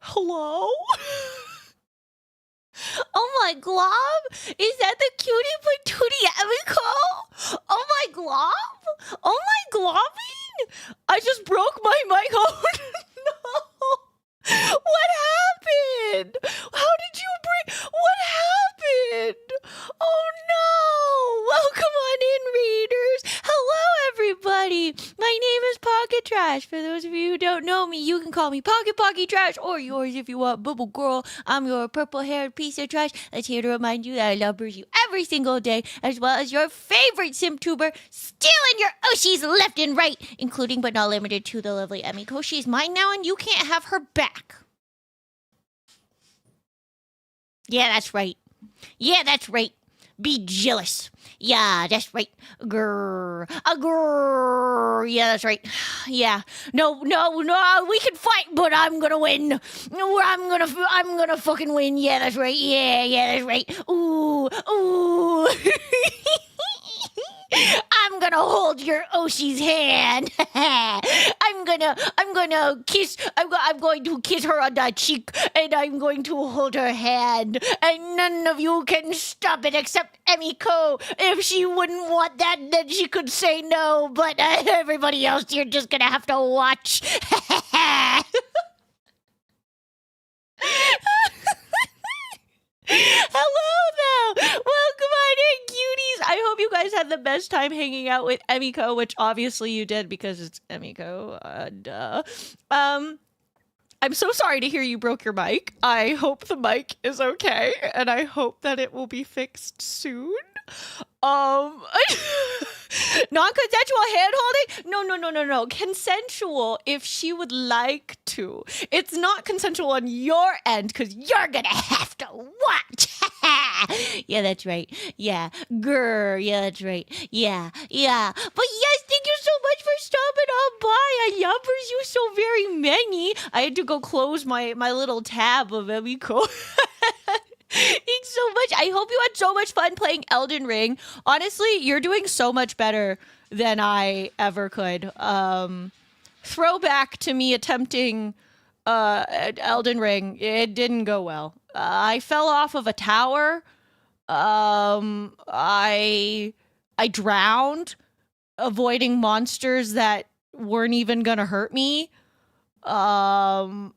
Hello? Oh my glob? Is that the cutie patootie Emiko? Oh my glob? Oh my globbing? I just broke my mic. Oh no! What happened? How did you break? What happened? Oh no! Welcome on in, readers. Hello, everybody. My name is Pocket Trash. For those of you who don't know me, you can call me Pocket Trash or yours if you want, Bubble Girl. I'm your purple-haired piece of trash that's here to remind you that I love you every single day, as well as your favorite SimTuber, stealing your Oshis left and right, including but not limited to the lovely Emiko. She's mine now, and you can't have her back. Yeah, that's right. Yeah, that's right. Be jealous. Yeah, that's right. Grrr. Grrr. Yeah, that's right. Yeah. No, we can fight, but I'm gonna win. I'm gonna fucking win. Yeah, that's right. Yeah, that's right. Ooh. I'm gonna hold your Oshi's hand. I'm going to kiss her on the cheek, and I'm going to hold her hand, and none of you can stop it except Emiko. If she wouldn't want that, then she could say no, but everybody else, you're just gonna have to watch. Hello, though. Welcome on in, cuties. I hope you guys had the best time hanging out with Emiko, which obviously you did because it's Emiko. Duh. I'm so sorry to hear you broke your mic. I hope the mic is okay, and I hope that it will be fixed soon. Non-consensual hand-holding? No. Consensual if she would like to. It's not consensual on your end, because you're gonna have to watch. Yeah, that's right. Yeah. Grr. Yeah, that's right. Yeah. But yes, thank you so much for stopping on by. I yubbers you so very many. I had to go close my little tab of Emiko. Thanks so much. I hope you had so much fun playing Elden Ring. Honestly, you're doing so much better than I ever could. Throwback to me attempting Elden Ring. It didn't go well. I fell off of a tower. I drowned, avoiding monsters that weren't even gonna hurt me. I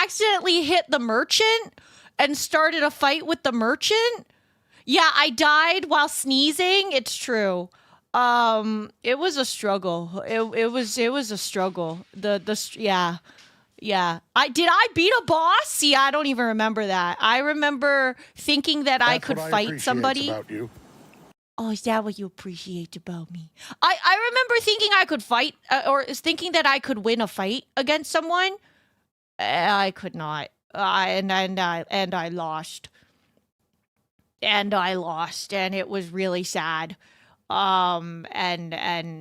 accidentally hit the merchant and started a fight with the merchant. Yeah, I died while sneezing. It's true. It was a struggle. It was a struggle. Yeah. Did I beat a boss? See, I don't even remember that. I remember thinking that I could fight somebody. About you. Oh, is that what you appreciate about me? I remember thinking I could fight, or thinking that I could win a fight against someone. I could not. And I lost. And it was really sad. And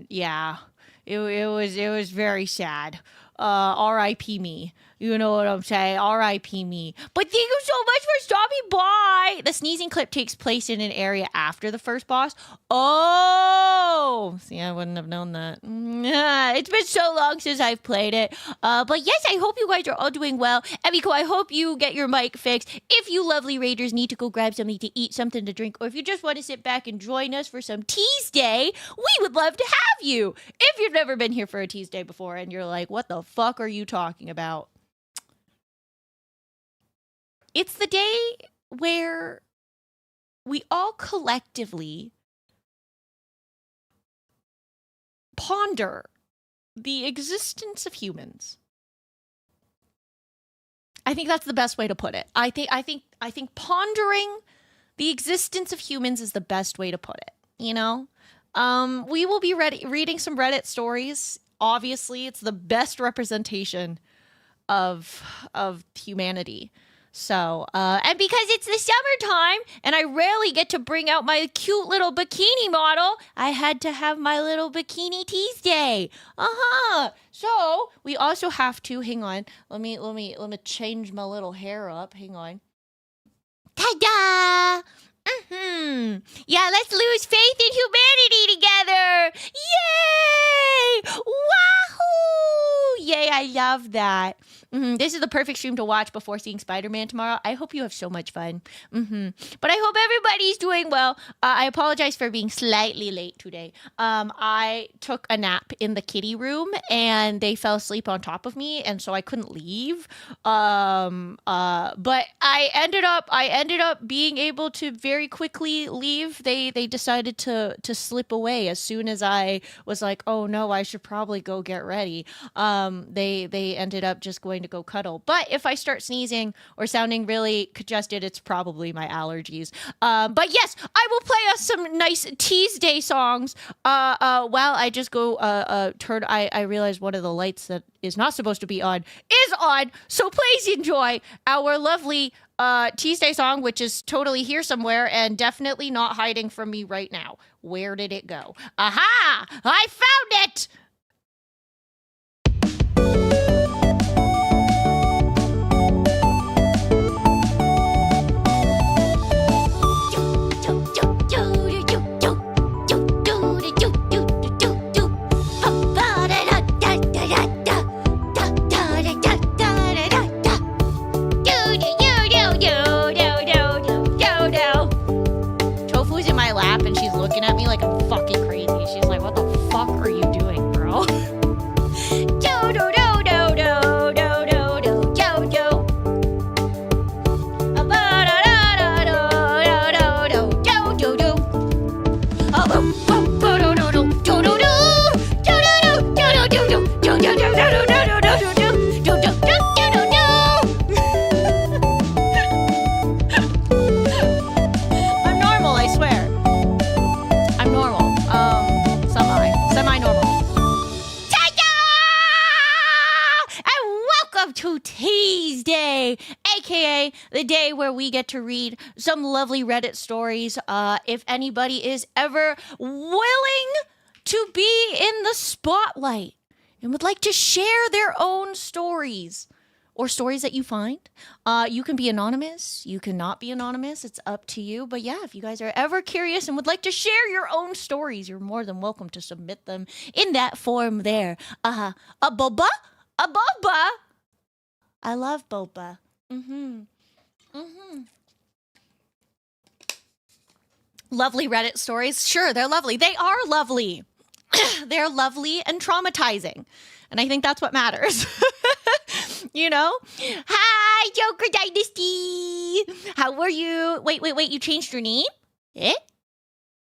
yeah, it was very sad. R.I.P. me. You know what I'm saying? R.I.P. me. But thank you so much for stopping by. The sneezing clip takes place in an area after the first boss. Oh! See, I wouldn't have known that. It's been so long since I've played it. But yes, I hope you guys are all doing well. Emiko, I hope you get your mic fixed. If you lovely raiders need to go grab something to eat, something to drink, or if you just want to sit back and join us for some TEASDSAY, we would love to have you. If you've never been here for a TEASDSAY before and you're like, what the fuck are you talking about? It's the day where we all collectively ponder the existence of humans. I think that's the best way to put it. I think pondering the existence of humans is the best way to put it, you know? We will be reading some Reddit stories. Obviously, it's the best representation of humanity. So, and because it's the summertime and I rarely get to bring out my cute little bikini model, I had to have my little bikini TEASDSAY. So we also have to, hang on, let me change my little hair up. Hang on. Ta-da! Yeah, let's lose faith in humanity together. Yay! Wahoo! Yay, I love that. This is the perfect stream to watch before seeing Spider-Man tomorrow. I hope you have so much fun. But I hope everybody's doing well. I apologize for being slightly late today. I took a nap in the kitty room and they fell asleep on top of me, and so I couldn't leave. But I ended up being able to very quickly leave. They decided to slip away as soon as I was like, oh no, I should probably go get ready. They ended up just going to go cuddle. But if I start sneezing or sounding really congested, it's probably my allergies. But yes, I will play us some nice TEASDSAY songs while I just go turn. I realize one of the lights that is not supposed to be on is on. So please enjoy our lovely TEASDSAY song, which is totally here somewhere and definitely not hiding from me right now. Where did it go? Aha! I found it! Tofu's in my lap and she's looking at me like I'm fucking crazy. She's like, what the fuck are you doing, bro? I'm normal, I swear. I'm normal. Semi-normal. Ta-da! And welcome to TEASDSAY, aka the day where we get to read some lovely Reddit stories. If anybody is ever willing to be in the spotlight and would like to share their own stories or stories that you find, you can be anonymous. You cannot be anonymous. It's up to you. But yeah, if you guys are ever curious and would like to share your own stories, you're more than welcome to submit them in that form there. A boba? A boba? I love boba. Lovely Reddit stories. Sure, they're lovely. They are lovely. They're lovely and traumatizing. And I think that's what matters. You know? Hi, Joker Dynasty. How are you? Wait. You changed your name? Eh?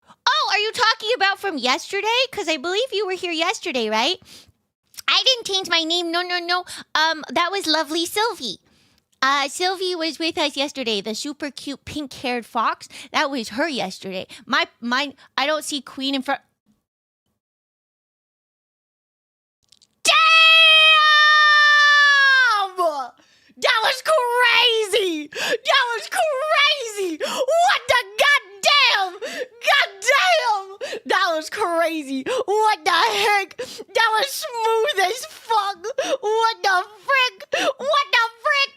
Oh, are you talking about from yesterday? Because I believe you were here yesterday, right? I didn't change my name. No. That was lovely Sylvie. Sylvie was with us yesterday, the super cute pink-haired fox. That was her yesterday. My, I don't see Queen in front. Damn! That was crazy! That was crazy! What the goddamn! Goddamn! That was crazy! What the heck? That was smooth as fuck! What the frick? What the frick?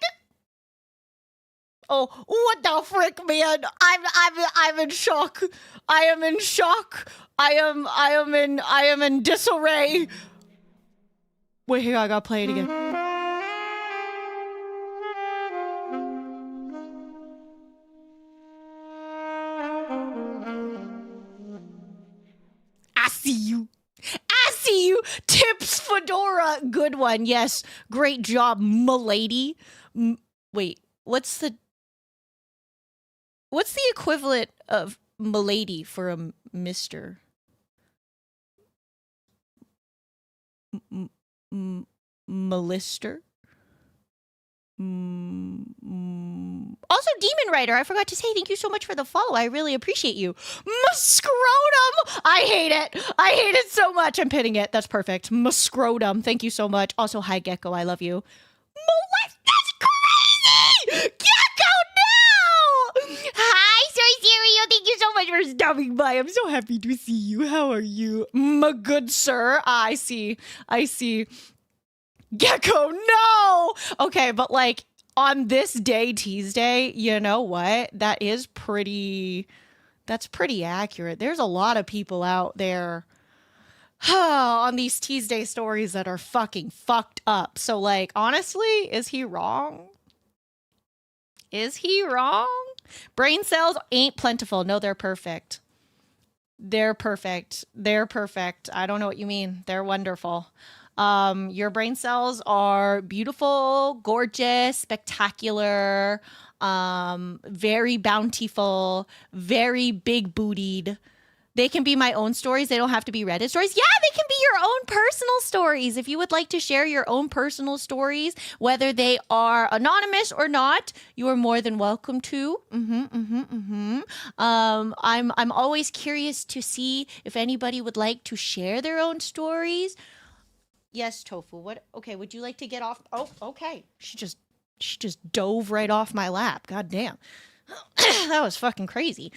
Oh, what the frick, man? I'm in shock. I am in shock. I am in disarray. Wait, here, I gotta play it again. I see you. I see you. Tips Fedora. Good one. Yes. Great job, m'lady. Wait, what's the equivalent of m'lady for a mister? Malister? Also, Demon Rider, I forgot to say thank you so much for the follow. I really appreciate you. Scrotum! I hate it. I hate it so much. I'm pitting it. That's perfect. Scrotum. Thank you so much. Also, hi, Gecko. I love you. That's crazy! Gecko, no! Hi, Soy Cereal. Thank you so much for stopping by. I'm so happy to see you. How are you? My good sir. I see. Gecko, no! Okay, but like on this day, TEASDSAY, you know what? That's pretty accurate. There's a lot of people out there on these Tuesday stories that are fucking fucked up. So, like, honestly, is he wrong? Is he wrong? Brain cells ain't plentiful. No, they're perfect. They're perfect. They're perfect. I don't know what you mean. They're wonderful. Your brain cells are beautiful, gorgeous, spectacular, very bountiful, very big bootied. They can be my own stories. They don't have to be Reddit stories. Yeah, they can be your own personal stories. If you would like to share your own personal stories, whether they are anonymous or not, you are more than welcome to. I'm always curious to see if anybody would like to share their own stories. Yes, Tofu. What? Okay, would you like to get off? Oh, okay. She just dove right off my lap. God damn. That was fucking crazy.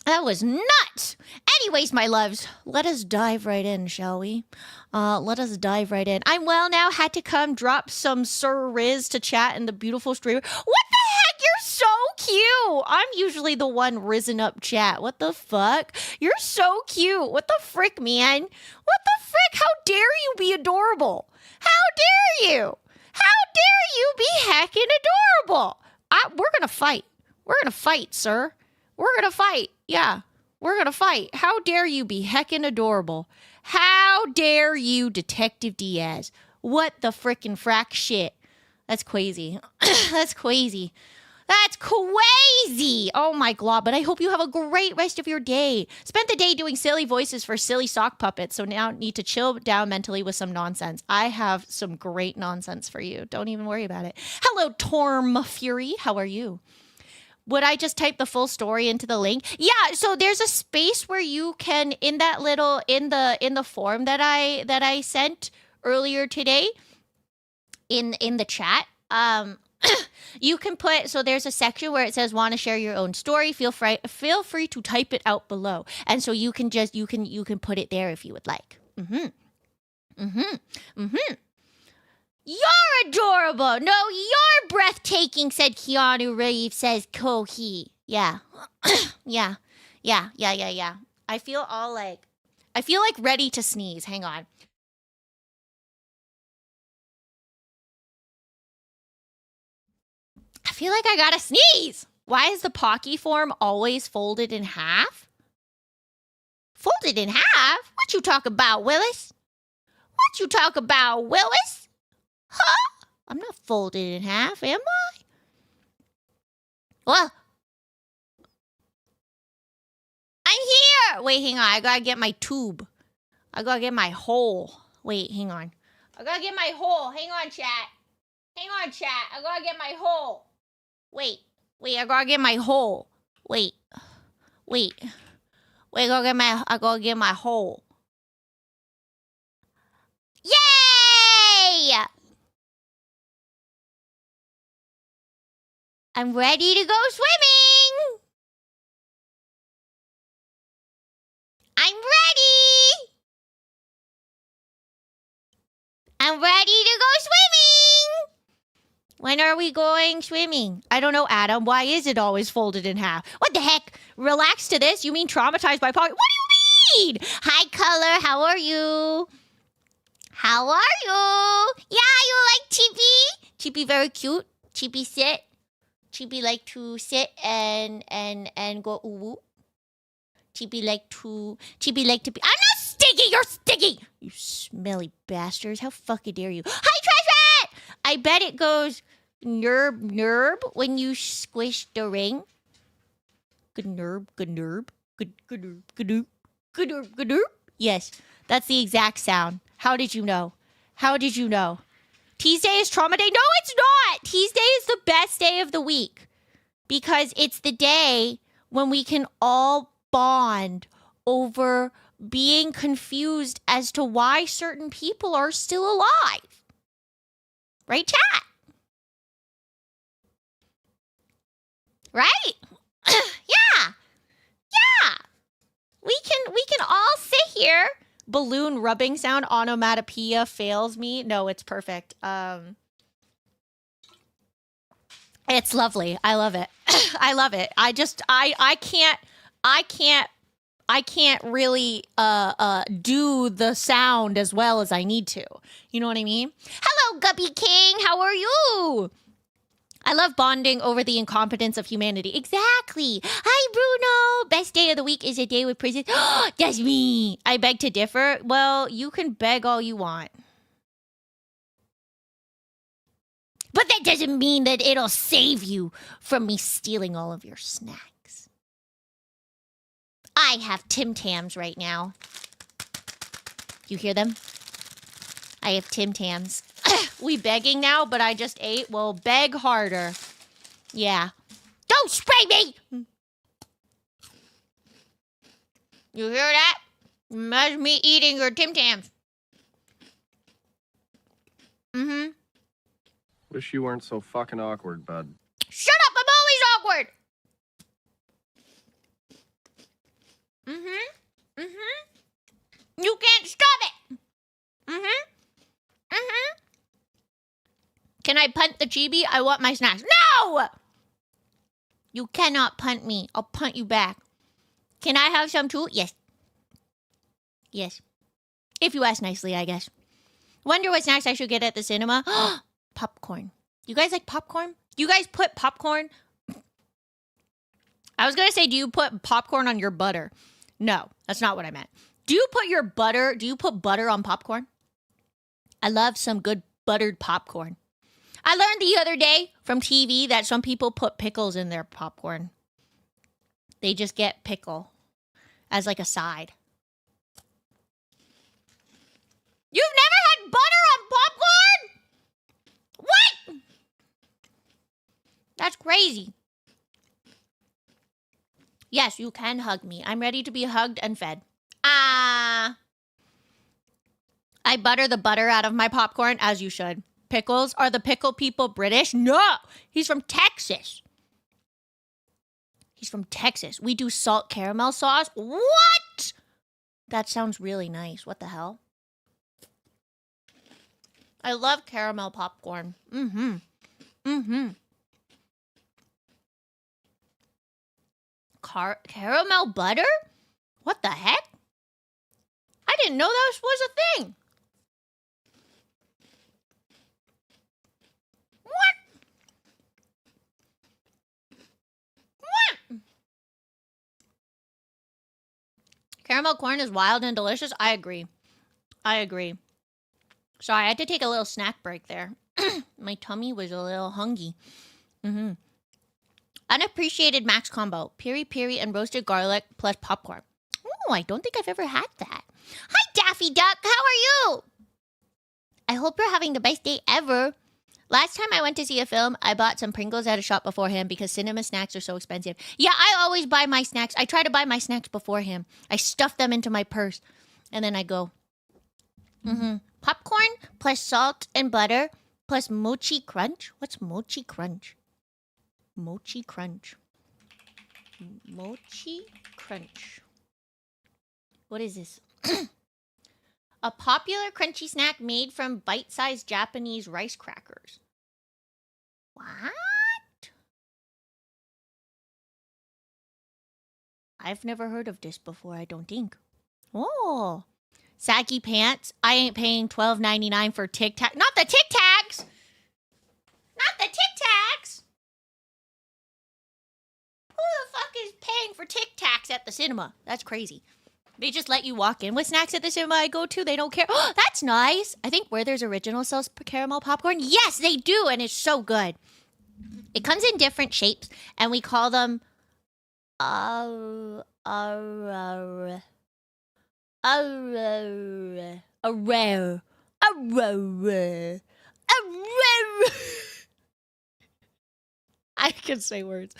That was nuts. Anyways, my loves, let us dive right in, shall we? Let us dive right in. I'm well now. Had to come drop some Sir Riz to chat in the beautiful streamer. What the heck? You're so cute. I'm usually the one risen up chat. What the fuck? You're so cute. What the frick, man? What the frick? How dare you be adorable? How dare you? How dare you be heckin' adorable? We're gonna fight. We're gonna fight, sir. We're gonna fight. Yeah, we're gonna fight. How dare you be heckin' adorable? How dare you, Detective Diaz? What the frickin' frack shit? That's crazy. That's crazy. That's crazy. Oh my god, but I hope you have a great rest of your day. Spent the day doing silly voices for silly sock puppets, so now need to chill down mentally with some nonsense. I have some great nonsense for you. Don't even worry about it. Hello, Torm Fury. How are you? Would I just type the full story into the link? Yeah, so there's a space where you can, in that little, in the form that I sent earlier today in the chat, you can put, so there's a section where it says want to share your own story. Feel free to type it out below. And so you can just, you can put it there if you would like. You're adorable. No, you're breathtaking, said Keanu Reeves, says Kohi. Yeah. Yeah. I feel like ready to sneeze. Hang on. I feel like I gotta sneeze. Why is the Pocky form always folded in half? Folded in half? What you talk about, Willis? What you talk about, Willis? Huh? I'm not folded in half, am I? Well, I'm here. Wait, hang on. I gotta get my tube. I gotta get my hole. Wait, hang on. I gotta get my hole. Hang on, chat. Hang on, chat. I gotta get my hole. Wait, I gotta get my hole. Wait, I gotta get my hole. Yay! I'm ready to go swimming. I'm ready. I'm ready to go swimming. When are we going swimming? I don't know, Adam. Why is it always folded in half? What the heck? Relax to this? You mean traumatized by Pocky? What do you mean? Hi, Color. How are you? How are you? Yeah, you like Chippy? Chippy very cute. Chippy sit. Chippy like to sit and go ooh. Chippy like to be. I'm not sticky. You're sticky. You smelly bastards. How fucking dare you? Hi, Trash Rat. I bet it goes nerb when you squish the ring. Good nerb. Yes, that's the exact sound. How did you know? TEASDSAY is trauma day? No, it's not. TEASDSAY is the best day of the week because it's the day when we can all bond over being confused as to why certain people are still alive. Right, chat? Right? Yeah. We can all sit here. Balloon rubbing sound onomatopoeia fails me. No, it's perfect. It's lovely. I love it. I love it. I can't I can't really do the sound as well as I need to. You know what I mean? Hello, Guppy King. How are you? I love bonding over the incompetence of humanity. Exactly. Hi, Bruno. Best day of the week is a day with prison. That's me. I beg to differ. Well, you can beg all you want. But that doesn't mean that it'll save you from me stealing all of your snacks. I have Tim Tams right now. You hear them? I have Tim Tams. We begging now, but I just ate. Well, beg harder. Yeah. Don't spray me! You hear that? That's me eating your Tim Tams. Mm-hmm. Wish you weren't so fucking awkward, bud. Shut up! I'm always awkward! Mm-hmm. Mm-hmm. You can't stop it! Mm-hmm. Mm-hmm. Can I punt the chibi? I want my snacks. No! You cannot punt me. I'll punt you back. Can I have some too? Yes. Yes. If you ask nicely, I guess. Wonder what snacks I should get at the cinema. Popcorn. You guys like popcorn? You guys put popcorn? I was going to say, do you put popcorn on your butter? No, that's not what I meant. Do you put butter on popcorn? I love some good buttered popcorn. I learned the other day from TV that some people put pickles in their popcorn. They just get pickle as like a side. You've never had butter on popcorn? What? That's crazy. Yes, you can hug me. I'm ready to be hugged and fed. I butter the butter out of my popcorn, as you should. Pickles? Are the pickle people British? No! He's from Texas. He's from Texas. We do salt caramel sauce. What? That sounds really nice. What the hell? I love caramel popcorn. Mm-hmm. Mm-hmm. Caramel butter? What the heck? I didn't know that was a thing. What? Caramel corn is wild and delicious. I agree. Sorry, I had to take a little snack break there. My tummy was a little hungry. Mm-hmm. Unappreciated max combo. Piri-piri and roasted garlic plus popcorn. Oh, I don't think I've ever had that. Hi, Daffy Duck. How are you? I hope you're having the best day ever. Last time I went to see a film, I bought some Pringles at a shop beforehand because cinema snacks are so expensive. Yeah, I always buy my snacks. I try to buy my snacks beforehand. I stuff them into my purse, and then I go. Mm-hmm. Popcorn plus salt and butter plus mochi crunch. What's mochi crunch? Mochi crunch. Mochi crunch. What is this? A popular crunchy snack made from bite-sized Japanese rice crackers. What? I've never heard of this before, I don't think. Oh. Saggy pants. I ain't paying $12.99 for Tic Tac. Not the Tic Tacs! Not the Tic Tacs! Who the fuck is paying for Tic Tacs at the cinema? That's crazy. They just let you walk in with snacks at the cinema I go to. They don't care. Oh, that's nice. I think Werther's Original sells caramel popcorn. Yes, they do, and it's so good. It comes in different shapes, and we call them I can say words.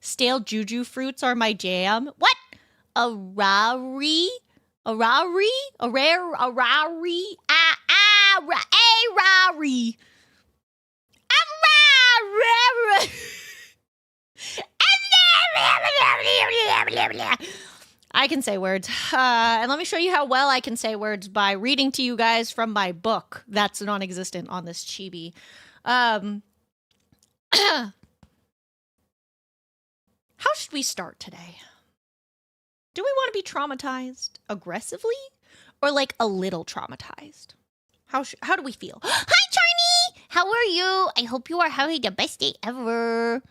Stale juju fruits are my jam. What? Arari? Arari? Arari? Arari? I can say words. And let me show you how well I can say words by reading to you guys from my book that's non-existent on this chibi. How should we start today? Do we want to be traumatized aggressively or like a little traumatized? How do we feel? Hi, Charmy! How are you? I hope you are having the best day ever.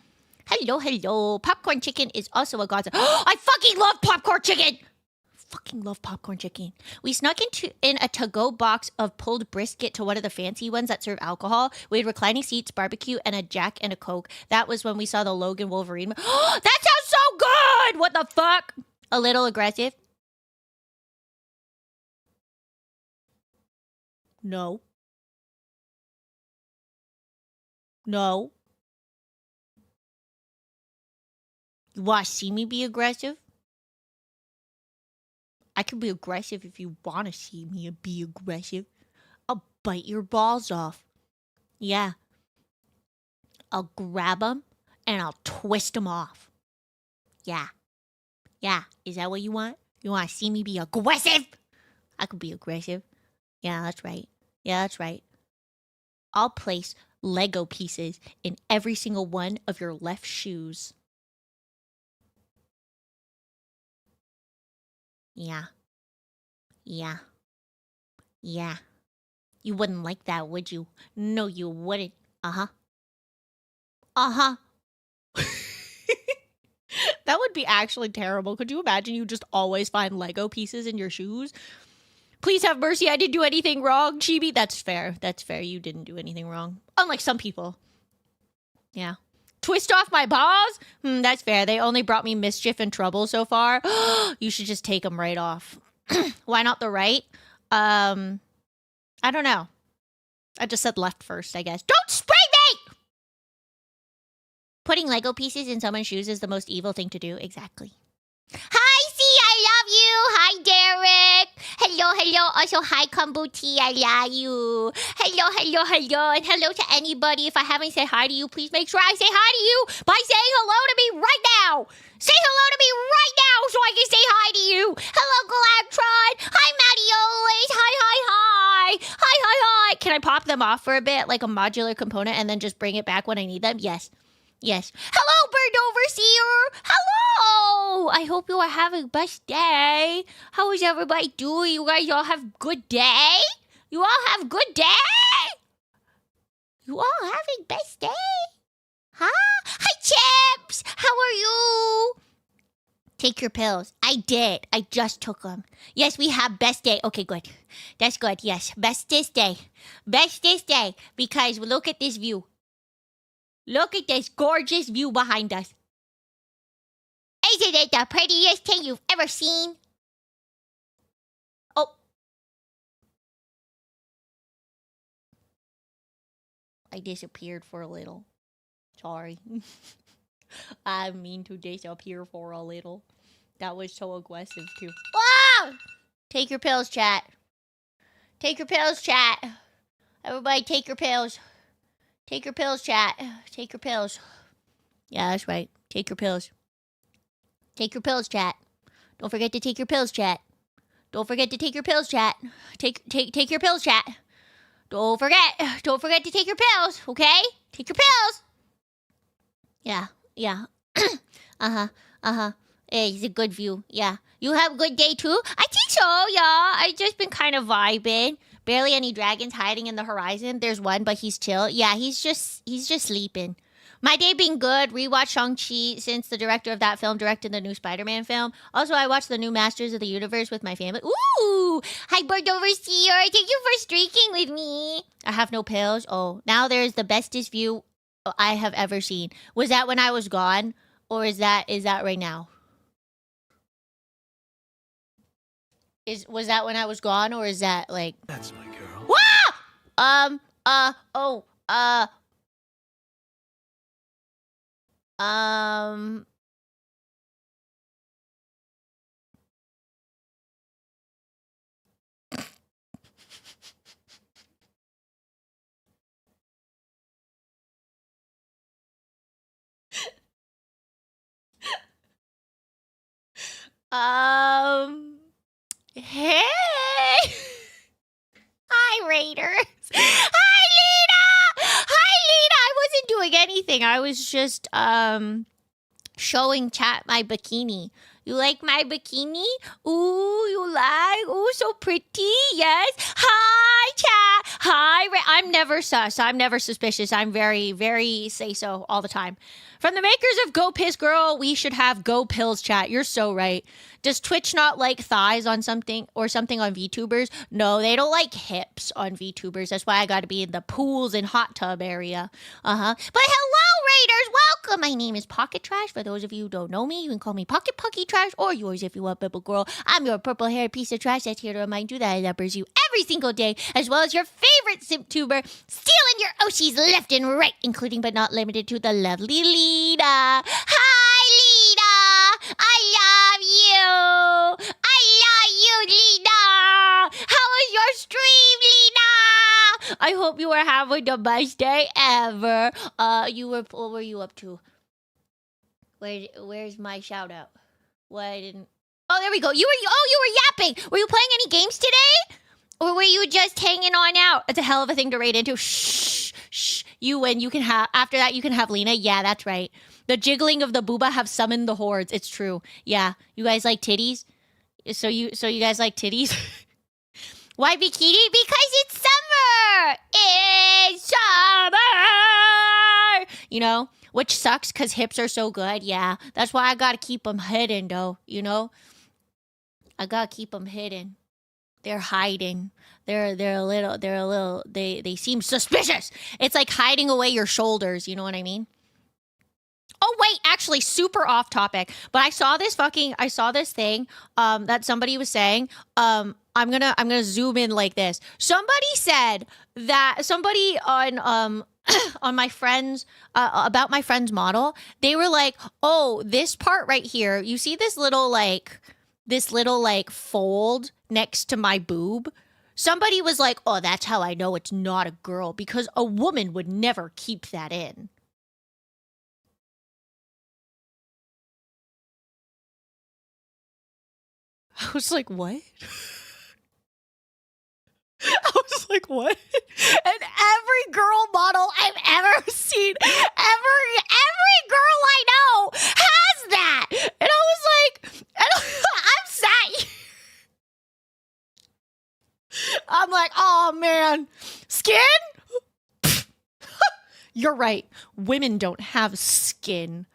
Hello, hello. Popcorn chicken is also a godsend. I fucking love popcorn chicken! Fucking love popcorn chicken. We snuck in a to-go box of pulled brisket to one of the fancy ones that serve alcohol. We had reclining seats, barbecue, and a Jack and a Coke. That was when we saw the Logan Wolverine. That sounds so good! What the fuck? A little aggressive? No. No. You want to see me be aggressive? I can be aggressive if you want to see me be aggressive. I'll bite your balls off. Yeah. I'll grab them and I'll twist them off. Yeah. Yeah. Is that what you want? You want to see me be aggressive? I could be aggressive. Yeah, that's right. Yeah, that's right. I'll place Lego pieces in every single one of your left shoes. Yeah. Yeah. Yeah. You wouldn't like that, would you? No, you wouldn't. Uh-huh. Uh-huh. That would be actually terrible. Could you imagine you just always find Lego pieces in your shoes? Please have mercy. I didn't do anything wrong, Chibi. That's fair. That's fair. You didn't do anything wrong. Unlike some people. Yeah. Twist off my balls? That's fair. They only brought me mischief and trouble so far. You should just take them right off. Why not the right? I don't know. I just said left first, I guess. Don't spray me! Putting Lego pieces in someone's shoes is the most evil thing to do. Exactly. Hi, C, I love you. Hi, Derek. Hello, hello. Also, hi, Kambuti. I love you. Hello, hello, hello. And hello to anybody. If I haven't said hi to you, please make sure I say hi to you by saying hello to me right now. Say hello to me right now so I can say hi to you. Hello, Galactron. Hi, Maddie. Hi, hi, hi. Hi, hi, hi. Can I pop them off for a bit, like a modular component, and then just bring it back when I need them? Yes. Yes. Hello, Bird Overseer. Hello. I hope you are having the best day. How is everybody doing? You guys all have good day? You all have good day? You all having best day? Huh? Hi, Chips. How are you? Take your pills. I did. I just took them. Yes, we have best day. Okay, good. That's good. Yes, bestest day. Bestest day. Because look at this view. Look at this gorgeous view behind us. Isn't it the prettiest thing you've ever seen? Oh. I disappeared for a little. Sorry. I mean to disappear for a little. That was so aggressive too. Ah! Take your pills, chat. Take your pills, chat. Everybody take your pills. Take your pills, chat. Take your pills. Yeah, that's right. Take your pills. Take your pills, chat. Don't forget to take your pills, chat. Don't forget to take your pills, chat. Take your pills, chat. Don't forget to take your pills, okay? Take your pills. Yeah. It's a good view. Yeah. You have a good day too? I think so, yeah. I've just been kind of vibing. Barely any dragons hiding in the horizon. There's one, but he's chill. Yeah, he's just sleeping. My day being good. Rewatched Shang-Chi since the director of that film directed the new Spider-Man film. Also, I watched the new Masters of the Universe with my family. Ooh! Hi, Bird Overseer. Thank you for streaking with me. I have no pills. Oh, now there's the bestest view I have ever seen. Was that when I was gone? Or is that right now? Was that when I was gone, or is that like... That's my girl. Wah! Hey! Hi, Raiders. Hi, Lena! I wasn't doing anything. I was just, Showing chat my bikini. You like my bikini? Ooh, you like? Ooh, so pretty. Yes. Hi, chat. Hi. I'm never sus. I'm never suspicious. I'm very, very say so all the time. From the makers of Go Piss Girl, we should have Go Pills chat. You're so right. Does Twitch not like thighs on something or something on VTubers? No, they don't like hips on VTubers. That's why I got to be in the pools and hot tub area. But hello, Raiders. Welcome. My name is Pocket Trash. For those of you who don't know me, you can call me Pocket Pucky Trash or yours if you want, Purple Girl. I'm your purple-haired piece of trash that's here to remind you that I numbers you every single day, as well as your favorite simp tuber, stealing your Oshis left and right, including but not limited to the lovely Lita. Hi, Lita. I love you. I love you, Lita. How was your stream, Lita? I hope you were having the best day ever. What were you up to? Where's my shout out? Why didn't? Oh, there we go. You were yapping. Were you playing any games today? Or were you just hanging on out? It's a hell of a thing to raid into. Shh. You win. You can have, after that, you can have Lena. Yeah, that's right. The jiggling of the booba have summoned the hordes. It's true. Yeah. You guys like titties? So you guys like titties? Why bikini? Because it's summer. It's summer. You know, which sucks because hips are so good. Yeah. That's why I got to keep them hidden, though. You know, I got to keep them hidden. They're hiding. They're a little, they seem suspicious. It's like hiding away your shoulders. You know what I mean? Oh, wait, actually super off topic, but I saw this thing, that somebody was saying, I'm gonna zoom in like this. Somebody said that somebody on, on my friend's, about my friend's model, they were like, oh, this part right here, you see this little fold next to my boob? Somebody was like, oh, that's how I know it's not a girl, because a woman would never keep that in. I was like, what? I was like, what? And every girl model I've ever seen, every girl I know has that. And I was like, I'm sad. I'm like, oh man, skin? You're right. Women don't have skin.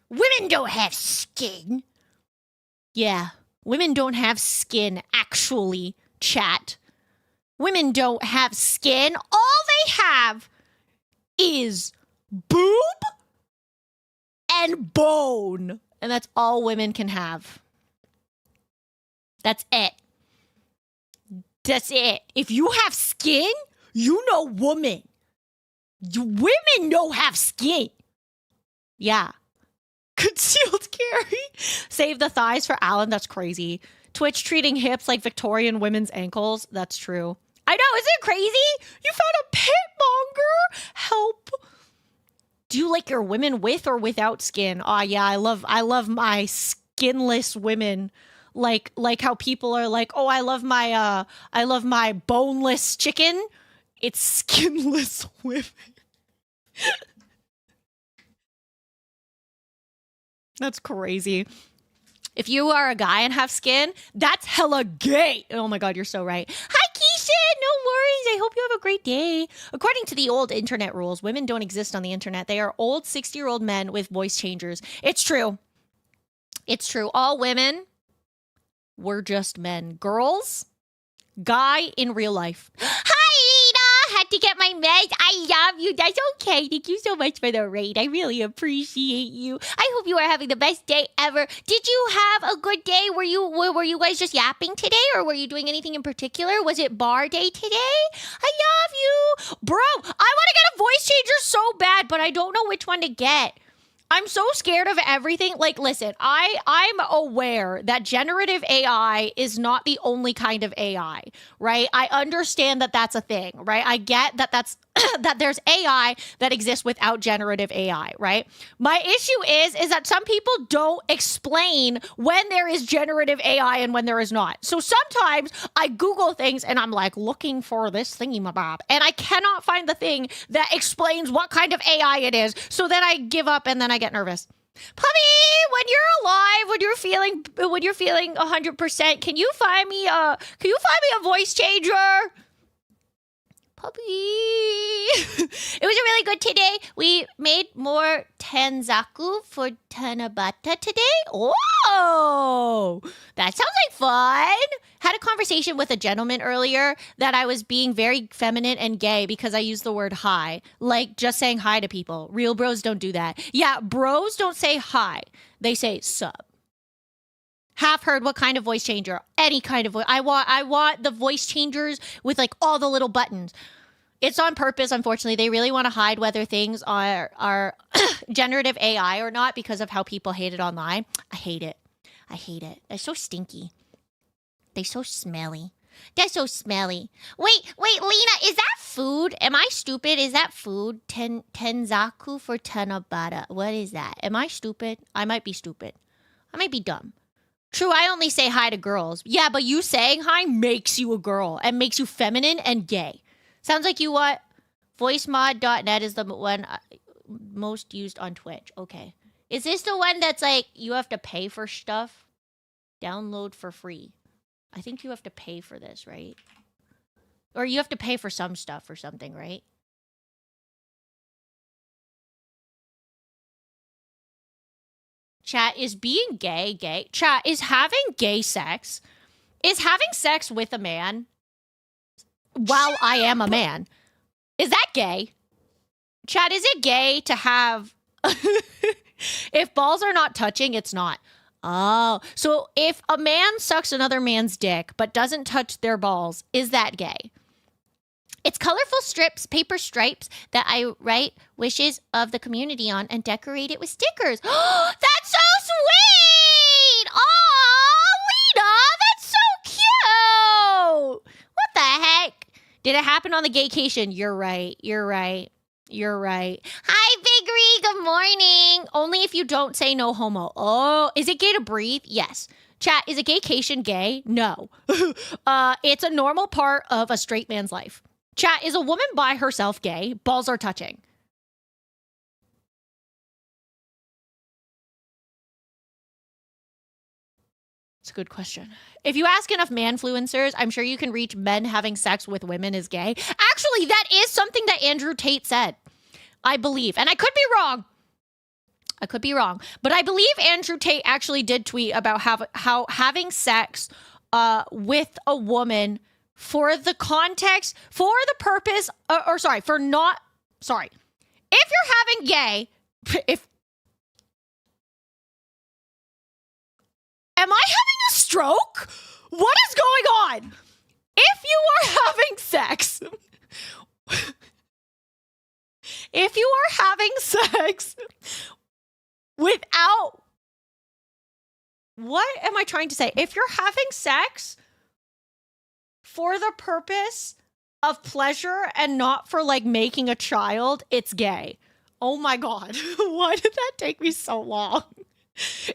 Women don't have skin. Yeah, women don't have skin, actually, chat. Women don't have skin. All they have is boob and bone. And that's all women can have. That's it. That's it. If you have skin, you know woman. Women don't have skin. Yeah. Concealed carry. Save the thighs for Alan. That's crazy. Twitch treating hips like Victorian women's ankles. That's true. I know. Isn't it crazy? You found a pit monger. Help. Do you like your women with or without skin? Oh yeah, I love my skinless women. Like how people are like, oh, I love my boneless chicken. It's skinless women. That's crazy. If you are a guy and have skin, that's hella gay. Oh my God, you're so right. Hi, Keisha. No worries. I hope you have a great day. According to the old internet rules, women don't exist on the internet. They are old 60-year-old men with voice changers. It's true. It's true. All women were just men. Girls, guy in real life. Hi, Lita. Had to get my meds. I love you. That's okay. Thank you so much for the raid. I really appreciate you. I hope you are having the best day ever. Did you have a good day? Were you guys just yapping today, or were you doing anything in particular? Was it bar day today? I love you. Bro, I want to get a voice changer so bad, but I don't know which one to get. I'm so scared of everything. Like, listen, I'm aware that generative AI is not the only kind of AI, right? I understand that that's a thing, right? I get that that's that there's AI that exists without generative AI, right? My issue is that some people don't explain when there is generative AI and when there is not. So sometimes I Google things and I'm like looking for this thingy-mabob, and I cannot find the thing that explains what kind of AI it is. So then I give up and then I get nervous. Puppy, when you're alive, when you're feeling 100%, can you find me a voice changer? Puppy. It was really good today. We made more tenzaku for Tanabata today. Oh, that sounds like fun. Had a conversation with a gentleman earlier that I was being very feminine and gay because I used the word hi. Like just saying hi to people. Real bros don't do that. Yeah, bros don't say hi. They say sub. Half heard what kind of voice changer? Any kind of voice. I want the voice changers with like all the little buttons. It's on purpose, unfortunately. They really want to hide whether things are generative AI or not because of how people hate it online. I hate it. I hate it. They're so stinky. They're so smelly. They're so smelly. Wait, Lena, is that food? Am I stupid? Is that food? Tenzaku for Tanabata. What is that? Am I stupid? I might be stupid. I might be dumb. True, I only say hi to girls. Yeah, but you saying hi makes you a girl and makes you feminine and gay. Sounds like you what? Voicemod.net is the one most used on Twitch. Okay. Is this the one that's like you have to pay for stuff? Download for free. I think you have to pay for this, right? Or you have to pay for some stuff or something, right? Chat, is being gay? Chat, is having gay sex? Is having sex with a man while I am a man? Is that gay? Chat, is it gay to have... If balls are not touching, it's not. Oh, so if a man sucks another man's dick but doesn't touch their balls, is that gay? It's colorful strips, paper stripes that I write wishes of the community on and decorate it with stickers. Oh, that's so sweet! Oh, Lena, that's so cute! What the heck? Did it happen on the gaycation? You're right. Hi, Big Ree. Good morning. Only if you don't say no homo. Oh, is it gay to breathe? Yes. Chat, is a gaycation gay? No. It's a normal part of a straight man's life. Chat, is a woman by herself gay? Balls are touching. It's a good question. If you ask enough manfluencers, I'm sure you can reach men having sex with women is gay. Actually, that is something that Andrew Tate said. I believe. And I could be wrong. But I believe Andrew Tate actually did tweet about how having sex with a woman for the context, for the purpose, if you're having gay, am I having a stroke? What is going on? If you are having sex, without, what am I trying to say? If you're having sex for the purpose of pleasure and not for like making a child, it's gay. Oh my God. Why did that take me so long?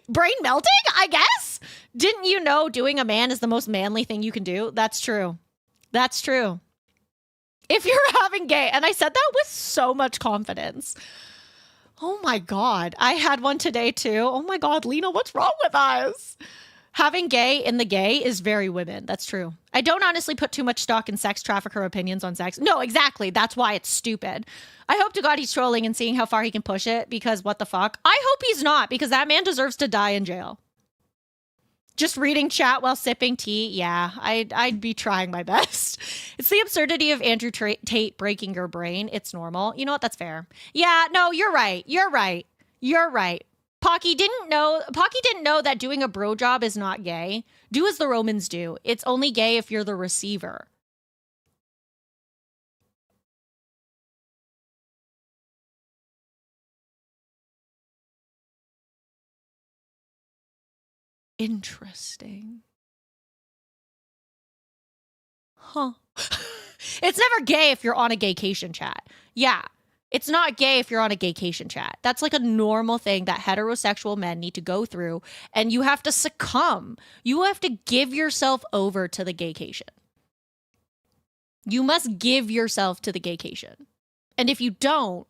Brain melting, I guess? Didn't you know doing a man is the most manly thing you can do? That's true. If you're having gay, and I said that with so much confidence. Oh my God. I had one today too. Oh my God, Lena, what's wrong with us? Having gay in the gay is very women. That's true. I don't honestly put too much stock in sex trafficker opinions on sex. No, exactly. That's why it's stupid. I hope to God he's trolling and seeing how far he can push it because what the fuck? I hope he's not because that man deserves to die in jail. Just reading chat while sipping tea. Yeah, I'd be trying my best. It's the absurdity of Andrew Tate breaking your brain. It's normal. You know what? That's fair. Yeah, no, you're right. Pocky didn't know that doing a bro job is not gay. Do as the Romans do. It's only gay if you're the receiver. Interesting. Huh. It's never gay if you're on a gaycation chat. Yeah. It's not gay if you're on a gaycation chat. That's like a normal thing that heterosexual men need to go through, and you have to succumb. You have to give yourself over to the gaycation. You must give yourself to the gaycation. And if you don't,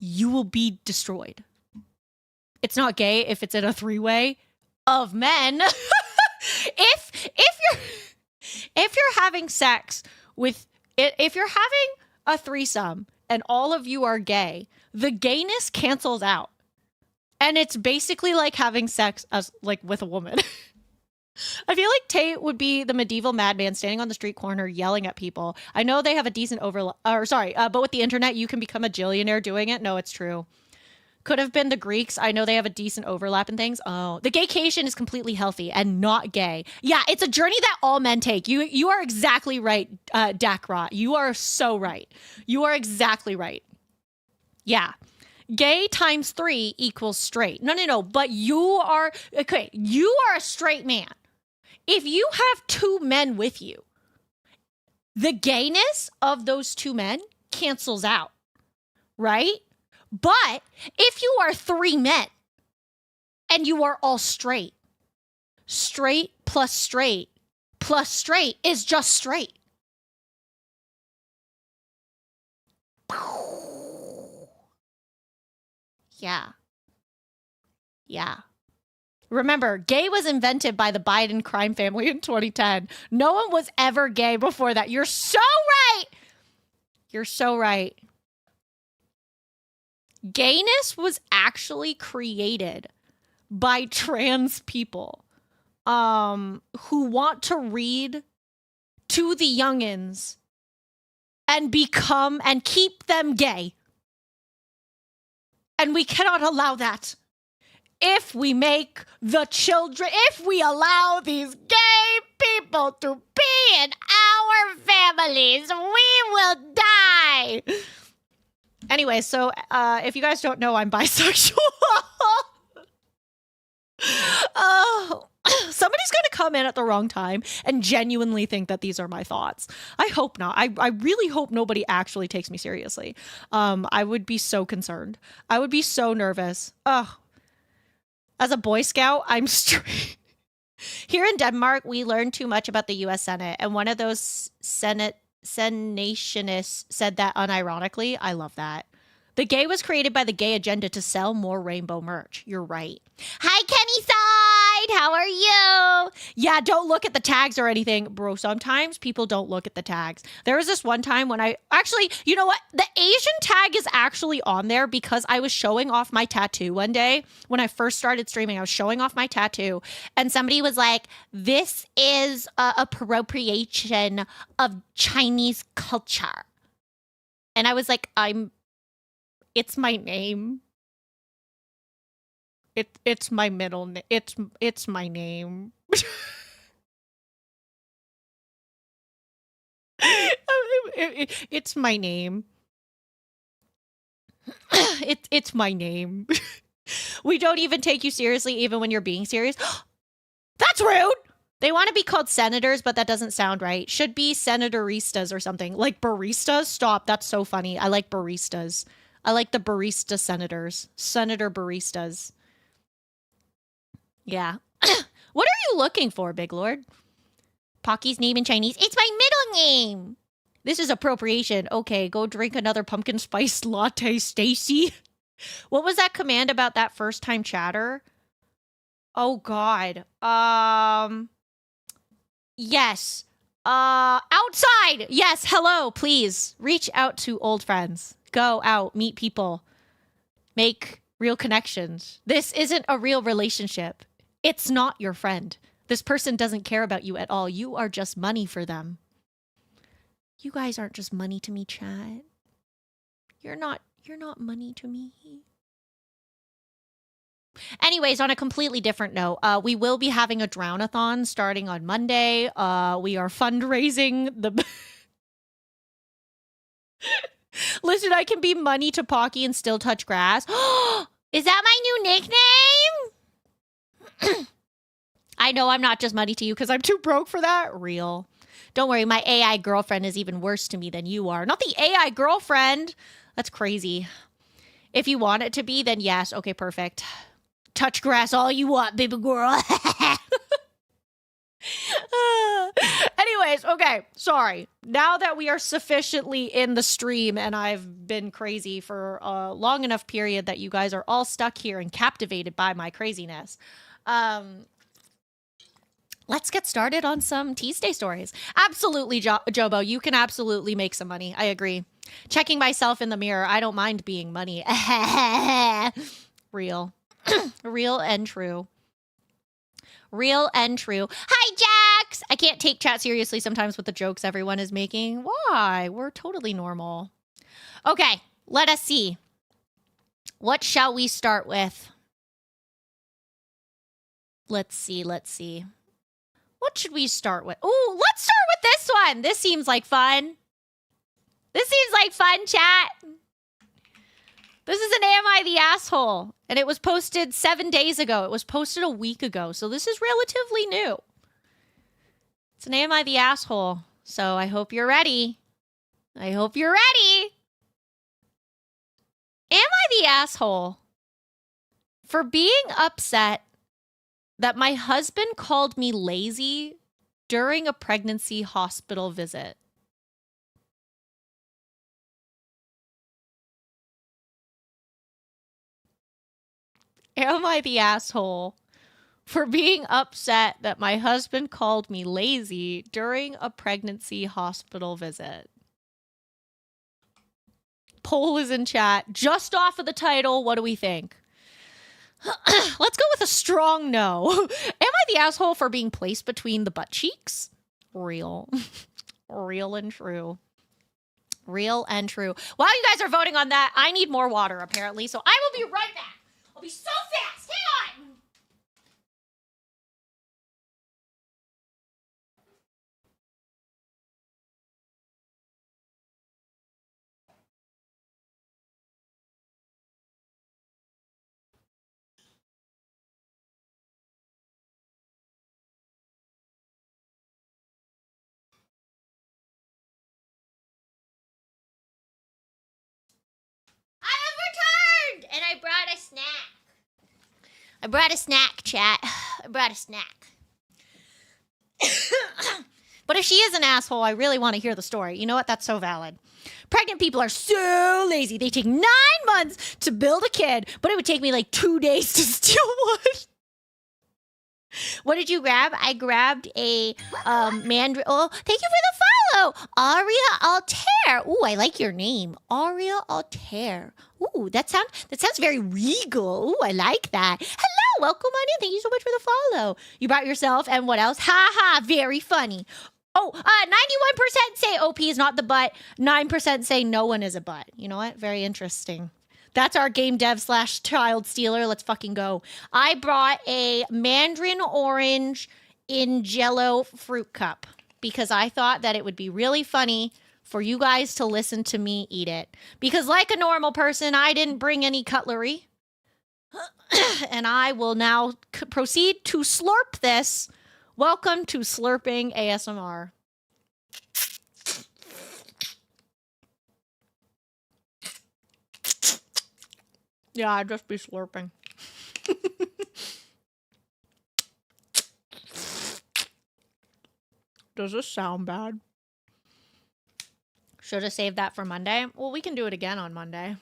you will be destroyed. It's not gay if it's in a 3-way of men. if you're having sex with if you're having a threesome and all of you are gay, the gayness cancels out. And it's basically like having sex as like with a woman. I feel like Tate would be the medieval madman standing on the street corner yelling at people. I know they have a decent overlap, but with the internet, you can become a gillionaire doing it. No, it's true. Could have been the Greeks. I know they have a decent overlap in things. Oh, the gaycation is completely healthy and not gay. Yeah, it's a journey that all men take. You are exactly right, Dakrot. You are so right. You are exactly right. Yeah. Gay times 3 equals straight. No. But you are a straight man. If you have 2 men with you, the gayness of those 2 men cancels out, right? But if you are 3 men and you are all straight plus straight plus straight is just straight. Yeah. Remember, gay was invented by the Biden crime family in 2010. No one was ever gay before that. You're so right. You're so right. Gayness was actually created by trans people who want to read to the youngins and become and keep them gay. And we cannot allow that. If we make the children, if we allow these gay people to be in our families, we will die. Anyway, so if you guys don't know, I'm bisexual. Somebody's going to come in at the wrong time and genuinely think that these are my thoughts. I hope not. I really hope nobody actually takes me seriously. I would be so concerned. I would be so nervous. As a Boy Scout, I'm straight. Here in Denmark, we learned too much about the U.S. Senate, and one of those Senationists said that unironically. I love that. The gay was created by the gay agenda to sell more rainbow merch. You're right. Hi, Kenny Side. How are you? Yeah, don't look at the tags or anything. Bro, sometimes people don't look at the tags. There was this one time when you know what? The Asian tag is actually on there because I was showing off my tattoo one day. When I first started streaming, I was showing off my tattoo. And somebody was like, this is appropriation of Chinese culture. And I was like, it's my name. It's my middle name. It's my name. It's my name. It's my name. We don't even take you seriously even when you're being serious. That's rude. They want to be called senators, but that doesn't sound right. Should be senatoristas or something. Like baristas? Stop. That's so funny. I like baristas. I like the barista senators. Senator baristas. Yeah. What are you looking for, Big Lord? Pocky's name in Chinese. It's my middle name. This is appropriation. Okay, go drink another pumpkin spice latte, Stacy. What was that command about that first time chatter? Oh, God. Yes. Outside. Yes, hello, please. Reach out to old friends. Go out, meet people. Make real connections. This isn't a real relationship. It's not your friend. This person doesn't care about you at all. You are just money for them. You guys aren't just money to me, Chad. You're not money to me. Anyways, on a completely different note, we will be having a drown-a-thon starting on Monday. We are fundraising the... Listen, I can be money to Pocky and still touch grass. Is that my new nickname? I know I'm not just money to you because I'm too broke for that. Real. Don't worry, my AI girlfriend is even worse to me than you are. Not the AI girlfriend. That's crazy. If you want it to be, then yes. Okay, perfect. Touch grass all you want, baby girl. Anyways, okay, sorry. Now that we are sufficiently in the stream and I've been crazy for a long enough period that you guys are all stuck here and captivated by my craziness, let's get started on some TEASDSAY stories. Absolutely, Jobo, you can absolutely make some money. I agree. Checking myself in the mirror, I don't mind being money. Real. Real and true. Real and true. Hi, Jax! I can't take chat seriously sometimes with the jokes everyone is making. Why? We're totally normal. Okay, let us see. What shall we start with? Let's see. What should we start with? Ooh, let's start with this one. This seems like fun. Chat. This is an Am I the Asshole? And it was posted 7 days ago. It was posted a week ago. So this is relatively new. It's an Am I the Asshole? So I hope you're ready. Am I the asshole for being upset that my husband called me lazy during a pregnancy hospital visit? Am I the asshole for being upset that my husband called me lazy during a pregnancy hospital visit? Poll is in chat. Just off of the title, what do we think? Let's go with a strong no. Am I the asshole for being placed between the butt cheeks? Real. Real and true. Real and true. While you guys are voting on that, I need more water, apparently, so I will be right back. I'll be so fast. Hang on. I have returned! And I brought a snack. Chat. I brought a snack. But if she is an asshole, I really want to hear the story. You know what? That's so valid. Pregnant people are so lazy. They take 9 months to build a kid, but it would take me like 2 days to steal one. What did you grab? I grabbed a mandarin. Oh, thank you for the follow. Aria Altair. Ooh, I like your name. Aria Altair. Ooh, that sounds very regal. Ooh, I like that. Hello, welcome on in. Thank you so much for the follow. You brought yourself and what else? Ha ha, very funny. Oh, 91% say OP is not the butt. 9% say no one is a butt. You know what? Very interesting. That's our game dev / child stealer. Let's fucking go. I brought a mandarin orange in Jello fruit cup because I thought that it would be really funny for you guys to listen to me eat it. Because like a normal person, I didn't bring any cutlery. And I will now proceed to slurp this. Welcome to slurping ASMR. Yeah, I'd just be slurping. Does this sound bad? Should have saved that for Monday. Well, we can do it again on Monday.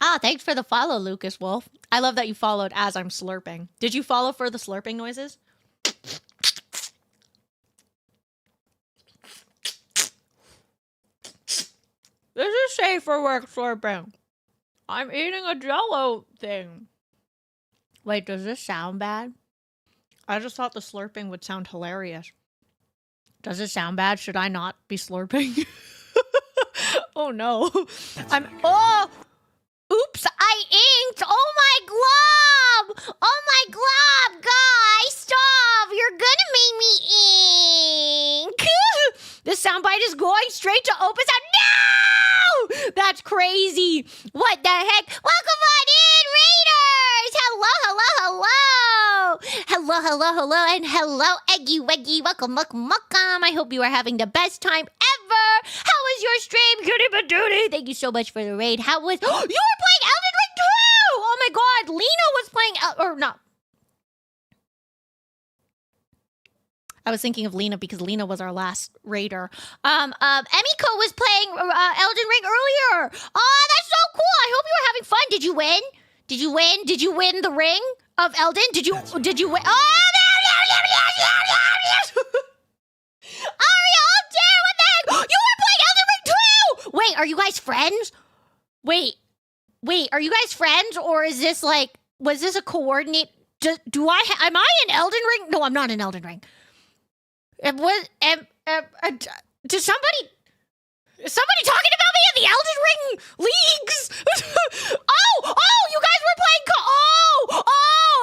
Ah, thanks for the follow, Lucas Wolf. I love that you followed as I'm slurping. Did you follow for the slurping noises? This is safe for work slurping. I'm eating a Jello thing. Wait, does this sound bad? I just thought the slurping would sound hilarious. Does it sound bad? Should I not be slurping? Oh no. Oh! Oops, I inked! Oh my glob! Oh my glob, guys! Stop! You're gonna make me ink! This soundbite is going straight to open sound. No! That's crazy. What the heck? Welcome on in, Raiders! Hello, hello, hello! Hello, hello, hello, and hello, Eggy Weggy. Welcome, welcome, welcome. I hope you are having the best time ever. How was your stream, Cutie Patootie? Thank you so much for the raid. How was... You were playing Elden Ring too! Oh my god, Lena was playing... or not. I was thinking of Lena because Lena was our last raider. Emiko was playing Elden Ring earlier. Oh, that's so cool. I hope you were having fun. Did you win? Did you win? Did you win the ring of Elden? Did you win? Oh, yes. Aria, up there, what the heck? You were playing Elden Ring too! Wait, are you guys friends? Wait, are you guys friends, or is this like, was this a coordinate? Am I in Elden Ring? No, I'm not in Elden Ring. Did somebody talking about me in the Elden Ring leagues? oh, you guys were playing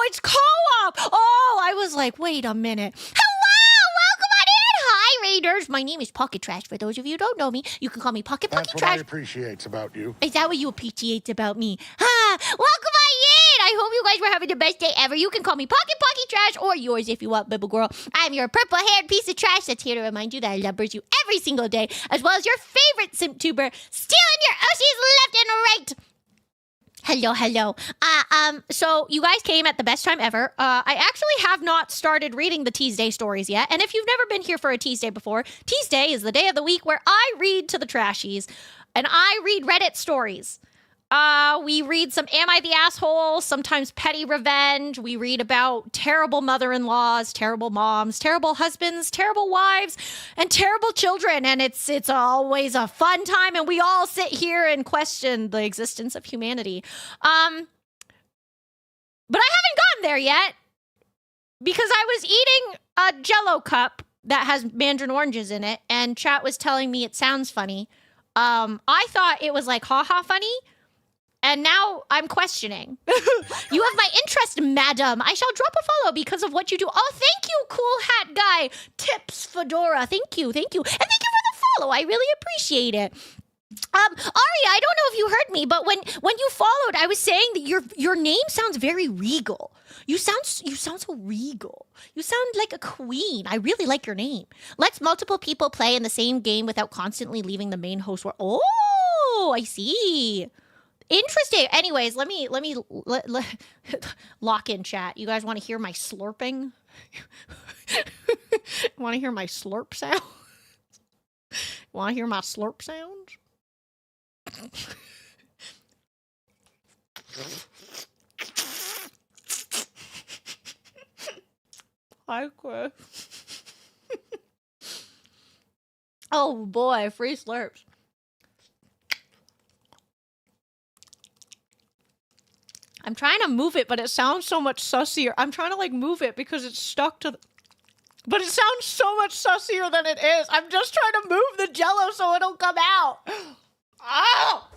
it's co-op. Oh, I was like, wait a minute. Hello, welcome on in. Hi, Raiders. My name is Pocket Trash. For those of you who don't know me, you can call me Pocket Trash. That's what I appreciate about you. Is that what you appreciate about me? Welcome on in. I hope you guys were having the best day ever. You can call me Pocket Trash or yours if you want, Bibble Girl. I'm your purple-haired piece of trash that's here to remind you that I lumbers you every single day, as well as your favorite simp tuber, stealing your Oshis left and right. Hello. So you guys came at the best time ever. I actually have not started reading the TEASDSAY stories yet. And if you've never been here for a TEASDSAY before, TEASDSAY is the day of the week where I read to the trashies. And I read Reddit stories. We read some Am I the Asshole, sometimes petty revenge. We read about terrible mother-in-laws, terrible moms, terrible husbands, terrible wives, and terrible children. And it's always a fun time, and we all sit here and question the existence of humanity. But I haven't gotten there yet because I was eating a Jell-O cup that has mandarin oranges in it, and chat was telling me it sounds funny. I thought it was like ha-ha funny. And now I'm questioning. You have my interest, madam. I shall drop a follow because of what you do. Oh, thank you, cool hat guy. Tips Fedora. Thank you. And thank you for the follow. I really appreciate it. Aria, I don't know if you heard me, but when you followed, I was saying that your name sounds very regal. You sound so regal. You sound like a queen. I really like your name. Lets multiple people play in the same game without constantly leaving the main host. Oh, I see. Interesting. Anyways, let me lock in chat. You guys want to hear my slurping? Want to hear my slurp sound? Want to hear my slurp sounds? Hi, Chris. Oh boy, free slurps. I'm trying to move it, but it sounds so much sussier. I'm trying to like move it because it's stuck to the... But it sounds so much sussier than it is. I'm just trying to move the Jell-O so it'll come out. Oh!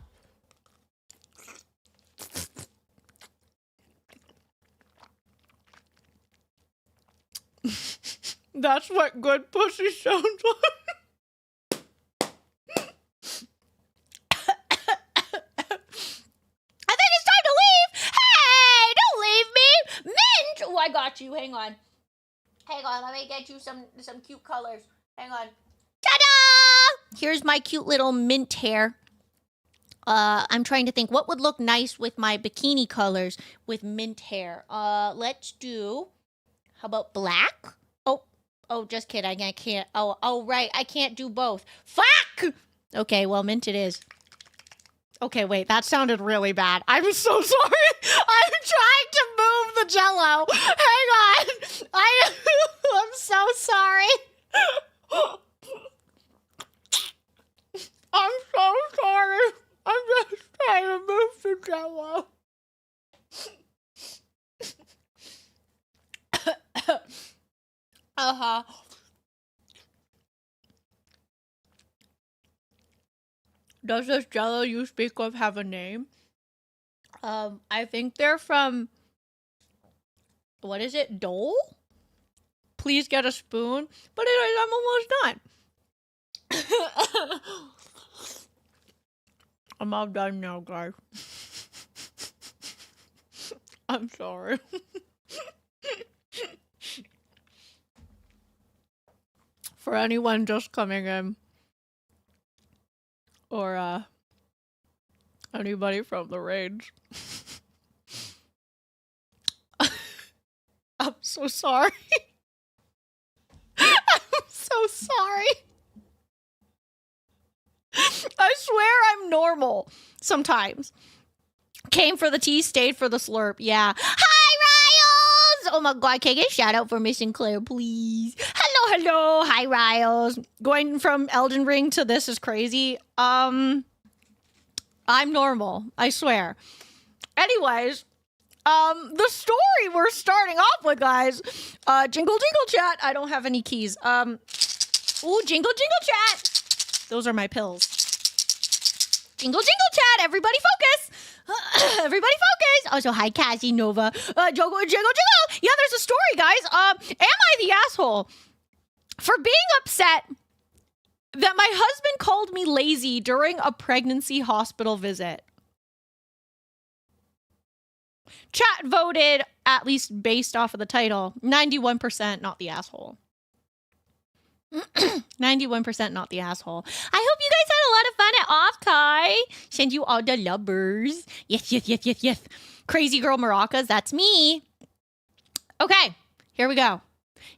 That's what good pussy sounds like. Oh, I got you. Hang on. Let me get you some cute colors. Hang on. Ta-da! Here's my cute little mint hair. I'm trying to think what would look nice with my bikini colors with mint hair. Let's do... How about black? Oh, just kidding. I can't. Oh, right. I can't do both. Fuck! Okay, well, mint it is. Okay, wait, that sounded really bad. I'm so sorry. I'm trying to move the Jell-O. Hang on. I'm so sorry. I'm so sorry. I'm just trying to move the Jell-O. Uh-huh. Does this Jell-O you speak of have a name? I think they're from... What is it? Dole? Please get a spoon. But I'm almost done. I'm all done now, guys. I'm sorry. For anyone just coming in. Or, anybody from the raids. I'm so sorry. so sorry. I swear I'm normal sometimes. Came for the tea, stayed for the slurp. Yeah. Hi, Riles! Oh my god, can I get a shout out for Missing Claire, please? Hello. Hi, Riles. Going from Elden Ring to this is crazy. I'm normal. I swear. Anyways, the story we're starting off with, guys. Jingle chat. I don't have any keys. Ooh, jingle chat. Those are my pills. Jingle chat. Everybody focus. Everybody focus. Also, hi, Cassie Nova. Jingle. Yeah, there's a story, guys. Am I the asshole for being upset that my husband called me lazy during a pregnancy hospital visit? Chat voted, at least based off of the title, 91% not the asshole. 91% not the asshole. I hope you guys had a lot of fun at Off Kai. Send you all the lovers. Yes. Crazy girl maracas, that's me. Okay, here we go. Am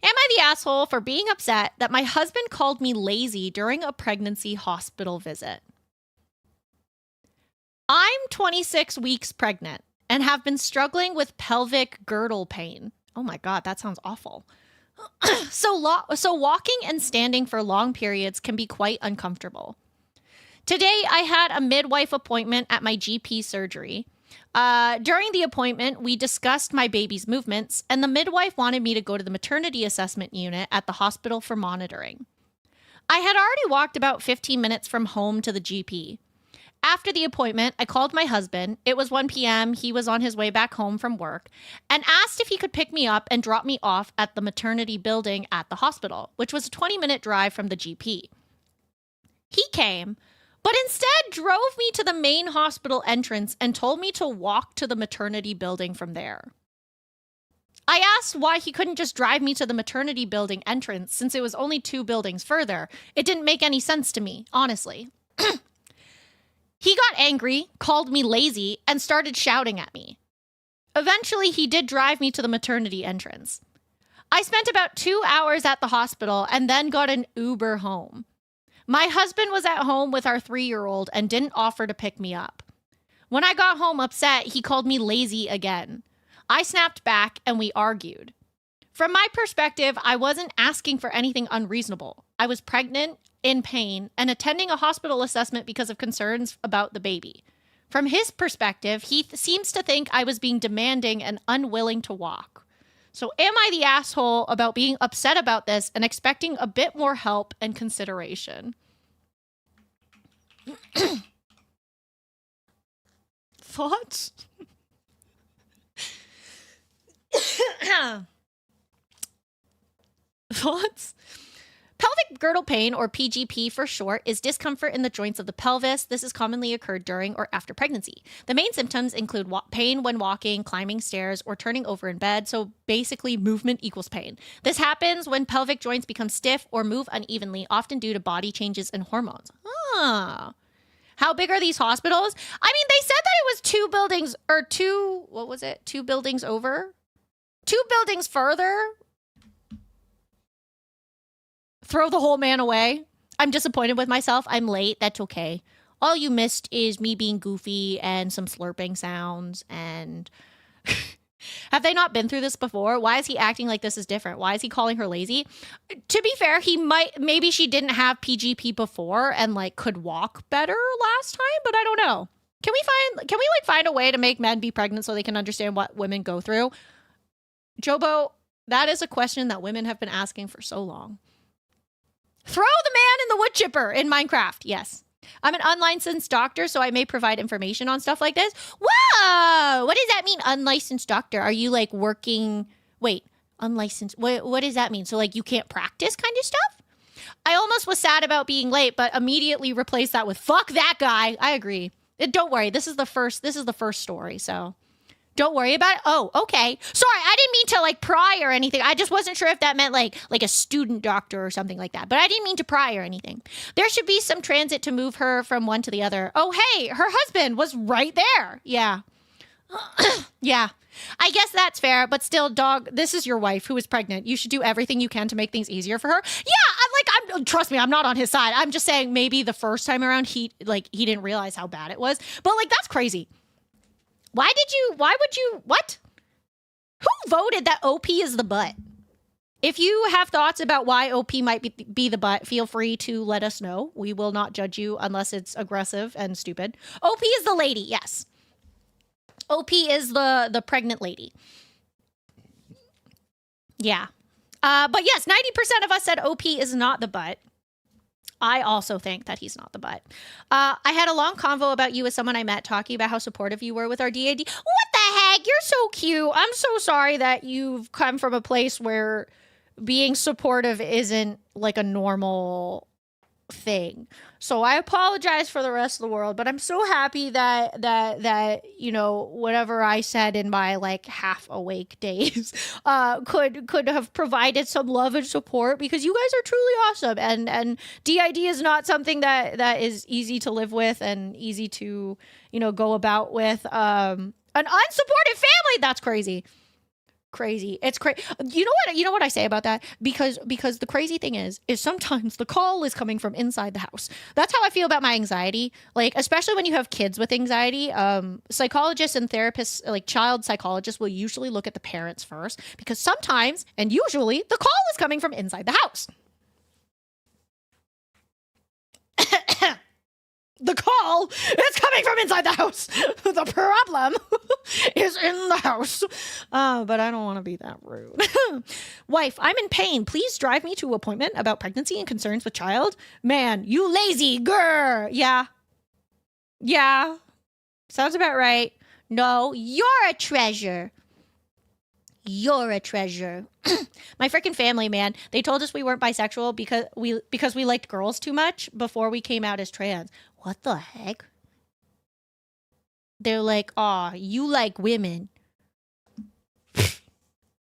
I the asshole for being upset that my husband called me lazy during a pregnancy hospital visit? I'm 26 weeks pregnant and have been struggling with pelvic girdle pain. Oh my God, that sounds awful. So walking and standing for long periods can be quite uncomfortable. Today, I had a midwife appointment at my GP surgery. During the appointment, we discussed my baby's movements, and the midwife wanted me to go to the maternity assessment unit at the hospital for monitoring. I had already walked about 15 minutes from home to the GP. After the appointment, I called my husband. It was 1 p.m. He was on his way back home from work and asked if he could pick me up and drop me off at the maternity building at the hospital, which was a 20-minute drive from the GP. He came, but instead drove me to the main hospital entrance and told me to walk to the maternity building from there. I asked why he couldn't just drive me to the maternity building entrance since it was only 2 buildings further. It didn't make any sense to me, honestly. He got angry, called me lazy, and started shouting at me. Eventually, he did drive me to the maternity entrance. I spent about 2 hours at the hospital and then got an Uber home. My husband was at home with our 3-year-old and didn't offer to pick me up. When I got home upset, he called me lazy again. I snapped back and we argued. From my perspective, I wasn't asking for anything unreasonable. I was pregnant, in pain, and attending a hospital assessment because of concerns about the baby. From his perspective, he seems to think I was being demanding and unwilling to walk. So am I the asshole about being upset about this and expecting a bit more help and consideration? Thoughts? Thoughts? Pelvic girdle pain, or PGP for short, is discomfort in the joints of the pelvis. This has commonly occurred during or after pregnancy. The main symptoms include pain when walking, climbing stairs, or turning over in bed. So basically, movement equals pain. This happens when pelvic joints become stiff or move unevenly, often due to body changes and hormones. How big are these hospitals? I mean, they said that it was 2 buildings, or 2 buildings over? 2 buildings further? Throw the whole man away. I'm disappointed with myself. I'm late. That's okay. All you missed is me being goofy and some slurping sounds. And have they not been through this before? Why is he acting like this is different? Why is he calling her lazy? To be fair, maybe she didn't have PGP before and like could walk better last time, but I don't know. Can we find a way to make men be pregnant so they can understand what women go through? Jobo, that is a question that women have been asking for so long. Throw the man in the wood chipper in Minecraft. Yes. I'm an unlicensed doctor, so I may provide information on stuff like this. Whoa! What does that mean, unlicensed doctor? Are you like working... Wait, unlicensed... What does that mean? So like you can't practice kind of stuff? I almost was sad about being late, but immediately replaced that with, fuck that guy. I agree. Don't worry. This is the first story, so... Don't worry about it. Oh, okay. Sorry, I didn't mean to like pry or anything. I just wasn't sure if that meant like a student doctor or something like that. But I didn't mean to pry or anything. There should be some transit to move her from one to the other. Oh, hey, her husband was right there. Yeah. Yeah. I guess that's fair, but still, dog, this is your wife who is pregnant. You should do everything you can to make things easier for her. Yeah, like, trust me, I'm not on his side. I'm just saying maybe the first time around he didn't realize how bad it was. But like, that's crazy. Why would you, what? Who voted that OP is the butt? If you have thoughts about why OP might be the butt, feel free to let us know. We will not judge you unless it's aggressive and stupid. OP is the lady, yes. OP is the pregnant lady. Yeah. But yes, 90% of us said OP is not the butt. I also think that he's not the butt. I had a long convo about you with someone I met talking about how supportive you were with our DAD. What the heck? You're so cute. I'm so sorry that you've come from a place where being supportive isn't like a normal thing. So I apologize for the rest of the world, but I'm so happy that you know, whatever I said in my like half awake days could have provided some love and support, because you guys are truly awesome, and DID is not something that is easy to live with and easy to, you know, go about with. An unsupported family, that's crazy. It's crazy. You know what I say about that? Because the crazy thing is sometimes the call is coming from inside the house. That's how I feel about my anxiety. Like, especially when you have kids with anxiety, psychologists and therapists, like child psychologists, will usually look at the parents first, because sometimes and usually the call is coming from inside the house. The call is coming from inside the house. The problem is in the house. But I don't want to be that rude. Wife, I'm in pain. Please drive me to appointment about pregnancy and concerns with child. Man, you lazy girl. Yeah. Sounds about right. No, you're a treasure. You're a treasure. My freaking family, man. They told us we weren't bisexual because we liked girls too much before we came out as trans. What the heck? They're like, aw, you like women.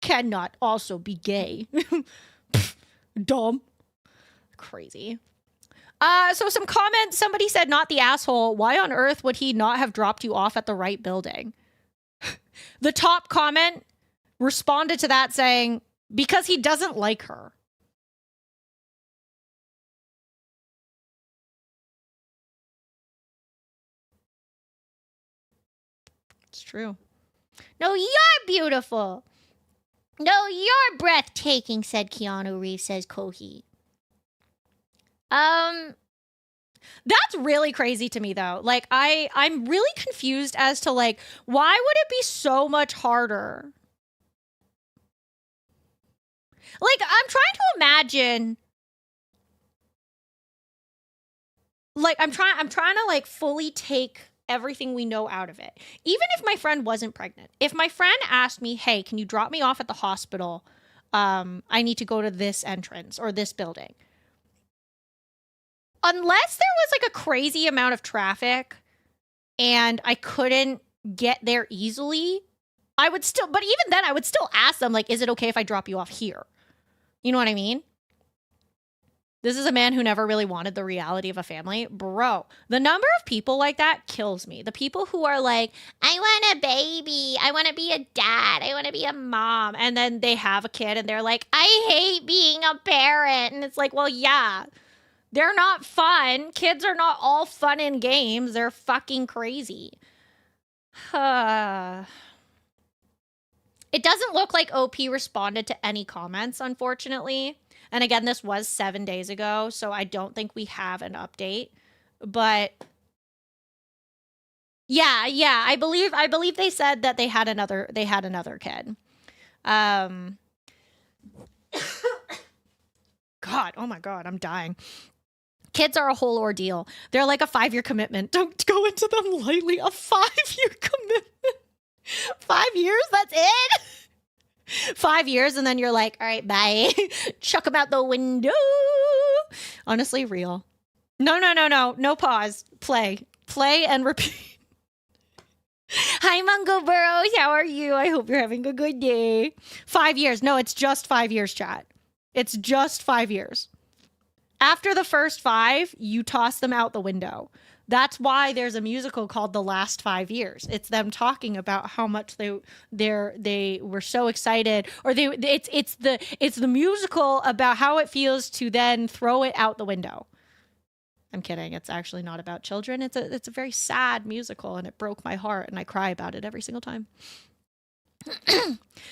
Cannot also be gay. Dumb. Crazy. So some comments. Somebody said, not the asshole. Why on earth would he not have dropped you off at the right building? The top comment responded to that saying, because he doesn't like her. It's true. No, you're beautiful. No, you're breathtaking, said Keanu Reeves, says Kohi. That's really crazy to me, though. Like, I'm really confused as to, like, why would it be so much harder? Like, I'm trying to imagine. Like, I'm trying to, like, fully take everything we know out of it. Even if my friend wasn't pregnant. If my friend asked me, hey, can you drop me off at the hospital? I need to go to this entrance or this building. Unless there was, like, a crazy amount of traffic and I couldn't get there easily, I would still, but even then I would still ask them, like, is it okay if I drop you off here? You know what I mean? This is a man who never really wanted the reality of a family. Bro, the number of people like that kills me. The people who are like, I want a baby. I want to be a dad. I want to be a mom. And then they have a kid and they're like, I hate being a parent. And it's like, well, yeah, they're not fun. Kids are not all fun and games. They're fucking crazy. It doesn't look like OP responded to any comments, unfortunately. And again, this was 7 days ago, so I don't think we have an update. But yeah, I believe they said that they had another kid. God, oh my God, I'm dying. Kids are a whole ordeal. They're like a 5-year commitment. Don't go into them lightly. A 5-year commitment. 5 years, that's it? 5 years, and then you're like, all right, bye. Chuck them out the window. Honestly, real. No pause. Play and repeat. Hi, Mungo Burrows. How are you? I hope you're having a good day. 5 years. No, it's just 5 years, chat. It's just 5 years. After the first 5, you toss them out the window. That's why there's a musical called The Last 5 Years. It's them talking about how much they were so excited, or it's the musical about how it feels to then throw it out the window. I'm kidding. It's actually not about children. It's a very sad musical, and it broke my heart, and I cry about it every single time.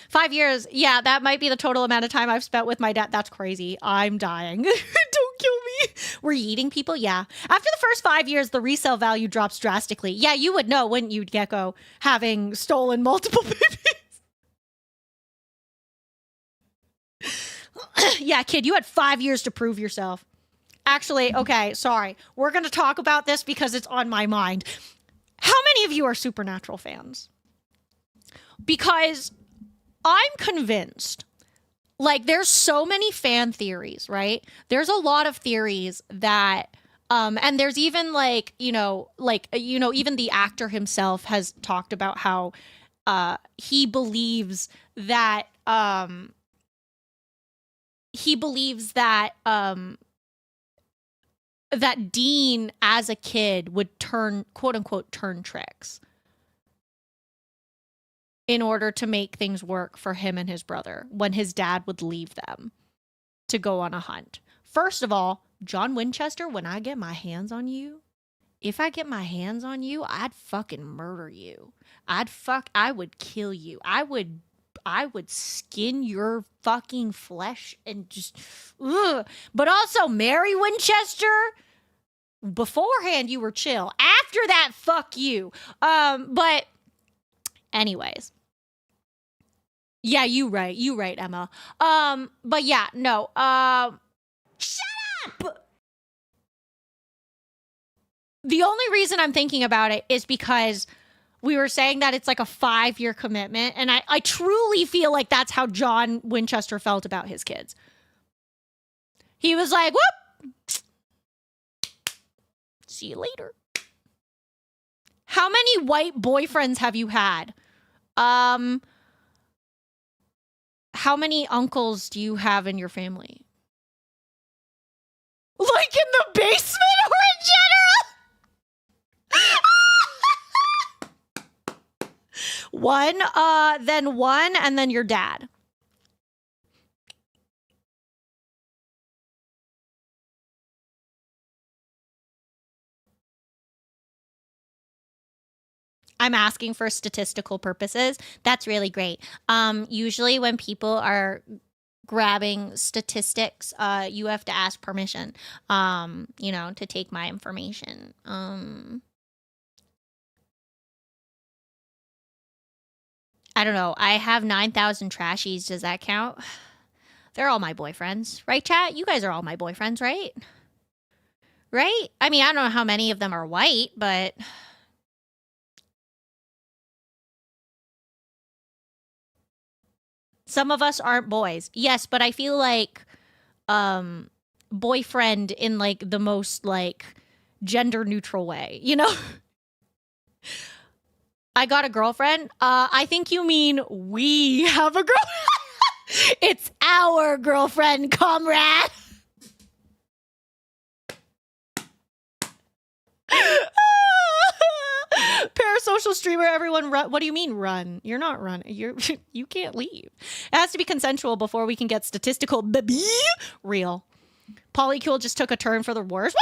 5 years. Yeah, that might be the total amount of time I've spent with my dad. That's crazy. I'm dying. Don't kill me. Were you eating people? Yeah. After the first 5 years, the resale value drops drastically. Yeah, you would know, wouldn't you, Gecko, having stolen multiple babies? Yeah, kid, you had 5 years to prove yourself. Actually, okay, sorry. We're going to talk about this because it's on my mind. How many of you are Supernatural fans? Because I'm convinced, like, there's so many fan theories, right? There's a lot of theories that, and there's even even the actor himself has talked about how he believes that that Dean as a kid would quote unquote turn tricks in order to make things work for him and his brother when his dad would leave them to go on a hunt. First of all, John Winchester, when I get my hands on you, if I get my hands on you, I'd fucking murder you. I would kill you. I would skin your fucking flesh and just, ugh. But also, Mary Winchester, beforehand you were chill. After that, fuck you. But anyways. Yeah, you right, Emma. But yeah, no. Shut up! The only reason I'm thinking about it is because we were saying that it's like a 5-year commitment, and I truly feel like that's how John Winchester felt about his kids. He was like, whoop! See you later. How many white boyfriends have you had? How many uncles do you have in your family? Like in the basement or in general? One, and then your dad. I'm asking for statistical purposes. That's really great. Usually when people are grabbing statistics, you have to ask permission, to take my information. I don't know. I have 9,000 trashies. Does that count? They're all my boyfriends, right, chat? You guys are all my boyfriends, right? Right? I mean, I don't know how many of them are white, but some of us aren't boys. Yes, but I feel like boyfriend in like the most like gender neutral way, you know? I got a girlfriend. I think you mean we have a girl. It's our girlfriend, comrade. Parasocial streamer, everyone run. What do you mean run? You're not running. You can't leave. It has to be consensual before we can get statistical, baby. Real. Polycule just took a turn for the worse. What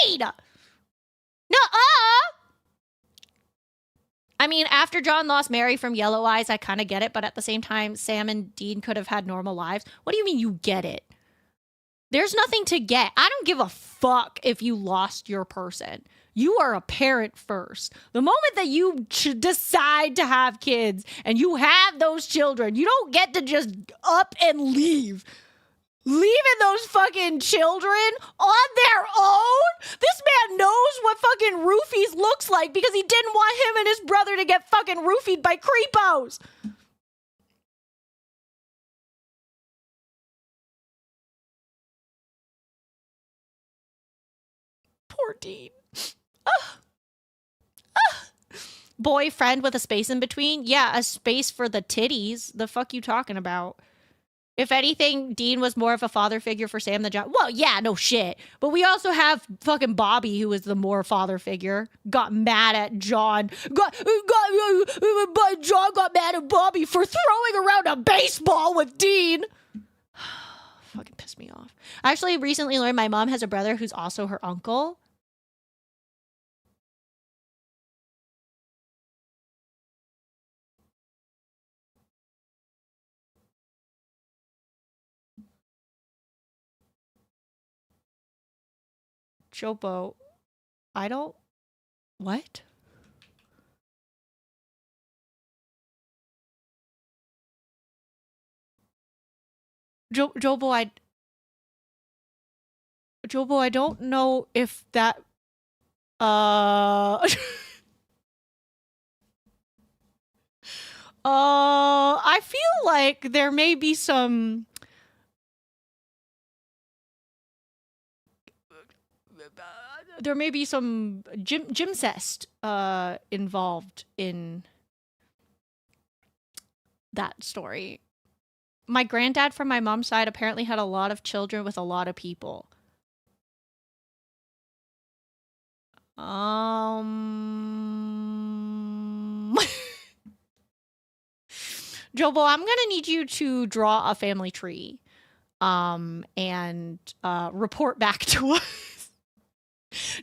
do you mean? Nuh-uh. I mean, after John lost Mary from Yellow Eyes, I kind of get it, but at the same time, Sam and Dean could have had normal lives. What do you mean you get it? There's nothing to get. I don't give a fuck if you lost your person. You are a parent first. The moment that you decide to have kids and you have those children, you don't get to just up and leave. Leaving those fucking children on their own? This man knows what fucking roofies looks like because he didn't want him and his brother to get fucking roofied by creepos. Poor Dean. Boyfriend with a space in between? Yeah, a space for the titties. The fuck you talking about? If anything, Dean was more of a father figure for Sam than John. Well, yeah, no shit. But we also have fucking Bobby, who was the more father figure. Got mad at John. John got mad at Bobby for throwing around a baseball with Dean. Fucking pissed me off. I actually recently learned my mom has a brother who's also her uncle. Jobo, I don't... What? Jobo, I don't know if that... I feel like there may be some... There may be some gymcest involved in that story. My granddad from my mom's side apparently had a lot of children with a lot of people. Jobo, I'm gonna need you to draw a family tree and report back to us.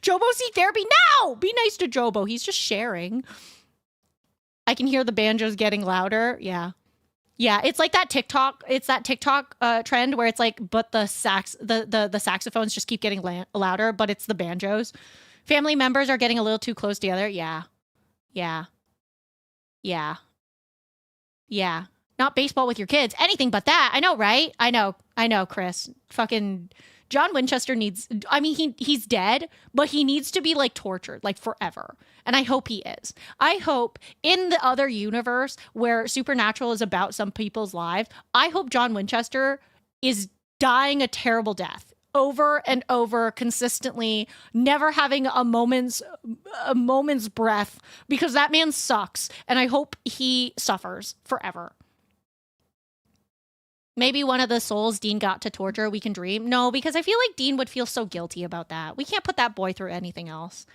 Jobo, see therapy now! Be nice to Jobo. He's just sharing. I can hear the banjos getting louder. Yeah. Yeah, it's like that TikTok. It's that TikTok trend where it's like, but the saxophones just keep getting louder, but it's the banjos. Family members are getting a little too close together. Yeah. Yeah. Yeah. Yeah. Not baseball with your kids. Anything but that. I know, right? I know, Chris. Fucking John Winchester needs... I mean, he's dead, but he needs to be, like, tortured, like, forever. And I hope he is. I hope in the other universe where Supernatural is about some people's lives, I hope John Winchester is dying a terrible death over and over consistently, never having a moment's breath, because that man sucks. And I hope he suffers forever. Maybe one of the souls Dean got to torture, we can dream. No, because I feel like Dean would feel so guilty about that. We can't put that boy through anything else.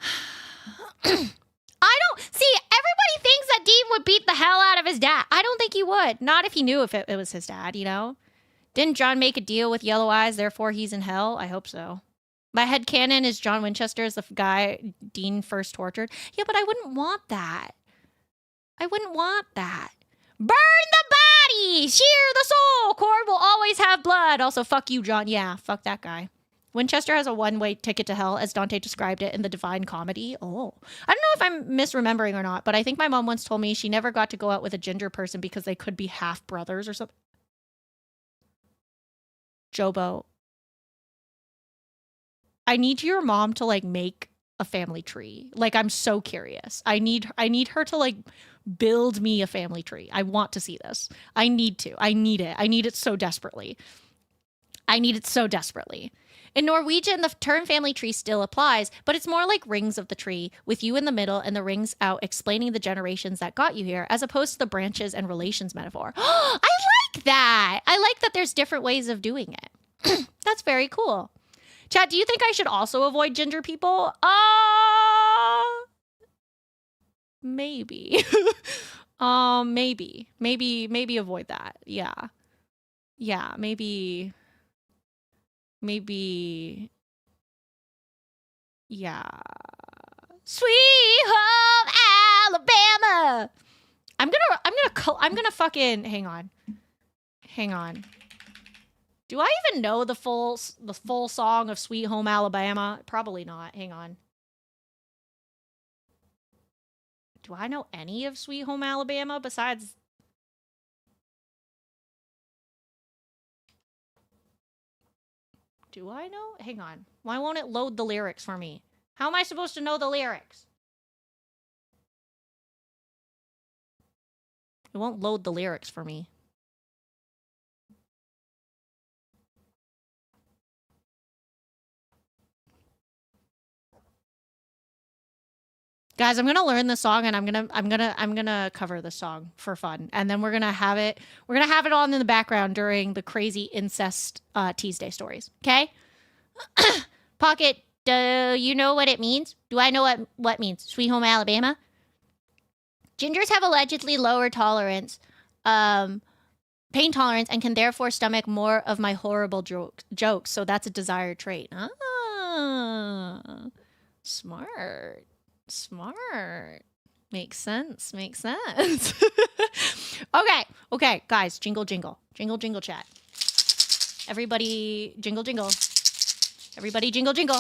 I don't... See, everybody thinks that Dean would beat the hell out of his dad. I don't think he would. Not if he knew if it was his dad, you know? Didn't John make a deal with Yellow Eyes, therefore he's in hell? I hope so. My headcanon is John Winchester is the guy Dean first tortured. Yeah, but I wouldn't want that. I wouldn't want that. Burn the body! Shear the soul! Cord will always have blood. Also, fuck you, John. Yeah, fuck that guy. Winchester has a one-way ticket to hell, as Dante described it in the Divine Comedy. Oh. I don't know if I'm misremembering or not, but I think my mom once told me she never got to go out with a ginger person because they could be half-brothers or something. Jobo. I need your mom to, like, make a family tree. Like, I'm so curious. I need her to, like, build me a family tree. I want to see this. I need to. I need it. I need it so desperately. I need it so desperately. In Norwegian, the term family tree still applies, but it's more like rings of the tree, with you in the middle and the rings out explaining the generations that got you here, as opposed to the branches and relations metaphor. I like that. I like that there's different ways of doing it. That's very cool. Chad, do you think I should also avoid ginger people? Maybe. Maybe avoid that. Yeah. Yeah, maybe. Yeah. Sweet home Alabama. I'm gonna fucking hang on. Do I even know the full song of Sweet Home Alabama? Probably not. Hang on. Do I know any of Sweet Home Alabama besides... Do I know? Hang on. Why won't it load the lyrics for me? How am I supposed to know the lyrics? It won't load the lyrics for me. Guys, I'm gonna learn the song and I'm gonna cover the song for fun, and then we're gonna have it on in the background during the crazy incest TEASDSAY stories. Okay, Pocket, do you know what it means? Do I know what it means? Sweet Home Alabama. Gingers have allegedly lower tolerance, pain tolerance, and can therefore stomach more of my horrible jokes. So that's a desired trait. Ah, smart. Smart. Makes sense. Makes sense. Okay, guys, jingle, jingle. Jingle, jingle chat. Everybody, jingle, jingle. Everybody, jingle, jingle.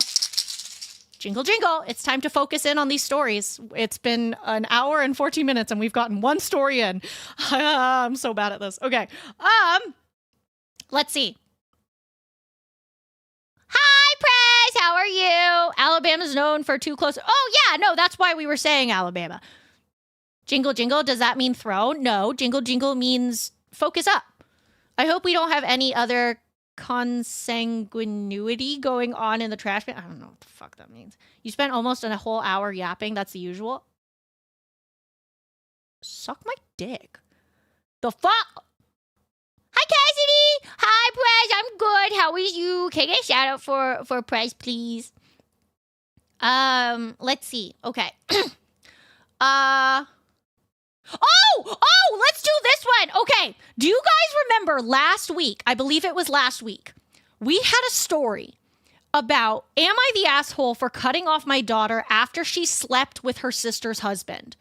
Jingle, jingle. It's time to focus in on these stories. It's been an hour and 14 minutes and we've gotten one story in. I'm so bad at this. Okay. Let's see. Hi, Prez. How are you? Alabama's known for too close. Oh, yeah. No, that's why we were saying Alabama. Jingle, jingle. Does that mean throw? No. Jingle, jingle means focus up. I hope we don't have any other consanguinity going on in the trash bin. I don't know what the fuck that means. You spent almost a whole hour yapping. That's the usual. Suck my dick. The fuck? Hi, Cassidy. Hi, Prez. I'm good. How is you? Can I get a shout out for Prez, please? Let's see. Okay. Oh, let's do this one. Okay. Do you guys remember last week? I believe it was last week. We had a story about, am I the asshole for cutting off my daughter after she slept with her sister's husband?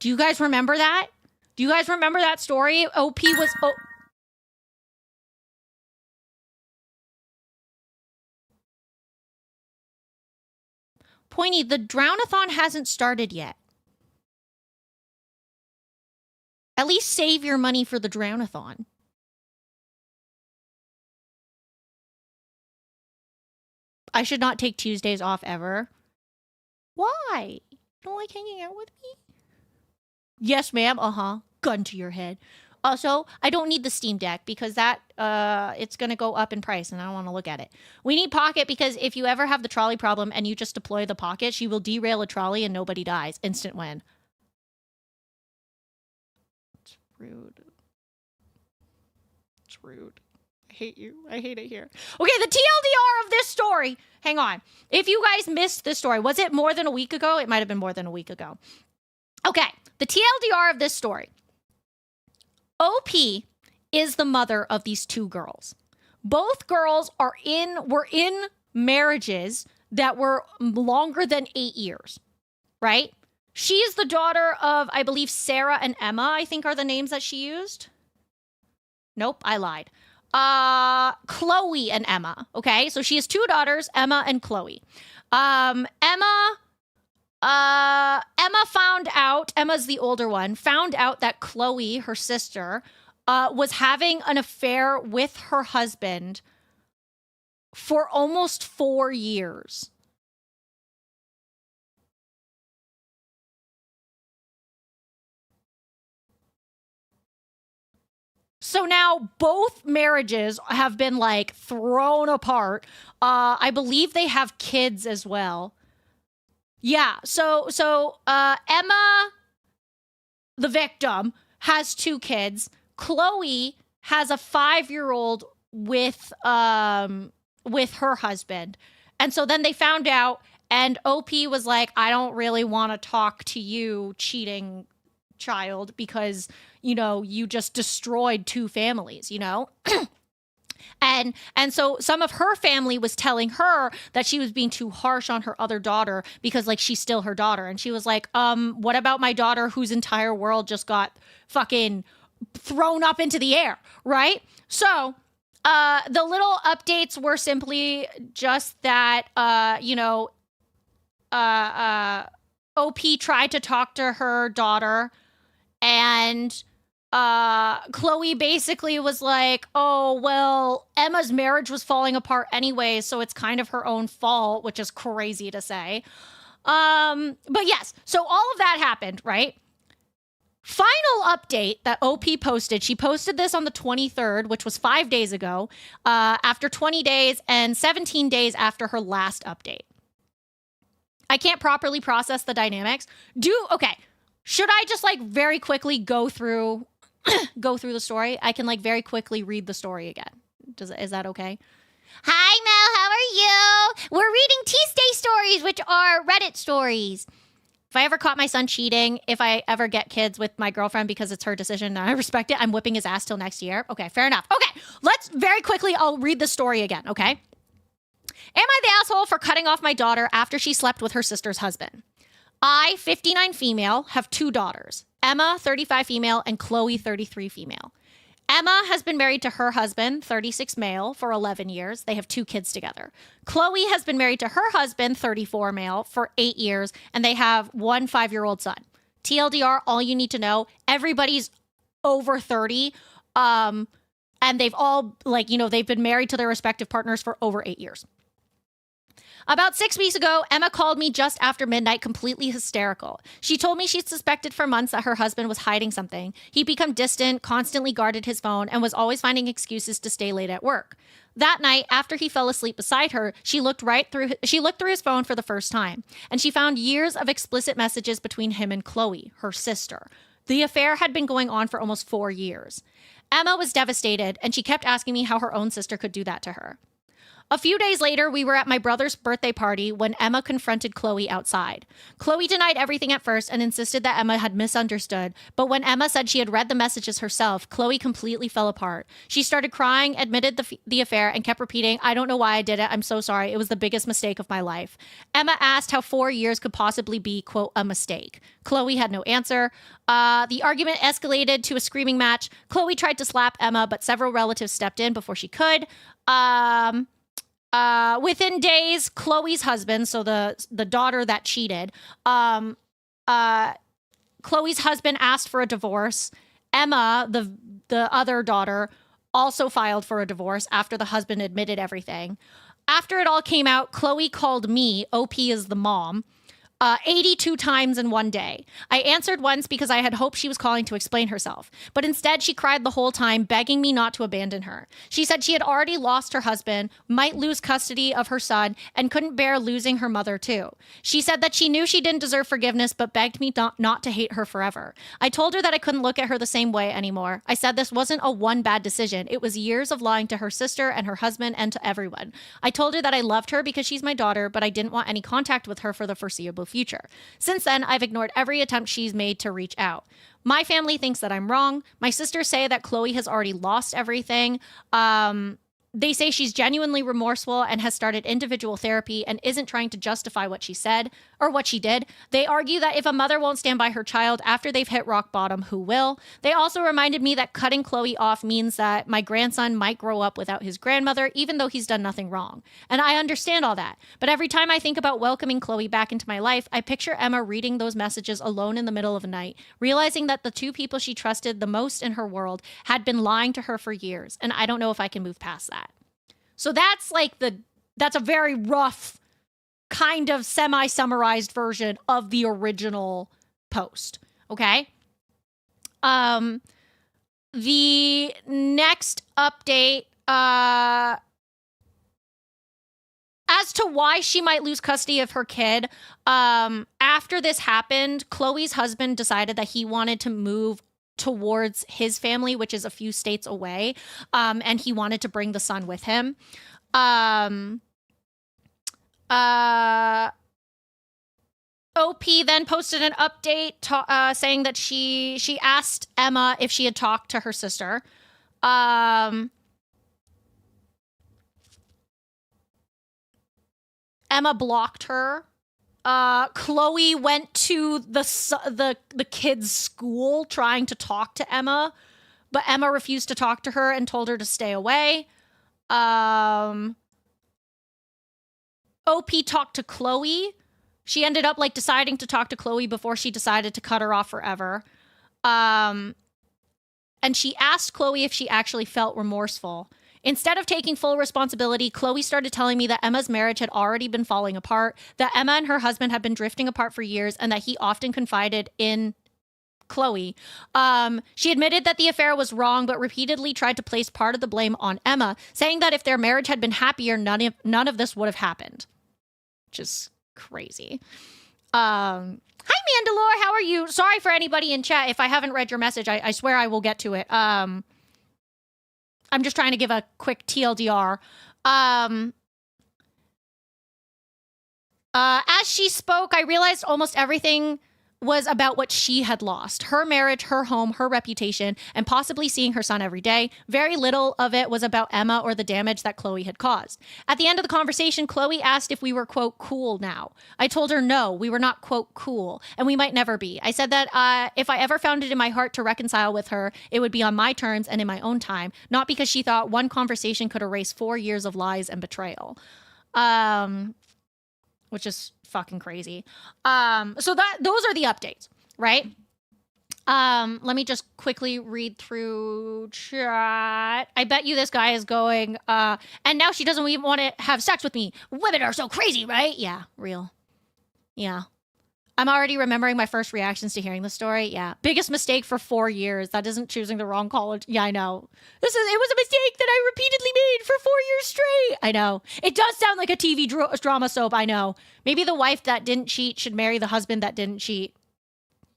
Do you guys remember that? Do you guys remember that story? OP was... Oh. Pointy, the Drown-a-thon hasn't started yet. At least save your money for the Drown-a-thon. I should not take Tuesdays off ever. Why? You don't like hanging out with me? Yes, ma'am. Uh-huh. Gun to your head. Also, I don't need the Steam Deck because that it's going to go up in price and I don't want to look at it. We need Pocket because if you ever have the trolley problem and you just deploy the Pocket, she will derail a trolley and nobody dies. Instant win. It's rude. It's rude. I hate you. I hate it here. Okay, the TLDR of this story. Hang on. If you guys missed this story, was it more than a week ago? It might have been more than a week ago. Okay, the TLDR of this story. OP is the mother of these two girls. Both girls were in marriages that were longer than 8 years, right? She is the daughter of, I believe, Sarah and Emma, I think are the names that she used. Nope, I lied. Chloe and Emma, okay? So she has two daughters, Emma and Chloe. Emma found out, Emma's the older one, found out that Chloe, her sister, was having an affair with her husband for almost 4 years. So now both marriages have been like thrown apart. I believe they have kids as well. Yeah, so Emma, the victim, has 2 kids. Chloe has a 5-year-old with her husband. And so then they found out, and OP was like, I don't really want to talk to you, cheating child, because, you know, you just destroyed 2 families, you know? And so some of her family was telling her that she was being too harsh on her other daughter because, like, she's still her daughter. And she was like, what about my daughter whose entire world just got fucking thrown up into the air, right? So the little updates were simply just that, OP tried to talk to her daughter, and Chloe basically was like, oh, well, Emma's marriage was falling apart anyway, so it's kind of her own fault, which is crazy to say. But yes, so all of that happened, right? Final update that OP posted. She posted this on the 23rd, which was 5 days ago, after 20 days and 17 days after her last update. I can't properly process the dynamics. Okay. Should I just like very quickly go through the story? I can like very quickly read the story again. Is that okay? Hi, Mel. How are you? We're reading TEASDSAY stories, which are Reddit stories. If I ever caught my son cheating, if I ever get kids with my girlfriend because it's her decision and I respect it, I'm whipping his ass till next year. Okay, fair enough. Okay, let's very quickly, I'll read the story again, okay? Am I the asshole for cutting off my daughter after she slept with her sister's husband? I, 59 female, have 2 daughters. Emma, 35 female, and Chloe, 33 female. Emma has been married to her husband, 36 male, for 11 years. They have 2 kids together. Chloe has been married to her husband, 34 male, for 8 years, and they have 1 5-year-old son. TLDR, all you need to know, everybody's over 30, and they've all, like, you know, they've been married to their respective partners for over 8 years. About 6 weeks ago, Emma called me just after midnight, completely hysterical. She told me she'd suspected for months that her husband was hiding something. He'd become distant, constantly guarded his phone, and was always finding excuses to stay late at work. That night, after he fell asleep beside her, she looked through his phone for the first time, and she found years of explicit messages between him and Chloe, her sister. The affair had been going on for almost 4 years. Emma was devastated, and she kept asking me how her own sister could do that to her. A few days later, we were at my brother's birthday party when Emma confronted Chloe outside. Chloe denied everything at first and insisted that Emma had misunderstood, but when Emma said she had read the messages herself, Chloe completely fell apart. She started crying, admitted the affair, and kept repeating, "I don't know why I did it. I'm so sorry. It was the biggest mistake of my life." Emma asked how 4 years could possibly be, quote, a mistake. Chloe had no answer. The argument escalated to a screaming match. Chloe tried to slap Emma, but several relatives stepped in before she could. Within days, Chloe's husband, so the daughter that cheated, Chloe's husband asked for a divorce. Emma, the other daughter, also filed for a divorce after the husband admitted everything. After it all came out, Chloe called me, OP is the mom, 82 times in one day. I answered once because I had hoped she was calling to explain herself, but instead she cried the whole time, begging me not to abandon her. She said she had already lost her husband, might lose custody of her son, and couldn't bear losing her mother too. She said that she knew she didn't deserve forgiveness, but begged me not to hate her forever. I told her that I couldn't look at her the same way anymore. I said this wasn't a one bad decision. It was years of lying to her sister and her husband and to everyone. I told her that I loved her because she's my daughter, but I didn't want any contact with her for the foreseeable future. Since then, I've ignored every attempt she's made to reach out. My family thinks that I'm wrong. My sisters say that Chloe has already lost everything. They say she's genuinely remorseful and has started individual therapy and isn't trying to justify what she said or what she did. They argue that if a mother won't stand by her child after they've hit rock bottom, who will? They also reminded me that cutting Chloe off means that my grandson might grow up without his grandmother, even though he's done nothing wrong. And I understand all that. But every time I think about welcoming Chloe back into my life, I picture Emma reading those messages alone in the middle of the night, realizing that the 2 people she trusted the most in her world had been lying to her for years. And I don't know if I can move past that. So that's like that's a very rough, kind of semi-summarized version of the original post. Okay. The next update, as to why she might lose custody of her kid, after this happened, Chloe's husband decided that he wanted to move towards his family, which is a few states away, and he wanted to bring the son with him. OP then posted an update saying that she asked Emma if she had talked to her sister. Emma blocked her. Chloe went to the kid's school trying to talk to Emma, but Emma refused to talk to her and told her to stay away. OP talked to Chloe. She ended up like deciding to talk to Chloe before she decided to cut her off forever. And she asked Chloe if she actually felt remorseful. Instead of taking full responsibility, Chloe started telling me that Emma's marriage had already been falling apart, that Emma and her husband had been drifting apart for years, and that he often confided in Chloe. She admitted that the affair was wrong, but repeatedly tried to place part of the blame on Emma, saying that if their marriage had been happier, none of this would have happened. Which is Crazy. Hi, Mandalore. How are you? Sorry for anybody in chat. If I haven't read your message, I swear I will get to it. I'm just trying to give a quick TLDR. As she spoke, I realized almost everything was about what she had lost. Her marriage, her home, her reputation, and possibly seeing her son every day. Very little of it was about Emma or the damage that Chloe had caused. At the end of the conversation, Chloe asked if we were, quote, cool now. I told her no, we were not, quote, cool, and we might never be. I said that if I ever found it in my heart to reconcile with her, it would be on my terms and in my own time, not because she thought one conversation could erase 4 years of lies and betrayal. Which is fucking crazy. So those are the updates, right? Let me just quickly read through chat. I bet you this guy is going, and now she doesn't even want to have sex with me. Women are so crazy, right? Yeah, real. Yeah. I'm already remembering my first reactions to hearing the story. Yeah. Biggest mistake for 4 years. That isn't choosing the wrong college. Yeah, I know. It was a mistake that I repeatedly made for 4 years straight. I know. It does sound like a TV drama soap. I know. Maybe the wife that didn't cheat should marry the husband that didn't cheat.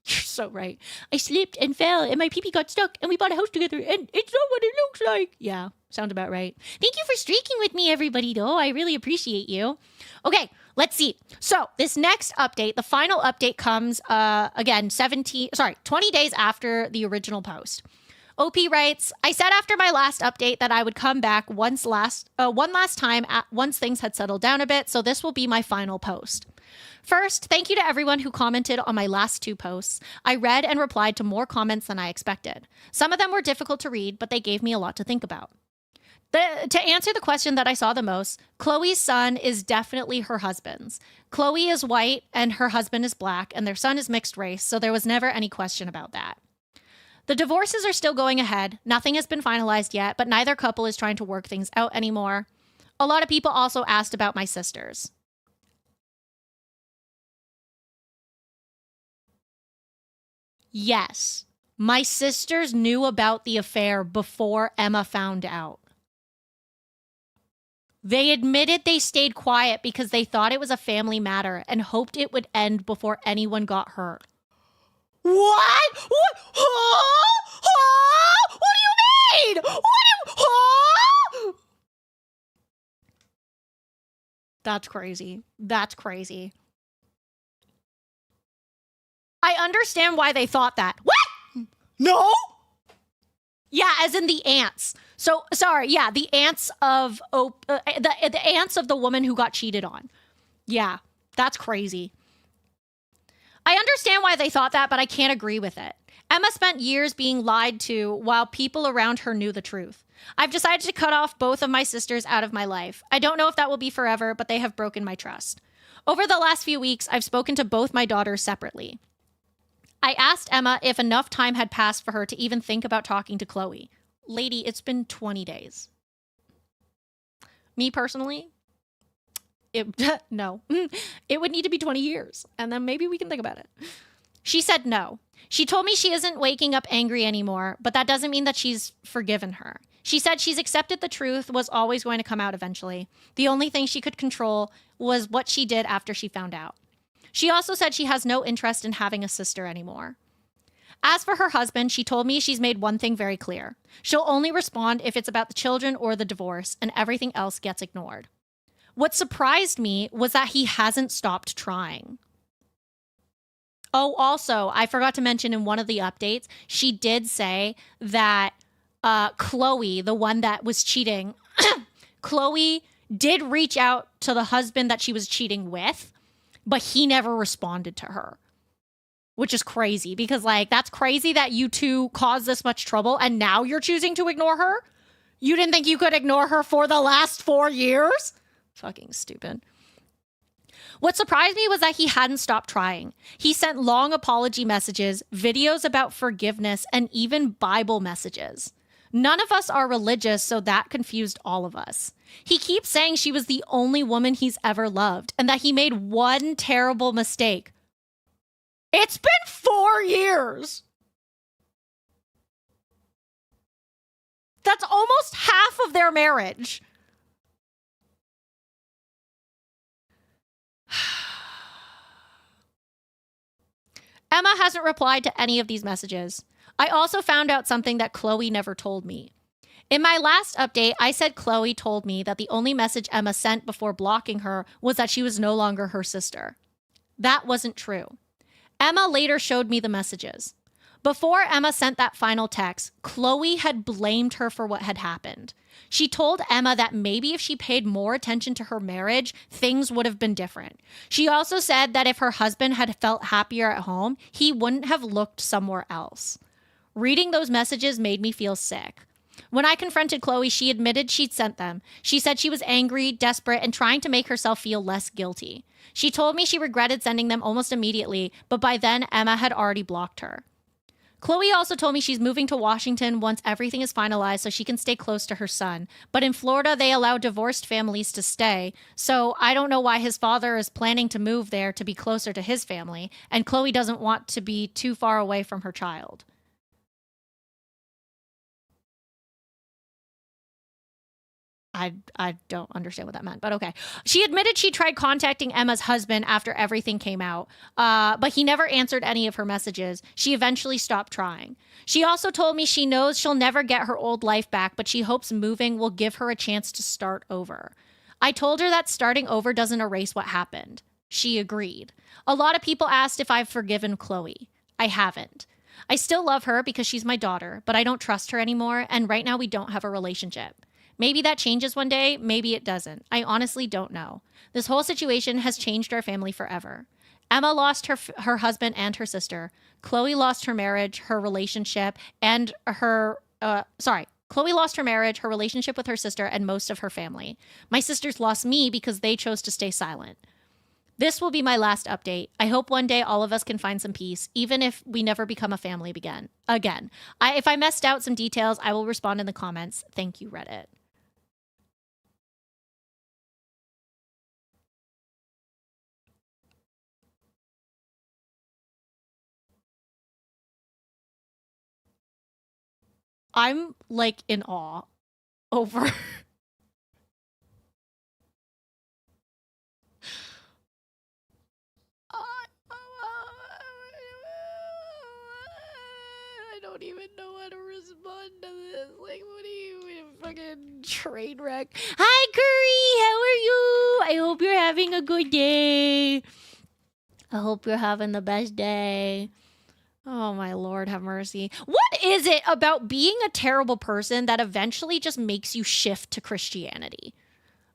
You're so right. I slipped and fell and my pee-pee got stuck and we bought a house together and it's not what it looks like. Yeah, sounds about right. Thank you for streaking with me, everybody, though. I really appreciate you. Okay. Let's see. So this next update, the final update comes, again, 20 days after the original post. OP writes, I said after my last update that I would come back one last time once things had settled down a bit, so this will be my final post. First, thank you to everyone who commented on my last 2 posts. I read and replied to more comments than I expected. Some of them were difficult to read, but they gave me a lot to think about. To answer the question that I saw the most, Chloe's son is definitely her husband's. Chloe is white and her husband is black and their son is mixed race, so there was never any question about that. The divorces are still going ahead. Nothing has been finalized yet, but neither couple is trying to work things out anymore. A lot of people also asked about my sisters. Yes, my sisters knew about the affair before Emma found out. They admitted they stayed quiet because they thought it was a family matter and hoped it would end before anyone got hurt. What? What? Huh? Huh? What do you mean? Huh? That's crazy. That's crazy. I understand why they thought that. What? No? Yeah, as in the aunts. So, sorry, yeah, the aunts of the aunts of the woman who got cheated on. Yeah, that's crazy. I understand why they thought that, but I can't agree with it. Emma spent years being lied to while people around her knew the truth. I've decided to cut off both of my sisters out of my life. I don't know if that will be forever, but they have broken my trust. Over the last few weeks, I've spoken to both my daughters separately. I asked Emma if enough time had passed for her to even think about talking to Chloe. Lady, it's been 20 days. Me personally, no. It would need to be 20 years, and then maybe we can think about it. She said no. She told me she isn't waking up angry anymore, but that doesn't mean that she's forgiven her. She said she's accepted the truth was always going to come out eventually. The only thing she could control was what she did after she found out. She also said she has no interest in having a sister anymore. As for her husband, she told me she's made one thing very clear. She'll only respond if it's about the children or the divorce, and everything else gets ignored. What surprised me was that he hasn't stopped trying. Oh, also, I forgot to mention in one of the updates, she did say that Chloe, the one that was cheating, Chloe did reach out to the husband that she was cheating with, but he never responded to her. Which is crazy because, like, that's crazy that you two caused this much trouble and now you're choosing to ignore her? You didn't think you could ignore her for the last 4 years? Fucking stupid. What surprised me was that he hadn't stopped trying. He sent long apology messages, videos about forgiveness, and even Bible messages. None of us are religious, so that confused all of us. He keeps saying she was the only woman he's ever loved and that he made one terrible mistake. It's been 4 years. That's almost half of their marriage. Emma hasn't replied to any of these messages. I also found out something that Chloe never told me. In my last update, I said Chloe told me that the only message Emma sent before blocking her was that she was no longer her sister. That wasn't true. Emma later showed me the messages. Before Emma sent that final text, Chloe had blamed her for what had happened. She told Emma that maybe if she paid more attention to her marriage, things would have been different. She also said that if her husband had felt happier at home, he wouldn't have looked somewhere else. Reading those messages made me feel sick. When I confronted Chloe, she admitted she'd sent them. She said she was angry, desperate, and trying to make herself feel less guilty. She told me she regretted sending them almost immediately, but by then Emma had already blocked her. Chloe also told me she's moving to Washington once everything is finalized so she can stay close to her son. But in Florida, they allow divorced families to stay, so I don't know why his father is planning to move there to be closer to his family, and Chloe doesn't want to be too far away from her child. I don't understand what that meant, but okay. She admitted she tried contacting Emma's husband after everything came out, but he never answered any of her messages. She eventually stopped trying. She also told me she knows she'll never get her old life back, but she hopes moving will give her a chance to start over. I told her that starting over doesn't erase what happened. She agreed. A lot of people asked if I've forgiven Chloe. I haven't. I still love her because she's my daughter, but I don't trust her anymore, and right now we don't have a relationship. Maybe that changes one day, maybe it doesn't. I honestly don't know. This whole situation has changed our family forever. Emma lost her husband and her sister. Chloe lost her marriage, her relationship, and Chloe lost her marriage, her relationship with her sister, and most of her family. My sisters lost me because they chose to stay silent. This will be my last update. I hope one day all of us can find some peace, even if we never become a family again. If I messed out some details, I will respond in the comments. Thank you, Reddit. I'm like in awe over I don't even know how to respond to this. Like, what are you, fucking train wreck? Hi, Curry. How are you? I hope you're having a good day. I hope you're having the best day. Oh, my Lord, have mercy. What is it about being a terrible person that eventually just makes you shift to Christianity?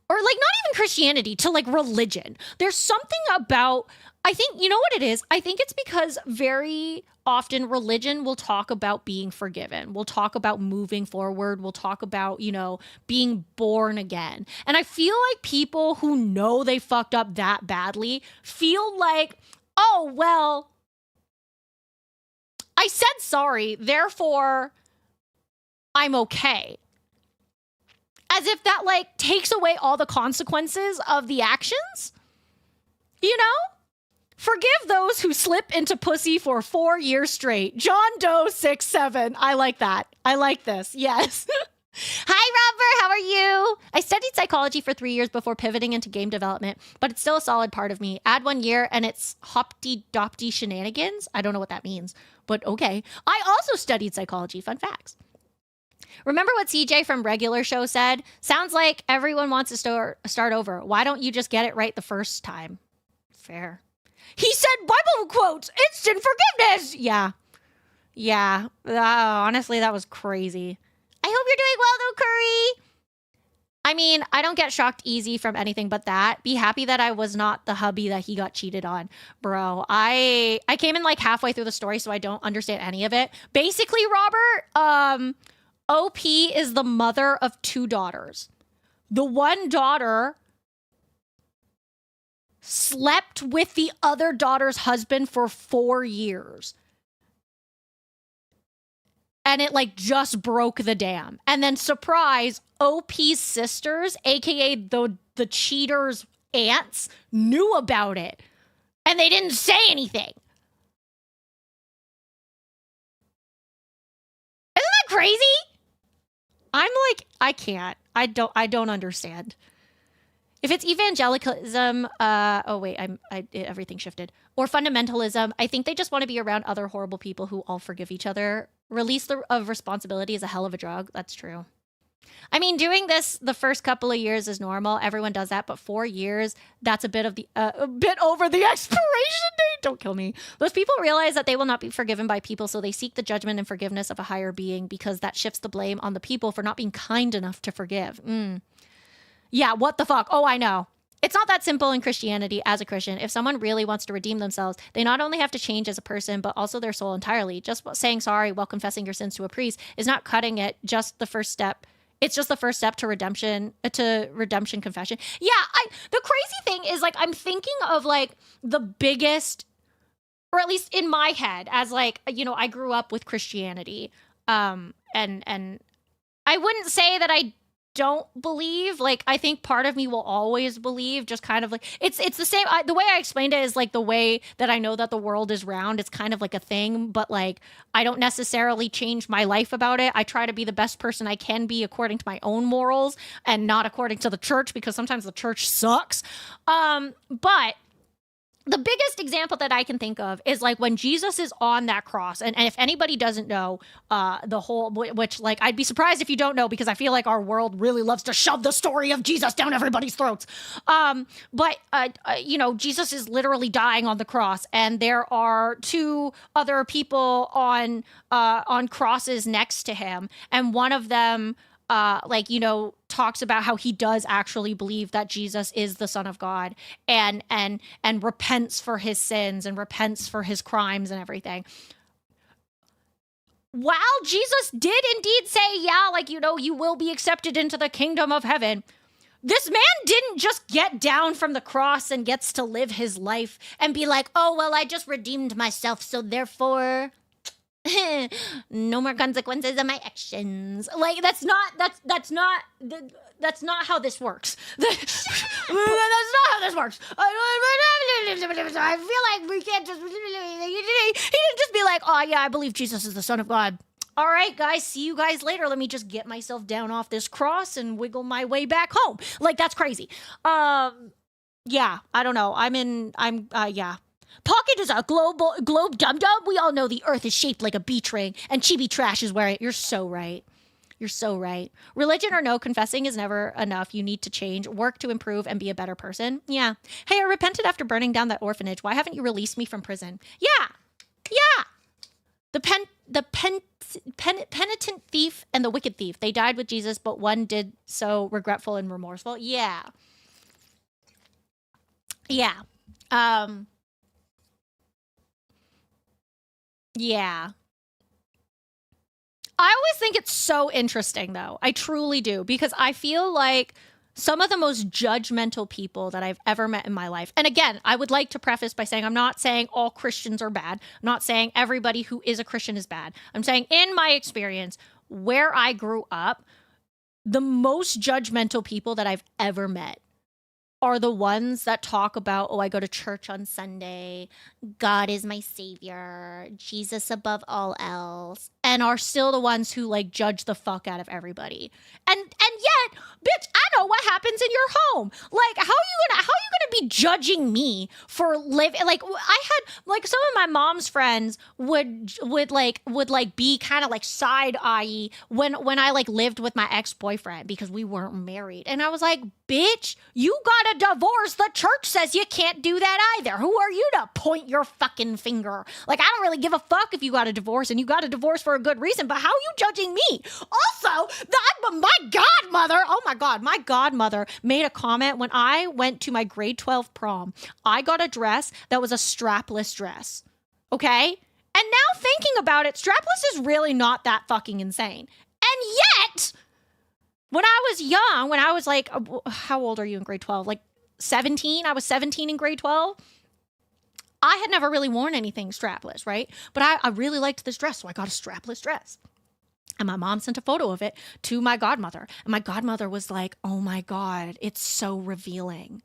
Or, like, not even Christianity, to, like, religion. There's something about, I think, you know what it is? I think it's because very often religion will talk about being forgiven. We'll talk about moving forward. We'll talk about, you know, being born again. And I feel like people who know they fucked up that badly feel like, oh, well, I said sorry, therefore I'm okay. As if that, like, takes away all the consequences of the actions. You know? Forgive those who slip into pussy for 4 years straight. John Doe 67. I like that. I like this. Yes. Hi, Robert. How are you? I studied psychology for 3 years before pivoting into game development, but it's still a solid part of me. Add 1 year and it's hopty-dopty shenanigans. I don't know what that means, but okay. I also studied psychology. Fun facts. Remember what CJ from Regular Show said? Sounds like everyone wants to start over. Why don't you just get it right the first time? Fair. He said Bible quotes, instant forgiveness. Yeah. Honestly, that was crazy. I hope you're doing well, though, Curry. I mean, I don't get shocked easy from anything but that. Be happy that I was not the hubby that he got cheated on. Bro, I came in like halfway through the story, so I don't understand any of it. Basically, Robert, OP is the mother of 2 daughters. The one daughter slept with the other daughter's husband for 4 years. And it like just broke the dam. And then surprise, OP's sisters, aka the cheater's aunts, knew about it. And they didn't say anything. Isn't that crazy? I'm like, I can't. I don't understand. If it's evangelicalism, everything shifted. Or fundamentalism, I think they just want to be around other horrible people who all forgive each other. Release of responsibility is a hell of a drug. That's true. I mean, doing this the first couple of years is normal. Everyone does that, but 4 years, that's a bit over the expiration date. Don't kill me. Those people realize that they will not be forgiven by people, so they seek the judgment and forgiveness of a higher being because that shifts the blame on the people for not being kind enough to forgive. Yeah, what the fuck? Oh, I know. It's not that simple in Christianity as a Christian. If someone really wants to redeem themselves, they not only have to change as a person, but also their soul entirely. Just saying sorry while confessing your sins to a priest is not cutting it, just the first step. It's just the first step to redemption confession. Yeah, the crazy thing is, like, I'm thinking of, like, the biggest, or at least in my head, as, like, you know, I grew up with Christianity. And I wouldn't say that I don't believe. Like, I think part of me will always believe, just kind of like, it's the same. The way I explained it is like the way that I know that the world is round. It's kind of like a thing, but like, I don't necessarily change my life about it. I try to be the best person I can be according to my own morals and not according to the church, because sometimes the church sucks. But the biggest example that I can think of is like when Jesus is on that cross. And if anybody doesn't know the whole, which like, I'd be surprised if you don't know, because I feel like our world really loves to shove the story of Jesus down everybody's throats. But you know, Jesus is literally dying on the cross, and there are two other people on crosses next to him. And one of them, like, you know, talks about how he does actually believe that Jesus is the Son of God, and repents for his sins and repents for his crimes and everything. While Jesus did indeed say, yeah, like, you know, you will be accepted into the kingdom of heaven, this man didn't just get down from the cross and gets to live his life and be like, oh, well, I just redeemed myself, so therefore no more consequences of my actions. Like, that's not how this works. That's not how this works. I feel like we can't just, he didn't just be like, oh yeah, I believe Jesus is the Son of God. All right, guys, see you guys later. Let me just get myself down off this cross and wiggle my way back home. Like, that's crazy. Yeah, I don't know. Yeah. Pocket is a globe dum-dum. We all know the earth is shaped like a beach ring, and chibi trash is where it. You're so right. You're so right. Religion or no, confessing is never enough. You need to change, work to improve, and be a better person. Yeah. Hey, I repented after burning down that orphanage. Why haven't you released me from prison? Yeah. Yeah. The penitent thief and the wicked thief. They died with Jesus, but one did so regretful and remorseful. Yeah. Yeah. Yeah. I always think it's so interesting, though. I truly do, because I feel like some of the most judgmental people that I've ever met in my life. And again, I would like to preface by saying I'm not saying all Christians are bad. I'm not saying everybody who is a Christian is bad. I'm saying in my experience, where I grew up, the most judgmental people that I've ever met are the ones that talk about, oh, I go to church on Sunday, God is my savior, Jesus above all else, and are still the ones who like judge the fuck out of everybody. And yet, bitch, I know what happens in your home. Like, how are you gonna be judging me for living? Like, I had like some of my mom's friends would be kind of like side-eye when I like lived with my ex-boyfriend because we weren't married. And I was like, bitch, you got a divorce. The church says you can't do that either. Who are you to point your fucking finger? Like, I don't really give a fuck if you got a divorce, and you got a divorce for a good reason, but how are you judging me? Also, my godmother, oh my God, my godmother made a comment when I went to my grade 12 prom. I got a dress that was a strapless dress. Okay? And now thinking about it, strapless is really not that fucking insane. And yet, when I was young, when I was like, how old are you in grade 12? Like 17? I was 17 in grade 12. I had never really worn anything strapless, right? But I really liked this dress, so I got a strapless dress. And my mom sent a photo of it to my godmother. And my godmother was like, oh my God, it's so revealing.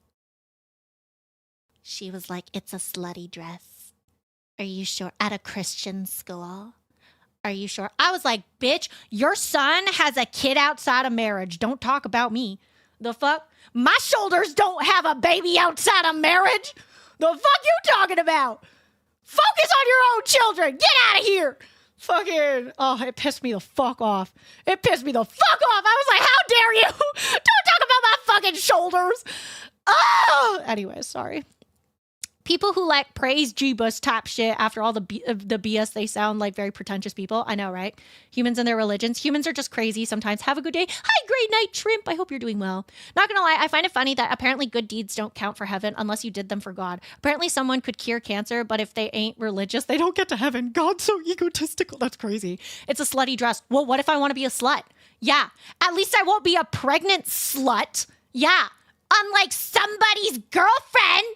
She was like, it's a slutty dress. Are you sure? At a Christian school? Are you sure? I was like, bitch, your son has a kid outside of marriage. Don't talk about me. The fuck? My shoulders don't have a baby outside of marriage. The fuck you talking about? Focus on your own children. Get out of here. Fucking, oh, it pissed me the fuck off. It pissed me the fuck off. I was like, how dare you? Don't talk about my fucking shoulders. Oh, anyway, sorry. People who like praise Jeebus type shit after all the BS, they sound like very pretentious people. I know, right? Humans and their religions. Humans are just crazy sometimes. Have a good day. Hi, great night, shrimp. I hope you're doing well. Not gonna lie, I find it funny that apparently good deeds don't count for heaven unless you did them for God. Apparently someone could cure cancer, but if they ain't religious, they don't get to heaven. God's so egotistical. That's crazy. It's a slutty dress. Well, what if I want to be a slut? Yeah. At least I won't be a pregnant slut. Yeah. Unlike somebody's girlfriend.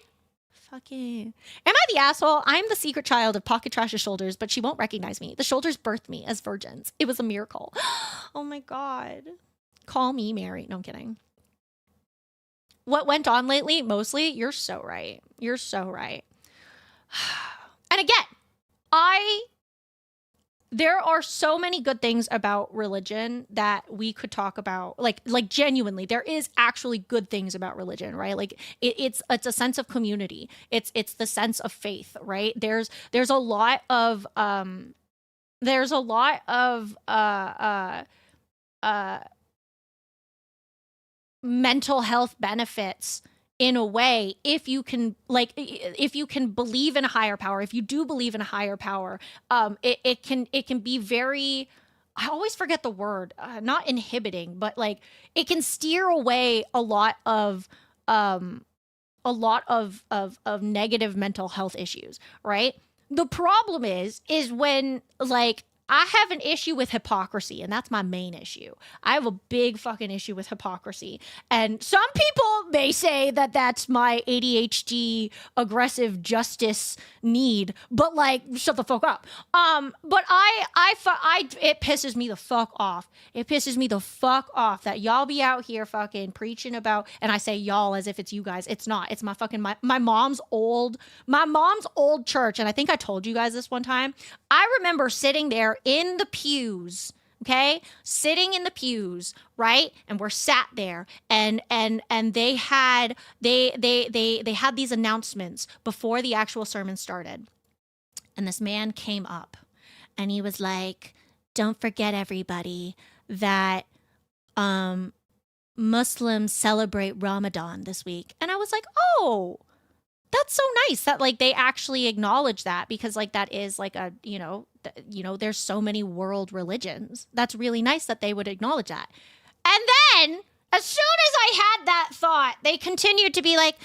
Fucking. Am I the asshole? I'm the secret child of Pocket Trash's shoulders, but she won't recognize me. The shoulders birthed me as virgins. It was a miracle. Oh my God. Call me Mary. No, I'm kidding. What went on lately? Mostly, you're so right. You're so right. And again, there are so many good things about religion that we could talk about. Like genuinely, there is actually good things about religion, right? Like it's a sense of community. It's the sense of faith, right? There's a lot of mental health benefits in a way, if you can believe in a higher power, if you do believe in a higher power, it can be very, I always forget the word, not inhibiting, but like it can steer away a lot of negative mental health issues, right? The problem is when like I have an issue with hypocrisy, and that's my main issue. I have a big fucking issue with hypocrisy. And some people may say that that's my ADHD aggressive justice need, but like, shut the fuck up. But it pisses me the fuck off. It pisses me the fuck off that y'all be out here fucking preaching about, and I say y'all as if it's you guys. It's not. It's my fucking, my mom's old church. And I think I told you guys this one time. I remember sitting there in the pews, okay? Sitting in the pews, right? And we're sat there and they had these announcements before the actual sermon started. And this man came up and he was like, "Don't forget, everybody, that Muslims celebrate Ramadan this week." And I was like, "Oh, that's so nice that like they actually acknowledge that, because like that is like a, there's so many world religions. That's really nice that they would acknowledge that." And then as soon as I had that thought, they continued to be like,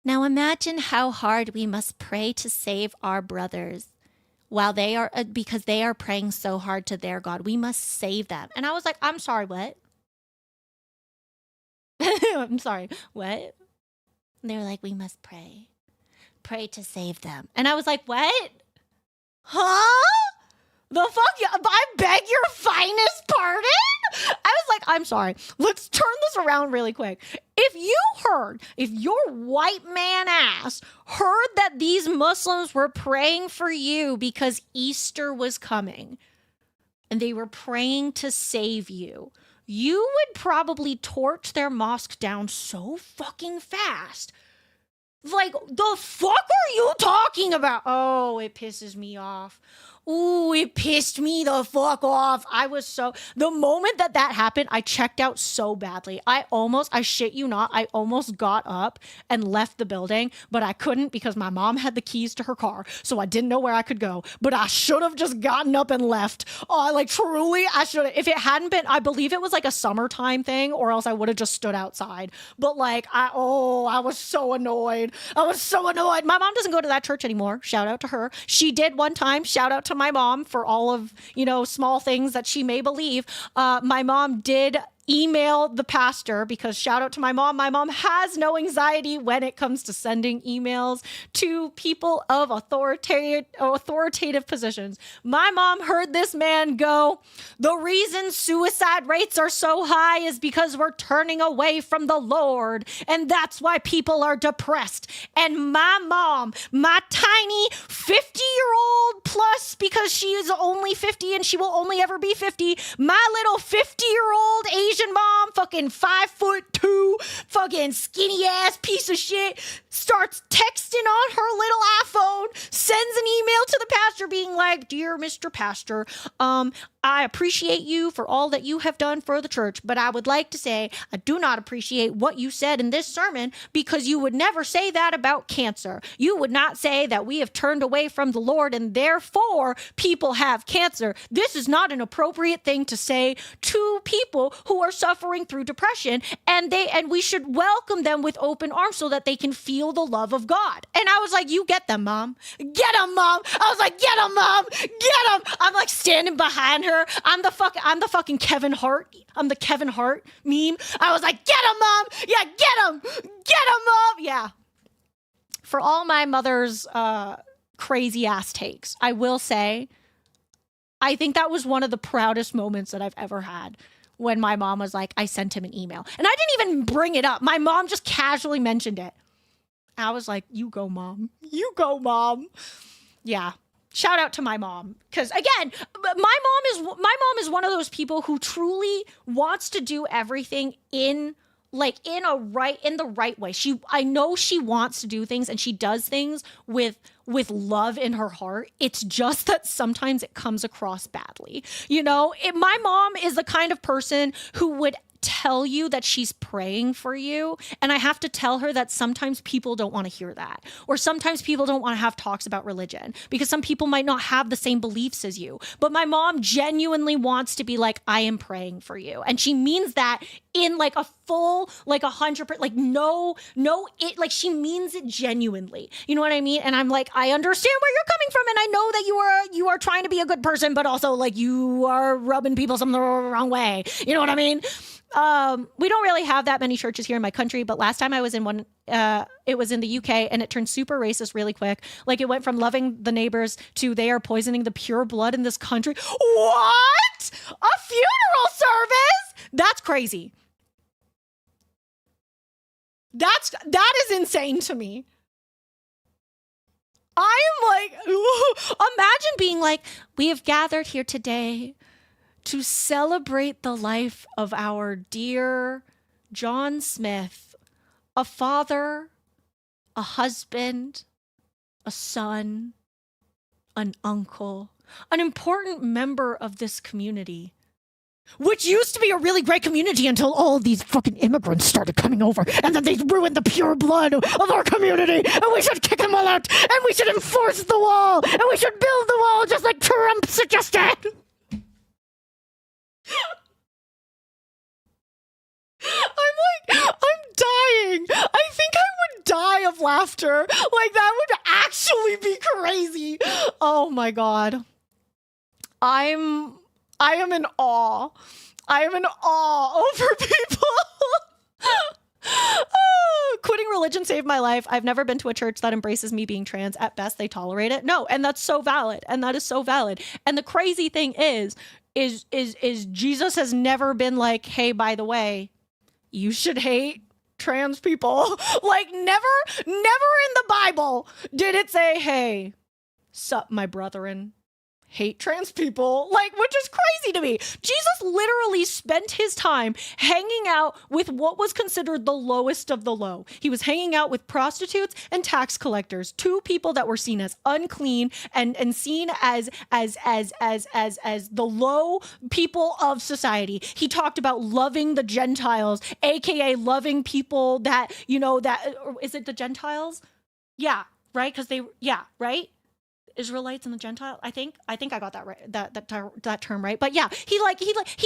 "Now imagine how hard we must pray to save our brothers while they are, because they are praying so hard to their God. We must save them." And I was like, "I'm sorry, what?" I'm sorry, what? And they were like, "We must pray to save them." And I was like, "What? Huh? The fuck? I beg your finest pardon?" I was like, "I'm sorry. Let's turn this around really quick. If your white man ass heard that these Muslims were praying for you because Easter was coming and they were praying to save you, you would probably torch their mosque down so fucking fast. Like, the fuck are you talking about?" Oh, it pisses me off. Ooh, it pissed me the fuck off. The moment that happened, I checked out so badly. I shit you not, I almost got up and left the building, but I couldn't because my mom had the keys to her car, so I didn't know where I could go. But I should have just gotten up and left. Truly, I should have. If it hadn't been, I believe it was like a summertime thing, or else I would have just stood outside. But like, I was so annoyed. My mom doesn't go to that church anymore. Shout out to her. She did one time. Shout out to my mom for all of, small things that she may believe. My mom did email the pastor, because shout out to my mom. My mom has no anxiety when it comes to sending emails to people of authoritative positions. My mom heard this man go, "The reason suicide rates are so high is because we're turning away from the Lord, and that's why people are depressed." And my mom, my tiny 50-year-old plus, because she is only 50 and she will only ever be 50, my little 50-year-old Asian Asian mom, fucking 5'2", fucking skinny ass piece of shit, starts texting on her little iPhone, sends an email to the pastor being like, "Dear Mr. Pastor, I appreciate you for all that you have done for the church, but I would like to say I do not appreciate what you said in this sermon because you would never say that about cancer. You would not say that we have turned away from the Lord and therefore people have cancer. This is not an appropriate thing to say to people who are suffering through depression, and we should welcome them with open arms so that they can feel the love of God." And I was like, "You get them, Mom. Get them, Mom." I was like, "Get them, Mom. Get them." I'm like standing behind her. I'm the fucking Kevin Hart. I'm the Kevin Hart meme. I was like, "Get him, Mom. Yeah, get him. Get him, Mom." Yeah. For all my mother's crazy ass takes, I will say, I think that was one of the proudest moments that I've ever had when my mom was like, I sent him an email. And I didn't even bring it up. My mom just casually mentioned it. I was like, "You go, Mom. You go, Mom." Yeah. Shout out to my mom. Because again, my mom is one of those people who truly wants to do everything in the right way. I know she wants to do things and she does things with love in her heart. It's just that sometimes it comes across badly. You know, my mom is the kind of person who would tell you that she's praying for you, and I have to tell her that sometimes people don't want to hear that, or sometimes people don't want to have talks about religion because some people might not have the same beliefs as you. But my mom genuinely wants to be like, "I am praying for you," and she means that in like a full, like 100%, like she means it genuinely. You know what I mean? And I'm like, I understand where you're coming from, and I know that you are trying to be a good person, but also like you are rubbing people some the wrong way. You know what I mean? We don't really have that many churches here in my country, but last time I was in one, it was in the UK, and it turned super racist really quick. Like it went from loving the neighbors to they are poisoning the pure blood in this country. What? A funeral service? That's crazy. That is insane to me. I am like, imagine being like, "We have gathered here today to celebrate the life of our dear John Smith, a father, a husband, a son, an uncle, an important member of this community, which used to be a really great community until all of these fucking immigrants started coming over, and then they ruined the pure blood of our community, and we should kick them all out, and we should enforce the wall, and we should build the wall just like Trump suggested." I'm dying. I think I would die of laughter. Like, that would actually be crazy. Oh my God. I am in awe. I am in awe over people. Quitting religion saved my life. I've never been to a church that embraces me being trans. At best, they tolerate it. No, and that's so valid. And that is so valid. And the crazy thing is Jesus has never been like, "Hey, by the way, you should hate trans people." Like, never in the Bible did it say, "Hey, sup, my brethren, hate trans people," like, which is crazy to me. Jesus literally spent his time hanging out with what was considered the lowest of the low. He was hanging out with prostitutes and tax collectors, two people that were seen as unclean and seen as the low people of society. He talked about loving the Gentiles, aka loving people that, you know, that, is it the Gentiles? Yeah, right? Because right? Israelites and the Gentile. I think I got that right, that term right. But yeah, he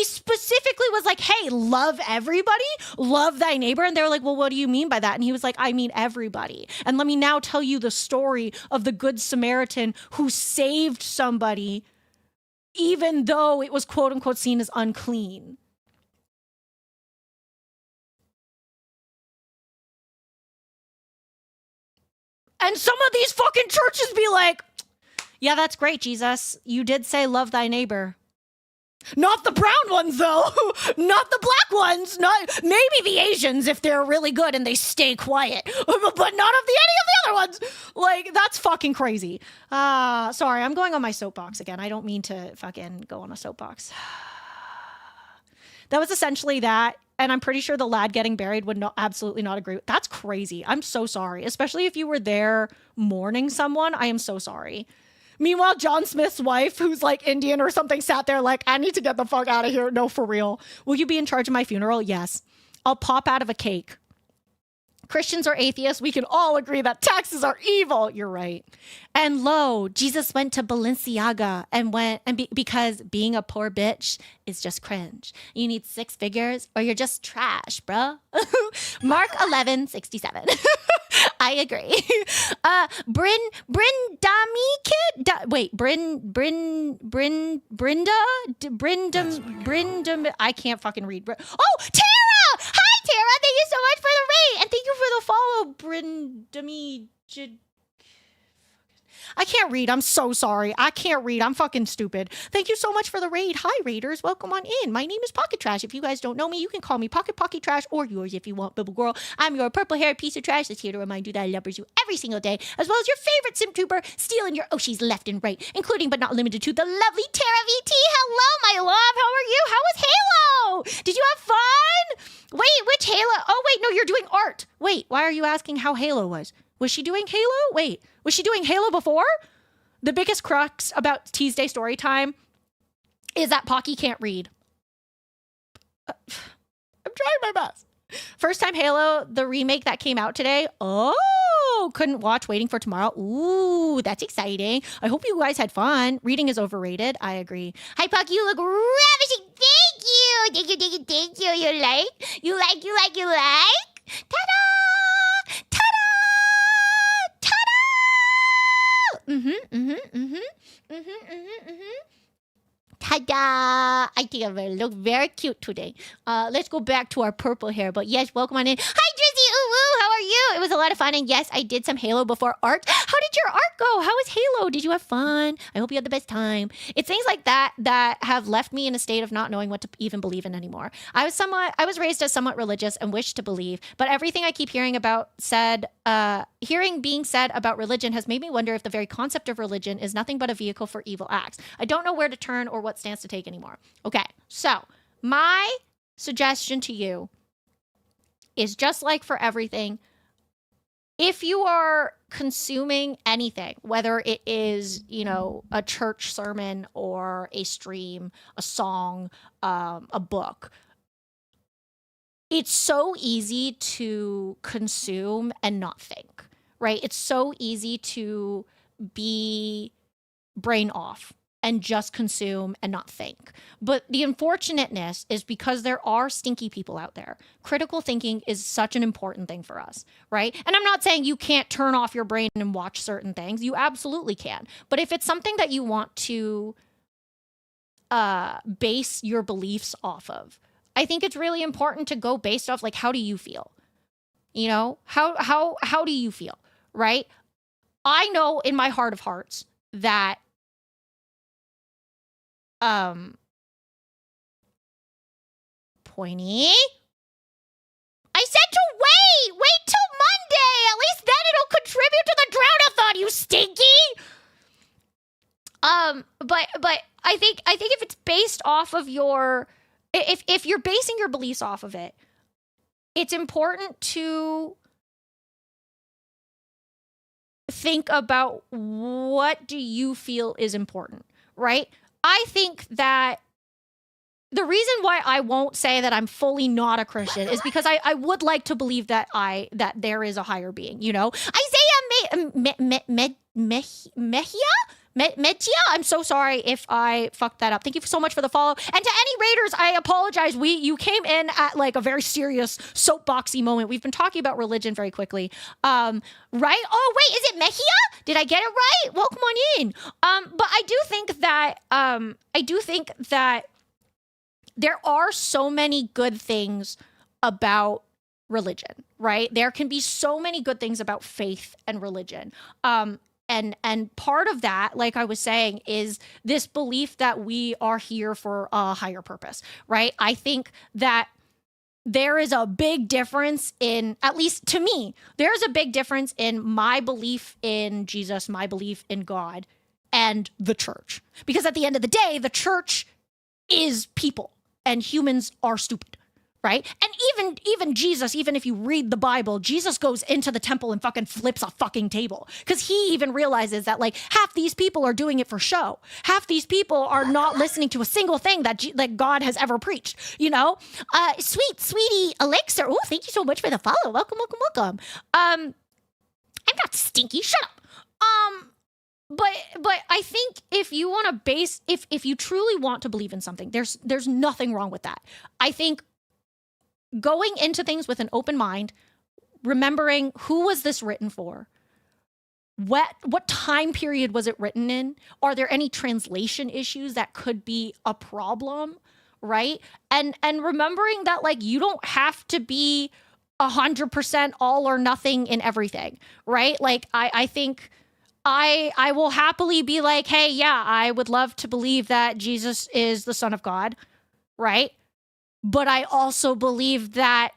specifically was like, "Hey, love everybody, love thy neighbor." And they were like, "Well, what do you mean by that?" And he was like, "I mean everybody. And let me now tell you the story of the Good Samaritan who saved somebody, even though it was quote unquote seen as unclean." And some of these fucking churches be like, "Yeah, that's great, Jesus. You did say love thy neighbor." Not the brown ones, though. Not the black ones. Not maybe the Asians if they're really good and they stay quiet. But not of any of the other ones. Like, that's fucking crazy. Sorry, I'm going on my soapbox again. I don't mean to fucking go on a soapbox. That was essentially that. And I'm pretty sure the lad getting buried would absolutely not agree. That's crazy. I'm so sorry. Especially if you were there mourning someone. I am so sorry. Meanwhile, John Smith's wife, who's like Indian or something, sat there like, I need to get the fuck out of here. No, for real. Will you be in charge of my funeral? Yes. I'll pop out of a cake. Christians or atheists, we can all agree that taxes are evil. You're right. And lo, Jesus went to Balenciaga because being a poor bitch is just cringe. You need 6 figures or you're just trash, bruh. Mark 11:67. I agree. Brinda. I can't fucking read. Oh, Tara! Hi, Tara. Thank you so much for the raid. And thank you for the follow, Brindami. I can't read. I'm so sorry. I can't read. I'm fucking stupid. Thank you so much for the raid. Hi, raiders. Welcome on in. My name is Pocket Trash. If you guys don't know me, you can call me Pocket Trash or yours if you want, Bibble Girl. I'm your purple-haired piece of trash that's here to remind you that I love you every single day, as well as your favorite sim trooper stealing your Oshis left and right, including but not limited to the lovely Tara VT. Hello, my love. How are you? How was Halo? Did you have fun? Wait, which Halo? Oh, wait, no, you're doing art. Wait, why are you asking how Halo was? Was she doing Halo? Wait, was she doing Halo before? The biggest crux about TEASDSAY story time is that Pocky can't read. I'm trying my best. First time Halo, the remake that came out today. Oh, couldn't watch, waiting for tomorrow. Ooh, that's exciting. I hope you guys had fun. Reading is overrated. I agree. Hi, Pocky, you look ravishing. Thank you. Thank you. You like? Ta-da! Ta-da! I think I will look very cute today. Let's go back to our purple hair. But yes, welcome on in. Hi, Drizzy. Ooh, woo. How are you? It was a lot of fun. And yes, I did some Halo before art. How did your art go? How was Halo? Did you have fun? I hope you had the best time. It's things like that that have left me in a state of not knowing what to even believe in anymore. I was raised as somewhat religious and wished to believe, but everything I keep hearing being said about religion has made me wonder if the very concept of religion is nothing but a vehicle for evil acts. I don't know where to turn or what stance to take anymore. Okay, so my suggestion to you is just like for everything, if you are consuming anything, whether it is, a church sermon or a stream, a song, a book, it's so easy to consume and not think, right? It's so easy to be brain off and just consume and not think. But the unfortunateness is because there are stinky people out there. Critical thinking is such an important thing for us, right? And I'm not saying you can't turn off your brain and watch certain things. You absolutely can. But if it's something that you want to base your beliefs off of, I think it's really important to go based off, like, how do you feel? How do you feel, right? I know in my heart of hearts that Pointy, I said to wait till Monday. At least then it'll contribute to the drown-a-thon, you stinky. But I think if it's based off of if you're basing your beliefs off of it, it's important to think about what do you feel is important, right? I think that the reason why I won't say that I'm fully not a Christian is because I would like to believe that there is a higher being, Isaiah Mejia? I'm so sorry if I fucked that up. Thank you so much for the follow. And to any raiders, I apologize. You came in at like a very serious soapboxy moment. We've been talking about religion very quickly. Right? Oh, wait, is it Mejia? Did I get it right? Welcome on in. But I do think that there are so many good things about religion, right? There can be so many good things about faith and religion. And part of that, like I was saying, is this belief that we are here for a higher purpose, right? I think that there is a big difference in, at least to me, there's a big difference in my belief in Jesus, my belief in God, and the church. Because at the end of the day, the church is people. and humans are stupid, right? And even Jesus, even if you read the Bible, Jesus goes into the temple and fucking flips a fucking table because he even realizes that like half these people are doing it for show. Half these people are not listening to a single thing that God has ever preached, you know? Sweetie Elixir. Oh, thank you so much for the follow. Welcome. I'm not stinky. Shut up. But I think if you want to base, if you truly want to believe in something, there's nothing wrong with that. I think going into things with an open mind, remembering who was this written for? What time period was it written in? Are there any translation issues that could be a problem, right? And remembering that like you don't have to be 100% all or nothing in everything, right? Like I think I will happily be like, hey, yeah, I would love to believe that Jesus is the Son of God, right? But I also believe that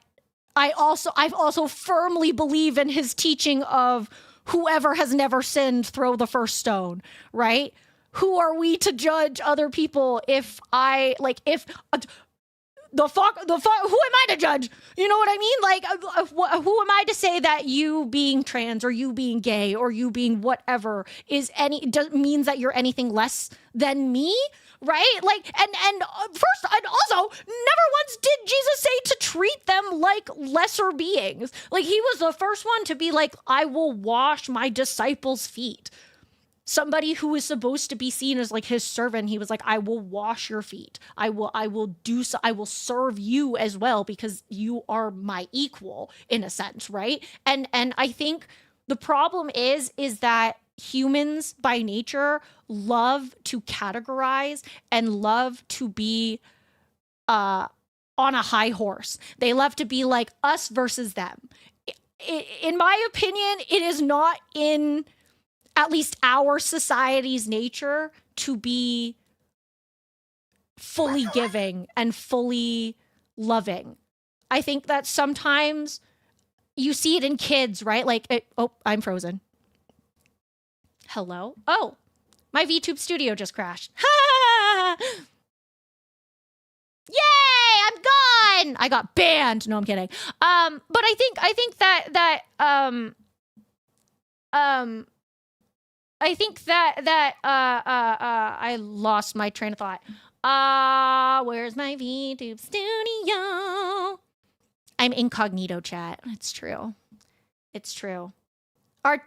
I also firmly believe in his teaching of whoever has never sinned, throw the first stone, right? Who are we to judge other people if the fuck, who am I to judge? You know what I mean? Like, who am I to say that you being trans or you being gay or you being whatever means that you're anything less than me? Right? Like, and first, and also, never once did Jesus say to treat them like lesser beings. Like, he was the first one to be like, I will wash my disciples' feet. Somebody who is supposed to be seen as like his servant, he was like, I will wash your feet. I will do so. I will serve you as well because you are my equal in a sense, right? And I think the problem is that humans by nature love to categorize and love to be on a high horse. They love to be like us versus them. In my opinion, it is not in at least our society's nature to be fully giving and fully loving. I think that sometimes you see it in kids, right? Like, I'm frozen. Hello? Oh, my VTube studio just crashed. Ha! Yay, I'm gone. I got banned. No, I'm kidding. But I think that I lost my train of thought. Where's my VTube studio? I'm incognito, chat. It's true. I'm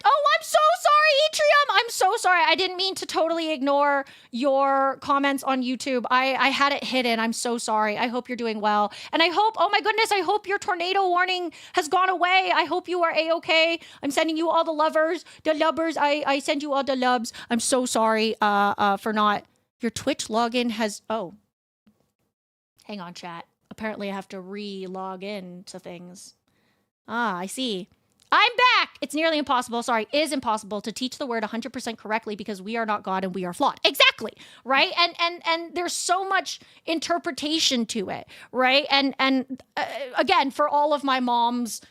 so sorry, Atrium. I'm so sorry. I didn't mean to totally ignore your comments on YouTube. I had it hidden. I'm so sorry. I hope you're doing well. And I hope, oh my goodness, I hope your tornado warning has gone away. I hope you are A-okay. I'm sending you all the lovers. I send you all the loves. I'm so sorry for not. Your Twitch login has, hang on, chat. Apparently I have to re-log in to things. I see. I'm back. It's nearly impossible. Sorry, it is impossible to teach the word 100% correctly because we are not God and we are flawed. Exactly. Right. And there's so much interpretation to it. Right. And again, for all of my mom's,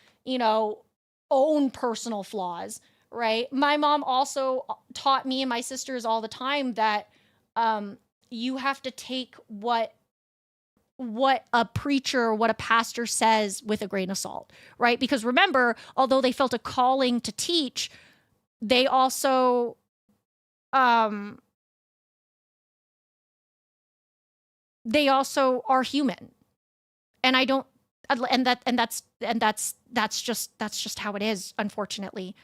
own personal flaws. Right. My mom also taught me and my sisters all the time that you have to take what a preacher or what a pastor says with a grain of salt, right? Because remember, although they felt a calling to teach, they also are human. And that's just how it is, unfortunately.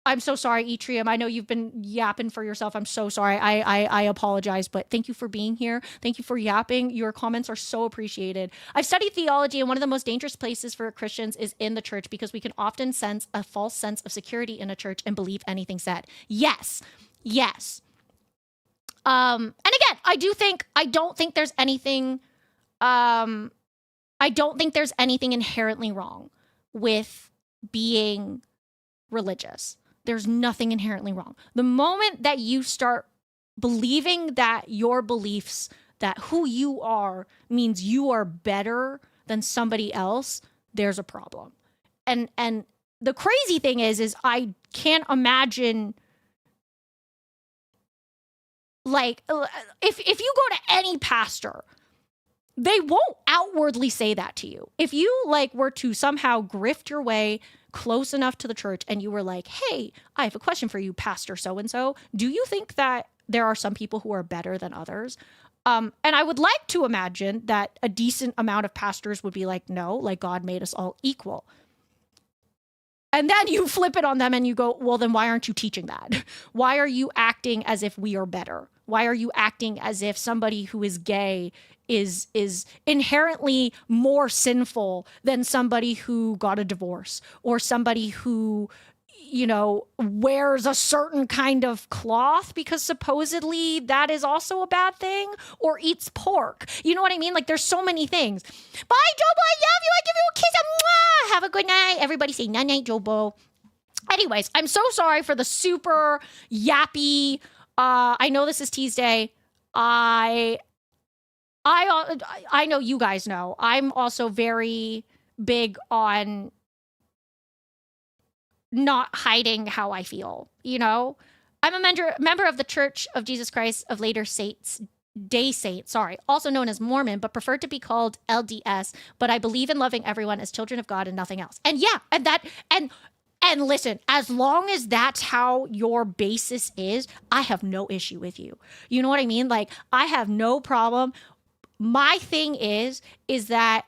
I'm so sorry, Etrium. I know you've been yapping for yourself. I'm so sorry. I apologize, but thank you for being here. Thank you for yapping. Your comments are so appreciated. I've studied theology, and one of the most dangerous places for Christians is in the church because we can often sense a false sense of security in a church and believe anything said. Yes. And again, I don't think there's anything inherently wrong with being religious. There's nothing inherently wrong. The moment that you start believing that your beliefs, that who you are means you are better than somebody else, there's a problem. And the crazy thing is I can't imagine like, if you go to any pastor, they won't outwardly say that to you. If you like were to somehow grift your way close enough to the church and you were like, hey, I have a question for you, Pastor so-and-so. Do you think that there are some people who are better than others? And I would like to imagine that a decent amount of pastors would be like, no, like God made us all equal. And then you flip it on them and you go, well, then why aren't you teaching that? Why are you acting as if we are better? Why are you acting as if somebody who is gay is inherently more sinful than somebody who got a divorce or somebody who, you know, wears a certain kind of cloth because supposedly that is also a bad thing, or eats pork? You know what I mean? Like, there's so many things. Bye, Jobo. I love you. I give you a kiss. Mwah! Have a good night. Everybody say night night, Jobo. Anyways, I'm so sorry for the super yappy. I know this is TEASDSAY. I know you guys know. I'm also very big on not hiding how I feel, you know? I'm a member of the Church of Jesus Christ of Latter-day Saints, also known as Mormon, but prefer to be called LDS, but I believe in loving everyone as children of God and nothing else. And yeah, and listen, as long as that's how your basis is, I have no issue with you. You know what I mean? Like, I have no problem. My thing is that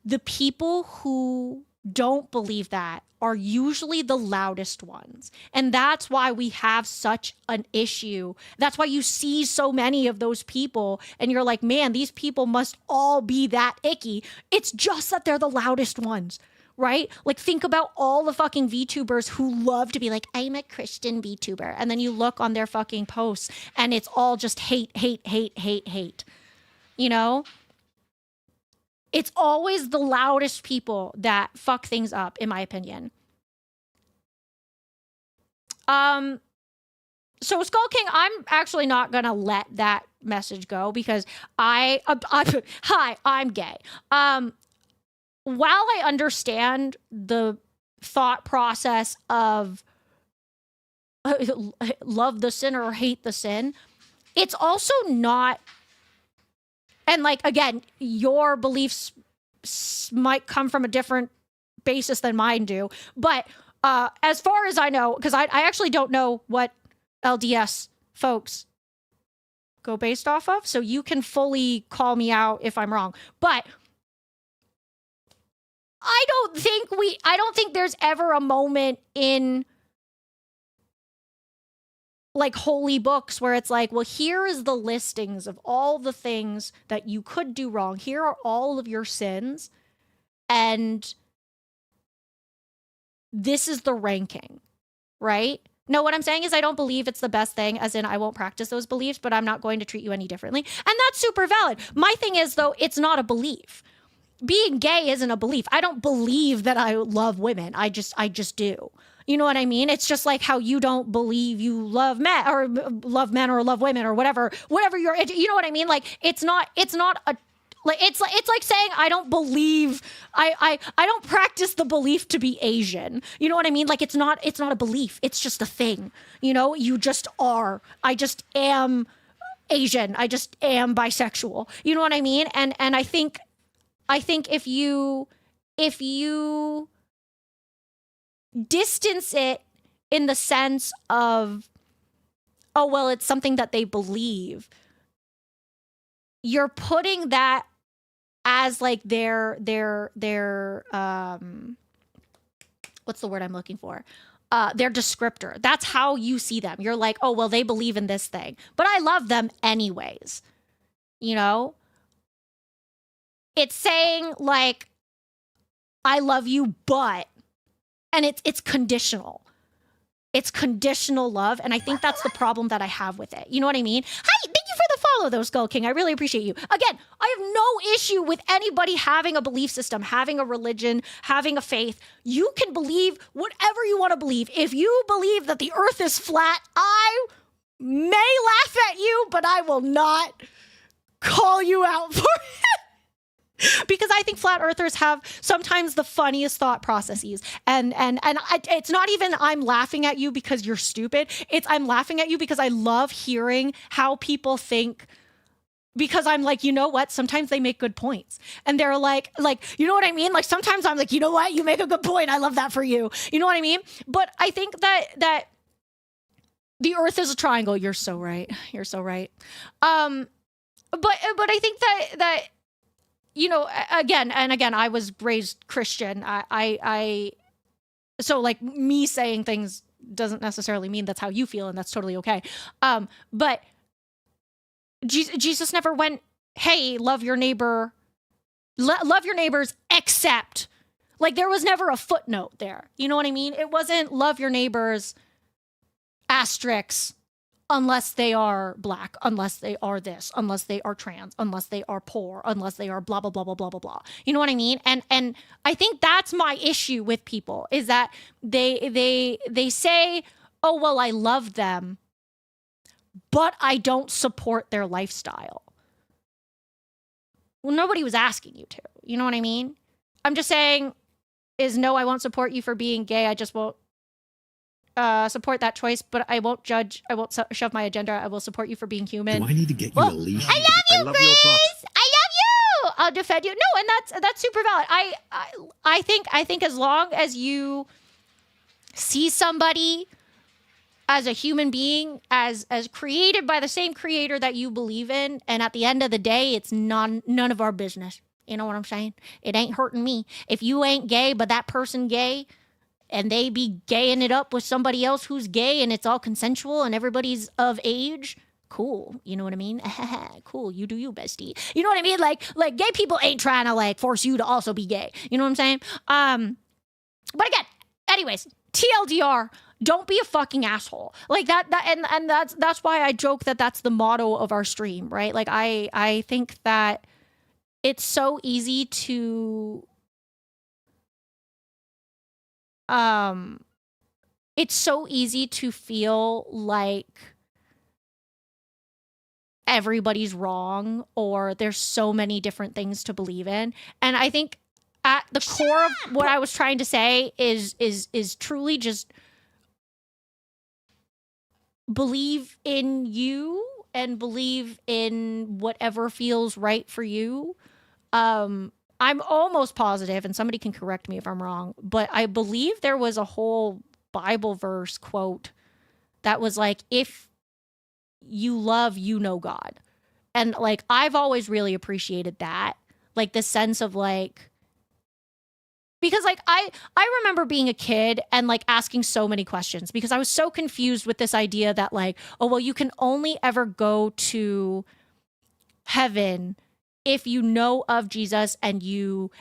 the people who don't believe that are usually the loudest ones. And that's why we have such an issue. That's why you see so many of those people and you're like, man, these people must all be that icky. It's just that they're the loudest ones, right? Like, think about all the fucking VTubers who love to be like, I'm a Christian VTuber. And then you look on their fucking posts and it's all just hate, hate, hate, hate, hate. You know? It's always the loudest people that fuck things up, in my opinion. So Skull King, I'm actually not gonna let that message go because hi, I'm gay. While I understand the thought process of love the sin or hate the sin, it's also not. And like, again, your beliefs might come from a different basis than mine do. But as far as I know, because I actually don't know what LDS folks go based off of. So you can fully call me out if I'm wrong. But I don't think there's ever a moment in like holy books where it's like, well, here is the listings of all the things that you could do wrong. Here are all of your sins. And this is the ranking, right? No, what I'm saying is I don't believe it's the best thing, as in I won't practice those beliefs, but I'm not going to treat you any differently. And that's super valid. My thing is, though, it's not a belief. Being gay isn't a belief. I don't believe that I love women. I just do. You know what I mean? It's just like how you don't believe you love men or love women or whatever you're, you know what I mean? Like, it's not a, like, it's like saying I don't believe, I don't practice the belief to be Asian. You know what I mean? Like, it's not a belief. It's just a thing. You know, you just are. I just am Asian. I just am bisexual. You know what I mean? And I think if you distance it in the sense of, oh, well, it's something that they believe, you're putting that as like their what's the word I'm looking for? Their descriptor. That's how you see them. You're like, oh, well, they believe in this thing, but I love them anyways. You know? It's saying like, I love you, but, and it's conditional. It's conditional love. And I think that's the problem that I have with it. You know what I mean? Hi, thank you for the follow though, Skull King. I really appreciate you. Again, I have no issue with anybody having a belief system, having a religion, having a faith. You can believe whatever you want to believe. If you believe that the earth is flat, I may laugh at you, but I will not call you out for it. Because I think flat earthers have sometimes the funniest thought processes. It's not even I'm laughing at you because you're stupid. It's I'm laughing at you because I love hearing how people think, because I'm like, you know what? Sometimes they make good points. And they're like, you know what I mean? Like sometimes I'm like, you know what? You make a good point. I love that for you. You know what I mean? But I think that the earth is a triangle. You're so right. You're so right. But I think that you know, again, I was raised Christian. So like me saying things doesn't necessarily mean that's how you feel, and that's totally okay. But Jesus never went, hey, love your neighbor, love your neighbors, except, like there was never a footnote there. You know what I mean? It wasn't love your neighbors, asterisks, unless they are black, unless they are this, unless they are trans, unless they are poor, unless they are blah, blah, blah, blah, blah, blah, blah. You know what I mean? And I think that's my issue with people, is that they say, oh, well, I love them, but I don't support their lifestyle. Well, nobody was asking you to. You know what I mean? I'm just saying is no, I won't support you for being gay. I just won't support that choice, but I won't judge. I won't shove my agenda. I will support you for being human. Do I need to get you a leash? I love you, Grace. I love you. I'll defend you. No, and that's super valid. I think as long as you see somebody as a human being, as created by the same creator that you believe in, and at the end of the day, it's none of our business. You know what I'm saying? It ain't hurting me. If you ain't gay, but that person gay, and they be gaying it up with somebody else who's gay, and it's all consensual and everybody's of age, cool. You know what I mean? Cool. You do you, bestie. You know what I mean? Like gay people ain't trying to like force you to also be gay. You know what I'm saying? But again, anyways, TLDR, don't be a fucking asshole. Like that and that's why I joke that that's the motto of our stream, right? Like I think that it's so easy to feel like everybody's wrong, or there's so many different things to believe in. And I think at the core of what I was trying to say is truly just believe in you and believe in whatever feels right for you. I'm almost positive, and somebody can correct me if I'm wrong, but I believe there was a whole Bible verse quote that was like, if you love, you know God. And like, I've always really appreciated that. Like the sense of like, because like, I remember being a kid and like asking so many questions because I was so confused with this idea that like, oh, well, you can only ever go to heaven if you know of Jesus and you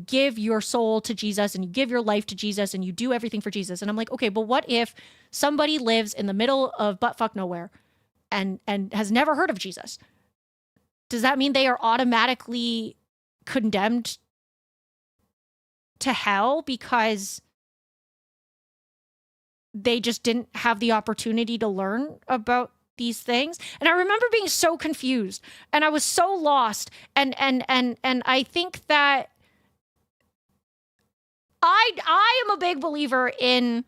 give your soul to Jesus and you give your life to Jesus and you do everything for Jesus. And I'm like, okay, but what if somebody lives in the middle of buttfuck nowhere and has never heard of Jesus? Does that mean they are automatically condemned to hell because they just didn't have the opportunity to learn about these things? And I remember being so confused and I was so lost. And I think that I am a big believer in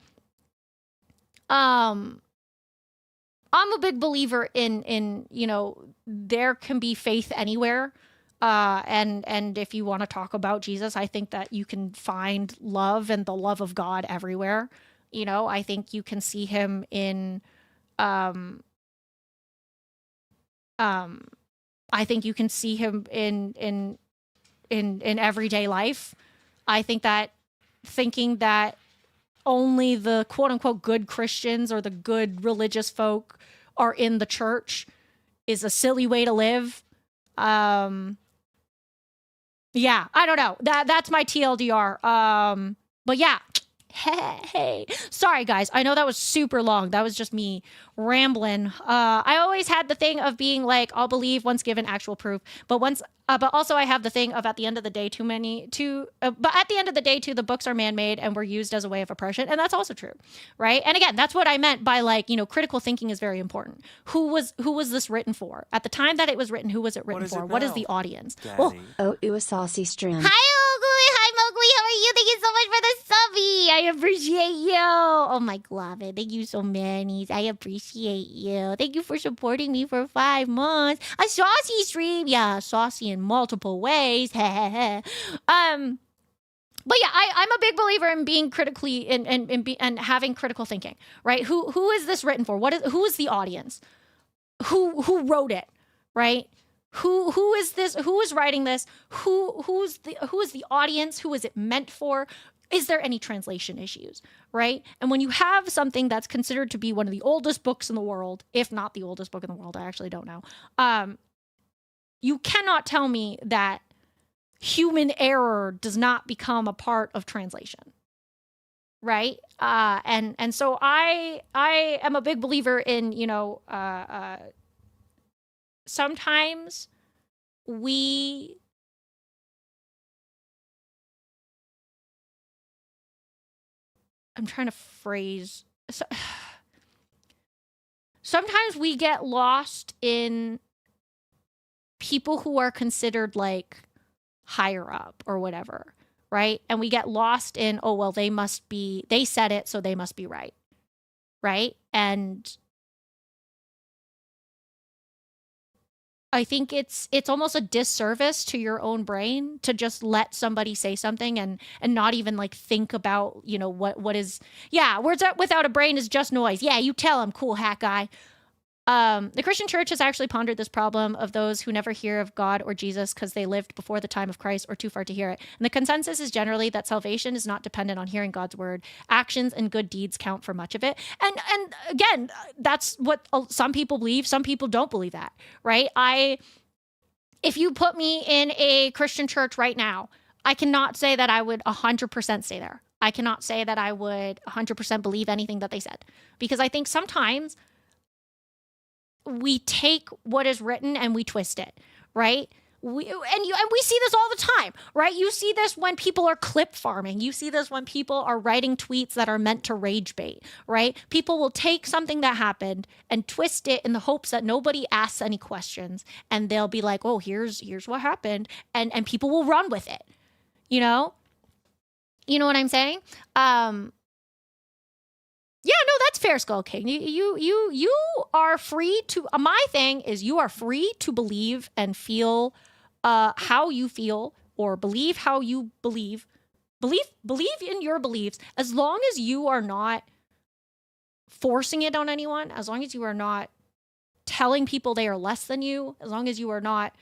you know, there can be faith anywhere. And if you want to talk about Jesus, I think that you can find love and the love of God everywhere. You know, I think you can see him in I think you can see him in everyday life. I think that thinking that only the quote unquote good Christians or the good religious folk are in the church is a silly way to live. Yeah, I don't know. That's my TLDR. But yeah, Hey. Sorry, guys. I know that was super long. That was just me rambling. I always had the thing of being like, I'll believe once given actual proof. But also I have the thing of at the end of the day, but at the end of the day, too, the books are man-made and were used as a way of oppression. And that's also true, right? And again, that's what I meant by like, critical thinking is very important. Who was this written for? At the time that it was written, who was it written for? What is the audience? Well, Oh, it was saucy stream. hi, Mowgli. Hi, Mowgli. How are you? Thank you so much for the subby. I appreciate you. Oh, my God. Thank you so many. I appreciate you. Thank you for supporting me for 5 months. A saucy stream. Yeah, saucy in multiple ways. But yeah, I'm a big believer in being critically and having critical thinking, right? Who is this written for? Who is the audience? Who wrote it, right? Who is this? Who is writing this? Who is the audience? Who is it meant for? Is there any translation issues, right? And when you have something that's considered to be one of the oldest books in the world, if not the oldest book in the world, I actually don't know. You cannot tell me that human error does not become a part of translation, right? And so I am a big believer in sometimes I'm trying to phrase. Sometimes we get lost in people who are considered like higher up or whatever, right? And we get lost in, oh, well, they said it, so they must be right, right? And I think it's almost a disservice to your own brain to just let somebody say something and not even like think about, what is, yeah, words without a brain is just noise. Yeah, you tell them, cool hack guy. The Christian church has actually pondered this problem of those who never hear of God or Jesus because they lived before the time of Christ or too far to hear it. And the consensus is generally that salvation is not dependent on hearing God's word. Actions and good deeds count for much of it. And again, that's what some people believe. Some people don't believe that, right? If you put me in a Christian church right now, I cannot say that I would 100% stay there. I cannot say that I would 100% believe anything that they said, because I think sometimes we take what is written and we twist it, right? We see this all the time, right? You see this when people are clip farming. You see this when people are writing tweets that are meant to rage bait, right? People will take something that happened and twist it in the hopes that nobody asks any questions, and they'll be like, "Oh, here's what happened," and people will run with it. You know what I'm saying? Yeah, no, that's fair, Skull King. You are free to. My thing is, you are free to believe and feel how you feel, or believe how you believe. Believe in your beliefs, as long as you are not forcing it on anyone. As long as you are not telling people they are less than you. As long as you are not,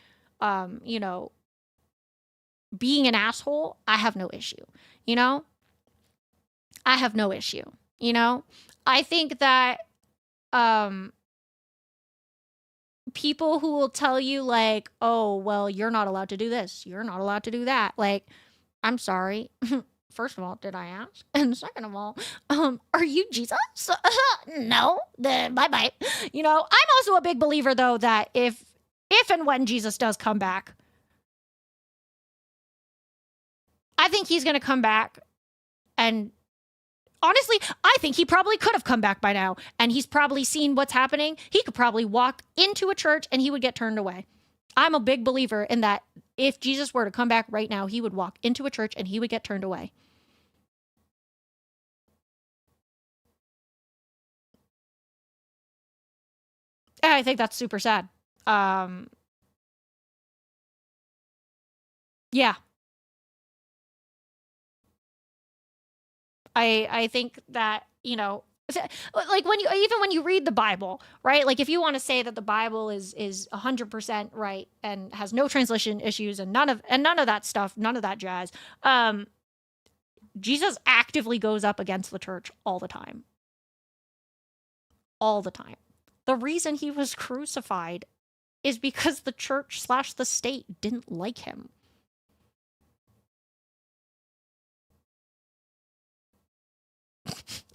being an asshole. I have no issue. I have no issue. I think that people who will tell you like, oh, well, you're not allowed to do this, you're not allowed to do that. Like, I'm sorry. First of all, did I ask? And second of all, are you Jesus? No, then bye-bye. I'm also a big believer, though, that if and when Jesus does come back, I think he's going to come back, and honestly, I think he probably could have come back by now, and he's probably seen what's happening. He could probably walk into a church and he would get turned away. I'm a big believer in that. If Jesus were to come back right now, he would walk into a church and he would get turned away. And I think that's super sad. Yeah. I think that, like when you read the Bible, right? Like if you want to say that the Bible is 100% right and has no translation issues and none of that stuff, none of that jazz, Jesus actively goes up against the church all the time. All the time. The reason he was crucified is because the church / the state didn't like him.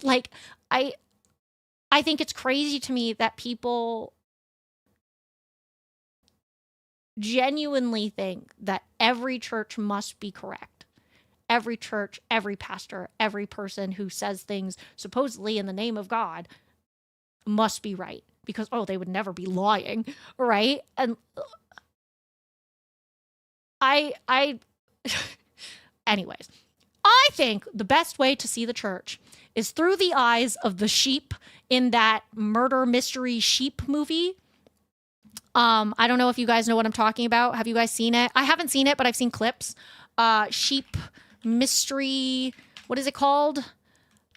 Like, I think it's crazy to me that people genuinely think that every church must be correct. Every church, every pastor, every person who says things supposedly in the name of God must be right because, oh, they would never be lying, right? And anyways, I think the best way to see the church is through the eyes of the sheep in that murder mystery sheep movie. I don't know if you guys know what I'm talking about. Have you guys seen it? I haven't seen it, but I've seen clips. Sheep mystery, what is it called?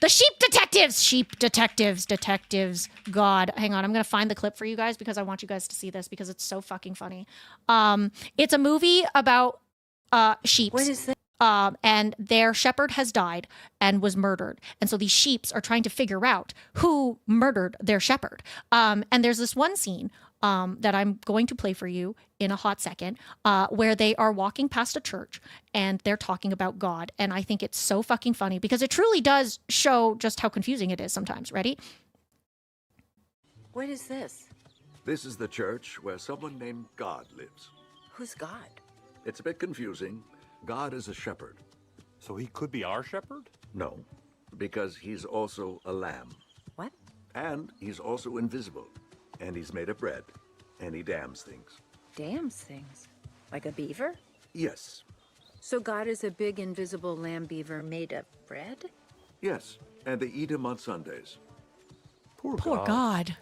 The Sheep Detectives. God, hang on. I'm going to find the clip for you guys because I want you guys to see this because it's so fucking funny. It's a movie about sheep. What is that? And their shepherd has died and was murdered. And so these sheeps are trying to figure out who murdered their shepherd. And there's this one scene that I'm going to play for you in a hot second, where they are walking past a church and they're talking about God. And I think it's so fucking funny because it truly does show just how confusing it is sometimes. Ready? What is this? This is the church where someone named God lives. Who's God? It's a bit confusing. God is a shepherd. So he could be our shepherd? No, because he's also a lamb. What? And he's also invisible. And he's made of bread. And he dams things. Dams things? Like a beaver? Yes. So God is a big invisible lamb beaver made of bread? Yes. And they eat him on Sundays. Poor God.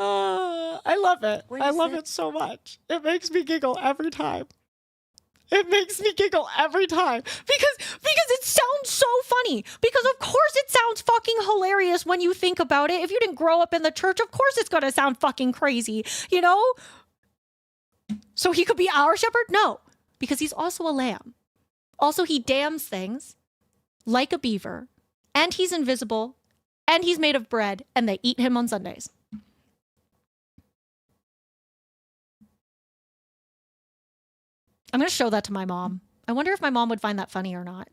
I love it. What I is love it? it so much. It makes me giggle every time. Because it sounds so funny. Because of course it sounds fucking hilarious when you think about it. If you didn't grow up in the church, of course it's gonna sound fucking crazy, you know? So he could be our shepherd? No, because he's also a lamb. Also, he dams things like a beaver, and he's invisible, and he's made of bread, and they eat him on Sundays. I'm going to show that to my mom. I wonder if my mom would find that funny or not.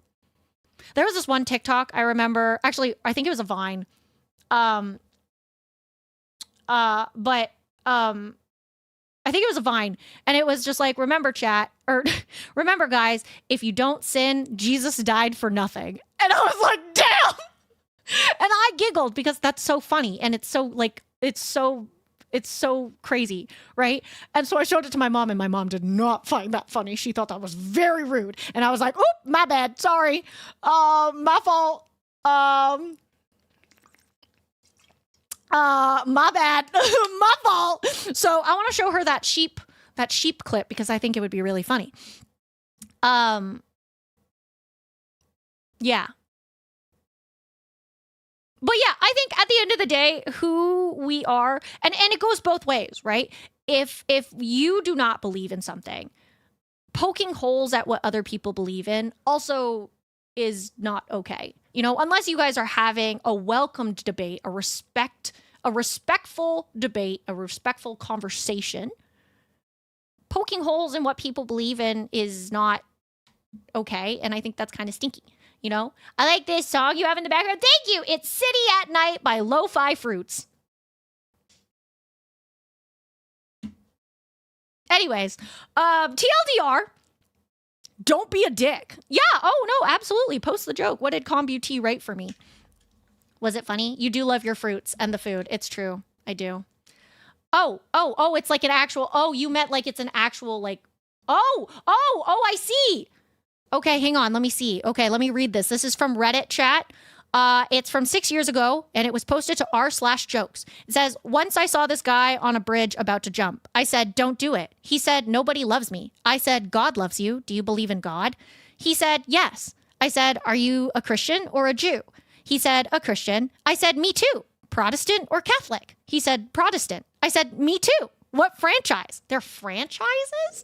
There was this one TikTok I remember. Actually, I think it was a Vine. I think it was a Vine. And it was just like, remember chat, or remember guys, if you don't sin, Jesus died for nothing. And I was like, damn! And I giggled because that's so funny. And it's so like, it's so crazy, right? And so I showed it to my mom, and my mom did not find that funny. She thought that was very rude. And I was like, "Oop, my bad. Sorry. My fault. My bad. My fault." So I want to show her that sheep clip because I think it would be really funny. Yeah. But yeah, I think at the end of the day, who we are, and it goes both ways, right? If you do not believe in something, poking holes at what other people believe in also is not okay. You know, unless you guys are having a welcomed debate, a respectful debate, a respectful conversation, poking holes in what people believe in is not okay. And I think that's kind of stinky. You know, I like this song you have in the background. Thank you. It's City at Night by Lo-Fi Fruits. Anyways, TLDR, don't be a dick. Yeah, oh no, absolutely. Post the joke. What did ComBut rate for me? Was it funny? You do love your fruits and the food. It's true. I do. Oh, it's like an actual, you meant like it's an actual like, I see. Okay, hang on. Let me see. Okay, let me read this. This is from Reddit chat. It's from 6 years ago, and it was posted to r/jokes. It says, once I saw this guy on a bridge about to jump. I said, don't do it. He said, nobody loves me. I said, God loves you. Do you believe in God? He said, yes. I said, are you a Christian or a Jew? He said, a Christian. I said, me too. Protestant or Catholic? He said, Protestant. I said, me too. What franchise? They're franchises?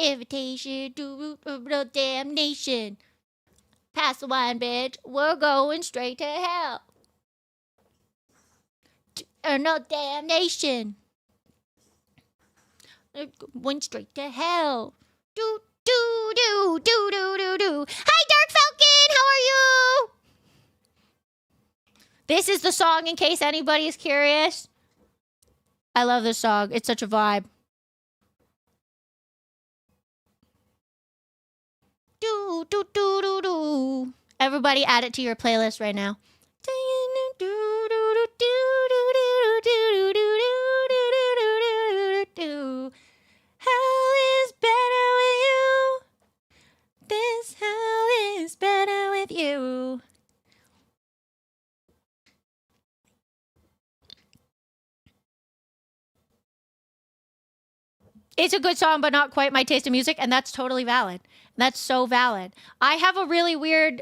invitation to the damnation. Pass the wine, bitch. We're going straight to hell. No damnation. Went straight to hell. Do, do, do, do, do, do, do. Hi, Dark Falcon. How are you? This is the song in case anybody's curious. I love this song. It's such a vibe. Do, do, do, do, do. Everybody add it to your playlist right now. Hell is better with you. This hell is better with you. It's a good song, but not quite my taste of music, and that's totally valid. That's so valid. I have a really weird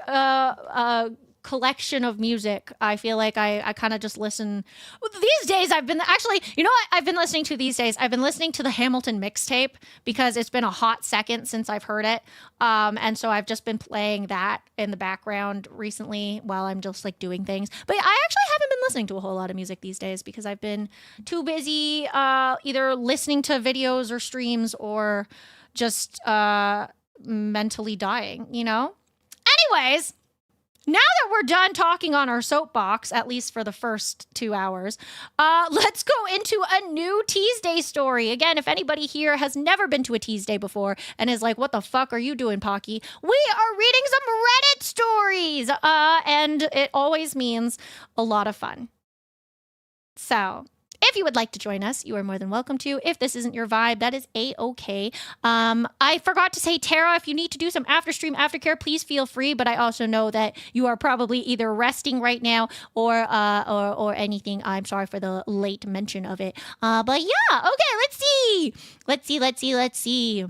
collection of music. I feel like I kind of just listen. These days, I've been actually, you know what I've been listening to these days? I've been listening to the Hamilton mixtape because it's been a hot second since I've heard it. And so I've just been playing that in the background recently while I'm just like doing things. But I actually haven't been listening to a whole lot of music these days because I've been too busy either listening to videos or streams or just mentally dying, you know? Anyways, now that we're done talking on our soapbox, at least for the first 2 hours, let's go into a new TEASDSAY story. Again, if anybody here has never been to a TEASDSAY before and is like, what the fuck are you doing, Pocky? We are reading some Reddit stories, and it always means a lot of fun. So if you would like to join us, you are more than welcome to. If this isn't your vibe, that is A-okay. I forgot to say, Tara, if you need to do some after-stream aftercare, please feel free. But I also know that you are probably either resting right now or anything. I'm sorry for the late mention of it. But yeah, okay, let's see.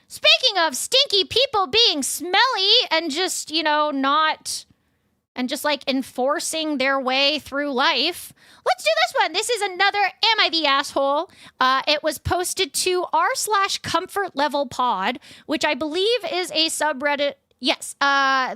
Speaking of stinky people being smelly and just, you know, not... and just like enforcing their way through life. Let's do this one. This is another Am I the Asshole? It was posted to r/comfort level pod, which I believe is a subreddit. Yes,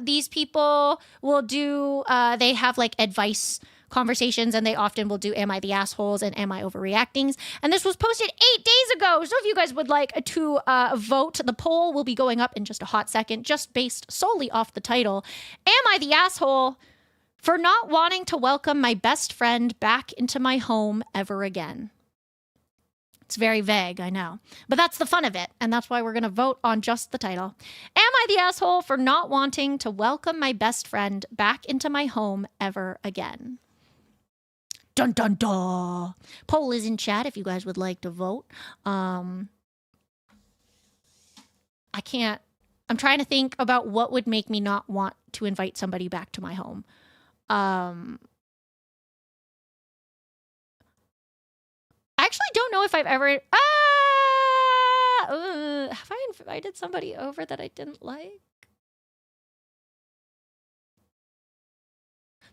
these people will do, they have like advice conversations, and they often will do Am I the Assholes and Am I Overreactings? And this was posted 8 days ago. So if you guys would like to vote, the poll will be going up in just a hot second, just based solely off the title. Am I the asshole for not wanting to welcome my best friend back into my home ever again? It's very vague, I know. But that's the fun of it, and that's why we're going to vote on just the title. Am I the asshole for not wanting to welcome my best friend back into my home ever again? Dun, dun, dun. Poll is in chat if you guys would like to vote. I'm trying to think about what would make me not want to invite somebody back to my home. I actually don't know if I've ever... have I invited somebody over that I didn't like?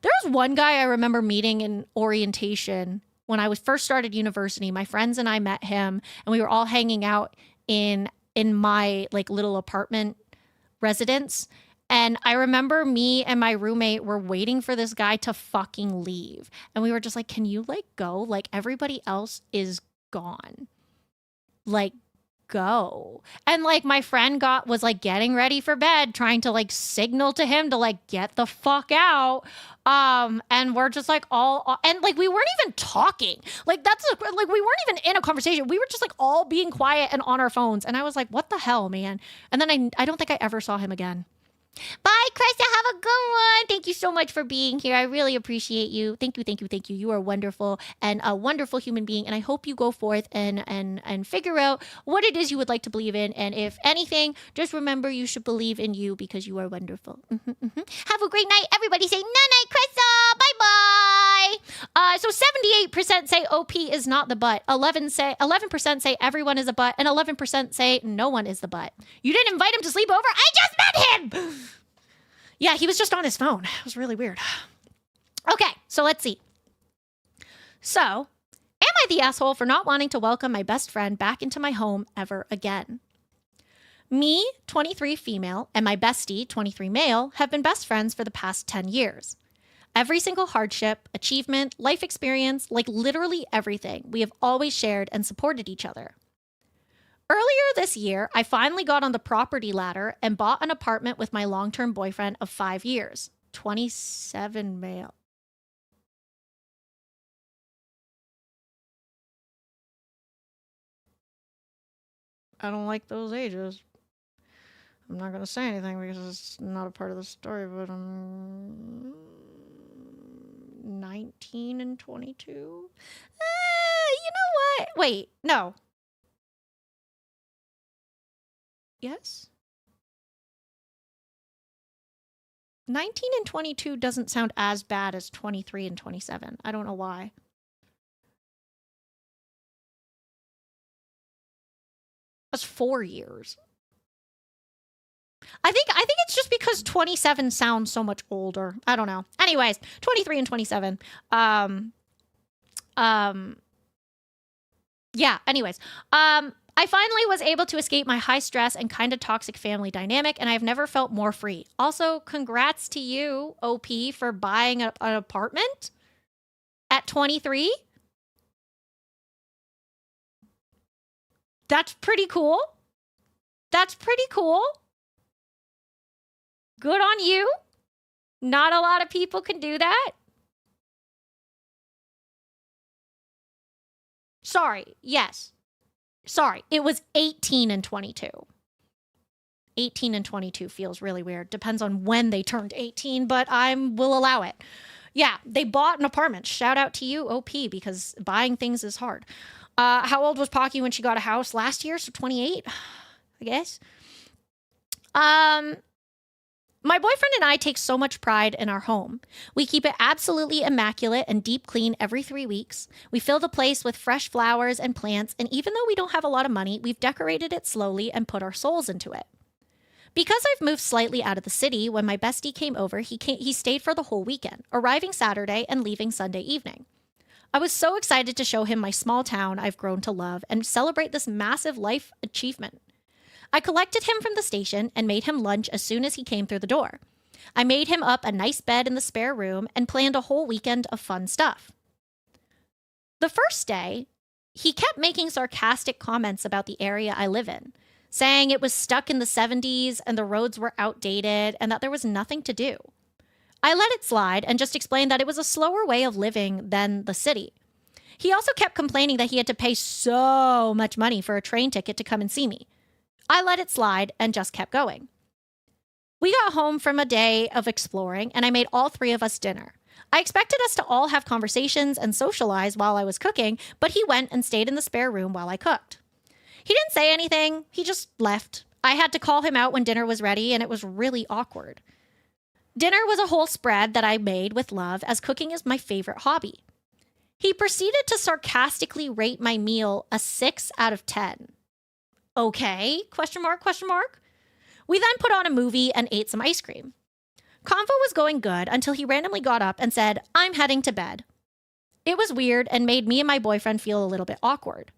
There was one guy I remember meeting in orientation when I was first started university. My friends and I met him, and we were all hanging out in my like little apartment residence. And I remember me and my roommate were waiting for this guy to fucking leave. And we were just like, can you like go? Like everybody else is gone. Like go. And like my friend was like getting ready for bed, trying to like signal to him to like get the fuck out. And we're just like and like we weren't even talking. Like like we weren't even in a conversation. We were just like all being quiet and on our phones. And I was like, what the hell, man? And then I don't think I ever saw him again. Bye, Krista. Have a good one. Thank you so much for being here. I really appreciate you. Thank you. You are wonderful and a wonderful human being. And I hope you go forth and figure out what it is you would like to believe in. And if anything, just remember you should believe in you because you are wonderful. Have a great night. Everybody say night, Krista. Bye-bye. So 78% say OP is not the butt. 11% say everyone is a butt. And 11% say no one is the butt. You didn't invite him to sleep over? I just met him. Yeah, he was just on his phone. It was really weird. Okay, so let's see. So, am I the asshole for not wanting to welcome my best friend back into my home ever again? Me, 23 female, and my bestie, 23 male, have been best friends for the past 10 years. Every single hardship, achievement, life experience, like literally everything, we have always shared and supported each other. Earlier this year, I finally got on the property ladder and bought an apartment with my long-term boyfriend of 5 years, 27 male. I don't like those ages. I'm not going to say anything because it's not a part of the story, but I'm 19 and 22. You know what? Wait, no. Yes? 19 and 22 doesn't sound as bad as 23 and 27. I don't know why. That's 4 years. I think it's just because 27 sounds so much older. I don't know. Anyways, 23 and 27. Yeah, anyways. I finally was able to escape my high stress and kind of toxic family dynamic, and I've never felt more free. Also, congrats to you, OP, for buying an apartment at 23. That's pretty cool. That's pretty cool. Good on you. Not a lot of people can do that. Sorry, yes. Sorry, it was 18 and 22. 18 and 22 feels really weird. Depends on when they turned 18, but I will allow it. Yeah, they bought an apartment. Shout out to you, OP, because buying things is hard. How old was Pocky when she got a house last year? So 28, I guess. My boyfriend and I take so much pride in our home. We keep it absolutely immaculate and deep clean every 3 weeks. We fill the place with fresh flowers and plants, and even though we don't have a lot of money, we've decorated it slowly and put our souls into it. Because I've moved slightly out of the city, when my bestie came over, he stayed for the whole weekend, arriving Saturday and leaving Sunday evening. I was so excited to show him my small town I've grown to love and celebrate this massive life achievement. I collected him from the station and made him lunch as soon as he came through the door. I made him up a nice bed in the spare room and planned a whole weekend of fun stuff. The first day, he kept making sarcastic comments about the area I live in, saying it was stuck in the 70s and the roads were outdated and that there was nothing to do. I let it slide and just explained that it was a slower way of living than the city. He also kept complaining that he had to pay so much money for a train ticket to come and see me. I let it slide and just kept going. We got home from a day of exploring and I made all 3 of us dinner. I expected us to all have conversations and socialize while I was cooking, but he went and stayed in the spare room while I cooked. He didn't say anything. He just left. I had to call him out when dinner was ready and it was really awkward. Dinner was a whole spread that I made with love, as cooking is my favorite hobby. He proceeded to sarcastically rate my meal a 6 out of 10. Okay, question mark, question mark. We then put on a movie and ate some ice cream. Convo was going good until he randomly got up and said, "I'm heading to bed." It was weird and made me and my boyfriend feel a little bit awkward.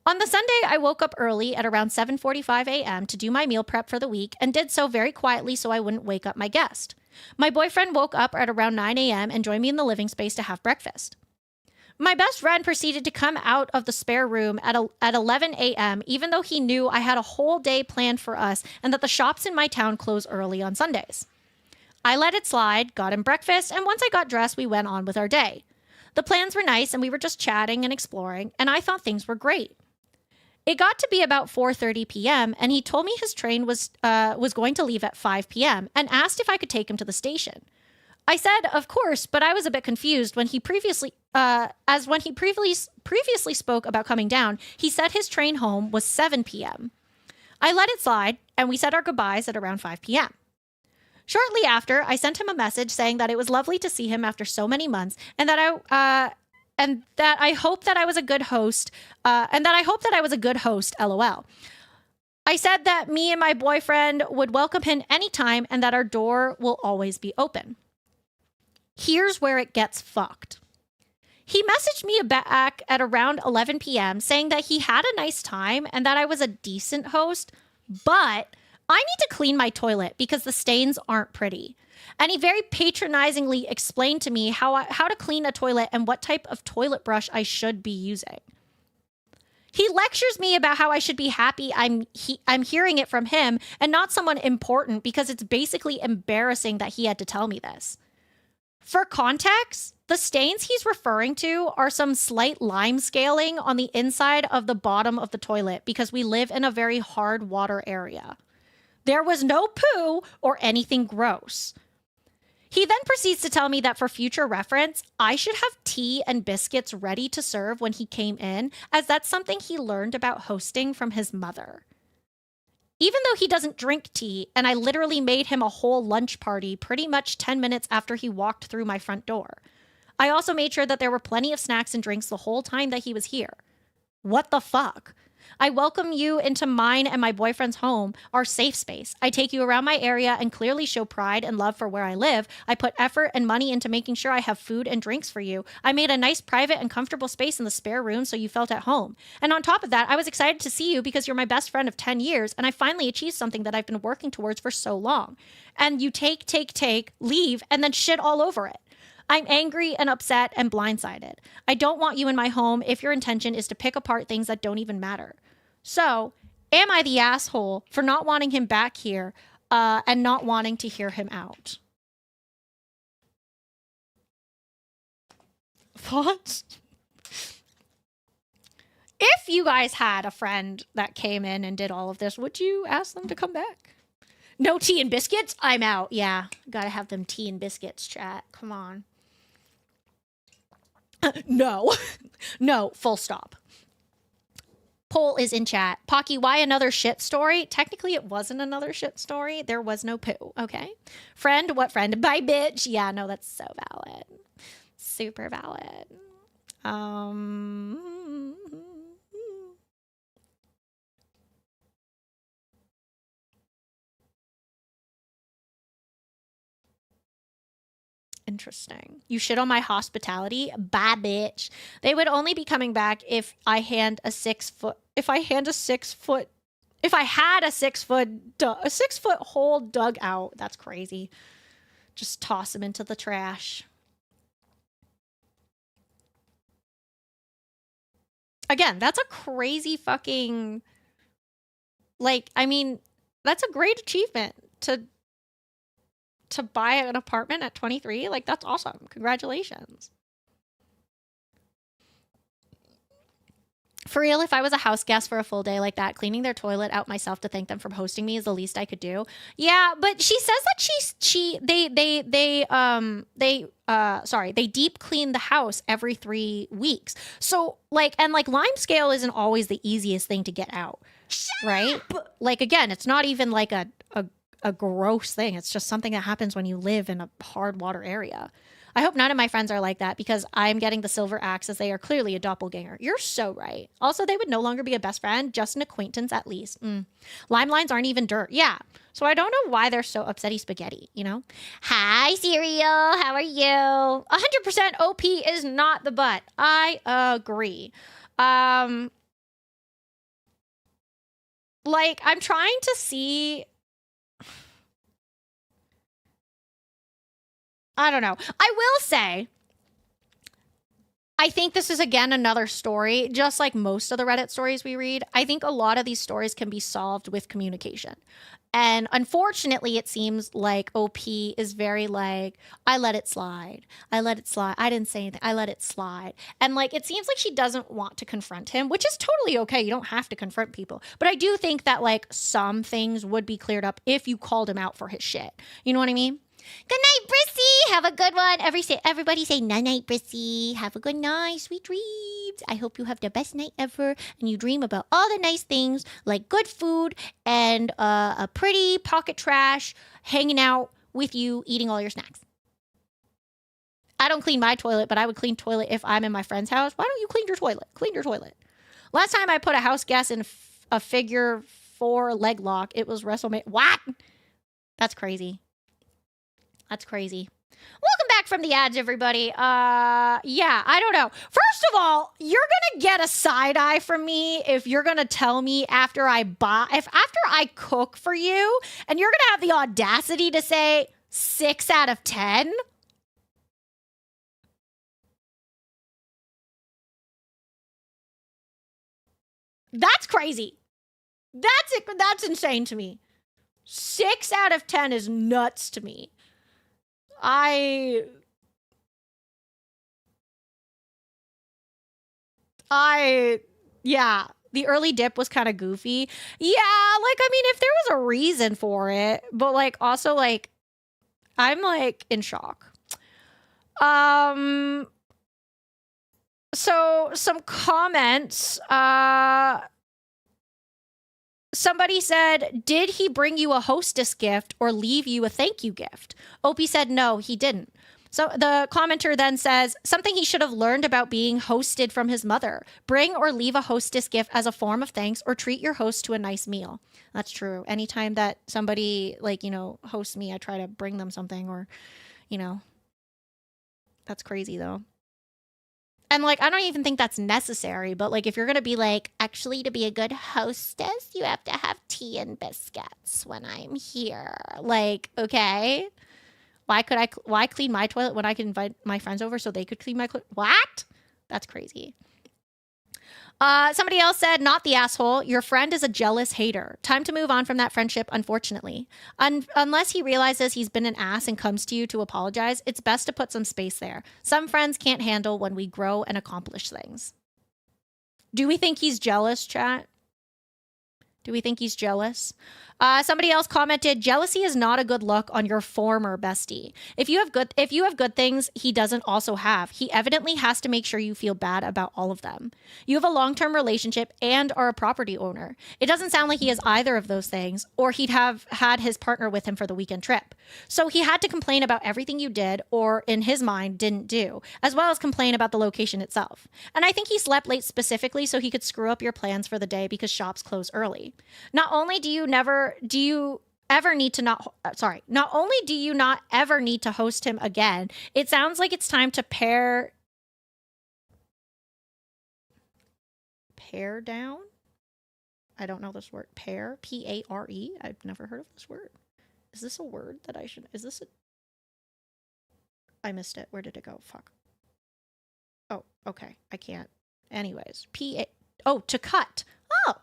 On the Sunday, I woke up early at around 7:45 a.m. to do my meal prep for the week and did so very quietly so I wouldn't wake up my guest. My boyfriend woke up at around 9 a.m. and joined me in the living space to have breakfast. My best friend proceeded to come out of the spare room at 11 a.m., even though he knew I had a whole day planned for us and that the shops in my town close early on Sundays. I let it slide, got him breakfast, and once I got dressed, we went on with our day. The plans were nice and we were just chatting and exploring, and I thought things were great. It got to be about 4:30 p.m. and he told me his train was going to leave at 5 p.m. and asked if I could take him to the station. I said, of course, but I was a bit confused when he previously spoke about coming down. He said his train home was 7 p.m. I let it slide, and we said our goodbyes at around 5 p.m. Shortly after, I sent him a message saying that it was lovely to see him after so many months, and that I hope that I was a good host, LOL. I said that me and my boyfriend would welcome him anytime and that our door will always be open. Here's where it gets fucked. He messaged me back at around 11 p.m. saying that he had a nice time and that I was a decent host, but I need to clean my toilet because the stains aren't pretty. And he very patronizingly explained to me how to clean a toilet and what type of toilet brush I should be using. He lectures me about how I should be happy I'm hearing it from him and not someone important because it's basically embarrassing that he had to tell me this. For context, the stains he's referring to are some slight lime scaling on the inside of the bottom of the toilet because we live in a very hard water area. There was no poo or anything gross. He then proceeds to tell me that for future reference, I should have tea and biscuits ready to serve when he came in, as that's something he learned about hosting from his mother. Even though he doesn't drink tea, and I literally made him a whole lunch party pretty much 10 minutes after he walked through my front door. I also made sure that there were plenty of snacks and drinks the whole time that he was here. What the fuck? I welcome you into mine and my boyfriend's home, our safe space. I take you around my area and clearly show pride and love for where I live. I put effort and money into making sure I have food and drinks for you. I made a nice private and comfortable space in the spare room so you felt at home. And on top of that, I was excited to see you because you're my best friend of 10 years and I finally achieved something that I've been working towards for so long. And you take, leave, and then shit all over it. I'm angry and upset and blindsided. I don't want you in my home if your intention is to pick apart things that don't even matter. So, am I the asshole for not wanting him back here and not wanting to hear him out? What? If you guys had a friend that came in and did all of this, would you ask them to come back? No tea and biscuits? I'm out. Yeah, gotta have them tea and biscuits, chat. Come on. No. No, full stop. Poll is in chat. Pocky, why another shit story? Technically, it wasn't another shit story. There was no poo, okay? Friend, what friend? Bye, bitch. Yeah, no, that's so valid. Super valid. Interesting. You shit on my hospitality? Bye, bitch. They would only be coming back if I had a 6 foot hole dug out. That's crazy. Just toss them into the trash. Again, that's a crazy fucking, like, I mean, that's a great achievement to buy an apartment at 23. Like, that's awesome. Congratulations. For real, if I was a house guest for a full day like that, cleaning their toilet out myself to thank them for hosting me is the least I could do. Yeah, but she says that they deep clean the house every 3 weeks. So like lime scale isn't always the easiest thing to get out. Right? Like, again, it's not even like a gross thing. It's just something that happens when you live in a hard water area. I hope none of my friends are like that because I'm getting the silver axe as they are clearly a doppelganger. You're so right. Also, they would no longer be a best friend, just an acquaintance at least. Lime lines aren't even dirt. Yeah. So I don't know why they're so upsetty spaghetti, you know? Hi, Cereal. How are you? 100% OP is not the butt. I agree. Like, I'm trying to see... I don't know. I will say, I think this is, again, another story. Just like most of the Reddit stories we read, I think a lot of these stories can be solved with communication. And unfortunately, it seems like OP is very like, I let it slide. I let it slide. I didn't say anything. I let it slide. And like, it seems like she doesn't want to confront him, which is totally okay. You don't have to confront people. But I do think that like some things would be cleared up if you called him out for his shit. You know what I mean? Good night, Brissy. Have a good one. Everybody say night, Brissy. Have a good night. Sweet dreams. I hope you have the best night ever and you dream about all the nice things like good food and a pretty pocket trash hanging out with you, eating all your snacks. I don't clean my toilet, but I would clean toilet if I'm in my friend's house. Why don't you clean your toilet? Clean your toilet. Last time I put a house guest in a figure 4 leg lock, it was WrestleMania. What? That's crazy. That's crazy. Welcome back from the ads, everybody. Yeah, I don't know. First of all, you're gonna get a side eye from me if you're gonna tell me after I cook for you, and you're gonna have the audacity to say 6 out of 10. That's crazy. That's insane to me. 6 out of 10 is nuts to me. Yeah, the early dip was kind of goofy. Yeah, like, I mean, if there was a reason for it, but like, also like, I'm like in shock. So some comments, somebody said, did he bring you a hostess gift or leave you a thank you gift? Opie said, no, he didn't. So the commenter then says, something he should have learned about being hosted from his mother. Bring or leave a hostess gift as a form of thanks or treat your host to a nice meal. That's true. Anytime that somebody, like, you know, hosts me, I try to bring them something or, you know, that's crazy though. And like, I don't even think that's necessary, but like, if you're going to be like, actually, to be a good hostess, you have to have tea and biscuits when I'm here. Like, okay. Why clean my toilet when I can invite my friends over so they could clean my what? That's crazy. Somebody else said, not the asshole. Your friend is a jealous hater. Time to move on from that friendship, unfortunately. Unless he realizes he's been an ass and comes to you to apologize, it's best to put some space there. Some friends can't handle when we grow and accomplish things. Do we think he's jealous, chat? Do we think he's jealous? Somebody else commented, jealousy is not a good look on your former bestie. If you have good things he doesn't also have, he evidently has to make sure you feel bad about all of them. You have a long-term relationship and are a property owner. It doesn't sound like he has either of those things, or he'd have had his partner with him for the weekend trip. So he had to complain about everything you did, or in his mind, didn't do, as well as complain about the location itself. And I think he slept late specifically so he could screw up your plans for the day because shops close early. Not only do you not ever need to host him again, it sounds like it's time to pare down. I don't know this word. Pare, P-A-R-E. I've never heard of this word. Is this a word that I should, I missed it. Where did it go? Fuck. Oh, okay. I can't. Anyways, to cut. Oh,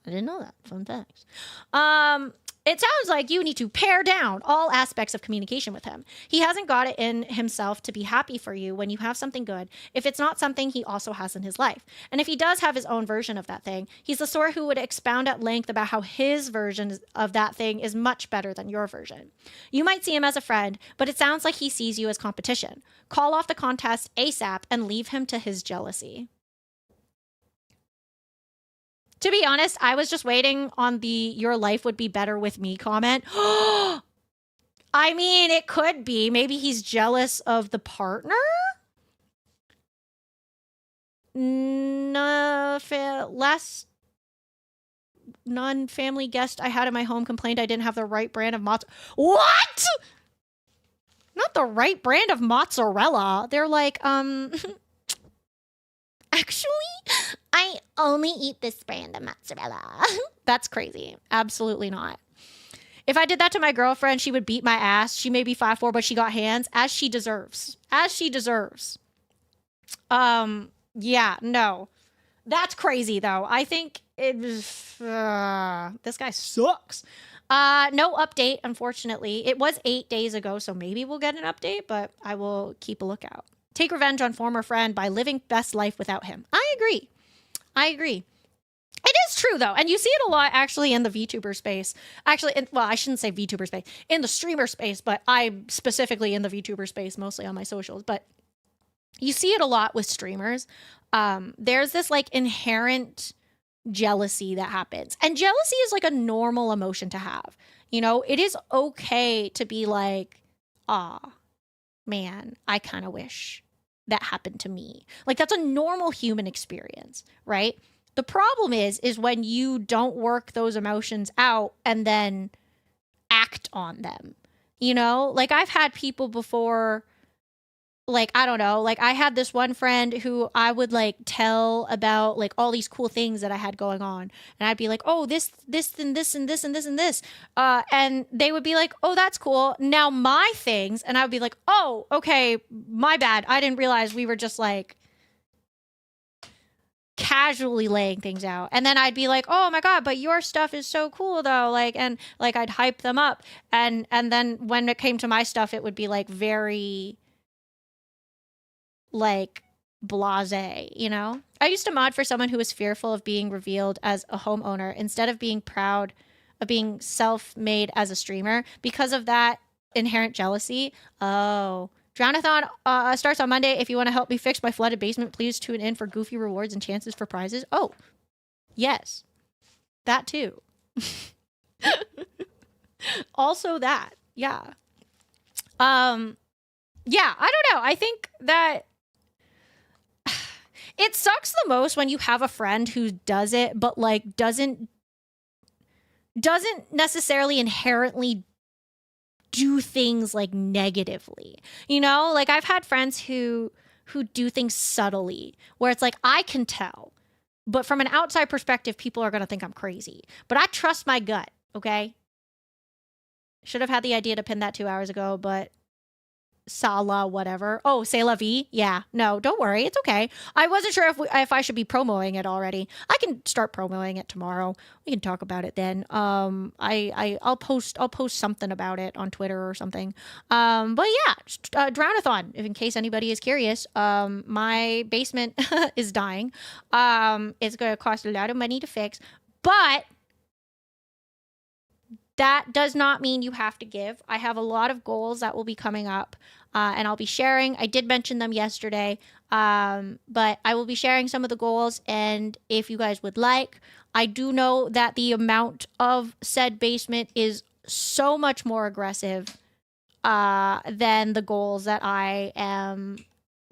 I didn't know that. Fun facts. It sounds like you need to pare down all aspects of communication with him. He hasn't got it in himself to be happy for you when you have something good, if it's not something he also has in his life. And if he does have his own version of that thing, he's the sort who would expound at length about how his version of that thing is much better than your version. You might see him as a friend, but it sounds like he sees you as competition. Call off the contest ASAP and leave him to his jealousy. To be honest, I was just waiting on the your life would be better with me comment. I mean, it could be. Maybe he's jealous of the partner? Non-family guest I had in my home complained I didn't have the right brand of mozzarella. What? Not the right brand of mozzarella. They're like, actually, I only eat this brand of mozzarella. That's crazy. Absolutely not. If I did that to my girlfriend, she would beat my ass. She may be 5'4", but she got hands, as she deserves. As she deserves. Yeah, no. That's crazy, though. I think it was... this guy sucks. No update, unfortunately. It was 8 days ago, so maybe we'll get an update, but I will keep a lookout. Take revenge on former friend by living best life without him. I agree. It is true, though. And you see it a lot, actually, in the VTuber space. Actually, well, I shouldn't say VTuber space. In the streamer space, but I'm specifically in the VTuber space, mostly on my socials. But you see it a lot with streamers. There's this, like, inherent jealousy that happens. And jealousy is, like, a normal emotion to have. You know, it is okay to be like, man, I kind of wish that happened to me. Like, that's a normal human experience, right? The problem is when you don't work those emotions out and then act on them. You know, like, I've had people before like, I don't know, like I had this one friend who I would like tell about like all these cool things that I had going on. And I'd be like, oh, this, and this, and this, and this, and this. And they would be like, oh, that's cool. Now my things. And I would be like, oh, okay, my bad. I didn't realize we were just like casually laying things out. And then I'd be like, oh my God, but your stuff is so cool though. Like, and like I'd hype them up. And then when it came to my stuff, it would be like very like blasé, you know? I used to mod for someone who was fearful of being revealed as a homeowner instead of being proud of being self-made as a streamer because of that inherent jealousy. Oh, Drownathon starts on Monday. If you want to help me fix my flooded basement, please tune in for goofy rewards and chances for prizes. Oh, yes, that too. Also that, yeah. Yeah, I don't know. I think that it sucks the most when you have a friend who does it, but like doesn't necessarily inherently do things like negatively. You know, like I've had friends who do things subtly where it's like I can tell, but from an outside perspective, people are going to think I'm crazy. But I trust my gut, okay? Should have had the idea to pin that 2 hours ago, but Sala, whatever. Oh, c'est la vie. Yeah. No, don't worry. It's okay. I wasn't sure if I should be promoting it already. I can start promoting it tomorrow. We can talk about it then. I'll post something about it on Twitter or something. But yeah, Drownathon, if in case anybody is curious. My basement is dying. It's going to cost a lot of money to fix, but that does not mean you have to give. I have a lot of goals that will be coming up, and I'll be sharing. I did mention them yesterday, but I will be sharing some of the goals, and if you guys would like, I do know that the amount of said basement is so much more aggressive than the goals that I am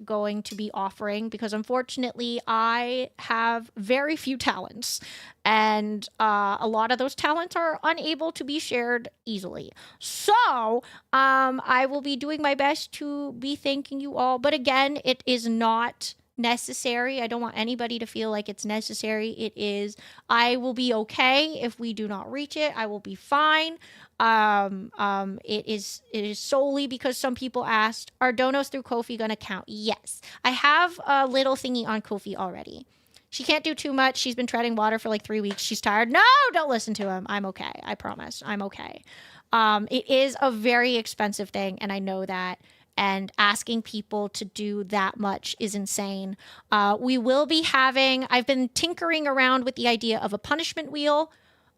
going to be offering, because unfortunately I have very few talents, and a lot of those talents are unable to be shared easily. So I will be doing my best to be thanking you all, but again, it is not necessary. I don't want anybody to feel like it's necessary. It is. I will be okay if we do not reach it. I will be fine. It is solely because some people asked, are donos through Ko-fi gonna count? Yes. I have a little thingy on Ko-fi already. She can't do too much. She's been treading water for like 3 weeks. She's tired. No, don't listen to him. I'm okay. I promise. I'm okay. It is a very expensive thing, and I know that. And asking people to do that much is insane. We will be having, I've been tinkering around with the idea of a punishment wheel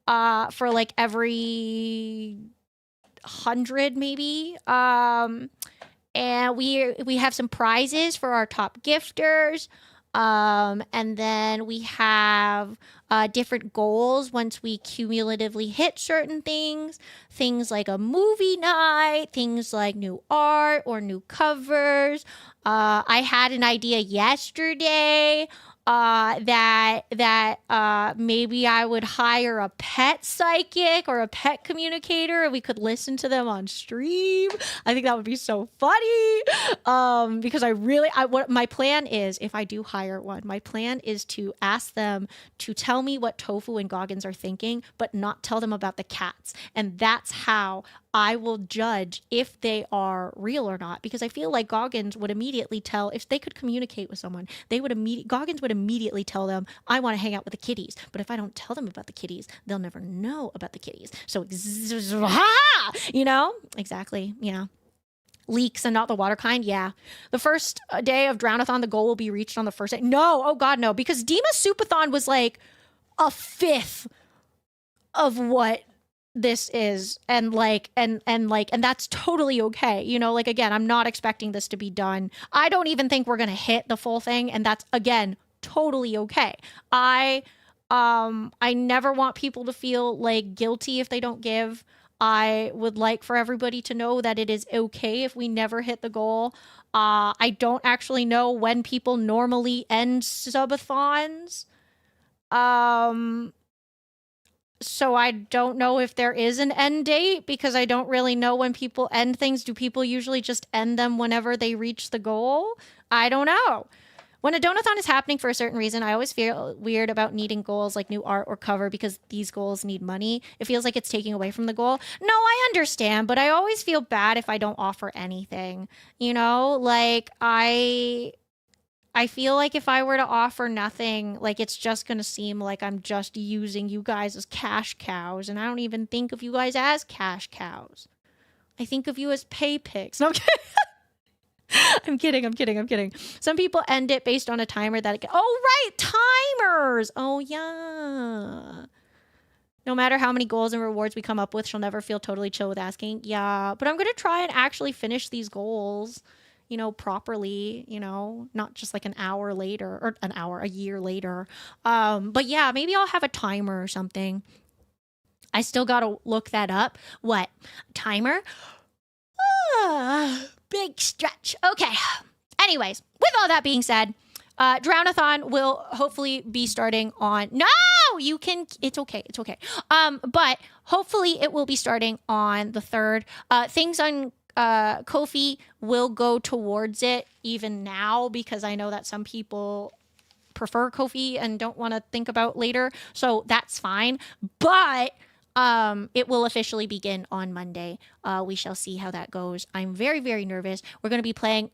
for like every 100 maybe. And we have some prizes for our top gifters. And then we have different goals once we cumulatively hit certain things like a movie night, things like new art or new covers. I had an idea yesterday that maybe I would hire a pet psychic or a pet communicator and we could listen to them on stream. I think that would be so funny. Because what my plan is, if I do hire one, my plan is to ask them to tell me what Tofu and Goggins are thinking, but not tell them about the cats. And that's how I will judge if they are real or not, because I feel like Goggins would immediately tell, if they could communicate with someone, Goggins would immediately tell them, I want to hang out with the kitties. But if I don't tell them about the kitties, they'll never know about the kitties. So, you know, exactly. Yeah. Leaks and not the water kind. Yeah. The first day of Drownathon, the goal will be reached on the first day. No. Oh God, no. Because Dima Soupathon was like a fifth of what this is, and that's totally okay, you know. Like, again, I'm not expecting this to be done. I don't even think we're gonna hit the full thing, and that's, again, totally okay. I never want people to feel like guilty if they don't give. I would like for everybody to know that it is okay if we never hit the goal. I don't actually know when people normally end subathons. So I don't know if there is an end date because I don't really know when people end things. Do people usually just end them whenever they reach the goal? I don't know. When a donathon is happening for a certain reason, I always feel weird about needing goals like new art or cover because these goals need money. It feels like it's taking away from the goal. No, I understand, but I always feel bad if I don't offer anything. You know, like I feel like if I were to offer nothing, like it's just going to seem like I'm just using you guys as cash cows, and I don't even think of you guys as cash cows. I think of you as pay pigs. No, I'm kidding. I'm kidding. Some people end it based on a timer that oh, right, timers. Oh, yeah. No matter how many goals and rewards we come up with, she'll never feel totally chill with asking. Yeah, but I'm going to try and actually finish these goals, you know, properly, you know, not just like an hour later or a year later. But yeah, maybe I'll have a timer or something. I still got to look that up. What? Timer? Big stretch. Okay. Anyways, with all that being said, Drownathon will hopefully be starting on... No! You can... It's okay. But hopefully it will be starting on the 3rd. Things on Ko-fi will go towards it even now because I know that some people prefer Ko-fi and don't want to think about later. So that's fine. But... it will officially begin on Monday. We shall see how that goes. I'm very, very nervous. We're going to be playing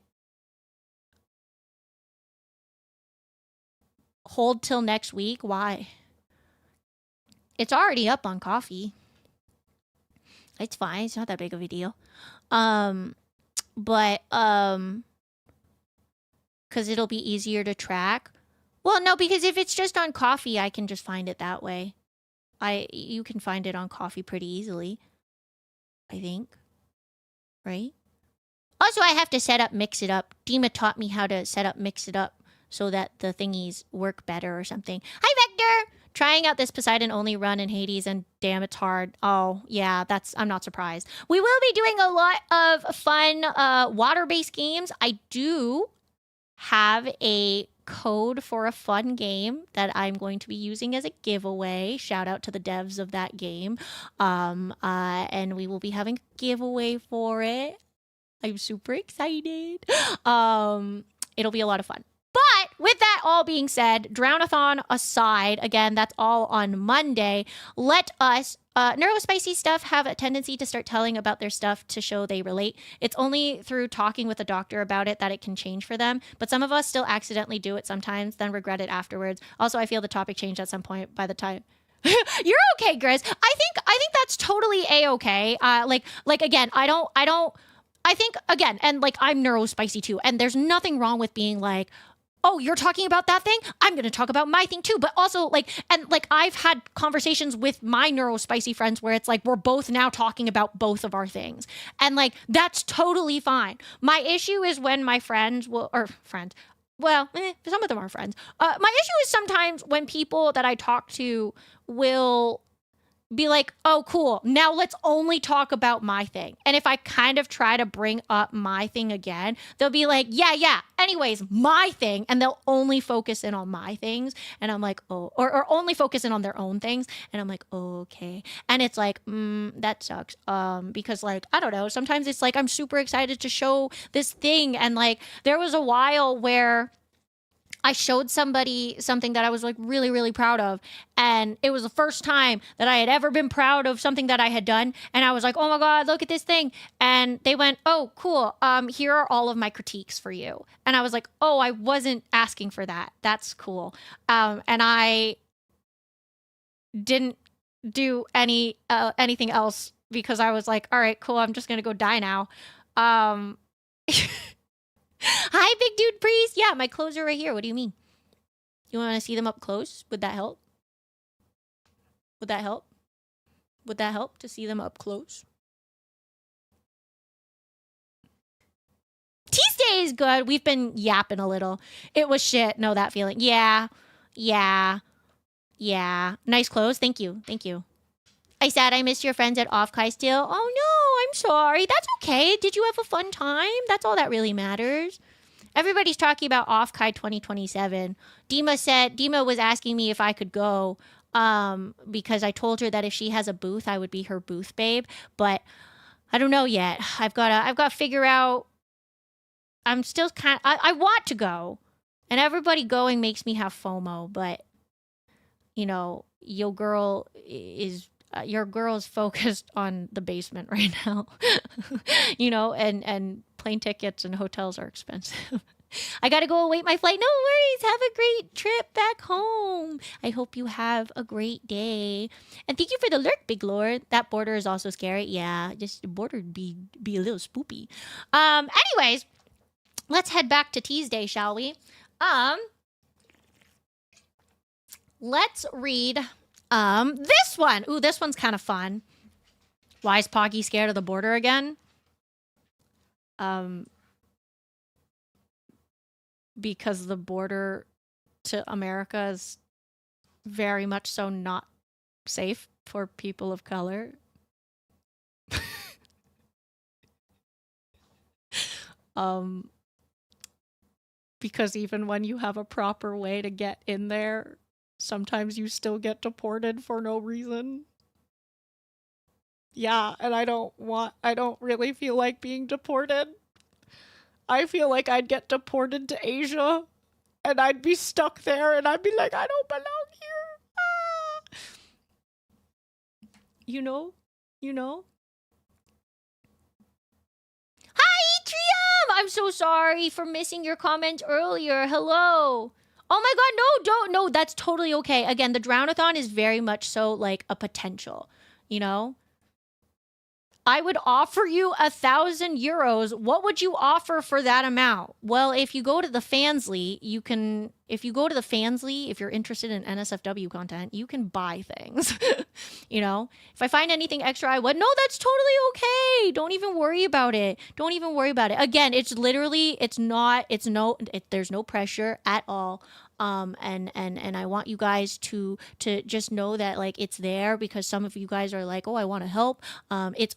Hold Till Next Week. Why? It's already up on Ko-fi. It's fine. It's not that big of a deal. But because it'll be easier to track. Well, no, because if it's just on Ko-fi, I can just find it that way. You can find it on Ko-fi pretty easily, I think, right? Also, I have to set up Mix It Up. Dima taught me how to set up Mix It Up so that the thingies work better or something. Hi, Vector! Trying out this Poseidon-only run in Hades, and damn, it's hard. Oh, yeah, I'm not surprised. We will be doing a lot of fun water-based games. I do have a code for a fun game that I'm going to be using as a giveaway. Shout out to the devs of that game. And we will be having a giveaway for it. I'm super excited. It'll be a lot of fun. But with that all being said, Drownathon aside, again, that's all on Monday. Let us, neurospicy stuff have a tendency to start telling about their stuff to show they relate. It's only through talking with a doctor about it that it can change for them. But some of us still accidentally do it sometimes, then regret it afterwards. Also, I feel the topic changed at some point by the time. You're okay, Grizz. I think that's totally a-okay. Like again, I think again, and like I'm neurospicy too, and there's nothing wrong with being like, oh, you're talking about that thing? I'm going to talk about my thing too. But also I've had conversations with my neurospicy friends where it's like, we're both now talking about both of our things. And like, that's totally fine. My issue is when my friends some of them are friends. My issue is sometimes when people that I talk to will be like, oh, cool, now let's only talk about my thing. And if I kind of try to bring up my thing again, they'll be like, yeah, anyways, my thing. And they'll only focus in on my things. And I'm like, oh, or only focus in on their own things. And I'm like, oh, okay. And it's like, that sucks. Because like, I don't know, sometimes it's like, I'm super excited to show this thing. And like, there was a while where I showed somebody something that I was like really, really proud of. And it was the first time that I had ever been proud of something that I had done. And I was like, oh my God, look at this thing. And they went, oh, cool. Here are all of my critiques for you. And I was like, oh, I wasn't asking for that. That's cool. And I didn't do anything else because I was like, all right, cool. I'm just going to go die now. Hi, big dude priest. Yeah, my clothes are right here. What do you mean? You want to see them up close? Would that help? Would that help? Would that help to see them up close? TEASDSAY is good. We've been yapping a little. It was shit. Know that feeling. Yeah. Nice clothes. Thank you. I said I missed your friends at Offkai still. Oh no, I'm sorry. That's okay. Did you have a fun time? That's all that really matters. Everybody's talking about Offkai 2027. Dima was asking me if I could go. because I told her that if she has a booth, I would be her booth babe. But I don't know yet. I've got to figure out. I'm still I want to go, and everybody going makes me have FOMO. But you know, your girl is focused on the basement right now. You know, and plane tickets and hotels are expensive. I gotta go await my flight. No worries. Have a great trip back home. I hope you have a great day. And thank you for the lurk, Big Lord. That border is also scary. Yeah, just the border be a little spoopy. Anyways, let's head back to TEASDSAY, shall we? Let's read this one. Ooh, this one's kind of fun. Why is Poggy scared of the border again? Because the border to America is very much so not safe for people of color. Because even when you have a proper way to get in there, sometimes you still get deported for no reason. Yeah, and I don't really feel like being deported. I feel like I'd get deported to Asia, and I'd be stuck there, and I'd be like, I don't belong here. Ah. You know? Hi, Trium! I'm so sorry for missing your comment earlier. Hello. Oh my god, no, that's totally okay. Again, the Drownathon is very much so like a potential, you know? I would offer you 1,000 euros. What would you offer for that amount? Well, if you go to the Fansly, if you're interested in NSFW content, you can buy things. You know, if I find anything extra, I would. No, that's totally okay. Don't even worry about it. Again, there's no pressure at all. And I want you guys to just know that like it's there because some of you guys are like, oh, I want to help. It's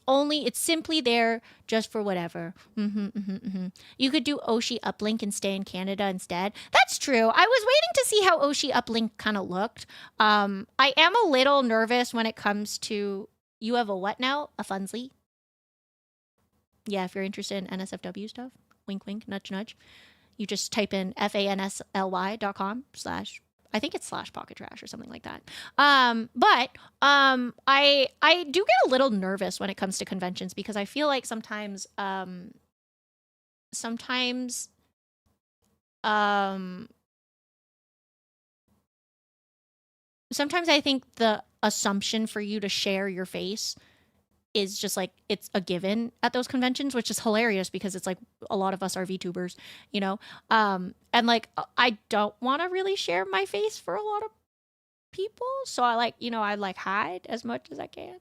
simply there just for whatever. You could do Oshi Uplink and stay in Canada instead. That's true. I was waiting to see how Oshi Uplink kind of looked. I am a little nervous when it comes to, you have a what now? A Funsly? Yeah, if you're interested in NSFW stuff. Wink, wink, nudge, nudge. You just type in fansly.com/ I think it's /pocket trash or something like that. But I do get a little nervous when it comes to conventions because I feel like sometimes I think the assumption for you to share your face is just like it's a given at those conventions, which is hilarious because it's like a lot of us are VTubers, you know? And like I don't want to really share my face for a lot of people, so I like hide as much as I can.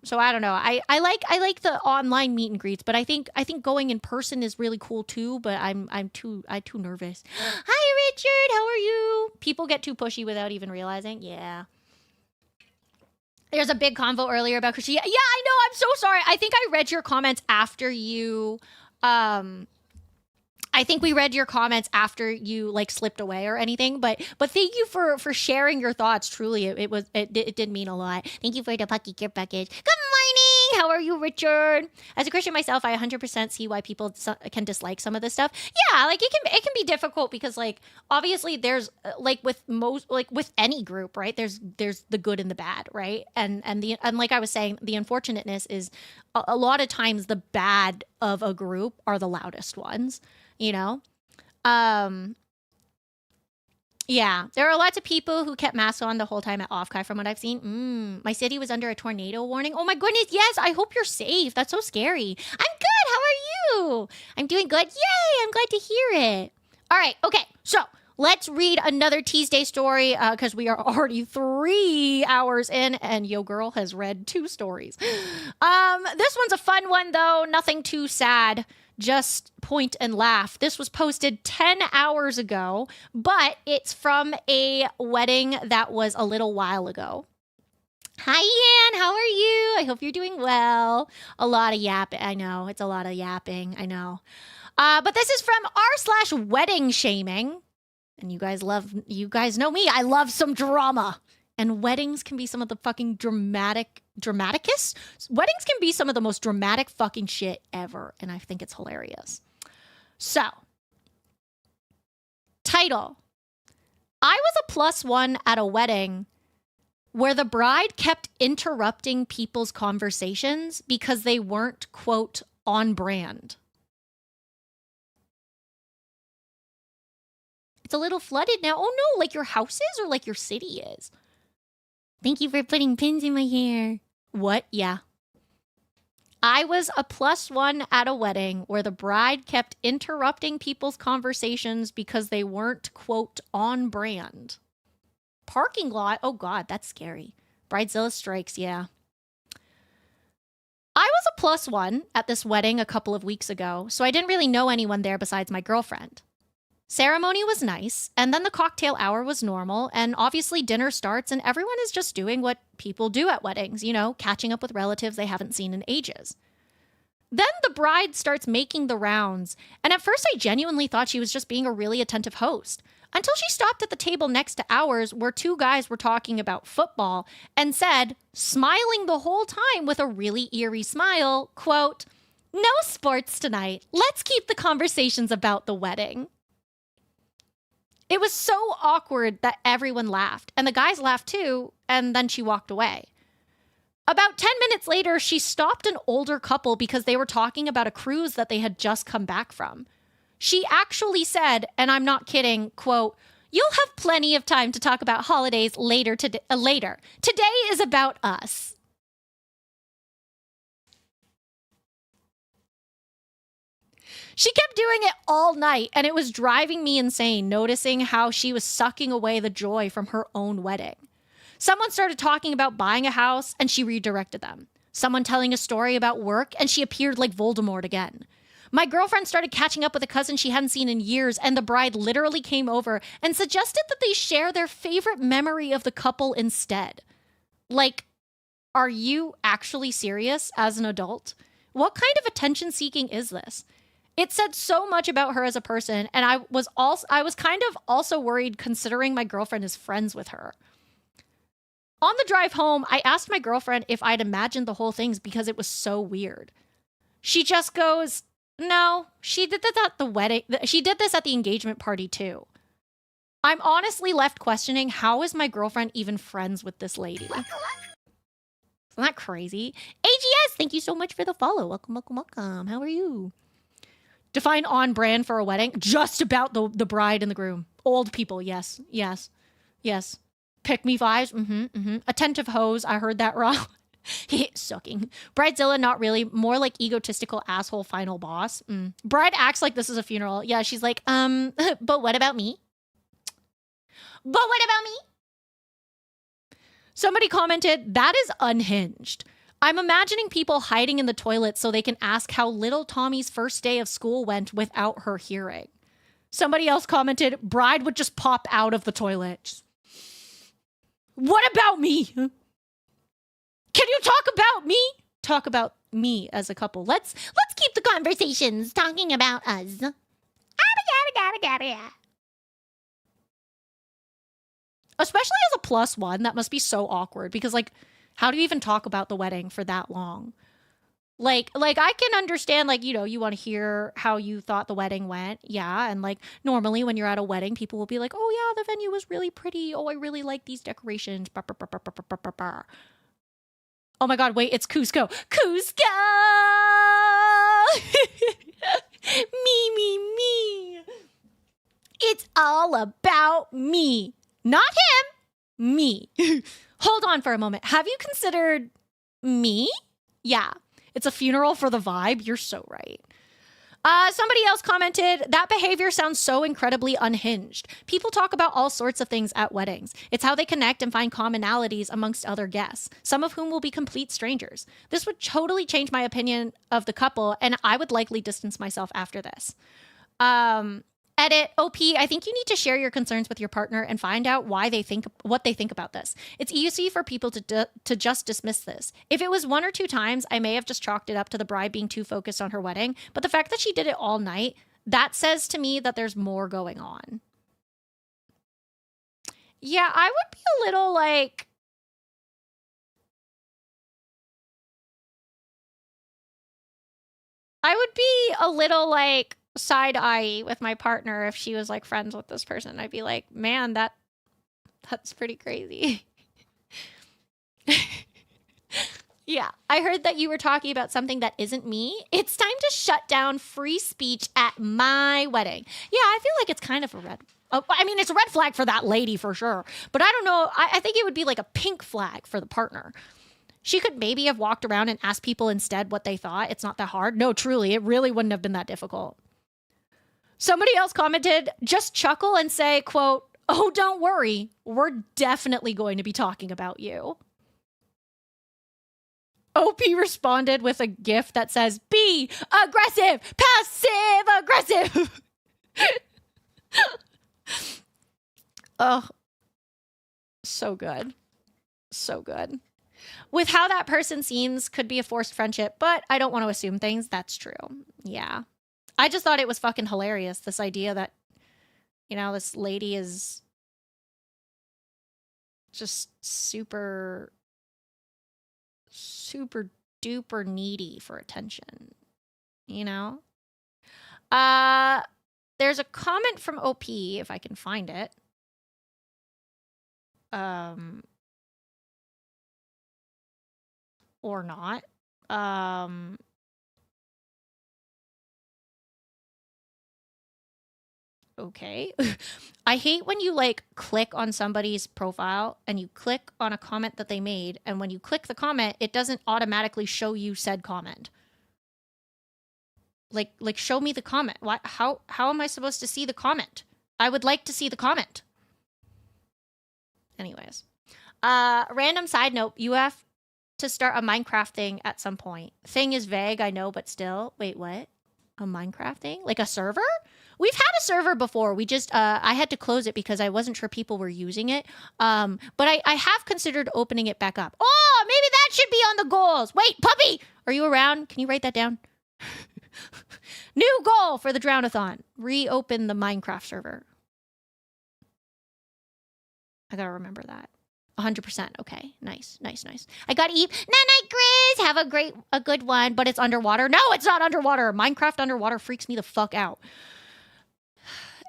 So I don't know. I like the online meet and greets, but I think going in person is really cool too, but I'm too nervous. Hi Richard, how are you? People get too pushy without even realizing. Yeah. There's a big convo earlier about Chrissy. Yeah, I know. I'm so sorry. I think I read your comments after you. I think we read your comments after you like slipped away or anything. But thank you for sharing your thoughts. Truly, it did mean a lot. Thank you for the Pucky Gear package. Good morning. How are you, Richard? As a Christian myself, I 100% see why people can dislike some of this stuff. Yeah, like it can be difficult because like obviously there's like with any group, right? There's the good and the bad, right? And like I was saying, the unfortunateness is a lot of times the bad of a group are the loudest ones, you know? Yeah, there are lots of people who kept masks on the whole time at Offkai from what I've seen. My city was under a tornado warning. Oh my goodness, yes, I hope you're safe. That's so scary. I'm good, how are you? I'm doing good. Yay, I'm glad to hear it. All right, okay, so let's read another TEASDSAY story because we are already 3 hours in and yo girl has read 2 stories. This one's a fun one though, nothing too sad. Just point and laugh. This was posted 10 hours ago, but it's from a wedding that was a little while ago. Hi, Ann. How are you? I hope you're doing well. A lot of yapping. I know. It's a lot of yapping. I know. But this is from r/wedding shaming. And you guys know me. I love some drama. and weddings can be some of the fucking dramaticest. Weddings can be some of the most dramatic fucking shit ever, and I think it's hilarious. So, title. I was a +1 at a wedding where the bride kept interrupting people's conversations because they weren't, quote, on brand. It's a little flooded now. Oh no, like your house is or like your city is? Thank you for putting pins in my hair. What? Yeah. I was a +1 at a wedding where the bride kept interrupting people's conversations because they weren't, quote, on brand. Parking lot? Oh God, that's scary. Bridezilla strikes, yeah. I was a +1 at this wedding a couple of weeks ago, so I didn't really know anyone there besides my girlfriend. Ceremony was nice, and then the cocktail hour was normal, and obviously dinner starts and everyone is just doing what people do at weddings, you know, catching up with relatives they haven't seen in ages. Then the bride starts making the rounds, and at first I genuinely thought she was just being a really attentive host, until she stopped at the table next to ours where two guys were talking about football and said, smiling the whole time with a really eerie smile, quote, "No sports tonight. Let's keep the conversations about the wedding." It was so awkward that everyone laughed, and the guys laughed too, and then she walked away. About 10 minutes later, she stopped an older couple because they were talking about a cruise that they had just come back from. She actually said, and I'm not kidding, quote, "You'll have plenty of time to talk about holidays later. Today is about us." She kept doing it all night, and it was driving me insane, noticing how she was sucking away the joy from her own wedding. Someone started talking about buying a house, and she redirected them. Someone telling a story about work, and she appeared like Voldemort again. My girlfriend started catching up with a cousin she hadn't seen in years, and the bride literally came over and suggested that they share their favorite memory of the couple instead. Like, are you actually serious as an adult? What kind of attention seeking is this? It said so much about her as a person, and I was kind of also worried considering my girlfriend is friends with her. On the drive home, I asked my girlfriend if I'd imagined the whole thing because it was so weird. She just goes, "No, she did this at the wedding. She did this at the engagement party too." I'm honestly left questioning, how is my girlfriend even friends with this lady? Isn't that crazy? AGS, thank you so much for the follow. Welcome, welcome, welcome. How are you? Define on brand for a wedding. Just about the bride and the groom. Old people, yes, yes, yes. Pick me vibes, Attentive hoes, I heard that wrong. Sucking. Bridezilla, not really. More like egotistical asshole final boss. Bride acts like this is a funeral. Yeah, she's like, but what about me? But what about me? Somebody commented, that is unhinged. I'm imagining people hiding in the toilet so they can ask how little Tommy's first day of school went without her hearing. Somebody else commented, bride would just pop out of the toilet. What about me? Can you talk about me? Talk about me as a couple. Let's keep the conversations talking about us. Especially as a +1, that must be so awkward because, like, how do you even talk about the wedding for that long? Like I can understand, like, you know, you want to hear how you thought the wedding went. Yeah. And like normally when you're at a wedding, people will be like, oh yeah, the venue was really pretty. Oh, I really like these decorations. Oh my God, wait, it's Cusco. Cusco! Me. It's all about me. Not him, me. Hold on for a moment. Have you considered me? Yeah. It's a funeral for the vibe. You're so right. Somebody else commented, that behavior sounds so incredibly unhinged. People talk about all sorts of things at weddings. It's how they connect and find commonalities amongst other guests, some of whom will be complete strangers. This would totally change my opinion of the couple, and I would likely distance myself after this. Edit, OP, I think you need to share your concerns with your partner and find out what they think about this. It's easy for people to just dismiss this. If it was 1 or 2 times, I may have just chalked it up to the bride being too focused on her wedding. But the fact that she did it all night, that says to me that there's more going on. Yeah, I would be a little like, I would be a little like side-eye with my partner if she was like friends with this person. I'd be like, man, that's pretty crazy. Yeah, I heard that you were talking about something that isn't me. It's time to shut down free speech at my wedding. Yeah, I feel like it's kind of a red. I mean, it's a red flag for that lady for sure. But I don't know. I think it would be like a pink flag for the partner. She could maybe have walked around and asked people instead what they thought. It's not that hard. No, truly, it really wouldn't have been that difficult. Somebody else commented, just chuckle and say, quote, "Oh, don't worry. We're definitely going to be talking about you." OP responded with a gif that says, "Be aggressive, passive aggressive." Oh, so good. So good. With how that person seems, could be a forced friendship, but I don't want to assume things. That's true. Yeah. I just thought it was fucking hilarious, this idea that, you know, this lady is just super duper needy for attention, you know? There's a comment from OP, if I can find it. Or not. Okay. I hate when you like click on somebody's profile and you click on a comment that they made, and when you click the comment, it doesn't automatically show you said comment. Like show me the comment. Why how am I supposed to see the comment? I would like to see the comment. Anyways. Random side note, you have to start a Minecraft thing at some point. Thing is vague, I know, but still. Wait, what? A Minecraft thing? Like a server? We've had a server before. We just, I had to close it because I wasn't sure people were using it. But I have considered opening it back up. Oh, maybe that should be on the goals. Wait, puppy, are you around? Can you write that down? New goal for the Drownathon. Reopen the Minecraft server. I gotta remember that. 100%. Okay. Nice. I gotta eat. Night, Grizz. Have a good one, but it's underwater. No, it's not underwater. Minecraft underwater freaks me the fuck out.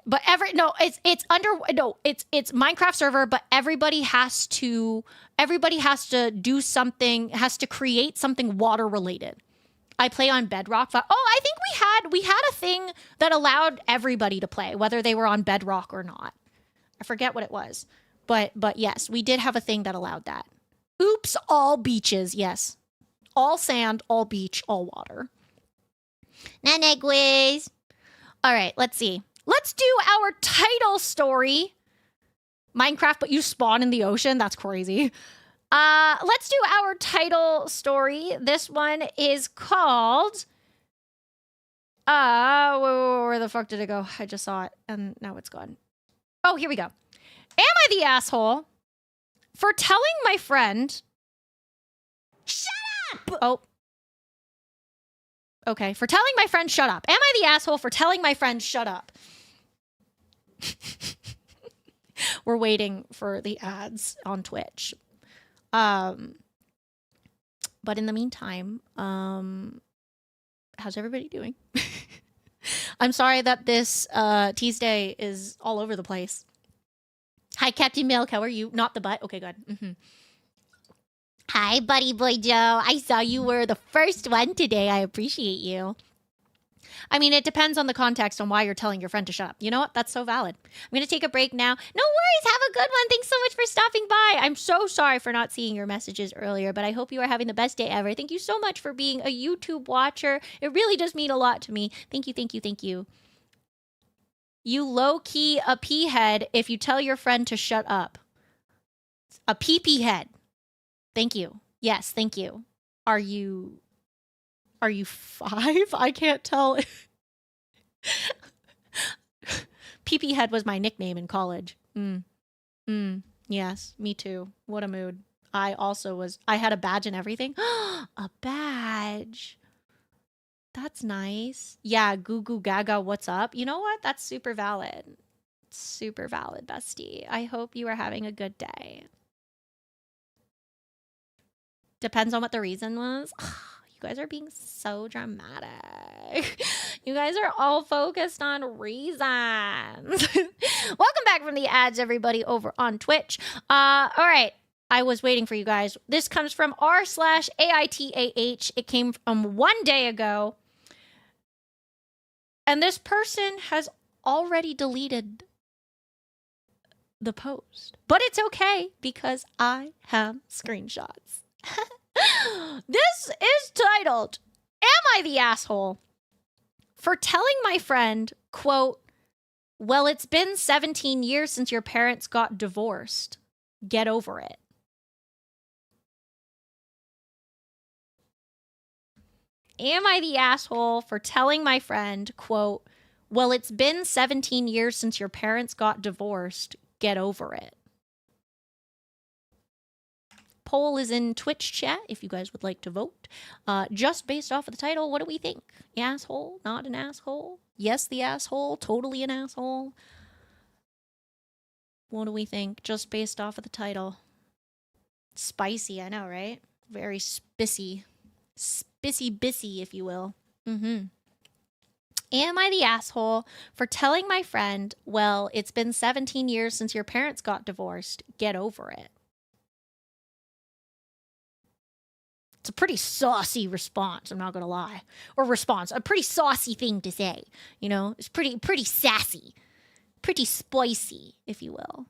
But it's Minecraft server, but everybody has to do something, has to create something water related. I play on Bedrock. Oh, I think we had a thing that allowed everybody to play, whether they were on Bedrock or not. I forget what it was. But yes, we did have a thing that allowed that. Oops, all beaches, yes. All sand, all beach, all water. Nanegwiz. All right, let's see. Let's do our title story. Minecraft, but you spawn in the ocean? That's crazy. Let's do our title story. This one is called... where the fuck did it go? I just saw it, and now it's gone. Oh, here we go. Am I the asshole for telling my friend... Shut up! Oh. Okay, for telling my friend shut up. Am I the asshole for telling my friend shut up? We're waiting for the ads on Twitch. But in the meantime, how's everybody doing? I'm sorry that this TEASDSAY is all over the place. Hi, Captain Milk. How are you? Not the butt. Okay, good. Hi, Buddy Boy Joe. I saw you were the first one today. I appreciate you. I mean, it depends on the context on why you're telling your friend to shut up. You know what? That's so valid. I'm going to take a break now. No worries. Have a good one. Thanks so much for stopping by. I'm so sorry for not seeing your messages earlier, but I hope you are having the best day ever. Thank you so much for being a YouTube watcher. It really does mean a lot to me. Thank you. You low-key a pea head if you tell your friend to shut up. A pee-pee head. Thank you. Yes, thank you. Are you 5? I can't tell. Pee-pee head was my nickname in college. Yes, me too. What a mood. I had a badge and everything. A badge. That's nice. Yeah, goo goo gaga, what's up? You know what? That's super valid. Super valid, bestie. I hope you are having a good day. Depends on what the reason was. You You guys are being so dramatic. You guys are all focused on reasons. Welcome back from the ads, everybody, over on Twitch. All right. I was waiting for you guys. This comes from r/AITAH. It came from 1 day ago. And this person has already deleted the post. But it's okay because I have screenshots. This is titled, "Am I the asshole for telling my friend, quote, well, it's been 17 years since your parents got divorced. Get over it." Am I the asshole for telling my friend, quote, well, it's been 17 years since your parents got divorced. Get over it. Poll is in Twitch chat if you guys would like to vote. Just based off of the title, what do we think? Asshole? Not an asshole? Yes, the asshole? Totally an asshole? What do we think? Just based off of the title. Spicy, I know, right? Very spissy. Spissy-bissy, if you will. Am I the asshole for telling my friend, well, it's been 17 years since your parents got divorced. Get over it. It's a pretty saucy response, I'm not going to lie. Or response, a pretty saucy thing to say. You know, it's pretty sassy. Pretty spicy, if you will.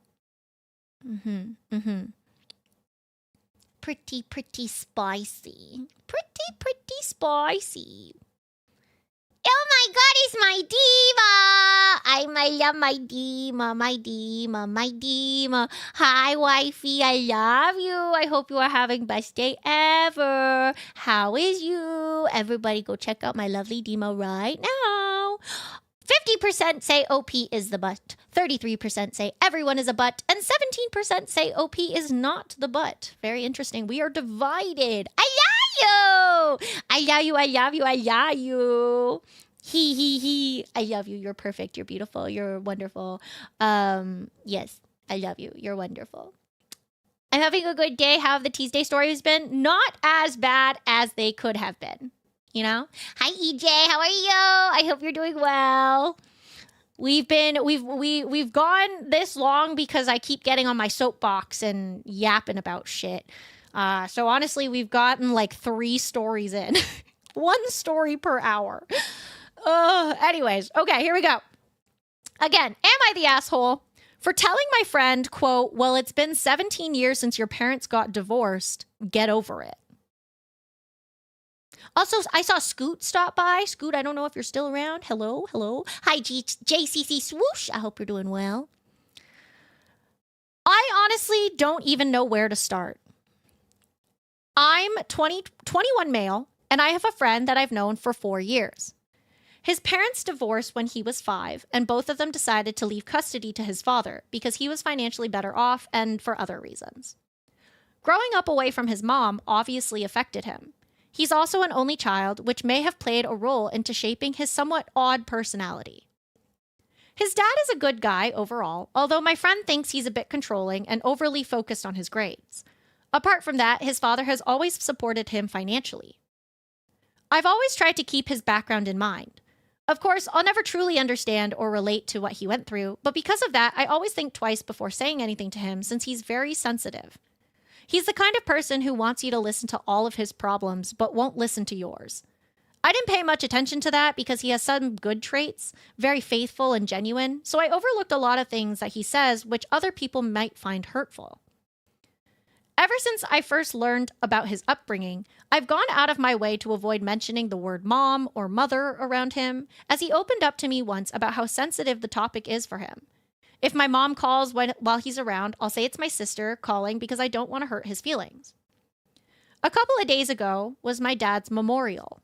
Pretty spicy. Pretty spicy. Oh my god, it's my diva! I love my Dima. Hi, wifey, I love you. I hope you are having best day ever. How is you? Everybody go check out my lovely Dima right now. 50% say OP is the butt. 33% say everyone is a butt. And 17% say OP is not the butt. Very interesting. We are divided. I love you. He. I love you. You're perfect. You're beautiful. You're wonderful. Yes, I love you. You're wonderful. I'm having a good day. How have the TEASDSAY stories been? Not as bad as they could have been. You know? Hi, EJ. How are you? I hope you're doing well. We've gone this long because I keep getting on my soapbox and yapping about shit. So honestly, we've gotten like 3 stories in. 1 story per hour. Anyways, okay, here we go. Again, am I the asshole for telling my friend, quote, well, it's been 17 years since your parents got divorced. Get over it. Also, I saw Scoot stop by. Scoot, I don't know if you're still around. Hello. Hi, JCC Swoosh. I hope you're doing well. I honestly don't even know where to start. I'm 21 male, and I have a friend that I've known for 4 years. His parents divorced when he was 5, and both of them decided to leave custody to his father because he was financially better off and for other reasons. Growing up away from his mom obviously affected him. He's also an only child, which may have played a role into shaping his somewhat odd personality. His dad is a good guy overall, although my friend thinks he's a bit controlling and overly focused on his grades. Apart from that, his father has always supported him financially. I've always tried to keep his background in mind. Of course, I'll never truly understand or relate to what he went through, but because of that, I always think twice before saying anything to him since he's very sensitive. He's the kind of person who wants you to listen to all of his problems, but won't listen to yours. I didn't pay much attention to that because he has some good traits, very faithful and genuine, so I overlooked a lot of things that he says which other people might find hurtful. Ever since I first learned about his upbringing, I've gone out of my way to avoid mentioning the word mom or mother around him, as he opened up to me once about how sensitive the topic is for him. If my mom calls while he's around, I'll say it's my sister calling because I don't want to hurt his feelings. A couple of days ago was my dad's memorial.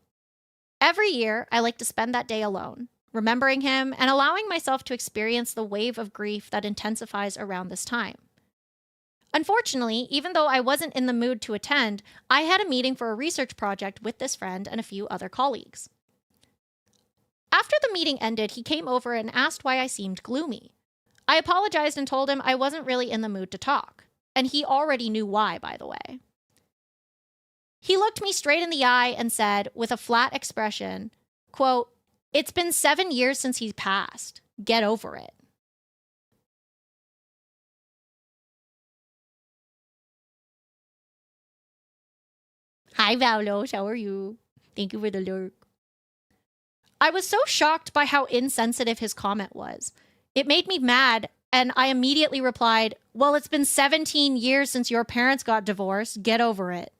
Every year, I like to spend that day alone, remembering him and allowing myself to experience the wave of grief that intensifies around this time. Unfortunately, even though I wasn't in the mood to attend, I had a meeting for a research project with this friend and a few other colleagues. After the meeting ended, he came over and asked why I seemed gloomy. I apologized and told him I wasn't really in the mood to talk, and he already knew why, by the way. He looked me straight in the eye and said, with a flat expression, quote, "It's been 7 years since he passed. Get over it." Hi, Vaulos. How are you? Thank you for the lurk. I was so shocked by how insensitive his comment was. It made me mad, and I immediately replied, "Well, it's been 17 years since your parents got divorced. Get over it."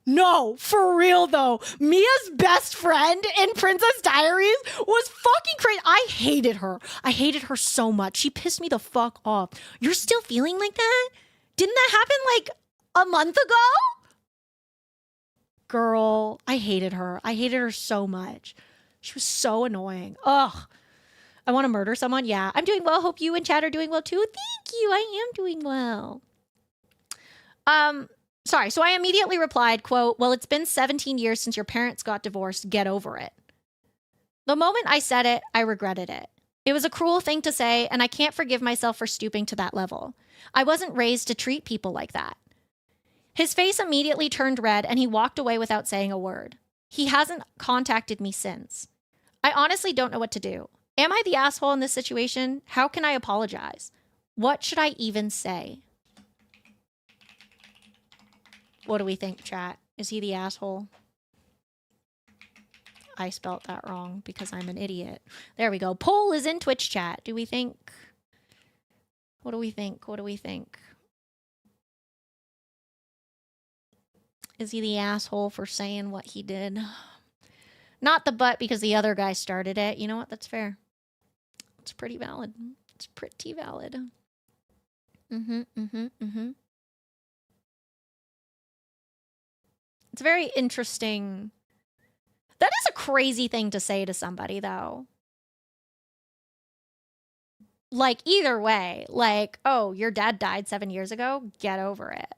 No, for real though. Mia's best friend in Princess Diaries was fucking crazy. I hated her. I hated her so much. She pissed me the fuck off. You're still feeling like that? Didn't that happen like a month ago? Girl, I hated her. I hated her so much. She was so annoying. Ugh. I want to murder someone? Yeah. I'm doing well. Hope you and chat are doing well too. Thank you. I am doing well. Sorry. So I immediately replied, quote, "Well, it's been 17 years since your parents got divorced. Get over it." The moment I said it, I regretted it. It was a cruel thing to say, and I can't forgive myself for stooping to that level. I wasn't raised to treat people like that. His face immediately turned red, and he walked away without saying a word. He hasn't contacted me since. I honestly don't know what to do. Am I the asshole in this situation? How can I apologize? What should I even say? What do we think, chat? Is he the asshole? I spelt that wrong because I'm an idiot. There we go. Poll is in Twitch chat. Do we think? What do we think? What do we think? Is he the asshole for saying what he did? Not the butt because the other guy started it. You know what? That's fair. It's pretty valid. It's pretty valid. It's very interesting. That is a crazy thing to say to somebody, though. Like, either way, like, oh, your dad died 7 years ago? Get over it.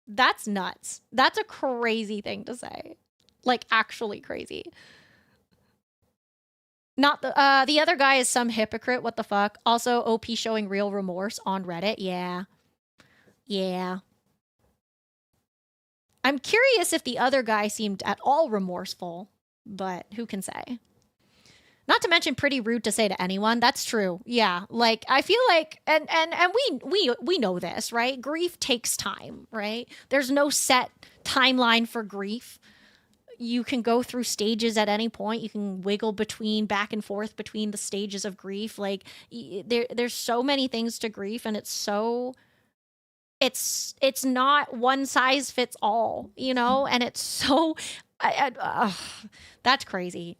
That's nuts. That's a crazy thing to say. Like, actually crazy. Not the other guy is some hypocrite. What the fuck? Also, OP showing real remorse on Reddit. Yeah. Yeah. I'm curious if the other guy seemed at all remorseful, but who can say? Not to mention pretty rude to say to anyone. That's true. Yeah. Like, I feel like, and we know this, right? Grief takes time, right? There's no set timeline for grief. You can go through stages at any point. You can wiggle back and forth between the stages of grief. Like, there's so many things to grief, and it's not one size fits all, you know? And it's so, that's crazy.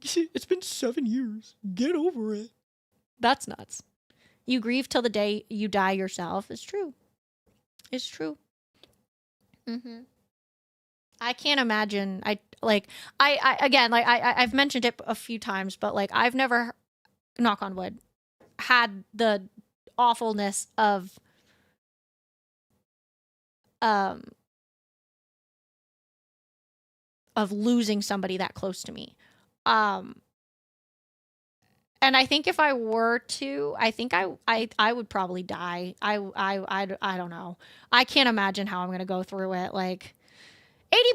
It's been 7 years. Get over it. That's nuts. You grieve till the day you die yourself. It's true. It's true. I can't imagine. I've mentioned it a few times, but like, I've never, knock on wood, had the awfulness of losing somebody that close to me. And I think if I were to, I think I would probably die. I don't know. I can't imagine how I'm going to go through it. Like,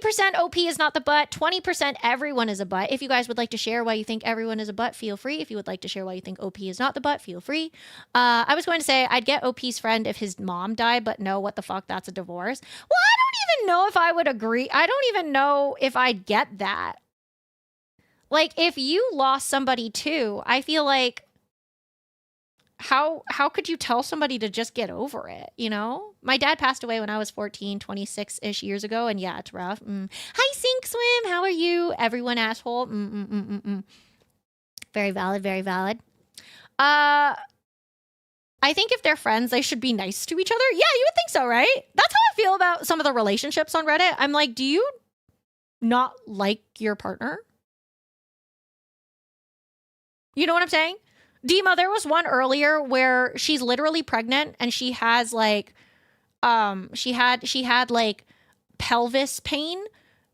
80% OP is not the butt. 20% everyone is a butt. If you guys would like to share why you think everyone is a butt, feel free. If you would like to share why you think OP is not the butt, feel free. I was going to say I'd get OP's friend if his mom died, but no, what the fuck? That's a divorce. Well, I don't even know if I would agree. I don't even know if I'd get that. Like, if you lost somebody too, I feel like, how could you tell somebody to just get over it, you know? My dad passed away when I was 14, 26-ish years ago, and yeah, it's rough. Hi, Sink Swim, how are you? Everyone asshole. Very valid, very valid. I think if they're friends, they should be nice to each other. Yeah, you would think so, right? That's how I feel about some of the relationships on Reddit. I'm like, do you not like your partner? You know what I'm saying? Dima, there was one earlier where she's literally pregnant and she has like, she had like pelvis pain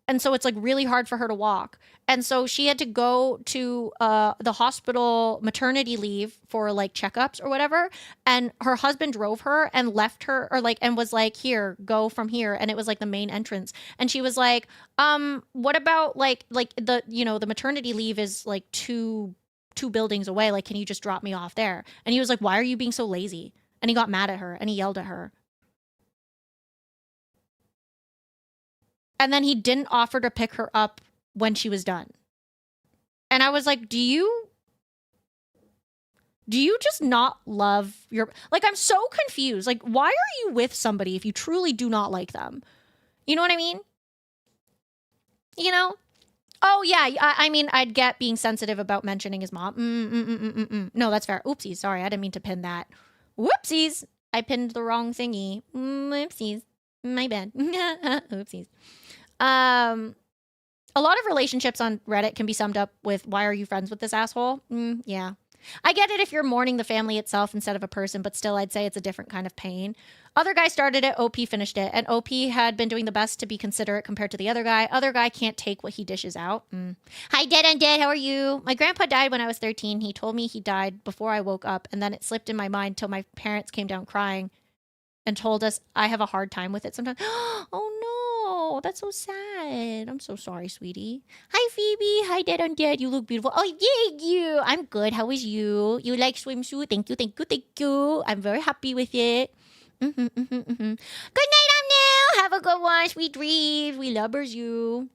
And so it's like really hard for her to walk. And so she had to go to the hospital maternity leave for like checkups or whatever. And her husband drove her and left her or like and was like, here, go from here. And it was like the main entrance. And she was like, what about like the, you know, the maternity leave is like two buildings away. Like, can you just drop me off there? And he was like, why are you being so lazy? And he got mad at her and he yelled at her. And then he didn't offer to pick her up when she was done. And I was like, do you just not love your... Like, I'm so confused. Like, why are you with somebody if you truly do not like them? You know what I mean? You know? Oh, yeah. I mean, I'd get being sensitive about mentioning his mom. No, that's fair. Oopsies. Sorry, I didn't mean to pin that. Whoopsies. I pinned the wrong thingy. Whoopsies. My bad. Oopsies. A lot of relationships on Reddit can be summed up with, why are you friends with this asshole? Yeah. I get it if you're mourning the family itself instead of a person, but still I'd say it's a different kind of pain. Other guy started it, OP finished it, and OP had been doing the best to be considerate compared to the other guy. Other guy can't take what he dishes out. Hi, Dead Undead, how are you? My grandpa died when I was 13. He told me he died before I woke up, and then it slipped in my mind till my parents came down crying and told us I have a hard time with it sometimes. Oh no, that's so sad. I'm so sorry, sweetie. Hi, Phoebe. Hi, Dead Undead. You look beautiful. Oh, thank you. I'm good. How is you? You like swimsuit? Thank you, thank you, thank you. I'm very happy with it. Good night, Omnil. Have a good one. Sweet dreams. We lovers you.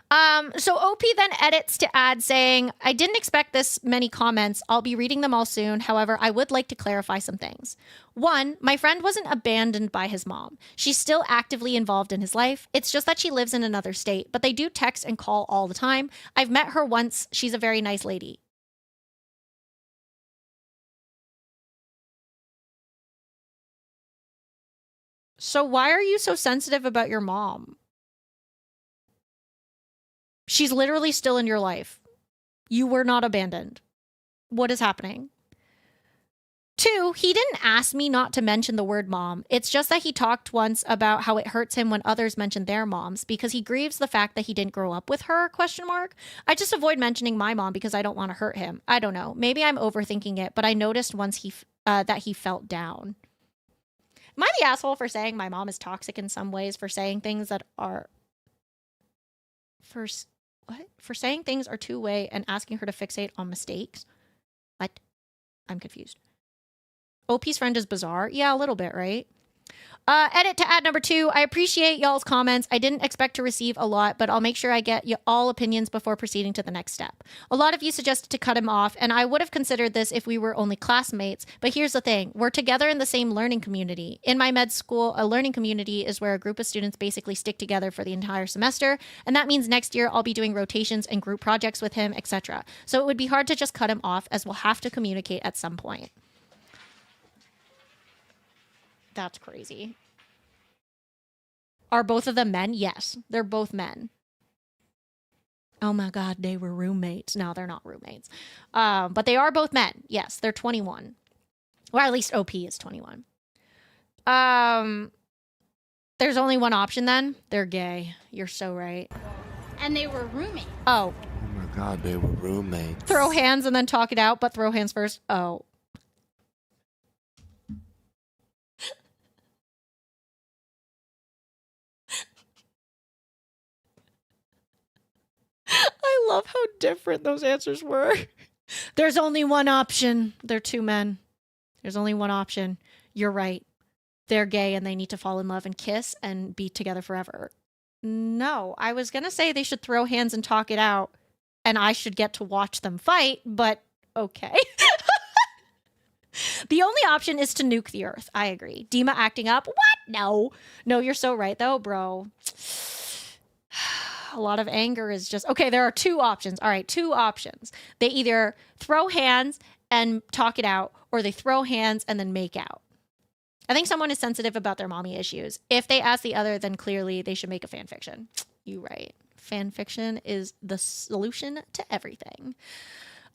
So OP then edits to add saying, I didn't expect this many comments. I'll be reading them all soon. However, I would like to clarify some things. 1, my friend wasn't abandoned by his mom. She's still actively involved in his life. It's just that she lives in another state, but they do text and call all the time. I've met her once. She's a very nice lady. So why are you so sensitive about your mom? She's literally still in your life. You were not abandoned. What is happening? 2, he didn't ask me not to mention the word mom. It's just that he talked once about how it hurts him when others mention their moms because he grieves the fact that he didn't grow up with her, ? I just avoid mentioning my mom because I don't want to hurt him. I don't know. Maybe I'm overthinking it, but I noticed once that he felt down. Am I the asshole for saying my mom is toxic in some ways, for saying things that are... For saying things are two-way and asking her to fixate on mistakes? What? I'm confused. OP's friend is bizarre? Yeah, a little bit, right? Edit to add number 2. I appreciate y'all's comments. I didn't expect to receive a lot, but I'll make sure I get you all opinions before proceeding to the next step. A lot of you suggested to cut him off, and I would have considered this if we were only classmates. But here's the thing. We're together in the same learning community. In my med school, a learning community is where a group of students basically stick together for the entire semester. And that means next year I'll be doing rotations and group projects with him, etc. So it would be hard to just cut him off, as we'll have to communicate at some point. That's crazy. Are both of them men? Yes, they're both men. Oh my God, they were roommates. No, they're not roommates. But they are both men. Yes, they're 21. Or at least OP is 21. There's only one option then. They're gay. You're so right. And they were roommates. Oh. Oh my God, they were roommates. Throw hands and then talk it out, but throw hands first. Oh. I love how different those answers were. There's only one option. They're 2 men. There's only one option. You're right. They're gay and they need to fall in love and kiss and be together forever. No, I was going to say they should throw hands and talk it out and I should get to watch them fight, but okay. The only option is to nuke the earth. I agree. Dima acting up? What? No. No, you're so right though, bro. A lot of anger is just... Okay, there are 2 options. All right, 2 options. They either throw hands and talk it out, or they throw hands and then make out. I think someone is sensitive about their mommy issues. If they ask the other, then clearly they should make a fan fiction. You right. Fan fiction is the solution to everything.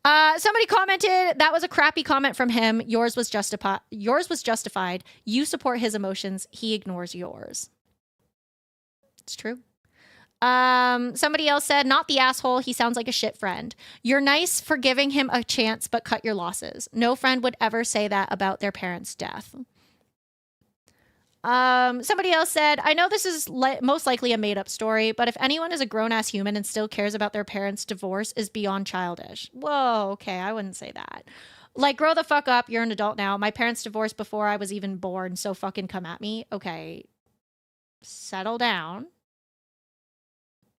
Somebody commented, that was a crappy comment from him. Yours was justified. You support his emotions. He ignores yours. It's true. Somebody else said, not the asshole. He sounds like a shit friend. You're nice for giving him a chance, but cut your losses. No friend would ever say that about their parents' death. Somebody else said, I know this is most likely a made-up story, but if anyone is a grown-ass human and still cares about their parents' divorce is beyond childish. Whoa, okay, I wouldn't say that. Like, grow the fuck up. You're an adult now. My parents divorced before I was even born, so fucking come at me. Okay, settle down.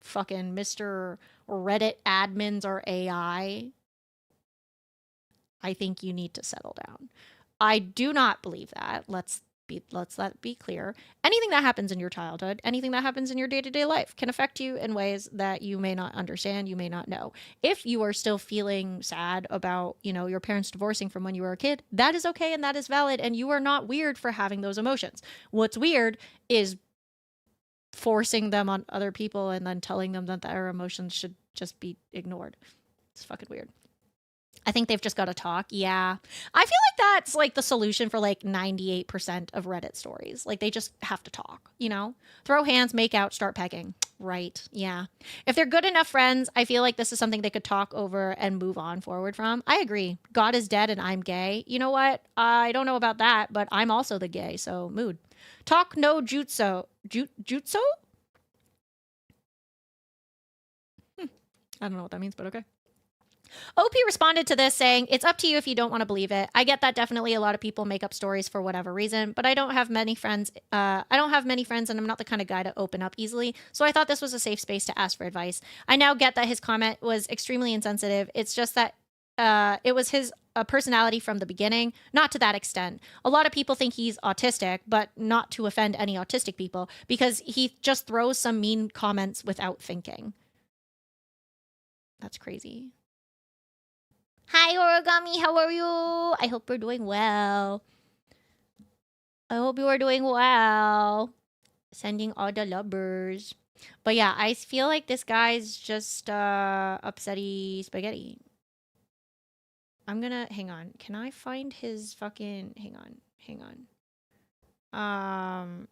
Fucking Mr. Reddit admins or AI. I think you need to settle down. I do not believe that. Let's let be clear. Anything that happens in your childhood, anything that happens in your day-to-day life can affect you in ways that you may not understand, you may not know. If you are still feeling sad about, you know, your parents divorcing from when you were a kid, that is okay and that is valid, and you are not weird for having those emotions. What's weird is forcing them on other people and then telling them that their emotions should just be ignored. It's fucking weird. I think they've just got to talk. Yeah. I feel like that's like the solution for like 98% of Reddit stories. Like they just have to talk, you know? Throw hands, make out, start pegging. Right. Yeah. If they're good enough friends, I feel like this is something they could talk over and move on forward from. I agree. God is dead and I'm gay. You know what? I don't know about that, but I'm also the gay, so mood. Talk no jutsu. Jutsu? I don't know what that means, but okay. OP responded to this saying, it's up to you if you don't want to believe it. I get that definitely a lot of people make up stories for whatever reason, but I don't have many friends. And I'm not the kind of guy to open up easily. So I thought this was a safe space to ask for advice. I now get that his comment was extremely insensitive. It's just that it was his personality from the beginning, not to that extent. A lot of people think he's autistic, but not to offend any autistic people because he just throws some mean comments without thinking. That's crazy. Hi, Origami. How are you? I hope you're doing well. I hope you are doing well. Sending all the lovers. But yeah, I feel like this guy's just upsetty spaghetti. I'm gonna... Hang on. Can I find his fucking... Hang on.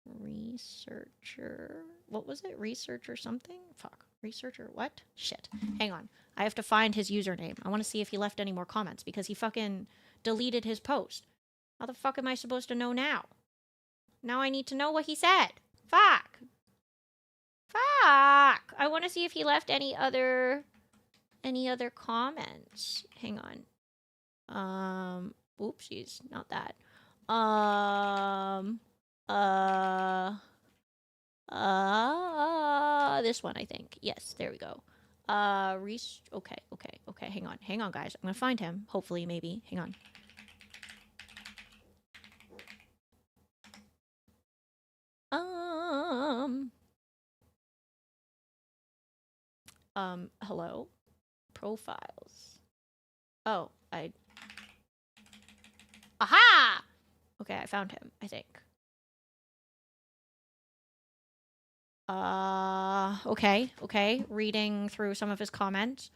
Researcher... What was it? Researcher something? Fuck. Researcher what? Shit. Hang on. I have to find his username. I want to see if he left any more comments because he fucking deleted his post. How the fuck am I supposed to know now? Now I need to know what he said. Fuck. I want to see if he left any other comments. Hang on. Oopsies, not that. This one, I think. Yes, there we go. Okay. Hang on, guys. I'm gonna find him. Hopefully, maybe. Hang on. Hello? Profiles. Oh, Aha! Okay, I found him, I think. Okay. Reading through some of his comments.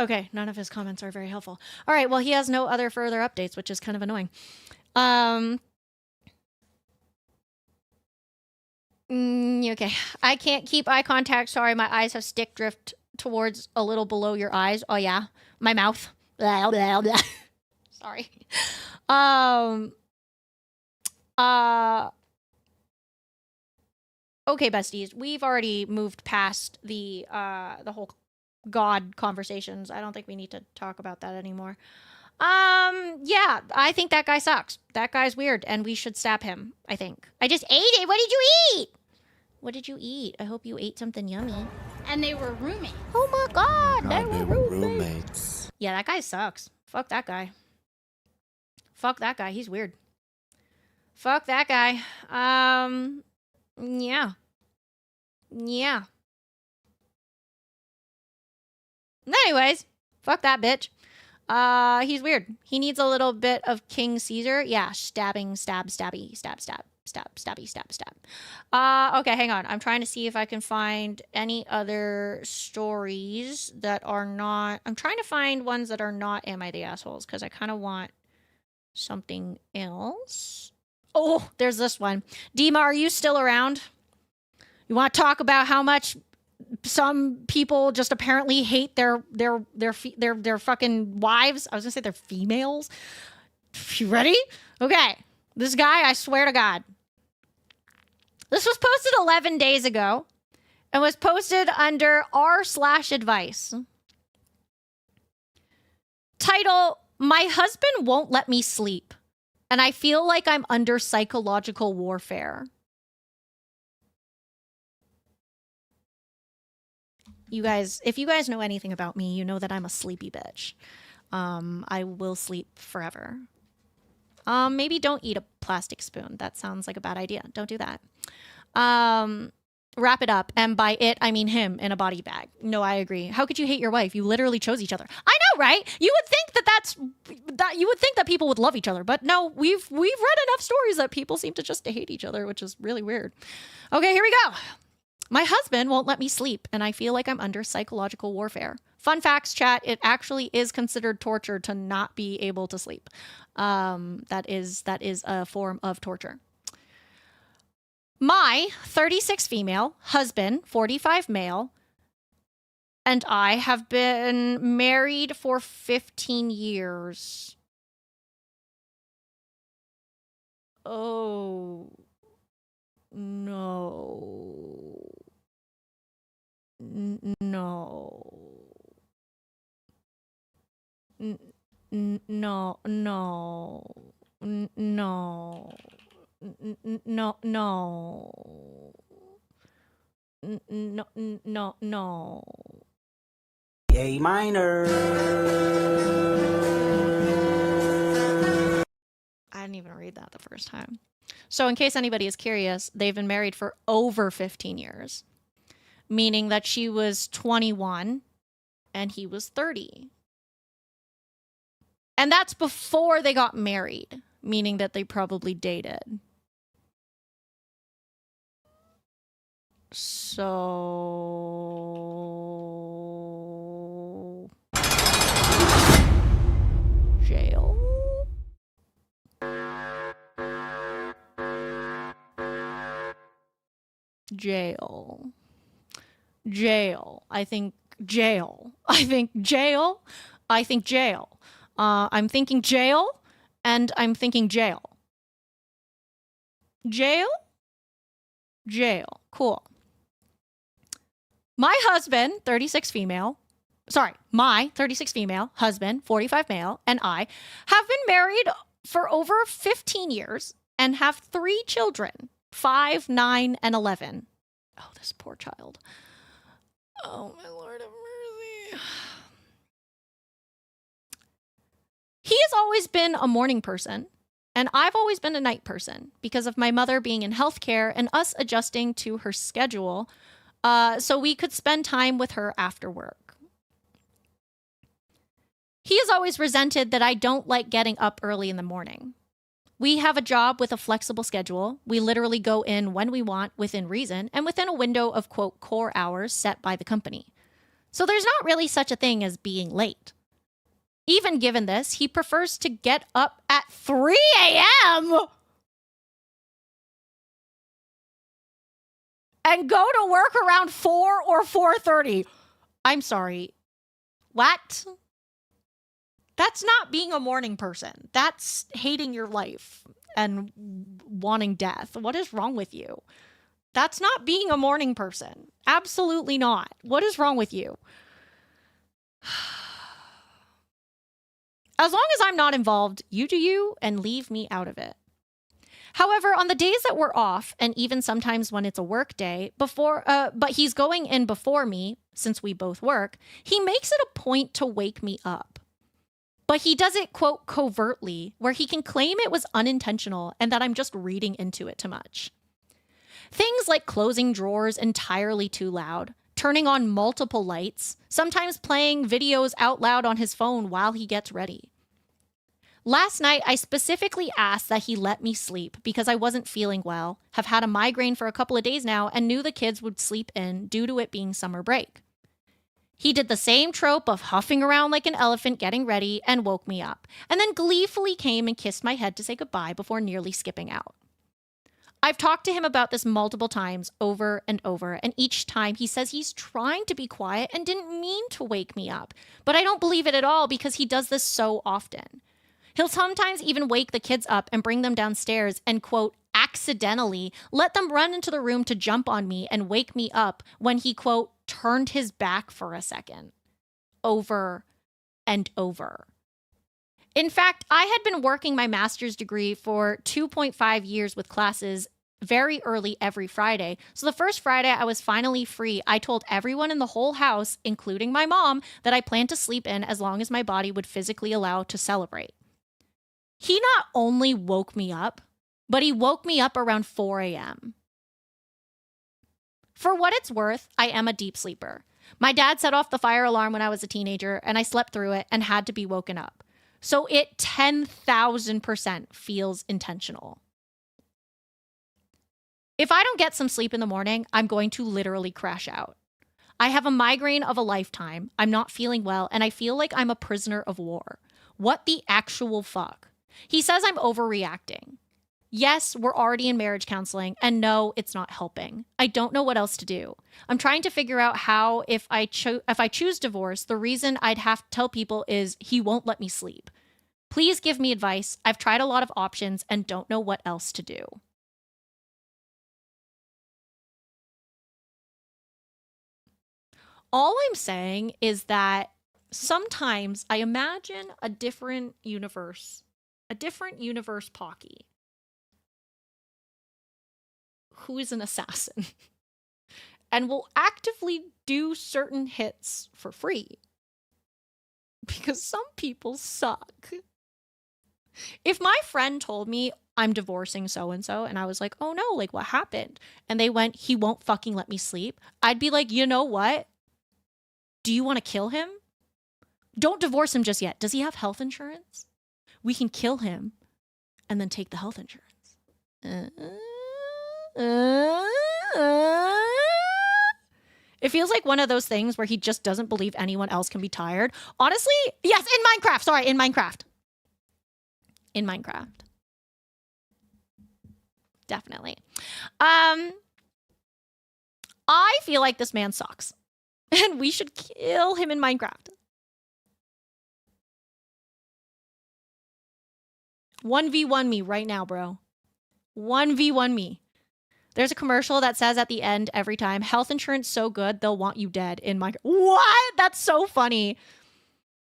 Okay, none of his comments are very helpful. All right, well, he has no other further updates, which is kind of annoying. Okay. I can't keep eye contact. Sorry, my eyes have stick drift towards a little below your eyes. Oh, yeah. My mouth. Blah, blah, blah. Sorry. Okay, besties. We've already moved past the whole God conversations. I don't think we need to talk about that anymore. Yeah, I think that guy sucks. That guy's weird, and we should stab him, I think. I just ate it. What did you eat? What did you eat? I hope you ate something yummy. And they were roommates. Oh my god, They were roommates. Yeah, that guy sucks. Fuck that guy. Fuck that guy. He's weird. Fuck that guy. Yeah. Anyways, fuck that bitch. He's weird. He needs a little bit of King Caesar. Yeah, stabbing, stab, stabby, stab, stab. stabby, stab, stab. Okay, hang on. I'm trying to see if I can find any other stories that are not... I'm trying to find ones that are not Am I the Assholes, because I kind of want something else. Oh, there's this one. Dima, are you still around? You want to talk about how much some people just apparently hate their fucking wives? I was gonna say their females. You ready? Okay. This guy, I swear to God. This was posted 11 days ago and was posted under r/advice. Title, my husband won't let me sleep, and I feel like I'm under psychological warfare. You guys, if you guys know anything about me, you know that I'm a sleepy bitch. I will sleep forever. Maybe don't eat a plastic spoon. That sounds like a bad idea. Don't do that. Wrap it up. And by it, I mean him in a body bag. No, I agree. How could you hate your wife? You literally chose each other. I know, right? You would think you would think that people would love each other, but no, we've read enough stories that people seem to just hate each other, which is really weird. Okay, here we go. My husband won't let me sleep, and I feel like I'm under psychological warfare. Fun facts, chat. It actually is considered torture to not be able to sleep. That is a form of torture. My 36 female husband, 45 male, and I have been married for 15 years. Oh, no. No. No, no, no, no, no. A minor. I didn't even read that the first time. So in case anybody is curious, they've been married for over 15 years, meaning that she was 21 and he was 30. And that's before they got married, meaning that they probably dated. So... jail? Jail. Jail. I think jail. I think jail. I think jail. I'm thinking jail, and I'm thinking jail. Jail? Jail. Cool. My husband, 36 female, my 36 female, husband, 45 male, and I have been married for over 15 years and have 3 children, 5, 9, and 11. Oh, this poor child. Oh, my Lord of mercy. He has always been a morning person, and I've always been a night person because of my mother being in healthcare and us adjusting to her schedule so we could spend time with her after work. He has always resented that I don't like getting up early in the morning. We have a job with a flexible schedule. We literally go in when we want, within reason, and within a window of, quote, core hours set by the company. So there's not really such a thing as being late. Even given this, he prefers to get up at 3 a.m. and go to work around 4 or 4:30. I'm sorry. What? That's not being a morning person. That's hating your life and wanting death. What is wrong with you? That's not being a morning person. Absolutely not. What is wrong with you? As long as I'm not involved, you do you and leave me out of it. However, on the days that we're off, and even sometimes when it's a work day, but he's going in before me, since we both work, he makes it a point to wake me up. But he does it, quote, covertly, where he can claim it was unintentional and that I'm just reading into it too much. Things like closing drawers entirely too loud, turning on multiple lights, sometimes playing videos out loud on his phone while he gets ready. Last night, I specifically asked that he let me sleep because I wasn't feeling well, have had a migraine for a couple of days now, and knew the kids would sleep in due to it being summer break. He did the same trope of huffing around like an elephant getting ready and woke me up, and then gleefully came and kissed my head to say goodbye before nearly skipping out. I've talked to him about this multiple times over and over, and each time he says he's trying to be quiet and didn't mean to wake me up, but I don't believe it at all because he does this so often. He'll sometimes even wake the kids up and bring them downstairs and, quote, accidentally let them run into the room to jump on me and wake me up when he, quote, turned his back for a second. Over and over. In fact, I had been working my master's degree for 2.5 years with classes very early every Friday. So the first Friday I was finally free, I told everyone in the whole house, including my mom, that I planned to sleep in as long as my body would physically allow to celebrate. He not only woke me up, but he woke me up around 4 a.m. For what it's worth, I am a deep sleeper. My dad set off the fire alarm when I was a teenager, and I slept through it and had to be woken up. So it 10,000% feels intentional. If I don't get some sleep in the morning, I'm going to literally crash out. I have a migraine of a lifetime, I'm not feeling well, and I feel like I'm a prisoner of war. What the actual fuck? He says I'm overreacting. Yes, we're already in marriage counseling, and no, it's not helping. I don't know what else to do. I'm trying to figure out how, if I choose divorce, the reason I'd have to tell people is he won't let me sleep. Please give me advice. I've tried a lot of options and don't know what else to do. All I'm saying is that sometimes I imagine a different universe Pocky, who is an assassin and will actively do certain hits for free because some people suck. If my friend told me I'm divorcing so-and-so and I was like, oh no, like what happened? And they went, he won't fucking let me sleep. I'd be like, you know what? Do you want to kill him? Don't divorce him just yet. Does he have health insurance? We can kill him and then take the health insurance. It feels like one of those things where he just doesn't believe anyone else can be tired. Honestly, yes, in Minecraft. Sorry, in Minecraft. In Minecraft. Definitely. I feel like this man sucks. And we should kill him in Minecraft. 1v1 me right now, bro. 1v1 me. There's a commercial that says at the end every time, health insurance so good, they'll want you dead in Minecraft. What? That's so funny.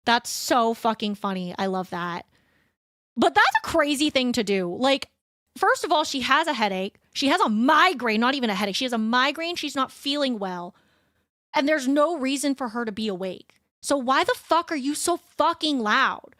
That's so fucking funny. I love that. But that's a crazy thing to do. Like, first of all, she has a headache. She has a migraine, not even a headache. She has a migraine. She's not feeling well. And there's no reason for her to be awake. So why the fuck are you so fucking loud?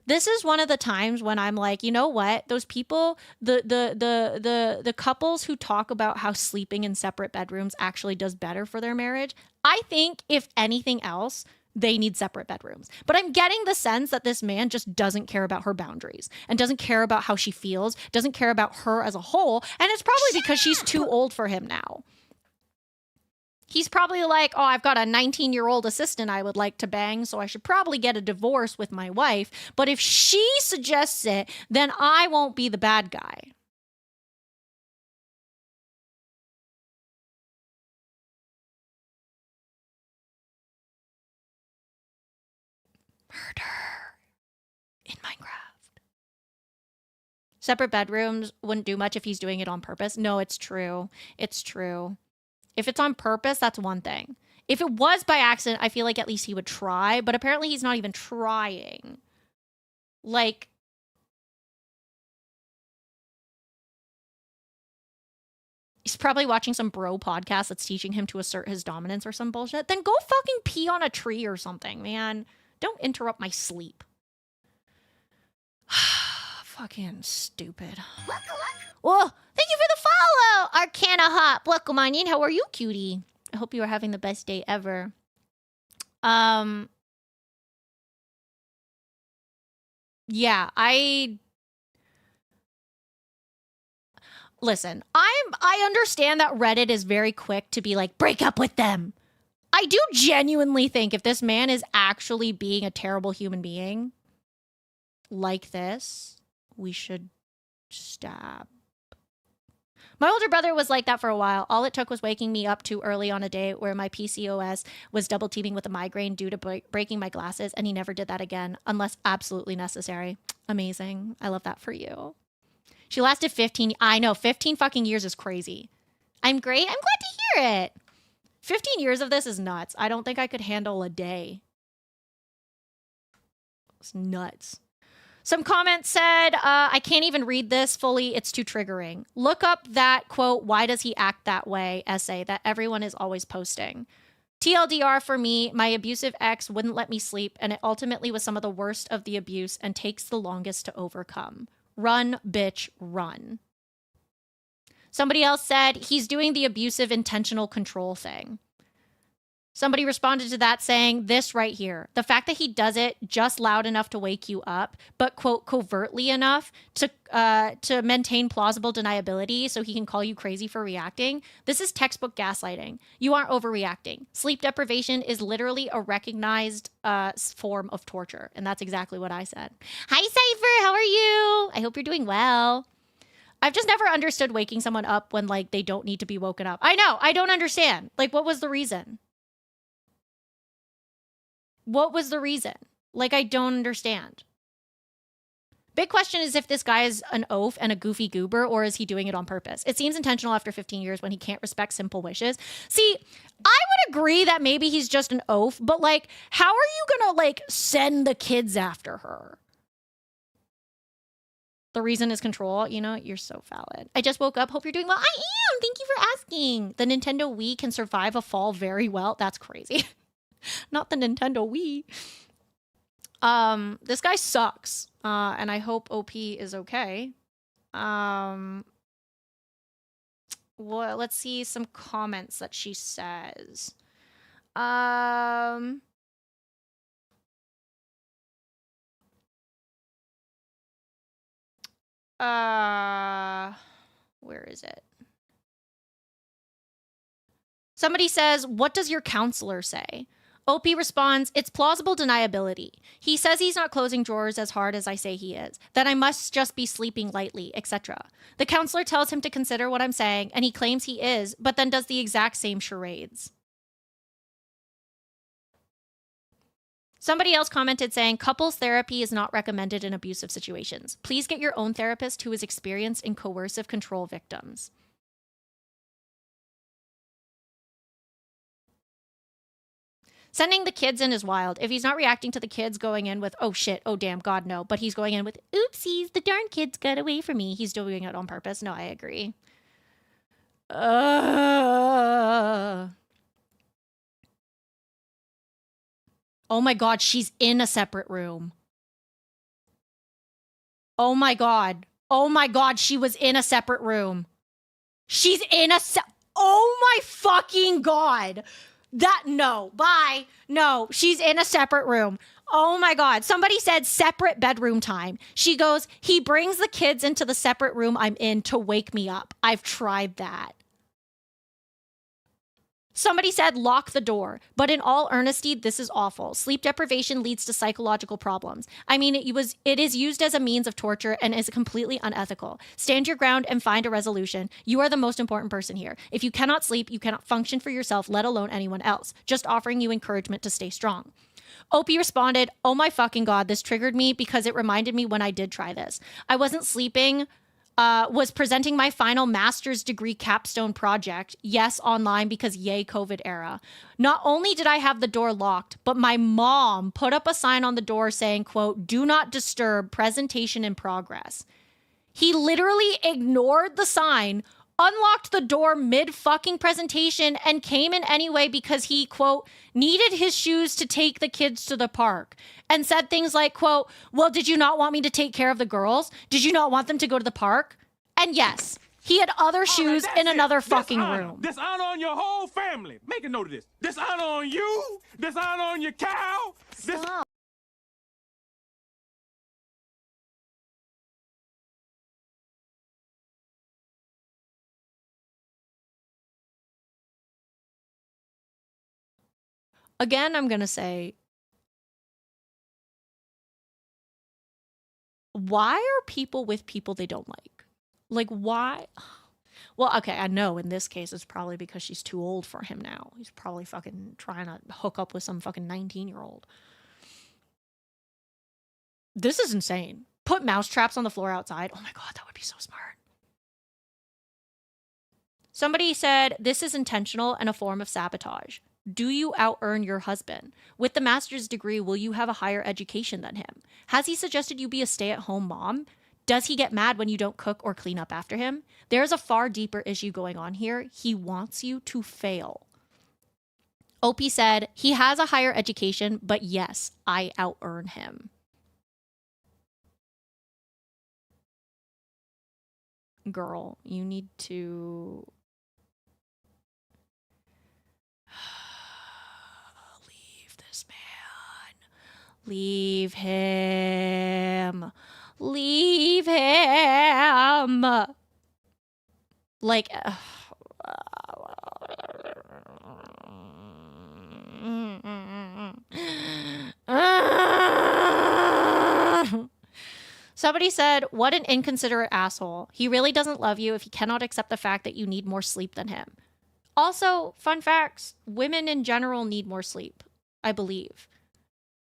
This is one of the times when I'm like, you know what? Those people, the couples who talk about how sleeping in separate bedrooms actually does better for their marriage, I think if anything else, they need separate bedrooms. But I'm getting the sense that this man just doesn't care about her boundaries and doesn't care about how she feels, doesn't care about her as a whole. And it's probably because she's too old for him now. He's probably like, oh, I've got a 19-year-old assistant I would like to bang, so I should probably get a divorce with my wife. But if she suggests it, then I won't be the bad guy. Murder in Minecraft. Separate bedrooms wouldn't do much if he's doing it on purpose. No, it's true. It's true. If it's on purpose, that's one thing. If it was by accident, I feel like at least he would try, but apparently he's not even trying. Like, he's probably watching some bro podcast that's teaching him to assert his dominance or some bullshit. Then go fucking pee on a tree or something, man. Don't interrupt my sleep. Fucking stupid. Well, thank you for the follow, Arcana Hop. Welcome on in. How are you, cutie? I hope you are having the best day ever. Yeah, listen, I understand that Reddit is very quick to be like, break up with them. I do genuinely think if this man is actually being a terrible human being like this, we should stab. My older brother was like that for a while. All it took was waking me up too early on a day where my PCOS was double teaming with a migraine due to breaking my glasses, and he never did that again unless absolutely necessary. Amazing. I love that for you. She lasted 15. I know, 15 fucking years is crazy. I'm great. I'm glad to hear it. 15 years of this is nuts. I don't think I could handle a day. It's nuts. Some comments said, I can't even read this fully. It's too triggering. Look up that, quote, why does he act that way essay that everyone is always posting. TLDR for me, my abusive ex wouldn't let me sleep, and it ultimately was some of the worst of the abuse and takes the longest to overcome. Run, bitch, run. Somebody else said, he's doing the abusive intentional control thing. Somebody responded to that saying this right here. The fact that he does it just loud enough to wake you up, but, quote, covertly enough to maintain plausible deniability so he can call you crazy for reacting. This is textbook gaslighting. You aren't overreacting. Sleep deprivation is literally a recognized form of torture. And that's exactly what I said. Hi, Cypher. How are you? I hope you're doing well. I've just never understood waking someone up when, like, they don't need to be woken up. I know. I don't understand. Like, what was the reason? What was the reason? Like, I don't understand. Big question is if this guy is an oaf and a goofy goober, or is he doing it on purpose? It seems intentional after 15 years when he can't respect simple wishes. See, I would agree that maybe he's just an oaf, but, like, how are you gonna, like, send the kids after her? The reason is control. You know, you're so valid. I just woke up. Hope you're doing well. I am. Thank you for asking. The Nintendo Wii can survive a fall very well. That's crazy. Not the Nintendo Wii. This guy sucks. And I hope OP is okay. Well, let's see some comments that she says. Where is it? Somebody says, what does your counselor say? OP responds, it's plausible deniability. He says he's not closing drawers as hard as I say he is, that I must just be sleeping lightly, etc. The counselor tells him to consider what I'm saying, and he claims he is, but then does the exact same charades. Somebody else commented saying, couples therapy is not recommended in abusive situations. Please get your own therapist who is experienced in coercive control victims. Sending the kids in is wild. If he's not reacting to the kids going in with, oh shit, oh damn, God no, but he's going in with, oopsies, the darn kids got away from me. He's doing it on purpose. No, I agree. Oh my God, she's in a separate room. Oh my God. Oh my God, she was in a separate room. She's in a oh my fucking God. No, bye. No, she's in a separate room. Oh my God. Somebody said separate bedroom time. She goes, he brings the kids into the separate room I'm in to wake me up. I've tried that. Somebody said lock the door, but in all earnesty, this is awful. Sleep deprivation leads to psychological problems. I mean, it is used as a means of torture and is completely unethical. Stand your ground and find a resolution. You are the most important person here. If you cannot sleep, you cannot function for yourself, let alone anyone else. Just offering you encouragement to stay strong. Opie responded, oh my fucking God, this triggered me because it reminded me when I did try this. I wasn't sleeping, was presenting my final master's degree capstone project. Yes, online because yay, COVID era. Not only did I have the door locked, but my mom put up a sign on the door saying, quote, do not disturb, presentation in progress. He literally ignored the sign, unlocked the door mid-fucking presentation, and came in anyway because he, quote, needed his shoes to take the kids to the park. And said things like, quote, well, did you not want me to take care of the girls? Did you not want them to go to the park? And yes, he had other shoes in another fucking room. Dishonor on your whole family. Make a note of this. Dishonor on you. Dishonor on your cow. Stop. Again, I'm going to say, why are people with people they don't like? Like, why? Well, okay, I know in this case it's probably because she's too old for him now. He's probably fucking trying to hook up with some fucking 19-year-old. This is insane. Put mouse traps on the floor outside. Oh my God, that would be so smart. Somebody said, this is intentional and a form of sabotage. Do you out-earn your husband? With the master's degree, will you have a higher education than him? Has he suggested you be a stay-at-home mom? Does he get mad when you don't cook or clean up after him? There's a far deeper issue going on here. He wants you to fail. Opie said, he has a higher education, but yes, I out-earn him. Girl, you need to... leave this man. Leave him. Leave him. Like, somebody said, what an inconsiderate asshole. He really doesn't love you if he cannot accept the fact that you need more sleep than him. Also, fun facts, women in general need more sleep, I believe.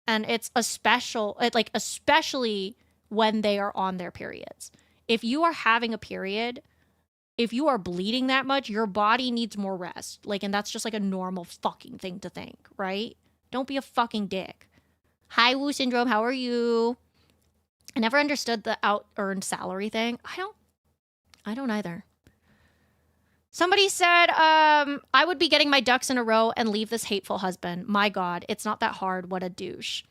And it's especially when they are on their periods. If you are having a period, if you are bleeding that much, your body needs more rest. Like, and that's just like a normal fucking thing to think, right? Don't be a fucking dick. Hi, Wu Syndrome, how are you? I never understood the out-earned salary thing. I don't either. Somebody said, I would be getting my ducks in a row and leave this hateful husband. My God, it's not that hard. What a douche.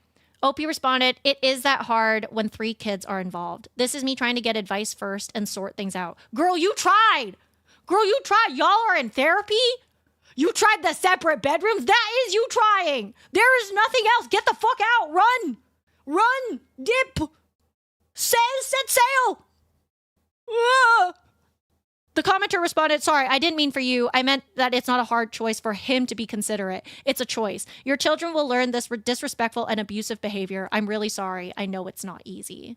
Opie responded, it is that hard when 3 kids are involved. This is me trying to get advice first and sort things out. Girl, you tried. Girl, you tried. Y'all are in therapy? You tried the separate bedrooms? That is you trying. There is nothing else. Get the fuck out. Run. Run. Dip. Set sail. The commenter responded, sorry, I didn't mean for you. I meant that it's not a hard choice for him to be considerate. It's a choice. Your children will learn this disrespectful and abusive behavior. I'm really sorry. I know it's not easy.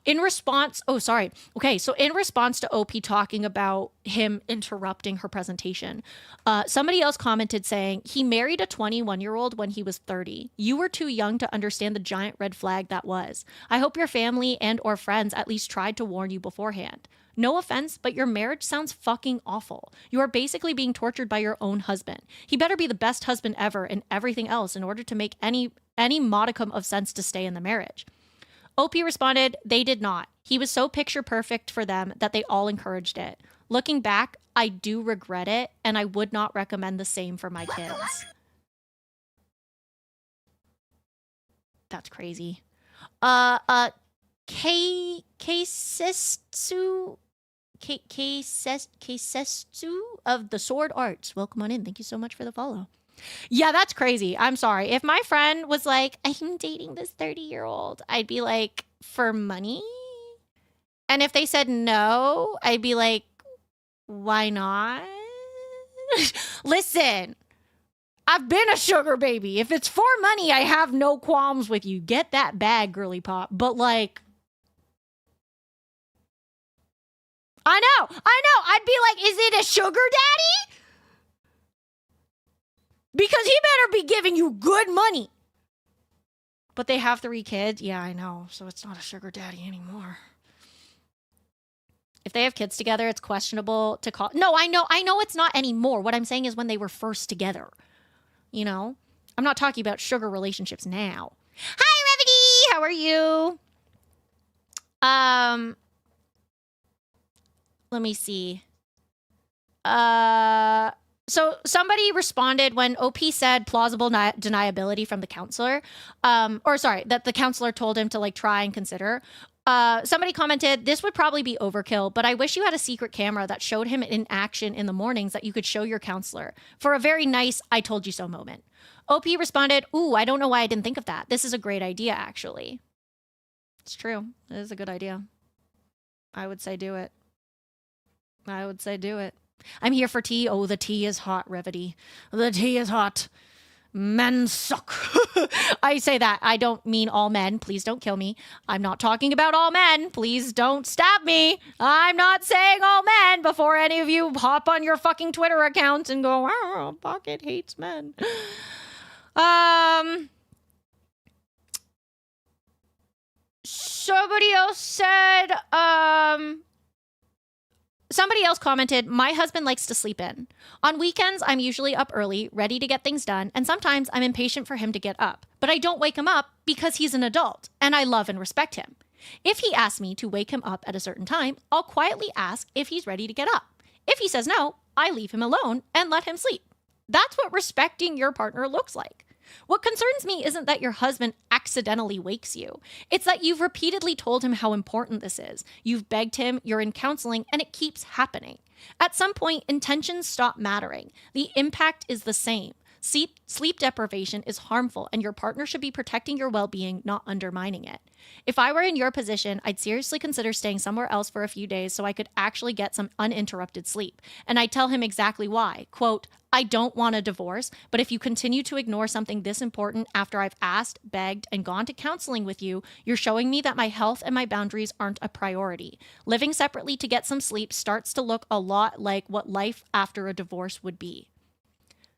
In response, okay, so in response to OP talking about him interrupting her presentation, somebody else commented saying, he married a 21-year-old when he was 30. You were too young to understand the giant red flag that was. I hope your family and or friends at least tried to warn you beforehand. No offense, but your marriage sounds fucking awful. You are basically being tortured by your own husband. He better be the best husband ever and everything else in order to make any modicum of sense to stay in the marriage. OP responded, they did not. He was so picture perfect for them that they all encouraged it. Looking back, I do regret it, and I would not recommend the same for my kids. That's crazy. Keisetsu of the Sword Arts. Welcome on in. Thank you so much for the follow. Yeah, that's crazy. I'm sorry. If my friend was like, I'm dating this 30-year-old, I'd be like, for money? And if they said no, I'd be like, why not? Listen, I've been a sugar baby. If it's for money, I have no qualms with you. Get that bag, girly pop. But like, I know. I'd be like, is it a sugar daddy? Because he better be giving you good money. But they have 3 kids. Yeah, I know. So it's not a sugar daddy anymore. If they have kids together, it's questionable to call. No, I know it's not anymore. What I'm saying is when they were first together. You know? I'm not talking about sugar relationships now. Hi, Revity! How are you? Let me see. So somebody responded when OP said plausible deniability from the counselor, that the counselor told him to like try and consider. Somebody commented, this would probably be overkill, but I wish you had a secret camera that showed him in action in the mornings that you could show your counselor for a very nice I told you so moment. OP responded, ooh, I don't know why I didn't think of that. This is a great idea, actually. It's true. It is a good idea. I would say do it. I would say do it. I'm here for tea. Oh, the tea is hot, Revity. The tea is hot. Men suck. I say that. I don't mean all men. Please don't kill me. I'm not talking about all men. Please don't stab me. I'm not saying all men before any of you hop on your fucking Twitter accounts and go, oh, Pocket hates men. Somebody else said, somebody else commented, my husband likes to sleep in. On weekends, I'm usually up early, ready to get things done, and sometimes I'm impatient for him to get up. But I don't wake him up because he's an adult, and I love and respect him. If he asks me to wake him up at a certain time, I'll quietly ask if he's ready to get up. If he says no, I leave him alone and let him sleep. That's what respecting your partner looks like. What concerns me isn't that your husband accidentally wakes you. It's that you've repeatedly told him how important this is. You've begged him, you're in counseling, and it keeps happening. At some point, intentions stop mattering. The impact is the same. Sleep deprivation is harmful, and your partner should be protecting your well-being, not undermining it. If I were in your position, I'd seriously consider staying somewhere else for a few days so I could actually get some uninterrupted sleep. And I'd tell him exactly why. Quote, I don't want a divorce, but if you continue to ignore something this important after I've asked, begged, and gone to counseling with you, you're showing me that my health and my boundaries aren't a priority. Living separately to get some sleep starts to look a lot like what life after a divorce would be.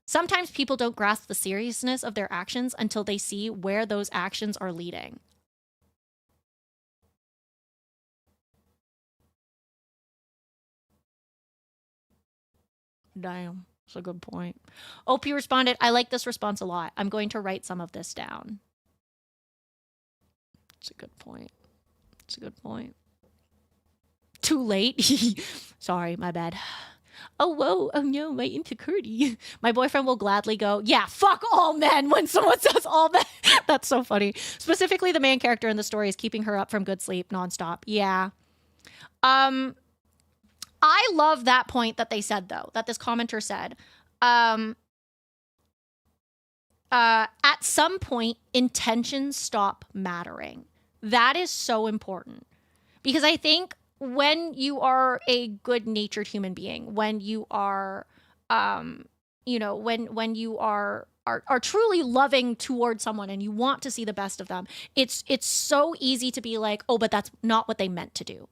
Sometimes people don't grasp the seriousness of their actions until they see where those actions are leading. Damn, that's a good point. OP responded, I like this response a lot. I'm going to write some of this down. It's a good point. It's a good point. Too late? Sorry, my bad. Oh, whoa, oh no, my insecurity. My boyfriend will gladly go, yeah, fuck all men when someone says all men. That's so funny. Specifically, the main character in the story is keeping her up from good sleep nonstop. Yeah. I love that point that they said, though, that this commenter said. At some point, intentions stop mattering. That is so important. Because I think when you are a good-natured human being, when you are, when you are truly loving towards someone and you want to see the best of them, it's so easy to be like, oh, but that's not what they meant to do.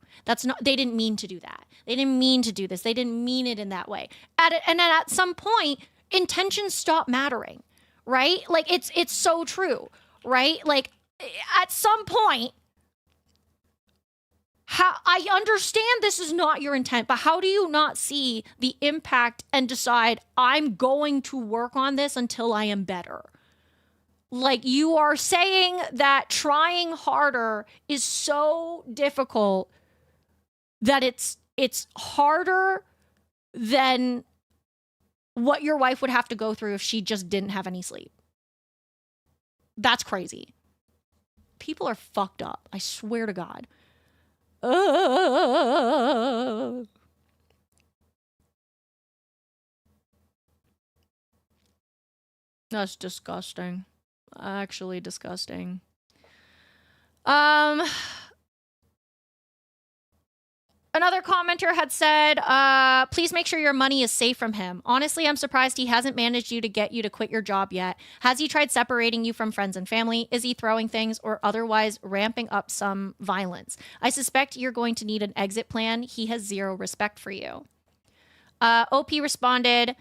They didn't mean to do that. They didn't mean to do this. They didn't mean it in that way. And then at some point, intentions stop mattering, right? Like it's so true, right? Like at some point, I understand this is not your intent, but how do you not see the impact and decide I'm going to work on this until I am better? Like you are saying that trying harder is so difficult that it's harder than what your wife would have to go through if she just didn't have any sleep. That's crazy. People are fucked up. I swear to God. That's disgusting. Actually disgusting. Another commenter had said, please make sure your money is safe from him. Honestly, I'm surprised he hasn't managed to get you to quit your job yet. Has he tried separating you from friends and family? Is he throwing things or otherwise ramping up some violence? I suspect you're going to need an exit plan. He has zero respect for you. OP responded,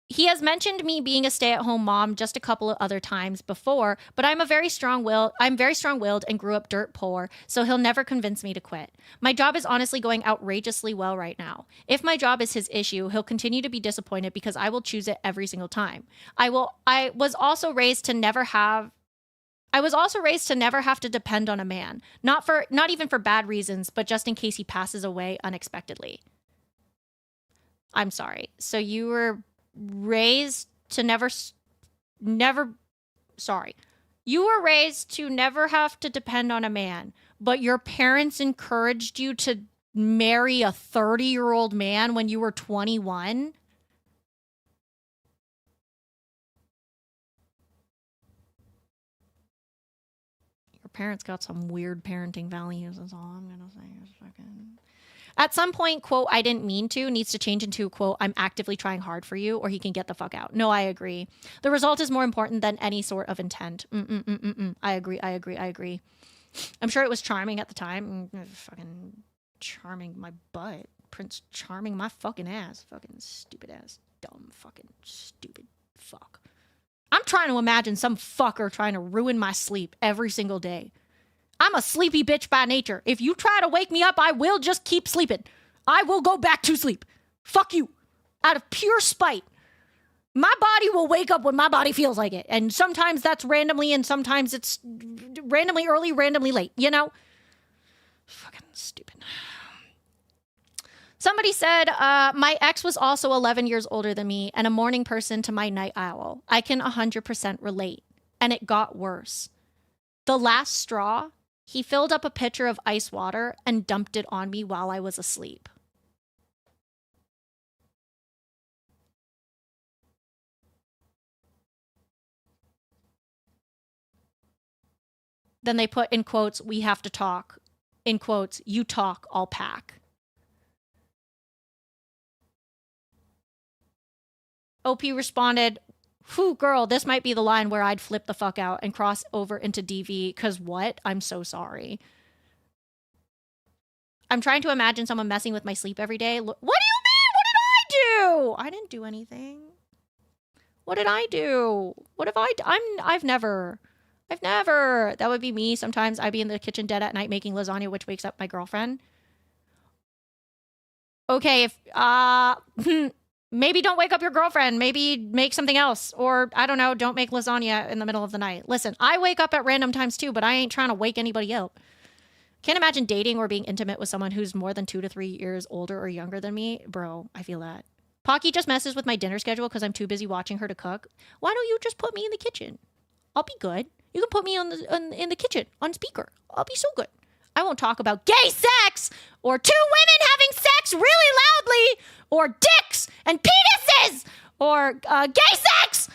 he has mentioned me being a stay-at-home mom just a couple of other times before, but I'm very strong-willed and grew up dirt poor, so he'll never convince me to quit. My job is honestly going outrageously well right now. If my job is his issue, he'll continue to be disappointed because I will choose it every single time. I was also raised to never have to depend on a man, not even for bad reasons, but just in case he passes away unexpectedly. I'm sorry. So you were raised to never, sorry. You were raised to never have to depend on a man, but your parents encouraged you to marry a 30-year-old man when you were 21? Your parents got some weird parenting values, is all I'm gonna say. At some point, quote, I didn't mean to, needs to change into, quote, I'm actively trying hard for you, or he can get the fuck out. No, I agree. The result is more important than any sort of intent. I agree. I'm sure it was charming at the time. Fucking charming my butt. Prince Charming my fucking ass. Fucking stupid ass. Dumb fucking stupid fuck. I'm trying to imagine some fucker trying to ruin my sleep every single day. I'm a sleepy bitch by nature. If you try to wake me up, I will just keep sleeping. I will go back to sleep. Fuck you. Out of pure spite. My body will wake up when my body feels like it. And sometimes that's randomly, and sometimes it's randomly early, randomly late, you know? Fucking stupid. Somebody said, my ex was also 11 years older than me and a morning person to my night owl. I can 100% relate. And it got worse. The last straw, he filled up a pitcher of ice water and dumped it on me while I was asleep. Then they put in quotes, we have to talk. In quotes, you talk, I'll pack. OP responded, whew, girl, this might be the line where I'd flip the fuck out and cross over into DV, cause what? I'm so sorry. I'm trying to imagine someone messing with my sleep every day. What do you mean? What did I do? I didn't do anything. What did I do? What have I done? I've never. That would be me. Sometimes I'd be in the kitchen dead at night making lasagna, which wakes up my girlfriend. Okay, if, maybe don't wake up your girlfriend. Maybe make something else. Or, I don't know, don't make lasagna in the middle of the night. Listen, I wake up at random times too, but I ain't trying to wake anybody up. Can't imagine dating or being intimate with someone who's more than 2 to 3 years older or younger than me. Bro, I feel that. Pocky just messes with my dinner schedule because I'm too busy watching her to cook. Why don't you just put me in the kitchen? I'll be good. You can put me in the kitchen on speaker. I'll be so good. I won't talk about gay sex or 2 women having sex really loudly or dicks and penises or gay sex,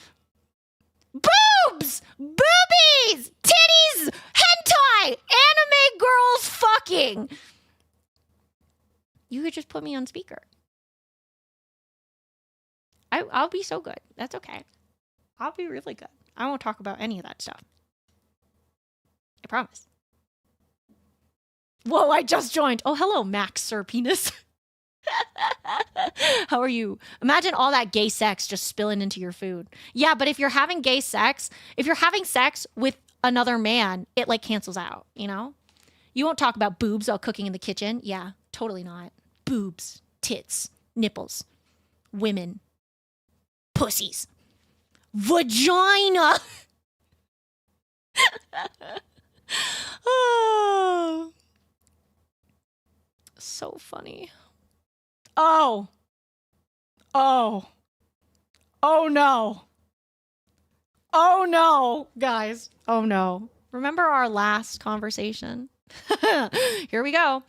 boobs, boobies, titties, hentai, anime girls fucking. You could just put me on speaker. I'll be so good. That's okay. I'll be really good. I won't talk about any of that stuff. I promise. Whoa, I just joined. Oh, hello, Max Sir Penis. How are you? Imagine all that gay sex just spilling into your food. Yeah, but if you're having gay sex, if you're having sex with another man, it like cancels out, you know? You won't talk about boobs while cooking in the kitchen. Yeah, totally not. Boobs, tits, nipples, women, pussies, vagina. Oh. So funny. Oh no, guys. Oh no. Remember our last conversation? Here we go.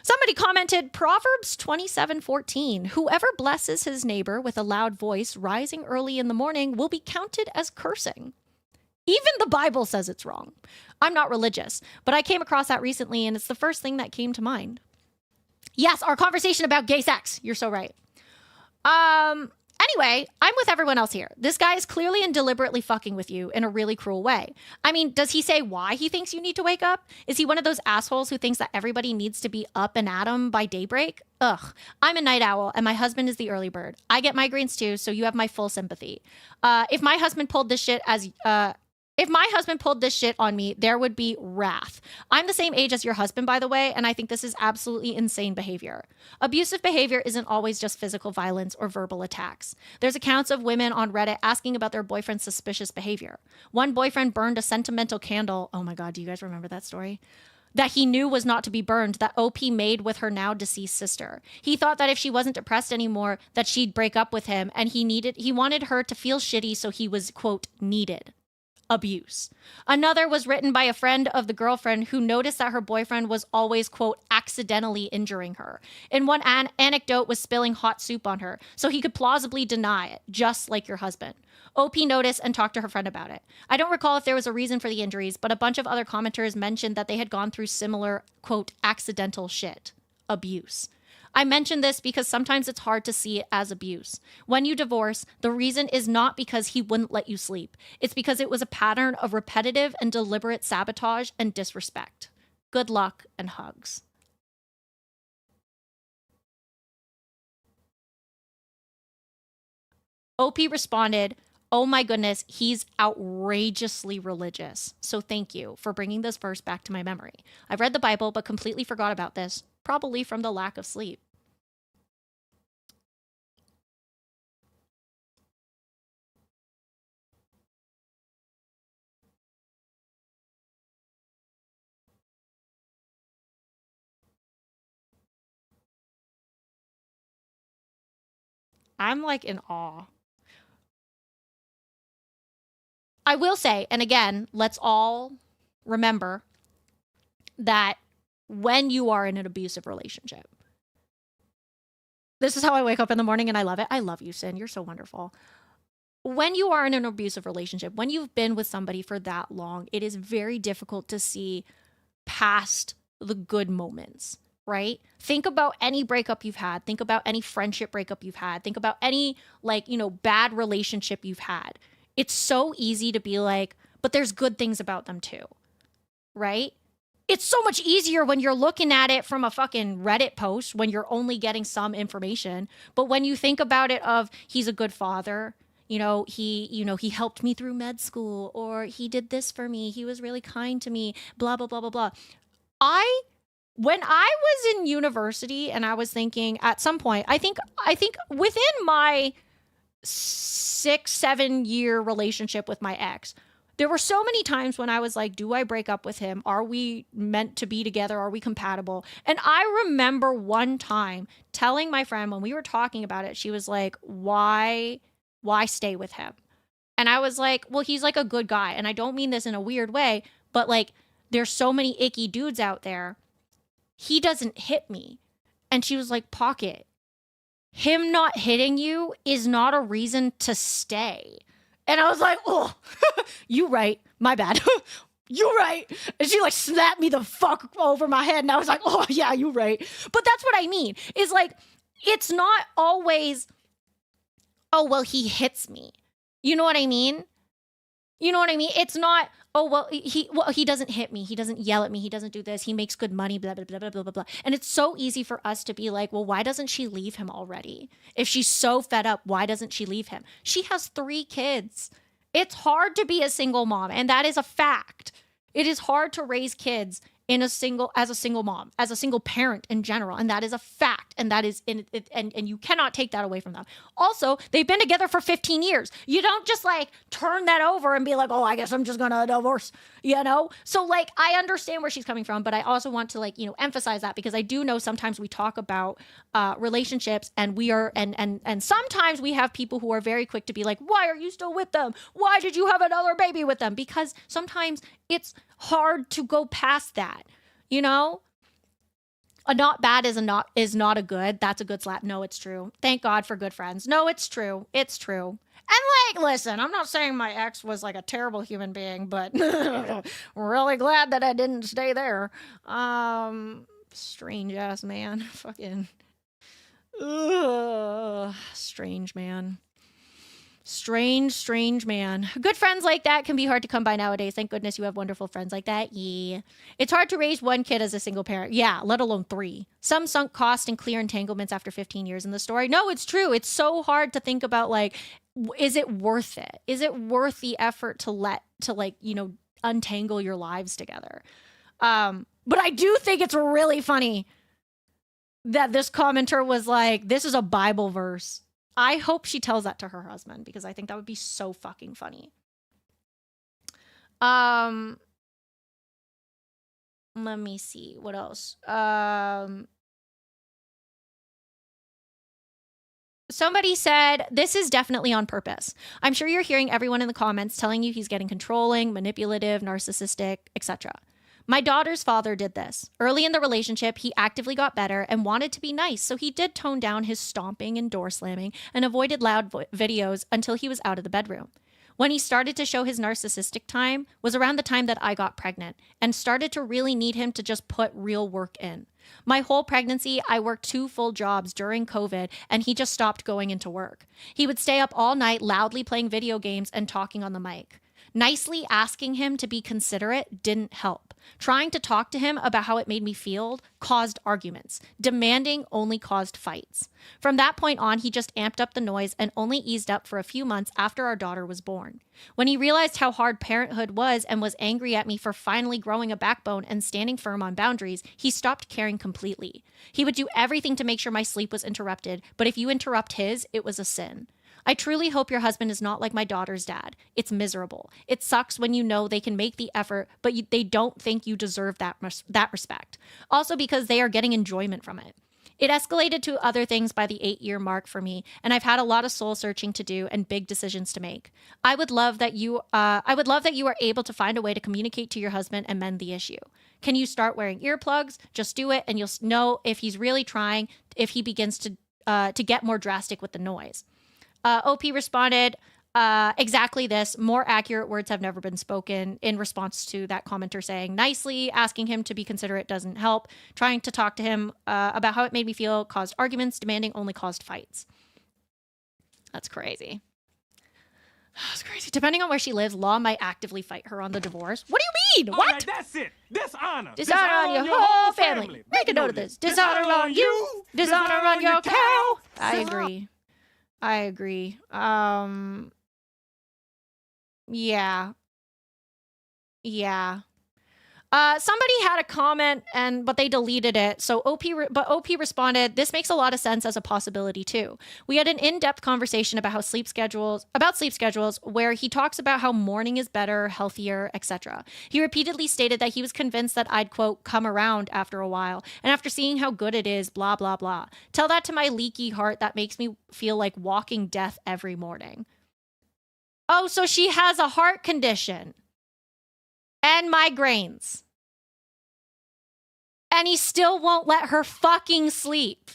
Somebody commented, Proverbs 27:14. Whoever blesses his neighbor with a loud voice rising early in the morning will be counted as cursing. Even the Bible says it's wrong. I'm not religious, but I came across that recently and it's the first thing that came to mind. Yes, our conversation about gay sex. You're so right. Anyway, I'm with everyone else here. This guy is clearly and deliberately fucking with you in a really cruel way. I mean, does he say why he thinks you need to wake up? Is he one of those assholes who thinks that everybody needs to be up and at 'em by daybreak? Ugh. I'm a night owl and my husband is the early bird. I get migraines too, so you have my full sympathy. If my husband pulled this shit on me, there would be wrath. I'm the same age as your husband, by the way, and I think this is absolutely insane behavior. Abusive behavior isn't always just physical violence or verbal attacks. There's accounts of women on Reddit asking about their boyfriend's suspicious behavior. One boyfriend burned a sentimental candle. Oh my God, do you guys remember that story? That he knew was not to be burned, that OP made with her now deceased sister. He thought that if she wasn't depressed anymore, that she'd break up with him, and he wanted her to feel shitty, so he was, quote, needed. abuse. Another was written by a friend of the girlfriend who noticed that her boyfriend was always, quote, accidentally injuring her. In one anecdote was spilling hot soup on her, so he could plausibly deny it, just like your husband. OP noticed and talked to her friend about it. I don't recall if there was a reason for the injuries, but a bunch of other commenters mentioned that they had gone through similar, quote, accidental shit, abuse. I mention this because sometimes it's hard to see it as abuse. When you divorce, the reason is not because he wouldn't let you sleep. It's because it was a pattern of repetitive and deliberate sabotage and disrespect. Good luck and hugs. OP responded, oh my goodness, he's outrageously religious. So thank you for bringing this verse back to my memory. I've read the Bible, but completely forgot about this, probably from the lack of sleep. I'm like in awe. I will say, and again, let's all remember that when you are in an abusive relationship, this is how I wake up in the morning and I love it. I love you, Sin. You're so wonderful. When you are in an abusive relationship, when you've been with somebody for that long, it is very difficult to see past the good moments, right? Think about any breakup you've had. Think about any friendship breakup you've had. Think about any, like, you know, bad relationship you've had. It's so easy to be like, but there's good things about them too, right? It's so much easier when you're looking at it from a fucking Reddit post when you're only getting some information. But when you think about it of he's a good father, he helped me through med school, or he did this for me, he was really kind to me, blah, blah, blah, blah, blah. When I was in university and I was thinking at some point, I think within my 6-7 year relationship with my ex, there were so many times when I was like, do I break up with him? Are we meant to be together? Are we compatible? And I remember one time telling my friend when we were talking about it, she was like, why stay with him? And I was like, well, he's like a good guy. And I don't mean this in a weird way, but like, there's so many icky dudes out there. He doesn't hit me. And she was like, Pocket, him not hitting you is not a reason to stay. And I was like, oh, you right. My bad. You right. And she like slapped me the fuck over my head. And I was like, oh yeah, you right. But that's what I mean. Is like, it's not always, oh, well, he hits me. You know what I mean? You know what I mean? It's not, oh, well, he doesn't hit me. He doesn't yell at me. He doesn't do this. He makes good money, blah, blah, blah, blah, blah, blah, blah. And it's so easy for us to be like, well, why doesn't she leave him already? If she's so fed up, why doesn't she leave him? She has 3 kids. It's hard to be a single mom, and that is a fact. It is hard to raise kids as a single mom, as a single parent in general, and that is a fact, and that is and you cannot take that away from them. Also, they've been together for 15 years. You don't just like turn that over and be like, oh, I guess I'm just gonna divorce, you know? So like, I understand where she's coming from, but I also want to like, emphasize that, because I do know sometimes we talk about relationships, and we are and sometimes we have people who are very quick to be like, why are you still with them? Why did you have another baby with them? Because sometimes it's hard to go past that, A not bad is not a good. That's a good slap. No, it's true. Thank God for good friends. No, it's true. It's true. And like, listen, I'm not saying my ex was like a terrible human being, but really glad that I didn't stay there. Strange ass man. Fucking strange man. Strange man. Good friends like that can be hard to come by nowadays. Thank goodness you have wonderful friends like that. Yeah. It's hard to raise 1 kid as a single parent. Yeah, let alone 3. Some sunk cost and clear entanglements after 15 years in the story. No, it's true. It's so hard to think about, like, is it worth it? Is it worth the effort to untangle your lives together? But I do think it's really funny that this commenter was like, this is a Bible verse. I hope she tells that to her husband, because I think that would be so fucking funny. Let me see. What else? Somebody said, this is definitely on purpose. I'm sure you're hearing everyone in the comments telling you he's getting controlling, manipulative, narcissistic, etc. My daughter's father did this. Early in the relationship, he actively got better and wanted to be nice, so he did tone down his stomping and door slamming and avoided loud videos until he was out of the bedroom. When he started to show his narcissistic time was around the time that I got pregnant and started to really need him to just put real work in. My whole pregnancy, I worked 2 full jobs during COVID, and he just stopped going into work. He would stay up all night loudly playing video games and talking on the mic. Nicely asking him to be considerate didn't help. Trying to talk to him about how it made me feel caused arguments. Demanding only caused fights. From that point on, he just amped up the noise and only eased up for a few months after our daughter was born. When he realized how hard parenthood was and was angry at me for finally growing a backbone and standing firm on boundaries, he stopped caring completely. He would do everything to make sure my sleep was interrupted, but if you interrupt his, it was a sin. I truly hope your husband is not like my daughter's dad. It's miserable. It sucks when you know they can make the effort, but they don't think you deserve that respect. Also because they are getting enjoyment from it. It escalated to other things by the 8-year mark for me, and I've had a lot of soul searching to do and big decisions to make. I would love that you are able to find a way to communicate to your husband and mend the issue. Can you start wearing earplugs? Just do it, and you'll know if he's really trying, if he begins to get more drastic with the noise. OP responded, exactly this. More accurate words have never been spoken in response to that commenter saying nicely, asking him to be considerate doesn't help. Trying to talk to him about how it made me feel caused arguments. Demanding only caused fights. That's crazy. That's crazy. Depending on where she lives, law might actively fight her on the divorce. What do you mean? What? All right, that's it. Dishonor. Dishonor on your whole family. Make a note of this. Dishonor on you. Dishonor on your cow. I agree. Yeah. Somebody had a comment but they deleted it. So OP responded, this makes a lot of sense as a possibility too. We had an in-depth conversation about sleep schedules where he talks about how morning is better, healthier, etc. He repeatedly stated that he was convinced that I'd, quote, come around after a while. And after seeing how good it is, blah, blah, blah. Tell that to my leaky heart that makes me feel like walking death every morning. Oh, so she has a heart condition and migraines. And he still won't let her fucking sleep.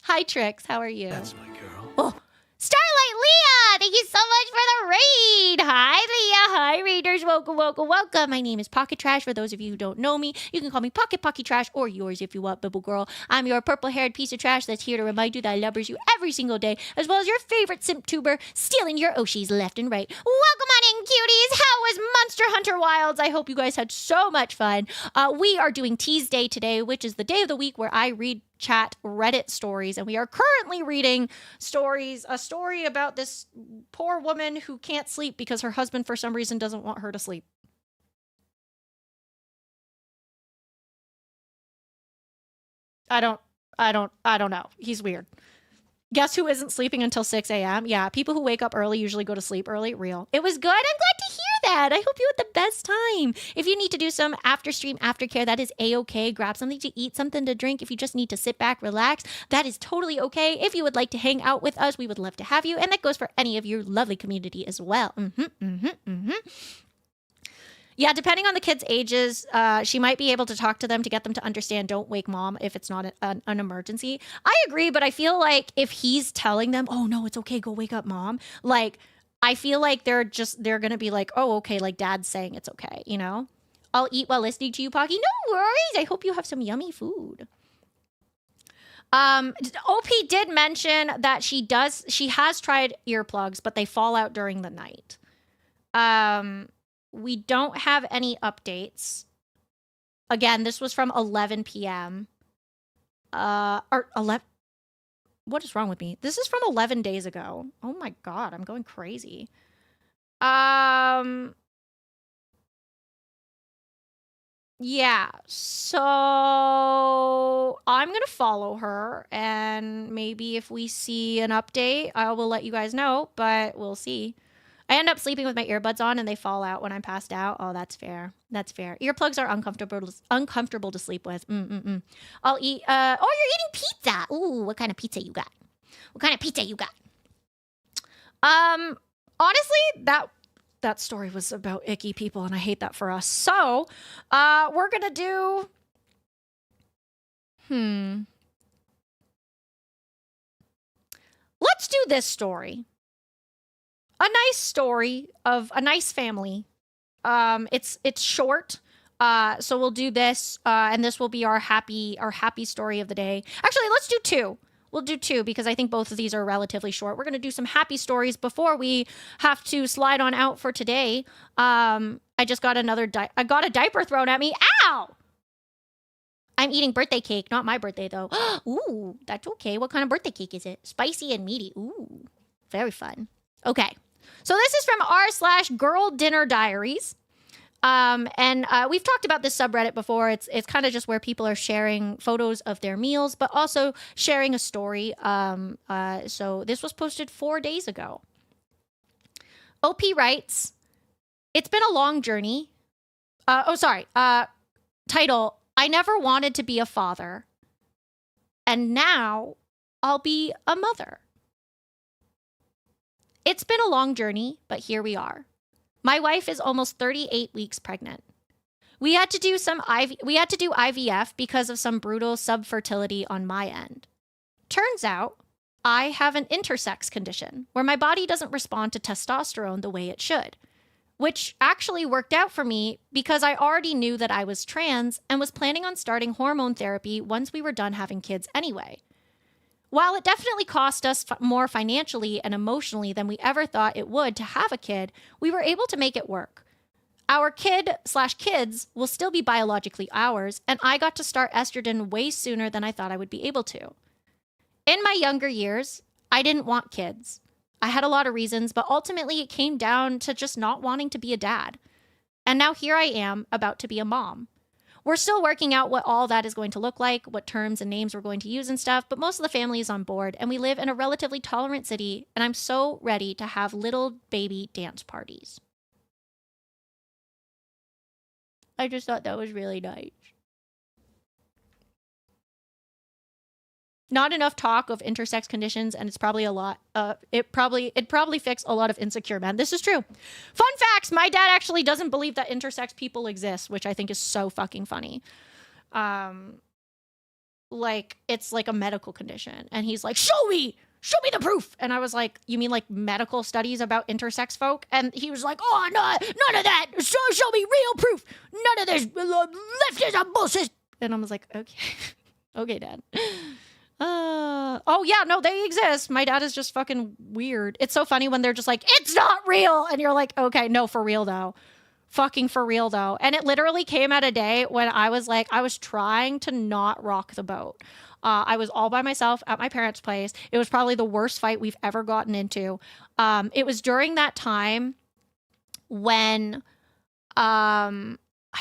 Hi, Trix. How are you? That's my girl. Oh, Starlight Leah, thank you so much for the raid. Hi, Leah. Hi, readers. Welcome, welcome, welcome. My name is Pocket Trash. For those of you who don't know me, you can call me Pocket Trash or yours if you want, Bibble Girl. I'm your purple-haired piece of trash that's here to remind you that I loves you every single day, as well as your favorite simp tuber, stealing your Oshis left and right. Welcome on in, cuties. How was Monster Hunter Wilds? I hope you guys had so much fun. We are doing TEASDSAY today, which is the day of the week where I read chat Reddit stories, and we are currently reading a story about this poor woman who can't sleep because her husband for some reason doesn't want her to sleep. I don't know. He's weird. Guess who isn't sleeping until 6 a.m.? Yeah, people who wake up early usually go to sleep early. Real. It was good. I'm glad to hear that. I hope you had the best time. If you need to do some after-stream aftercare, that is A-okay. Grab something to eat, something to drink. If you just need to sit back, relax, that is totally okay. If you would like to hang out with us, we would love to have you. And that goes for any of your lovely community as well. Yeah, depending on the kids' ages, she might be able to talk to them to get them to understand don't wake mom if it's not an emergency. I agree, but I feel like if he's telling them, oh, no, it's okay, go wake up mom, like, I feel like they're going to be like, oh, okay, like dad's saying it's okay, you know? I'll eat while listening to you, Pocky. No worries. I hope you have some yummy food. OP did mention that she has tried earplugs, but they fall out during the night. We don't have any updates. Again, this was from 11 p.m. Or 11. What is wrong with me? This is from 11 days ago. Oh my God, I'm going crazy. Yeah, so I'm going to follow her, and maybe if we see an update, I will let you guys know, but we'll see. I end up sleeping with my earbuds on and they fall out when I'm passed out. Oh, that's fair. That's fair. Earplugs are uncomfortable to sleep with. I'll eat, oh, you're eating pizza. Ooh, what kind of pizza you got? What kind of pizza you got? Honestly, that story was about icky people and I hate that for us. So, we're gonna do, let's do this story. A nice story of a nice family. It's short. So we'll do this, and this will be our happy story of the day. Actually, let's do two. We'll do two because I think both of these are relatively short. We're gonna do some happy stories before we have to slide on out for today. I just got I got a diaper thrown at me. Ow! I'm eating birthday cake, not my birthday though. Ooh, that's okay. What kind of birthday cake is it? Spicy and meaty. Ooh, very fun. Okay. So this is from r/Girl Dinner Diaries. And we've talked about this subreddit before. It's kind of just where people are sharing photos of their meals, but also sharing a story. So this was posted 4 days ago. OP writes, "It's been a long journey." Title, "I never wanted to be a father. And now I'll be a mother. It's been a long journey, but here we are. My wife is almost 38 weeks pregnant. We had to do IVF because of some brutal subfertility on my end. Turns out I have an intersex condition where my body doesn't respond to testosterone the way it should, which actually worked out for me because I already knew that I was trans and was planning on starting hormone therapy once we were done having kids anyway. While it definitely cost us more financially and emotionally than we ever thought it would to have a kid, we were able to make it work. Our kid/kids will still be biologically ours, and I got to start estrogen way sooner than I thought I would be able to. In my younger years, I didn't want kids. I had a lot of reasons, but ultimately it came down to just not wanting to be a dad. And now here I am, about to be a mom. We're still working out what all that is going to look like, what terms and names we're going to use and stuff, but most of the family is on board, and we live in a relatively tolerant city, and I'm so ready to have little baby dance parties." I just thought that was really nice. Not enough talk of intersex conditions, and it's probably a lot. It probably fixed a lot of insecure men. This is true. Fun facts: my dad actually doesn't believe that intersex people exist, which I think is so fucking funny. Like it's like a medical condition, and he's like, "Show me the proof." And I was like, "You mean like medical studies about intersex folk?" And he was like, "Oh no, none of that. Show me real proof. None of this leftism bullshit." And I was like, "Okay, okay, Dad." Oh yeah, no, they exist. My dad is just fucking weird. It's so funny when they're just like, "It's not real," and you're like, "Okay, no, for real though, fucking for real though." And it literally came at a day when I was like, I was trying to not rock the boat. I was all by myself at my parents' place. It was probably the worst fight we've ever gotten into. It was during that time when, I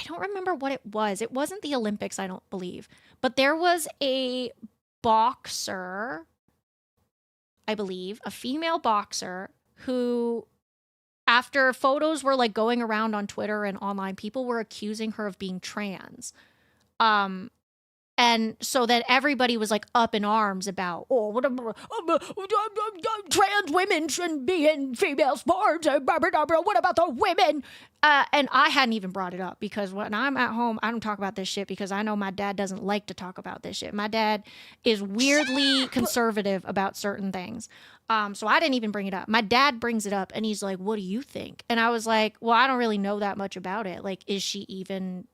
don't remember what it was. It wasn't the Olympics, I don't believe, but there was a boxer, I believe, a female boxer who, after photos were like going around on Twitter and online, people were accusing her of being trans. And so then everybody was like up in arms about, "Oh, trans women shouldn't be in female sports. What about the women?" And I hadn't even brought it up because when I'm at home, I don't talk about this shit because I know my dad doesn't like to talk about this shit. My dad is weirdly conservative about certain things. So I didn't even bring it up. My dad brings it up and he's like, "What do you think?" And I was like, "Well, I don't really know that much about it. Like, is she even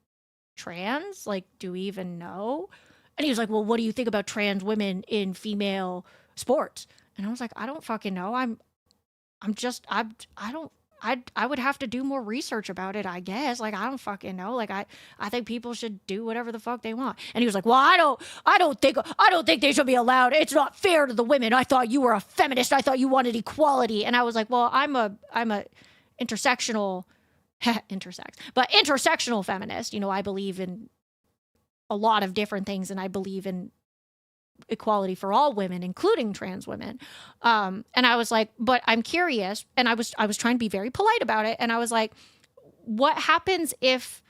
trans? Like, do we even know?" And he was like, "Well, what do you think about trans women in female sports?" And I was like, "I don't fucking know. I would have to do more research about it, I guess. Like, I don't fucking know. Like, I think people should do whatever the fuck they want." And he was like, "Well, I don't think they should be allowed. It's not fair to the women. I thought you were a feminist. I thought you wanted equality." And I was like, "Well, I'm a intersectional intersectional feminist. You know, I believe in a lot of different things, and I believe in equality for all women, including trans women. And I was like, but I'm curious. And I was trying to be very polite about it. And I was like, what happens if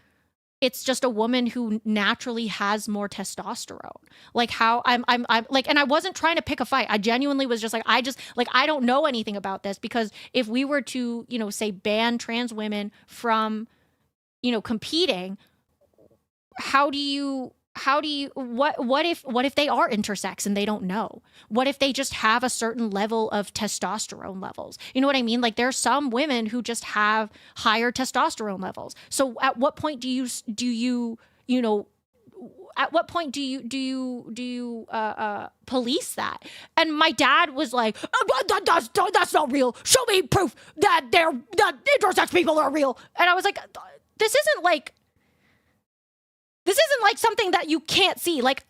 it's just a woman who naturally has more testosterone? Like how I'm like, and I wasn't trying to pick a fight. I genuinely was just like, I don't know anything about this, because if we were to, say ban trans women from, competing, what if they are intersex and they don't know? What if they just have a certain level of testosterone levels? You know what I mean? Like there are some women who just have higher testosterone levels. So at what point do you police that? And my dad was like, that's not real. Show me proof that intersex people are real. And I was like, this isn't like something that you can't see. Like,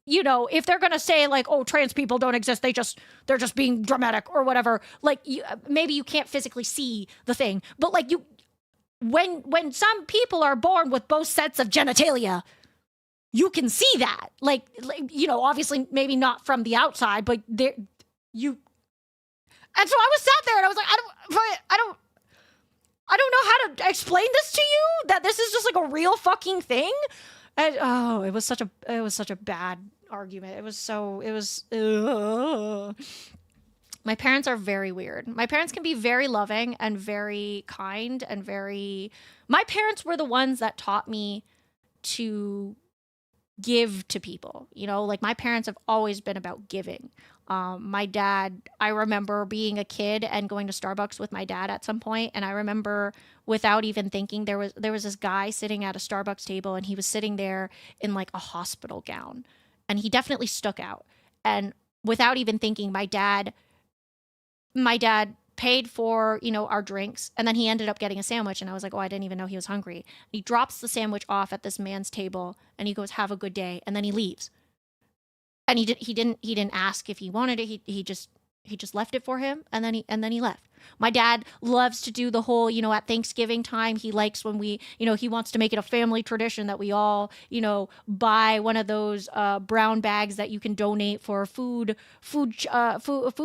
if they're going to say like, oh, trans people don't exist, they're just being dramatic or whatever. Like maybe you can't physically see the thing, but like when some people are born with both sets of genitalia, you can see that. Like, obviously maybe not from the outside, but and so I was sat there and I was like, I don't know how to explain this to you, that this is just like a real fucking thing. And, it was such a bad argument. My parents are very weird. My parents can be very loving and very kind and my parents were the ones that taught me to give to people. Like my parents have always been about giving. My dad, I remember being a kid and going to Starbucks with my dad at some point, and I remember without even thinking there was this guy sitting at a Starbucks table, and he was sitting there in like a hospital gown, and he definitely stuck out. And without even thinking, my dad paid for, our drinks, and then he ended up getting a sandwich, and I was like, oh, I didn't even know he was hungry. He drops the sandwich off at this man's table, and he goes, have a good day, and then he leaves. And he didn't ask if he wanted it. He just left it for him, and then he left. My dad loves to do the whole, at Thanksgiving time, he likes when we, he wants to make it a family tradition that we all, buy one of those brown bags that you can donate for food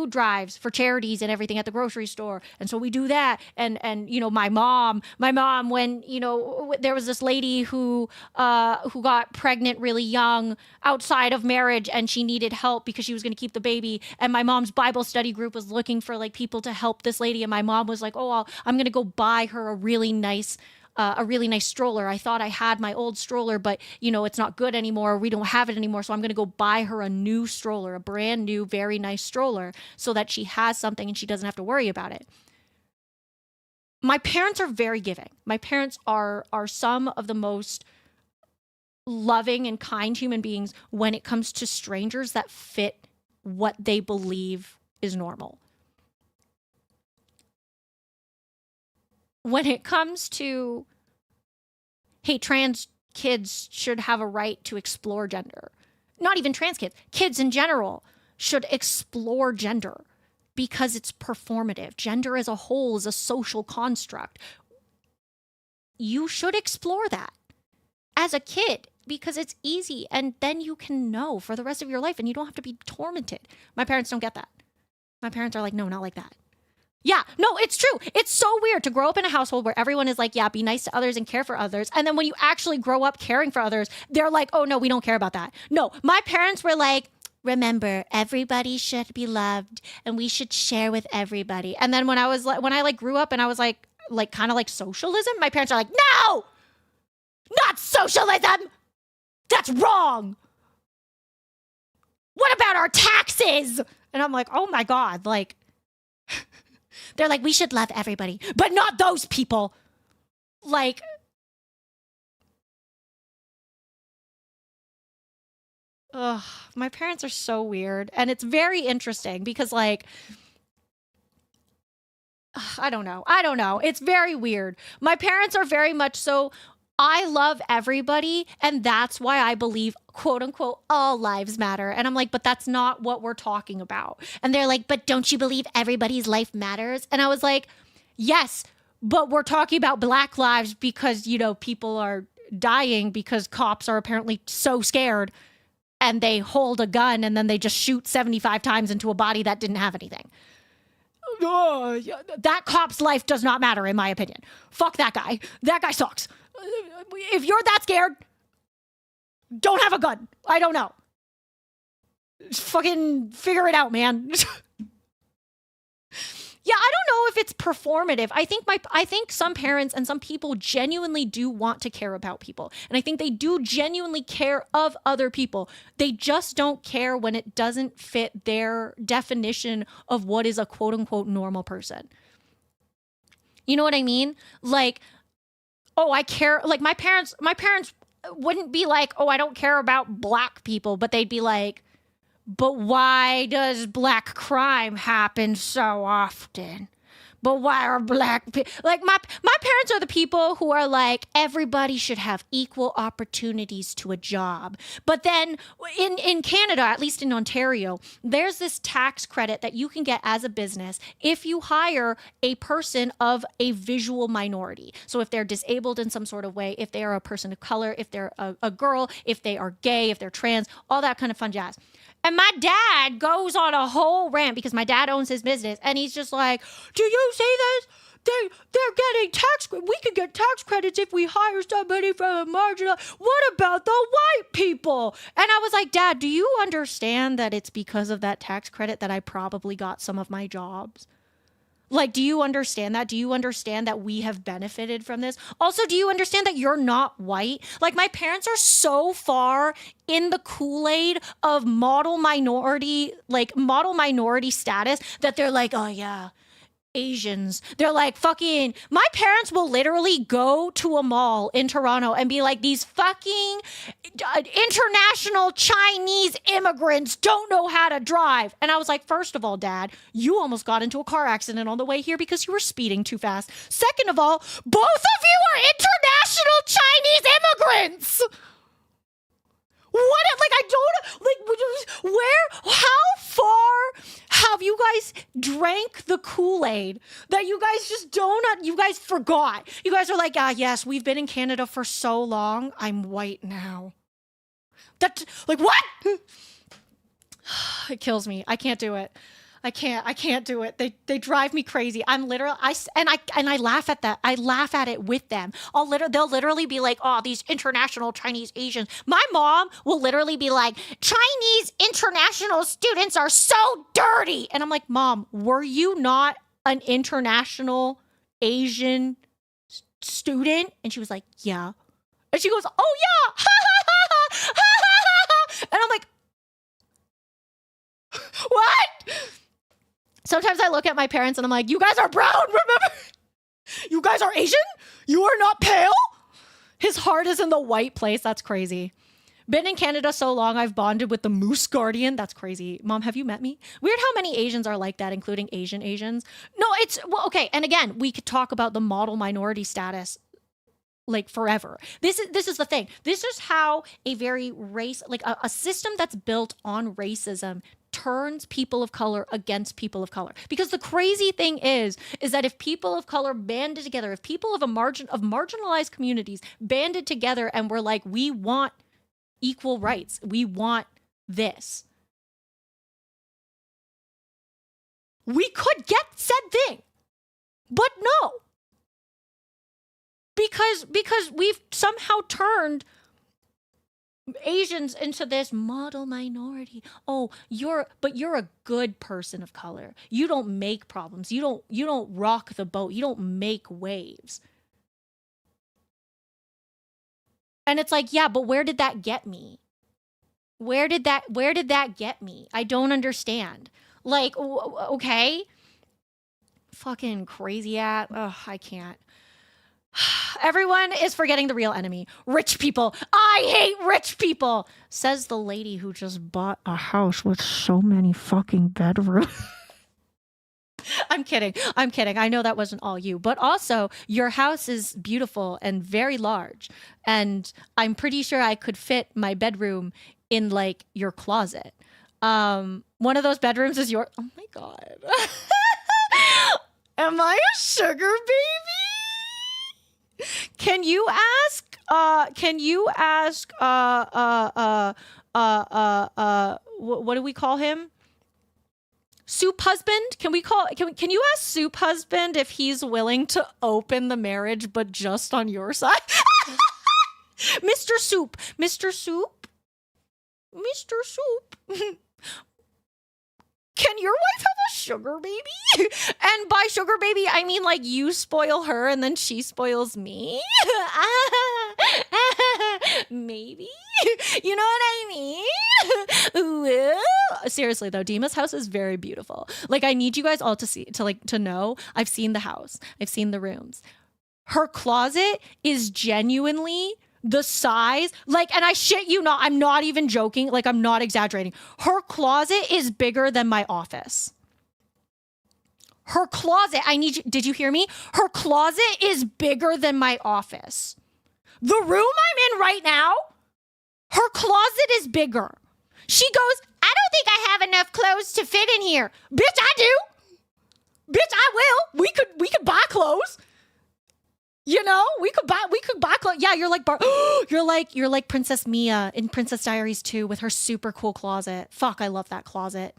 drives for charities and everything at the grocery store. And so we do that. And my mom, when, there was this lady who got pregnant really young outside of marriage, and she needed help because she was going to keep the baby. And my mom's Bible study group was looking for like people to help this lady. And my mom was like, oh, I'm going to go buy her a really nice stroller. I thought I had my old stroller, but it's not good anymore. We don't have it anymore. So I'm going to go buy her a new stroller, a brand new, very nice stroller, so that she has something and she doesn't have to worry about it. My parents are very giving. My parents are some of the most loving and kind human beings when it comes to strangers that fit what they believe is normal. When it comes to, hey, trans kids should have a right to explore gender. Not even trans kids. Kids in general should explore gender because it's performative. Gender as a whole is a social construct. You should explore that as a kid because it's easy, and then you can know for the rest of your life and you don't have to be tormented. My parents don't get that. My parents are like, no, not like that. Yeah, no, it's true. It's so weird to grow up in a household where everyone is like, yeah, be nice to others and care for others. And then when you actually grow up caring for others, they're like, oh, no, we don't care about that. No, my parents were like, remember, everybody should be loved and we should share with everybody. And then when I grew up and I was like kind of like socialism, my parents are like, no, not socialism. That's wrong. What about our taxes? And I'm like, oh my God, like, they're like, we should love everybody, but not those people. Like, my parents are so weird. And it's very interesting because, like, I don't know. It's very weird. My parents are very much so, I love everybody, and that's why I believe, quote unquote, all lives matter. And I'm like, but that's not what we're talking about. And they're like, but don't you believe everybody's life matters? And I was like, yes, but we're talking about Black lives because, people are dying because cops are apparently so scared. and they hold a gun and then they just shoot 75 times into a body that didn't have anything. That cop's life does not matter, in my opinion. Fuck that guy. That guy sucks. If you're that scared, don't have a gun. I don't know. Just fucking figure it out, man. Yeah, I don't know if it's performative. I think some parents and some people genuinely do want to care about people. And I think they do genuinely care of other people. They just don't care when it doesn't fit their definition of what is a quote unquote normal person. You know what I mean? Like, oh, I care. Like my parents wouldn't be like, oh, I don't care about black people, but they'd be like, but why does black crime happen so often? But why are black people... Like, my parents are the people who are like, everybody should have equal opportunities to a job. But then in Canada, at least in Ontario, there's this tax credit that you can get as a business if you hire a person of a visual minority. So if they're disabled in some sort of way, if they are a person of color, if they're a girl, if they are gay, if they're trans, all that kind of fun jazz. And my dad goes on a whole rant because my dad owns his business. And he's just like, do you see this? They're getting tax. We could get tax credits if we hire somebody from a marginal. What about the white people? And I was like, Dad, do you understand that it's because of that tax credit that I probably got some of my jobs? Like, do you understand that? Do you understand that we have benefited from this? Also, do you understand that you're not white? Like, my parents are so far in the Kool-Aid of model minority status that they're like, oh yeah, Asians. They're like fucking, my parents will literally go to a mall in Toronto and be like, these fucking international Chinese immigrants don't know how to drive. And I was like, first of all, Dad, you almost got into a car accident on the way here because you were speeding too fast. Second of all, both of you are international Chinese immigrants. What? Like, I don't, like, where, how far have you guys drank the Kool-Aid that you guys just don't, you guys forgot? You guys are like, yes, we've been in Canada for so long, I'm white now. That, like, what? It kills me. I can't do it. I can't do it. They drive me crazy. I'm literally, I laugh at that. I laugh at it with them. They'll literally be like, oh, these international Chinese Asians. My mom will literally be like, Chinese international students are so dirty. And I'm like, Mom, were you not an international Asian student? And she was like, yeah. And she goes, oh yeah. And I'm like, what? Sometimes I look at my parents and I'm like, you guys are brown, remember? You guys are Asian? You are not pale? His heart is in the white place. That's crazy. Been in Canada so long, I've bonded with the moose guardian. That's crazy. Mom, have you met me? Weird how many Asians are like that, including Asians. No, it's, well, okay. And again, we could talk about the model minority status like forever. This is the thing. This is how a very a system that's built on racism turns people of color against people of color. Because the crazy thing is that if people of color banded together, if people of marginalized communities banded together and were like, we want equal rights, we want this, we could get said thing. But no. Because we've somehow turned Asians into this model minority. Oh, you're a good person of color. You don't make problems. You don't rock the boat. You don't make waves. And it's like, yeah, but where did that get me? Where did that get me? I don't understand. Like, okay. Fucking crazy ass. Ugh, I can't. Everyone is forgetting the real enemy. Rich people. I hate rich people, says the lady who just bought a house with so many fucking bedrooms. I'm kidding. I know that wasn't all you, but also your house is beautiful and very large. And I'm pretty sure I could fit my bedroom in like your closet. One of those bedrooms is your, oh my God. Am I a sugar baby? Can you ask can you ask what do we call him? Soup husband? Can you ask Soup husband if he's willing to open the marriage, but just on your side? Mr. Soup. Mr. Soup? Mr. Soup. Can your wife have a sugar baby? And by sugar baby, I mean like you spoil her and then she spoils me. Maybe. You know what I mean? Well, seriously though, Dima's house is very beautiful. Like I need you guys all to know. I've seen the house. I've seen the rooms. Her closet is genuinely the size, like, and I shit you not, I'm not even joking, like I'm not exaggerating. Her closet is bigger than my office. Her closet, did you hear me? Her closet is bigger than my office. The room I'm in right now, her closet is bigger. She goes, I don't think I have enough clothes to fit in here. Bitch, I do. Bitch, I will. We could buy clothes. You know, we could buy clothes. Yeah, you're like Princess Mia in Princess Diaries 2 with her super cool closet. Fuck, I love that closet.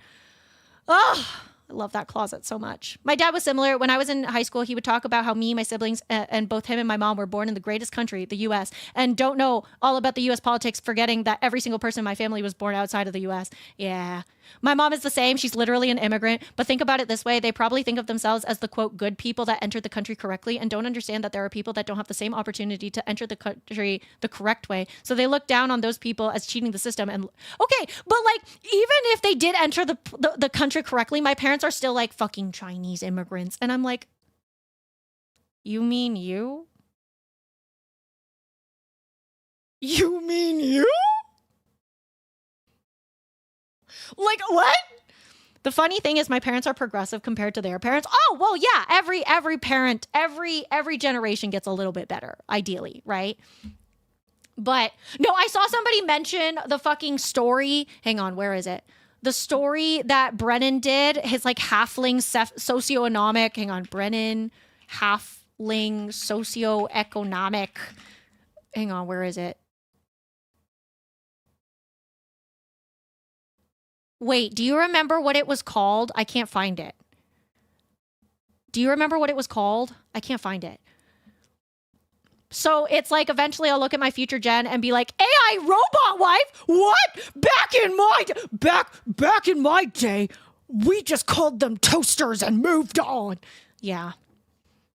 Oh, I love that closet so much. My dad was similar. When I was in high school, he would talk about how me, my siblings, and both him and my mom were born in the greatest country, the U.S., and don't know all about the U.S. politics, forgetting that every single person in my family was born outside of the U.S. Yeah. My mom is the same. She's literally an immigrant. But think about it this way. They probably think of themselves as the, quote, good people that entered the country correctly and don't understand that there are people that don't have the same opportunity to enter the country the correct way. So they look down on those people as cheating the system. And okay, but like, even if they did enter the country correctly, my parents are still like fucking Chinese immigrants. And I'm like, you mean you? You mean you? Like, what? The funny thing is my parents are progressive compared to their parents. Oh, well, yeah, every parent, every generation gets a little bit better, ideally, right? But no, I saw somebody mention the fucking story. Hang on, where is it? The story that Brennan did, his like halfling socioeconomic, hang on, Brennan, halfling socioeconomic, hang on, where is it? Wait, do you remember what it was called? I can't find it. Do you remember what it was called? I can't find it. So it's like eventually I'll look at my future gen and be like, AI robot wife? What? Back in my day, we just called them toasters and moved on. Yeah.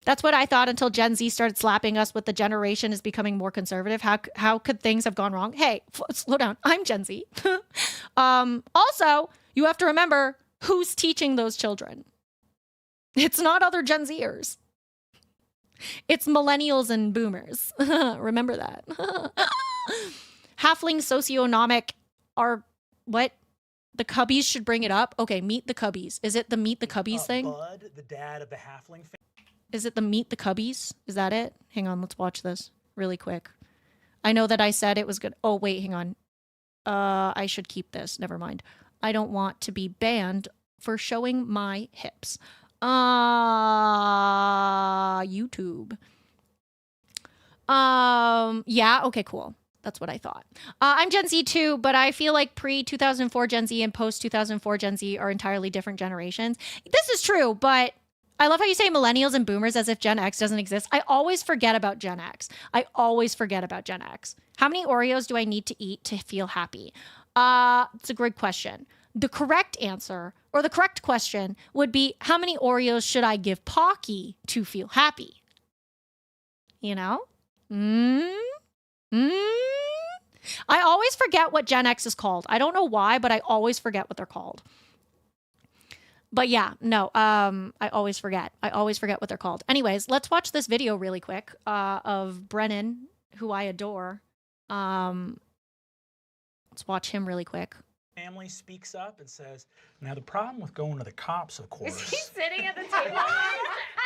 That's what I thought until Gen Z started slapping us with the generation is becoming more conservative. How could things have gone wrong? Hey, slow down. I'm Gen Z. Also, you have to remember who's teaching those children. It's not other Gen Zers. It's millennials and boomers. Remember that. Halfling socioeconomic are what? The Cubbies should bring it up. Okay, Meet the Cubbies. Is it the Meet the Cubbies thing? Bud, the dad of the halfling family. Is it the Meet the Cubbies? Is that it? Hang on, let's watch this really quick. I know that I said it was good. Oh, wait, hang on. I should keep this. Never mind. I don't want to be banned for showing my hips. YouTube. Yeah, okay, cool. That's what I thought. I'm Gen Z too, but I feel like pre-2004 Gen Z and post-2004 Gen Z are entirely different generations. This is true, but I love how you say millennials and boomers as if Gen X doesn't exist. I always forget about Gen X. How many Oreos do I need to eat to feel happy? It's a great question. The correct answer, or the correct question, would be how many Oreos should I give Pocky to feel happy? You know? I always forget what Gen X is called. I don't know why, but I always forget what they're called. But yeah, no, I always forget. What they're called. Anyways, let's watch this video really quick of Brennan, who I adore. Let's watch him really quick. Family speaks up and says, now the problem with going to the cops, of course. Is he sitting at the table?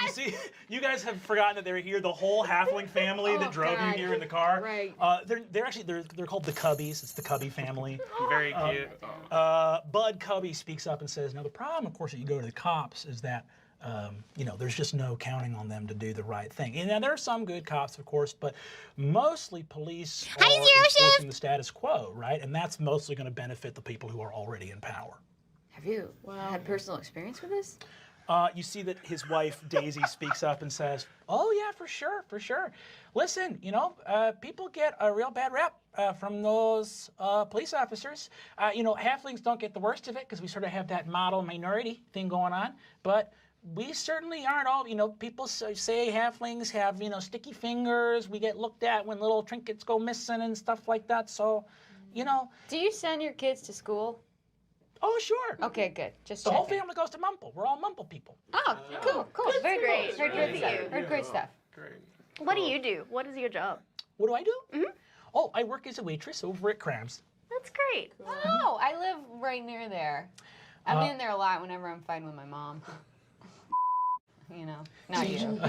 You see, you guys have forgotten that they're here. The whole halfling family that drove you here in the car. Right. They're called the Cubbies. It's the Cubby family. Very cute. Bud Cubby speaks up and says, now the problem, of course, that you go to the cops is that you know, there's just no counting on them to do the right thing. And now there are some good cops, of course, but mostly police are enforcing the status quo, right? And that's mostly going to benefit the people who are already in power. Have you had personal experience with this? You see that his wife, Daisy, speaks up and says, oh, yeah, for sure, for sure. Listen, you know, people get a real bad rep from those police officers. You know, halflings don't get the worst of it because we sort of have that model minority thing going on. But we certainly aren't all, you know, people say halflings have, you know, sticky fingers. We get looked at when little trinkets go missing and stuff like that. So, you know. Do you send your kids to school? Oh, sure. Okay, good. Just the checking. whole family goes to Mumple. We're all Mumple people. Oh, cool. Very great. Heard good stuff. Heard great stuff. Great. What do you do? What is your job? What do I do? Oh, I work as a waitress over at Crams. That's great. Oh, I live right near there. I'm in there a lot whenever I'm fighting with my mom. You know, not you.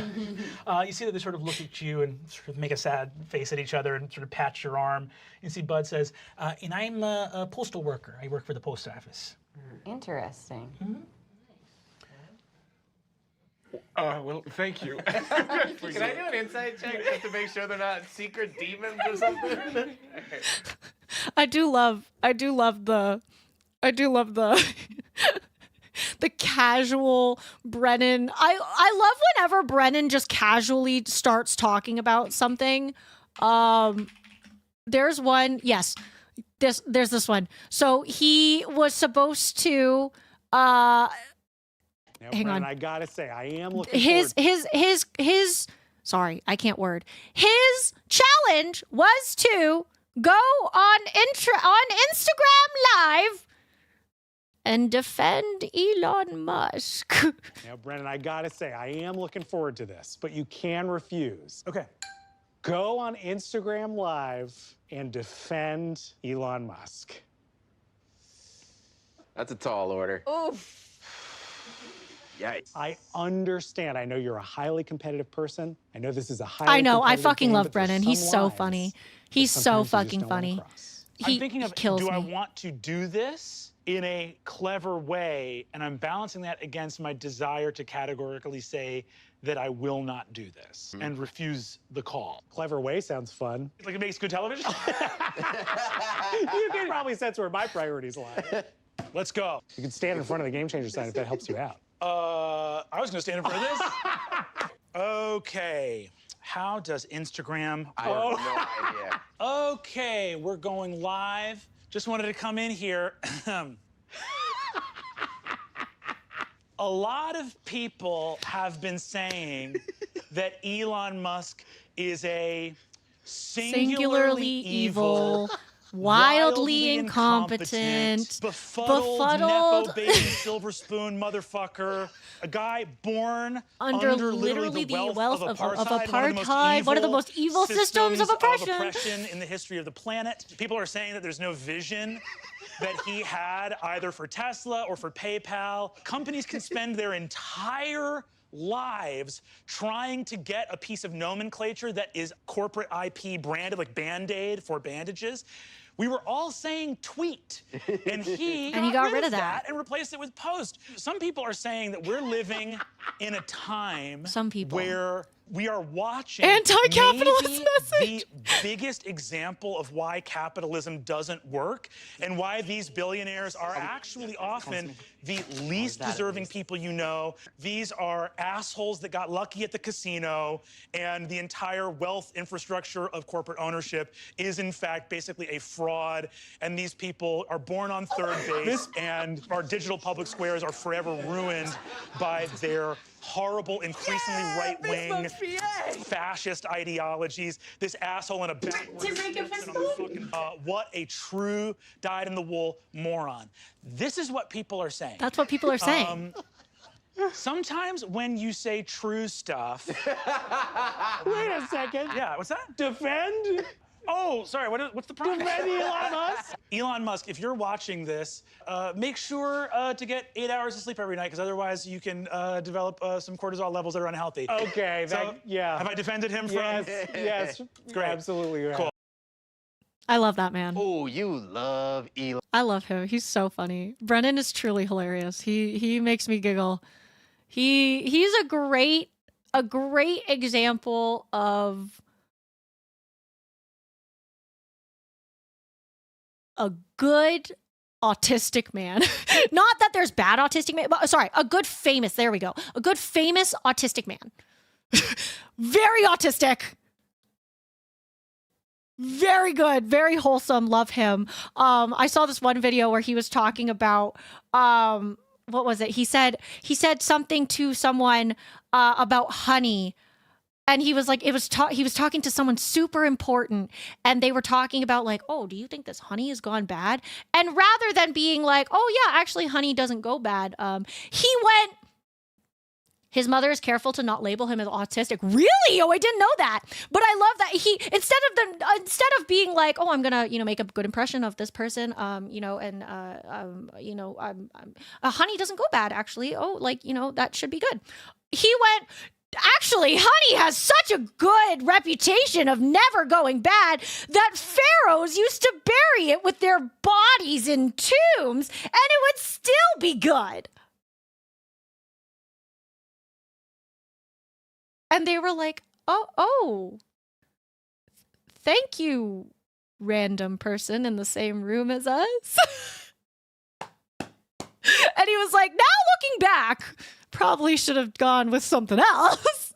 You see that they sort of look at you and sort of make a sad face at each other and sort of pat your arm. You see Bud says, and I'm a postal worker. I work for the post office. Interesting. Well, thank you. Can I do an insight check just to make sure they're not secret demons or something? I do love the the casual Brennan. I love whenever Brennan just casually starts talking about something. There's one, yes. There's this one. So he was supposed to now, hang Brennan, on. I gotta say, I am looking his sorry, I can't word. His challenge was to go on Instagram Live and defend Elon Musk. Now, Brennan, I gotta say, I am looking forward to this, but you can refuse. Okay. Go on Instagram Live and defend Elon Musk. That's a tall order. Oof. Yikes. I understand. I know you're a highly competitive person. I know this is a highly I know. I competitive fucking game, love but there's Brennan. He's some so lines funny. that He's so sometimes you just fucking don't wanna funny. cross. I'm thinking of, kills do I me. want to do this in a clever way? And I'm balancing that against my desire to categorically say that I will not do this and refuse the call. Clever way sounds fun. Like it makes good television? You can probably sense where my priorities lie. Let's go. You can stand in front of the Game Changer sign if that helps you out. I was gonna stand in front of this. Okay. How does Instagram? I have no idea. Okay, we're going live. Just wanted to come in here. A lot of people have been saying that Elon Musk is a singularly evil, wildly incompetent, befuddled Nepo baby silver spoon motherfucker, a guy born under literally the wealth of apartheid, one of the most evil systems of oppression in the history of the planet. People are saying that there's no vision that he had either for Tesla or for PayPal. Companies can spend their entire lives trying to get a piece of nomenclature that is corporate IP branded, like Band-Aid for bandages. We were all saying tweet, and he got rid of that and replaced it with post. Some people are saying that we're living in a time where we are watching anti-capitalist maybe the biggest example of why capitalism doesn't work and why these billionaires are actually often the least deserving people you know. These are assholes that got lucky at the casino, and the entire wealth infrastructure of corporate ownership is in fact basically a fraud, and these people are born on third base, and our digital public squares are forever ruined by their horrible, increasingly right-wing, fascist ideologies. This asshole in a backwards what a true dyed-in-the-wool moron. This is what people are saying. That's what people are saying. Sometimes when you say true stuff... Wait a second. Yeah, what's that? Defend? Oh, sorry, what's the problem? Defend Elon Musk? Elon Musk, if you're watching this, make sure to get 8 hours of sleep every night, because otherwise you can develop some cortisol levels that are unhealthy. Okay, yeah. Have I defended him from... Yes, Great. Absolutely. Right. Cool. I love that man. Oh, you love Elon. I love him. He's so funny. Brennan is truly hilarious. He makes me giggle He's a great example of a good autistic man. Not that there's bad autistic man, but sorry, a good famous, there we go. A good famous autistic man. Very autistic. Very good, very wholesome, love him. I saw this one video where he was talking about what was it? He said something to someone about honey. And he was like, he was talking to someone super important, and they were talking about like, oh, do you think this honey has gone bad? And rather than being like, oh yeah, actually honey doesn't go bad, he went, his mother is careful to not label him as autistic. Really? Oh, I didn't know that. But I love that he, instead of being like, oh, I'm gonna, make a good impression of this person, honey doesn't go bad actually. Oh, that should be good. He went, actually, honey has such a good reputation of never going bad that pharaohs used to bury it with their bodies in tombs, and it would still be good. And they were like, oh, thank you, random person in the same room as us. And he was like, now looking back, probably should have gone with something else.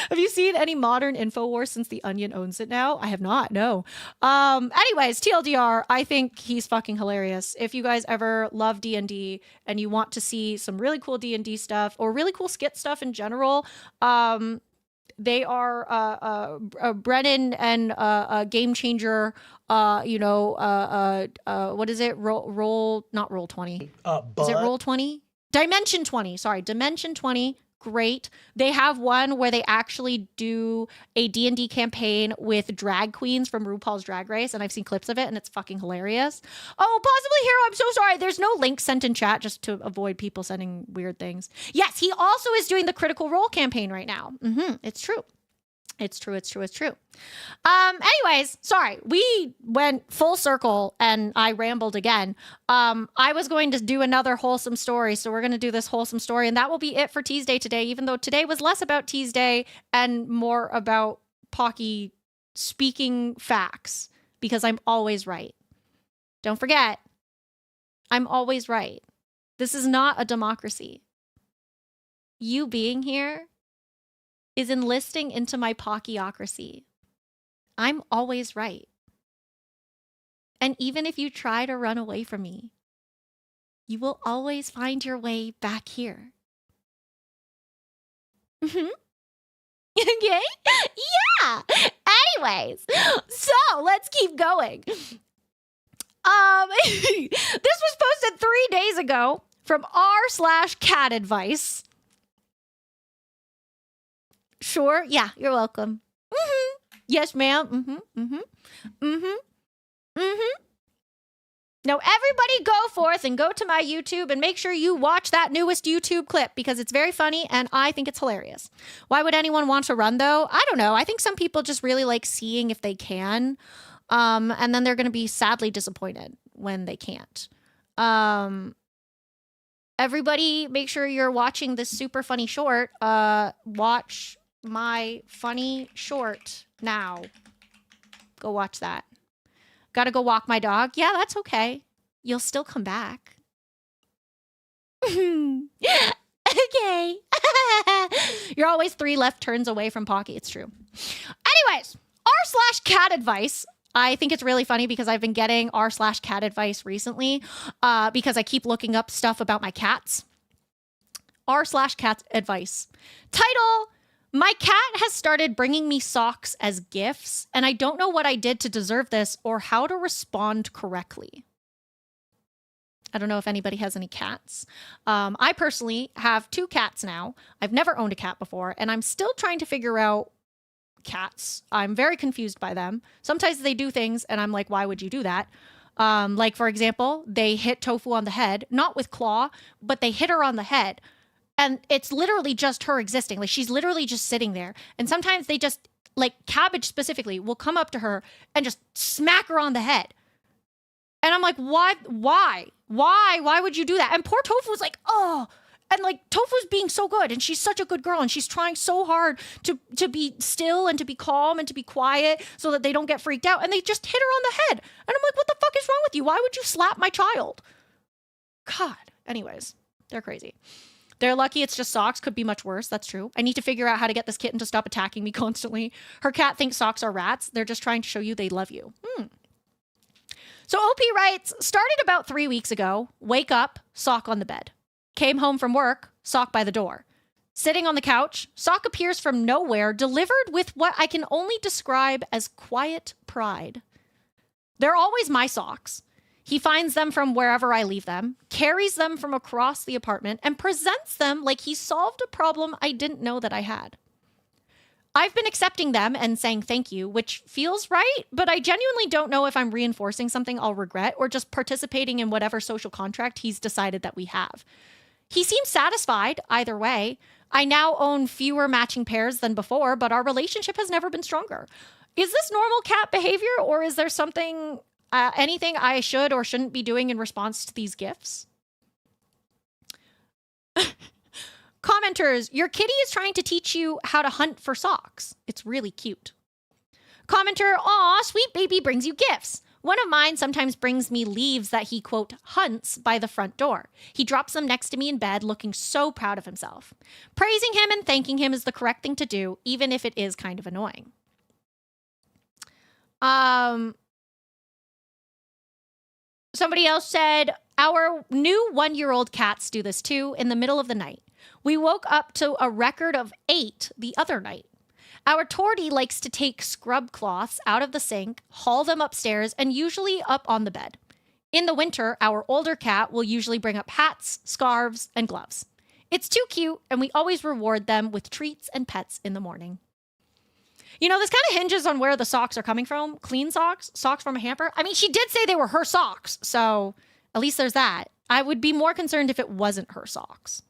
Have you seen any modern InfoWars since The Onion owns it now? I have not, no. Anyways, TLDR, I think he's fucking hilarious. If you guys ever love D&D and you want to see some really cool D&D stuff or really cool skit stuff in general, they are Brennan and Game Changer, what is it? Not Roll20. Is it Roll20? Dimension 20. Sorry, Dimension 20. Great. They have one where they actually do a D&D campaign with drag queens from RuPaul's Drag Race, and I've seen clips of it, and it's fucking hilarious. Oh, possibly Hero, I'm so sorry. There's no link sent in chat just to avoid people sending weird things. Yes, he also is doing the Critical Role campaign right now. It's true. It's true. Anyways, sorry, we went full circle and I rambled again. I was going to do another wholesome story, so we're going to do this wholesome story, and that will be it for TEASDAY today, even though today was less about TEASDAY and more about Pocky speaking facts, because I'm always right. Don't forget, I'm always right. This is not a democracy. You being here is enlisting into my Pockyocracy. I'm always right. And even if you try to run away from me, you will always find your way back here. Okay? Yeah! Anyways, so let's keep going. This was posted 3 days ago from r/cat advice. Sure. Yeah, you're welcome. Yes, ma'am. Now, everybody go forth and go to my YouTube and make sure you watch that newest YouTube clip because it's very funny and I think it's hilarious. Why would anyone want to run, though? I don't know. I think some people just really like seeing if they can. And then they're going to be sadly disappointed when they can't. Everybody, make sure you're watching this super funny short. Watch my funny short now. Go watch that. Gotta go walk my dog. Yeah, that's okay. You'll still come back. Okay. You're always 3 left turns away from Pocky. It's true. Anyways, r/cat advice. I think it's really funny because I've been getting r/cat advice recently because I keep looking up stuff about my cats. r/cat advice. Title: My cat has started bringing me socks as gifts, and I don't know what I did to deserve this or how to respond correctly. I don't know if anybody has any cats. I personally have 2 cats now. I've never owned a cat before, and I'm still trying to figure out cats. I'm very confused by them. Sometimes they do things, and I'm like, why would you do that? Like, for example, they hit Tofu on the head, not with claw, but they hit her on the head. And it's literally just her existing. Like, she's literally just sitting there. And sometimes they just, like, Cabbage specifically, will come up to her and just smack her on the head. And I'm like, why? Why would you do that? And poor Tofu was like, oh. And like Tofu's being so good, and she's such a good girl, and she's trying so hard to be still and to be calm and to be quiet so that they don't get freaked out. And they just hit her on the head. And I'm like, what the fuck is wrong with you? Why would you slap my child? God. Anyways, they're crazy. They're lucky it's just socks. Could be much worse. That's true. I need to figure out how to get this kitten to stop attacking me constantly. Her cat thinks socks are rats. They're just trying to show you they love you. So OP writes, started about 3 weeks ago. Wake up, sock on the bed. Came home from work, sock by the door. Sitting on the couch, sock appears from nowhere, delivered with what I can only describe as quiet pride. They're always my socks. He finds them from wherever I leave them, carries them from across the apartment, and presents them like he solved a problem I didn't know that I had. I've been accepting them and saying thank you, which feels right, but I genuinely don't know if I'm reinforcing something I'll regret or just participating in whatever social contract he's decided that we have. He seems satisfied either way. I now own fewer matching pairs than before, but our relationship has never been stronger. Is this normal cat behavior, or is there something, anything I should or shouldn't be doing in response to these gifts? Commenters, your kitty is trying to teach you how to hunt for socks. It's really cute. Commenter, aw, sweet baby brings you gifts. One of mine sometimes brings me leaves that he, quote, hunts by the front door. He drops them next to me in bed, looking so proud of himself. Praising him and thanking him is the correct thing to do, even if it is kind of annoying. Somebody else said, our new 1-year-old cats do this too in the middle of the night. We woke up to a record of 8 the other night. Our Tortie likes to take scrub cloths out of the sink, haul them upstairs, and usually up on the bed. In the winter, our older cat will usually bring up hats, scarves, and gloves. It's too cute, and we always reward them with treats and pets in the morning. You know, this kind of hinges on where the socks are coming from. Clean socks, socks from a hamper. I mean, she did say they were her socks, so at least there's that. I would be more concerned if it wasn't her socks.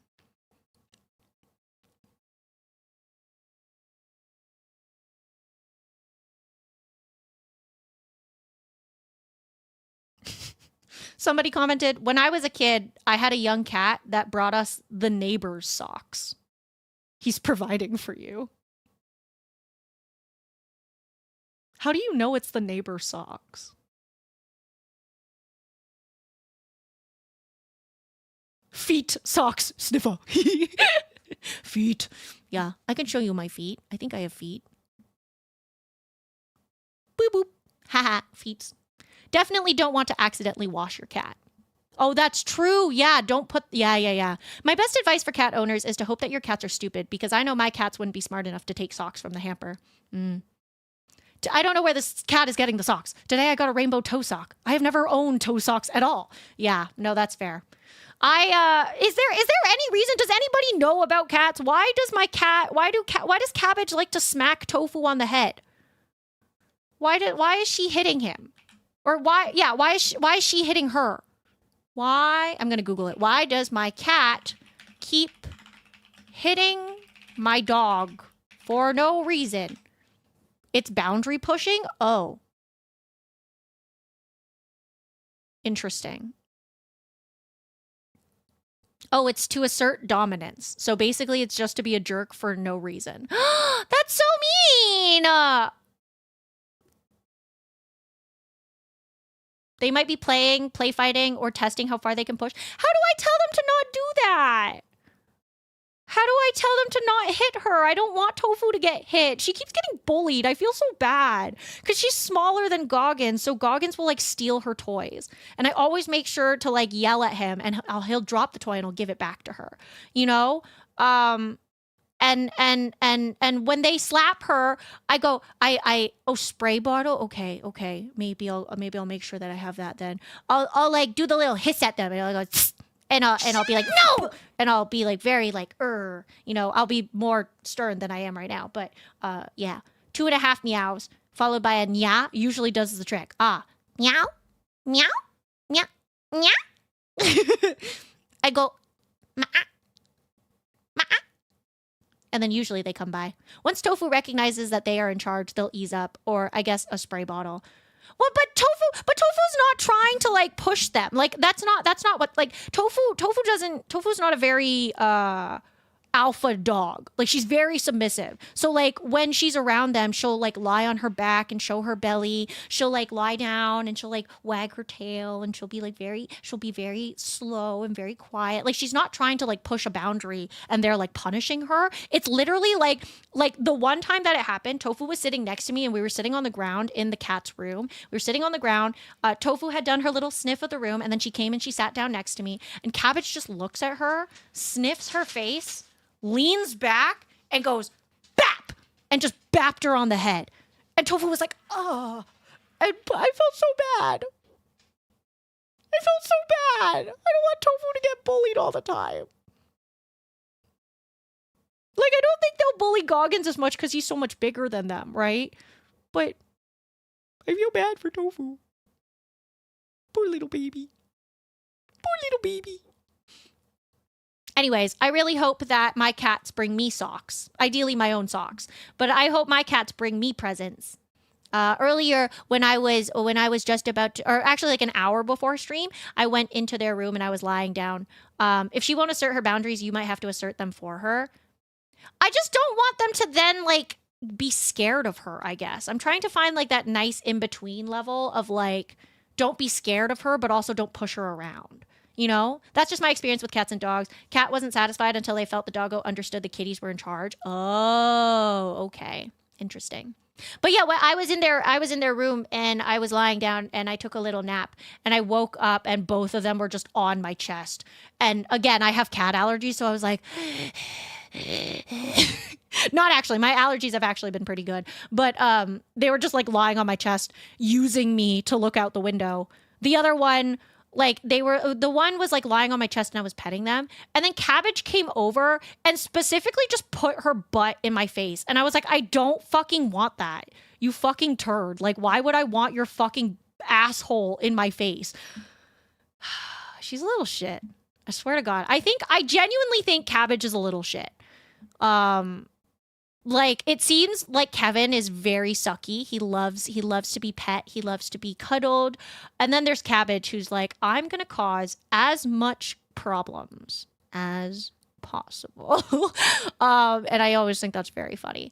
Somebody commented, when I was a kid, I had a young cat that brought us the neighbor's socks. He's providing for you. How do you know it's the neighbor's socks? Feet, socks, sniffer. Feet. Yeah, I can show you my feet. I think I have feet. Boop, boop. Haha, feet. Definitely don't want to accidentally wash your cat. Oh, that's true. Yeah, don't put... Yeah. My best advice for cat owners is to hope that your cats are stupid, because I know my cats wouldn't be smart enough to take socks from the hamper. I don't know where this cat is getting the socks. Today I got a rainbow toe sock. I have never owned toe socks at all. Yeah, no, that's fair. Is there any reason? Does anybody know about cats? Why does Cabbage like to smack Tofu on the head? Why is she hitting him? Or why is she hitting her? Why? I'm going to Google it. Why does my cat keep hitting my dog for no reason? It's boundary pushing? Oh. Interesting. Oh, it's to assert dominance. So basically it's just to be a jerk for no reason. That's so mean! They might be play fighting, or testing how far they can push. How do I tell them to not do that? How do I tell them to not hit her? I don't want Tofu to get hit. She keeps getting bullied. I feel so bad because she's smaller than Goggins. So Goggins will like steal her toys. And I always make sure to like yell at him, and he'll drop the toy and I'll give it back to her, you know? And when they slap her, I go, oh, spray bottle. Okay. Maybe I'll make sure that I have that then. I'll like do the little hiss at them, and I'll go, tss, and I'll be like, no, and I'll be like very like, you know, I'll be more stern than I am right now. But yeah, 2.5 meows followed by a nya usually does the trick. Meow, meow, meow, meow. I go, ma. And then usually they come by. Once Tofu recognizes that they are in charge, they'll ease up, or I guess a spray bottle. Well, but Tofu's not trying to like push them. Like that's not what like Tofu's not a very alpha dog. Like she's very submissive. So like when she's around them, she'll like lie on her back and show her belly. She'll like lie down and she'll like wag her tail and she'll be very slow and very quiet. Like she's not trying to like push a boundary and they're like punishing her. It's literally like the one time that it happened, Tofu was sitting next to me and we were sitting on the ground in the cat's room. We were sitting on the ground. Tofu had done her little sniff of the room and then she came and she sat down next to me and Cabbage just looks at her, sniffs her face, leans back and goes, bap, and just bapped her on the head. And Tofu was like, oh, and I felt so bad. I felt so bad. I don't want Tofu to get bullied all the time. Like, I don't think they'll bully Goggins as much because he's so much bigger than them, right? But I feel bad for Tofu. Poor little baby. Poor little baby. Anyways, I really hope that my cats bring me socks. Ideally, my own socks. But I hope my cats bring me presents. Earlier, when I was just about to, or actually like an hour before stream, I went into their room and I was lying down. If she won't assert her boundaries, you might have to assert them for her. I just don't want them to then like be scared of her, I guess. I'm trying to find like that nice in-between level of like, don't be scared of her, but also don't push her around. You know, that's just my experience with cats and dogs. Cat wasn't satisfied until they felt the doggo understood the kitties were in charge. Oh, okay. Interesting. But yeah, when I was in their room and I was lying down and I took a little nap and I woke up and both of them were just on my chest. And again, I have cat allergies. So I was like, not actually, my allergies have actually been pretty good, but they were just like lying on my chest using me to look out the window. The other one, like the one was like lying on my chest and I was petting them. And then Cabbage came over and specifically just put her butt in my face. And I was like, I don't fucking want that. You fucking turd. Like, why would I want your fucking asshole in my face? She's a little shit. I swear to God. I genuinely think Cabbage is a little shit. Like, it seems like Kevin is very sucky. He loves to be pet. He loves to be cuddled. And then there's Cabbage, who's like, I'm going to cause as much problems as possible. And I always think that's very funny.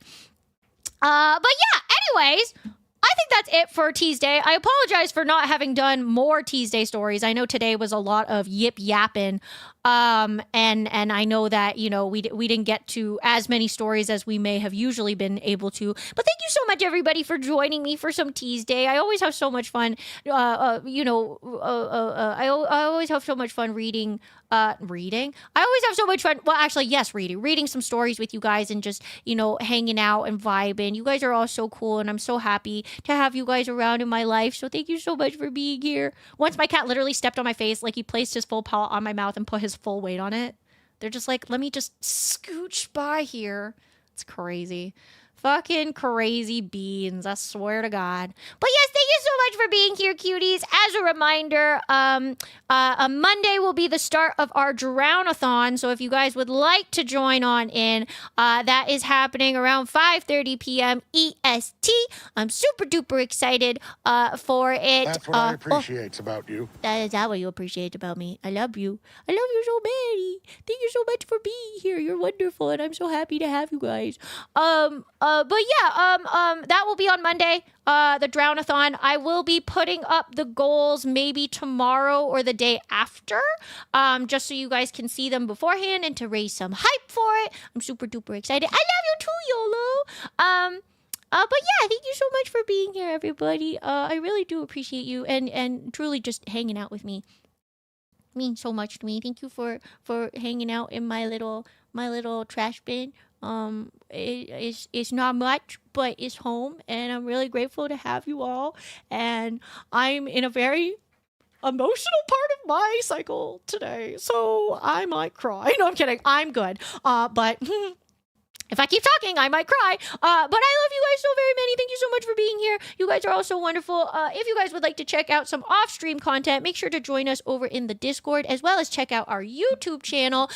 But yeah, anyways, I think that's it for TEASDAY. I apologize for not having done more TEASDAY stories. I know today was a lot of yip yapping. And I know that, you know, we didn't get to as many stories as we may have usually been able to. But thank you so much, everybody, for joining me for some TEASDAY. I always have so much fun. I always have so much fun reading. I always have so much fun. Well, actually, yes, reading some stories with you guys and just, you know, hanging out and vibing. You guys are all so cool, and I'm so happy to have you guys around in my life. So thank you so much for being here. Once my cat literally stepped on my face, like he placed his full paw on my mouth and put his full weight on it. They're just like, let me just scooch by here. It's crazy. Fucking crazy beans, I swear to God. But yes, thank you so much for being here, cuties. As a reminder, Monday will be the start of our Drown-a-thon. So if you guys would like to join on in, that is happening around 5:30 p.m. EST. I'm super duper excited for it. That's what I appreciate about you. That is what you appreciate about me. I love you. I love you so very. Thank you so much for being here. You're wonderful, and I'm so happy to have you guys. But yeah, that will be on Monday, the Drown-a-thon. I will be putting up the goals maybe tomorrow or the day after, just so you guys can see them beforehand and to raise some hype for it. I'm super duper excited. I love you too, YOLO. But yeah, thank you so much for being here, everybody. I really do appreciate you and truly just hanging out with me. It means so much to me. Thank you for hanging out in my little trash bin. It's not much, but it's home, and I'm really grateful to have you all. And I'm in a very emotional part of my cycle today, so I might cry. No, I'm kidding. I'm good. But if I keep talking, I might cry. But I love you guys so very many. Thank you so much for being here. You guys are all so wonderful. If you guys would like to check out some off-stream content, make sure to join us over in the Discord, as well as check out our YouTube channel.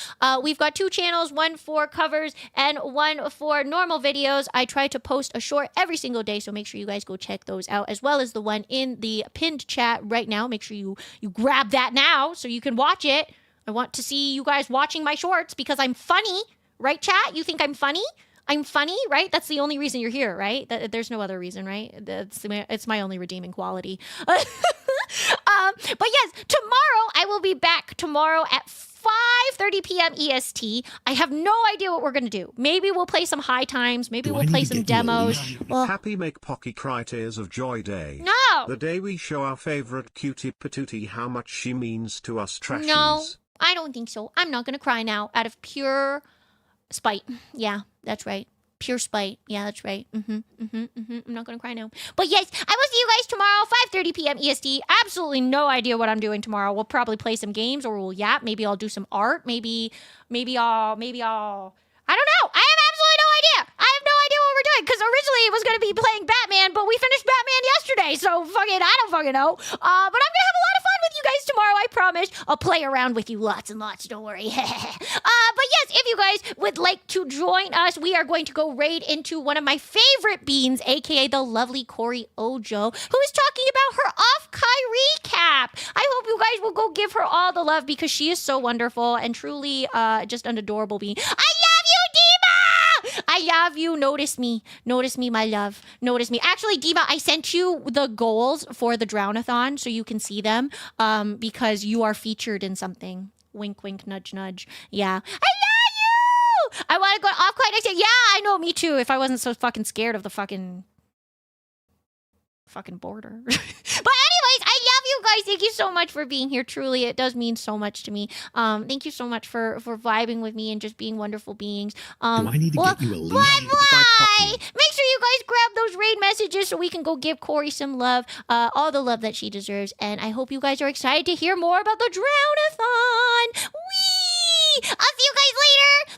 We've got 2 channels, one for covers and one for normal videos. I try to post a short every single day, so make sure you guys go check those out, as well as the one in the pinned chat right now. Make sure you grab that now so you can watch it. I want to see you guys watching my shorts because I'm funny, right, chat? You think I'm funny? I'm funny, right? That's the only reason you're here, right? There's no other reason, right? It's my only redeeming quality. But yes, tomorrow I will be back tomorrow at 5:30 p.m. EST. I have no idea what we're going to do. Maybe we'll play some high times. Maybe we'll play some demos. Happy Make Pocky Cry Tears of Joy Day. No! The day we show our favorite cutie patootie how much she means to us trashies. No, I don't think so. I'm not going to cry now out of pure spite. Yeah, that's right. Pure spite. Yeah, that's right. I'm not going to cry now. But yes, I will see you guys tomorrow, 5:30 p.m. EST. Absolutely no idea what I'm doing tomorrow. We'll probably play some games or we'll yap. Maybe I'll do some art. Maybe I'll, I don't know. I have absolutely no idea. I have no idea what we're doing because originally it was going to be playing Batman, but we finished Batman yesterday. So I don't fucking know. But I'm going to have a lot of fun with you guys tomorrow. I promise. I'll play around with you lots and lots. Don't worry. But yes, if you guys would like to join us, we are going to go raid into one of my favorite beans, aka the lovely Corey Ojo, who is talking about her off-Kai recap. I hope you guys will go give her all the love because she is so wonderful and truly just an adorable being. I love you, Dima! I love you. Notice me. Notice me, my love. Notice me. Actually, Dima, I sent you the goals for the Drown-a-thon so you can see them because you are featured in something. Wink, wink, nudge, nudge. Yeah. I love you! I want to go off quiet next year. Yeah, I know, me too. If I wasn't so fucking scared of the fucking border. But anyways, I love you guys. Thank you so much for being here. Truly, it does mean so much to me. Thank you so much for vibing with me and just being wonderful beings. Do I need to get you a lead? Bye. Make sure you guys grab those raid messages so we can go give Corey some love, all the love that she deserves. And I hope you guys are excited to hear more about the Drown-a-thon. Whee! I'll see you guys later.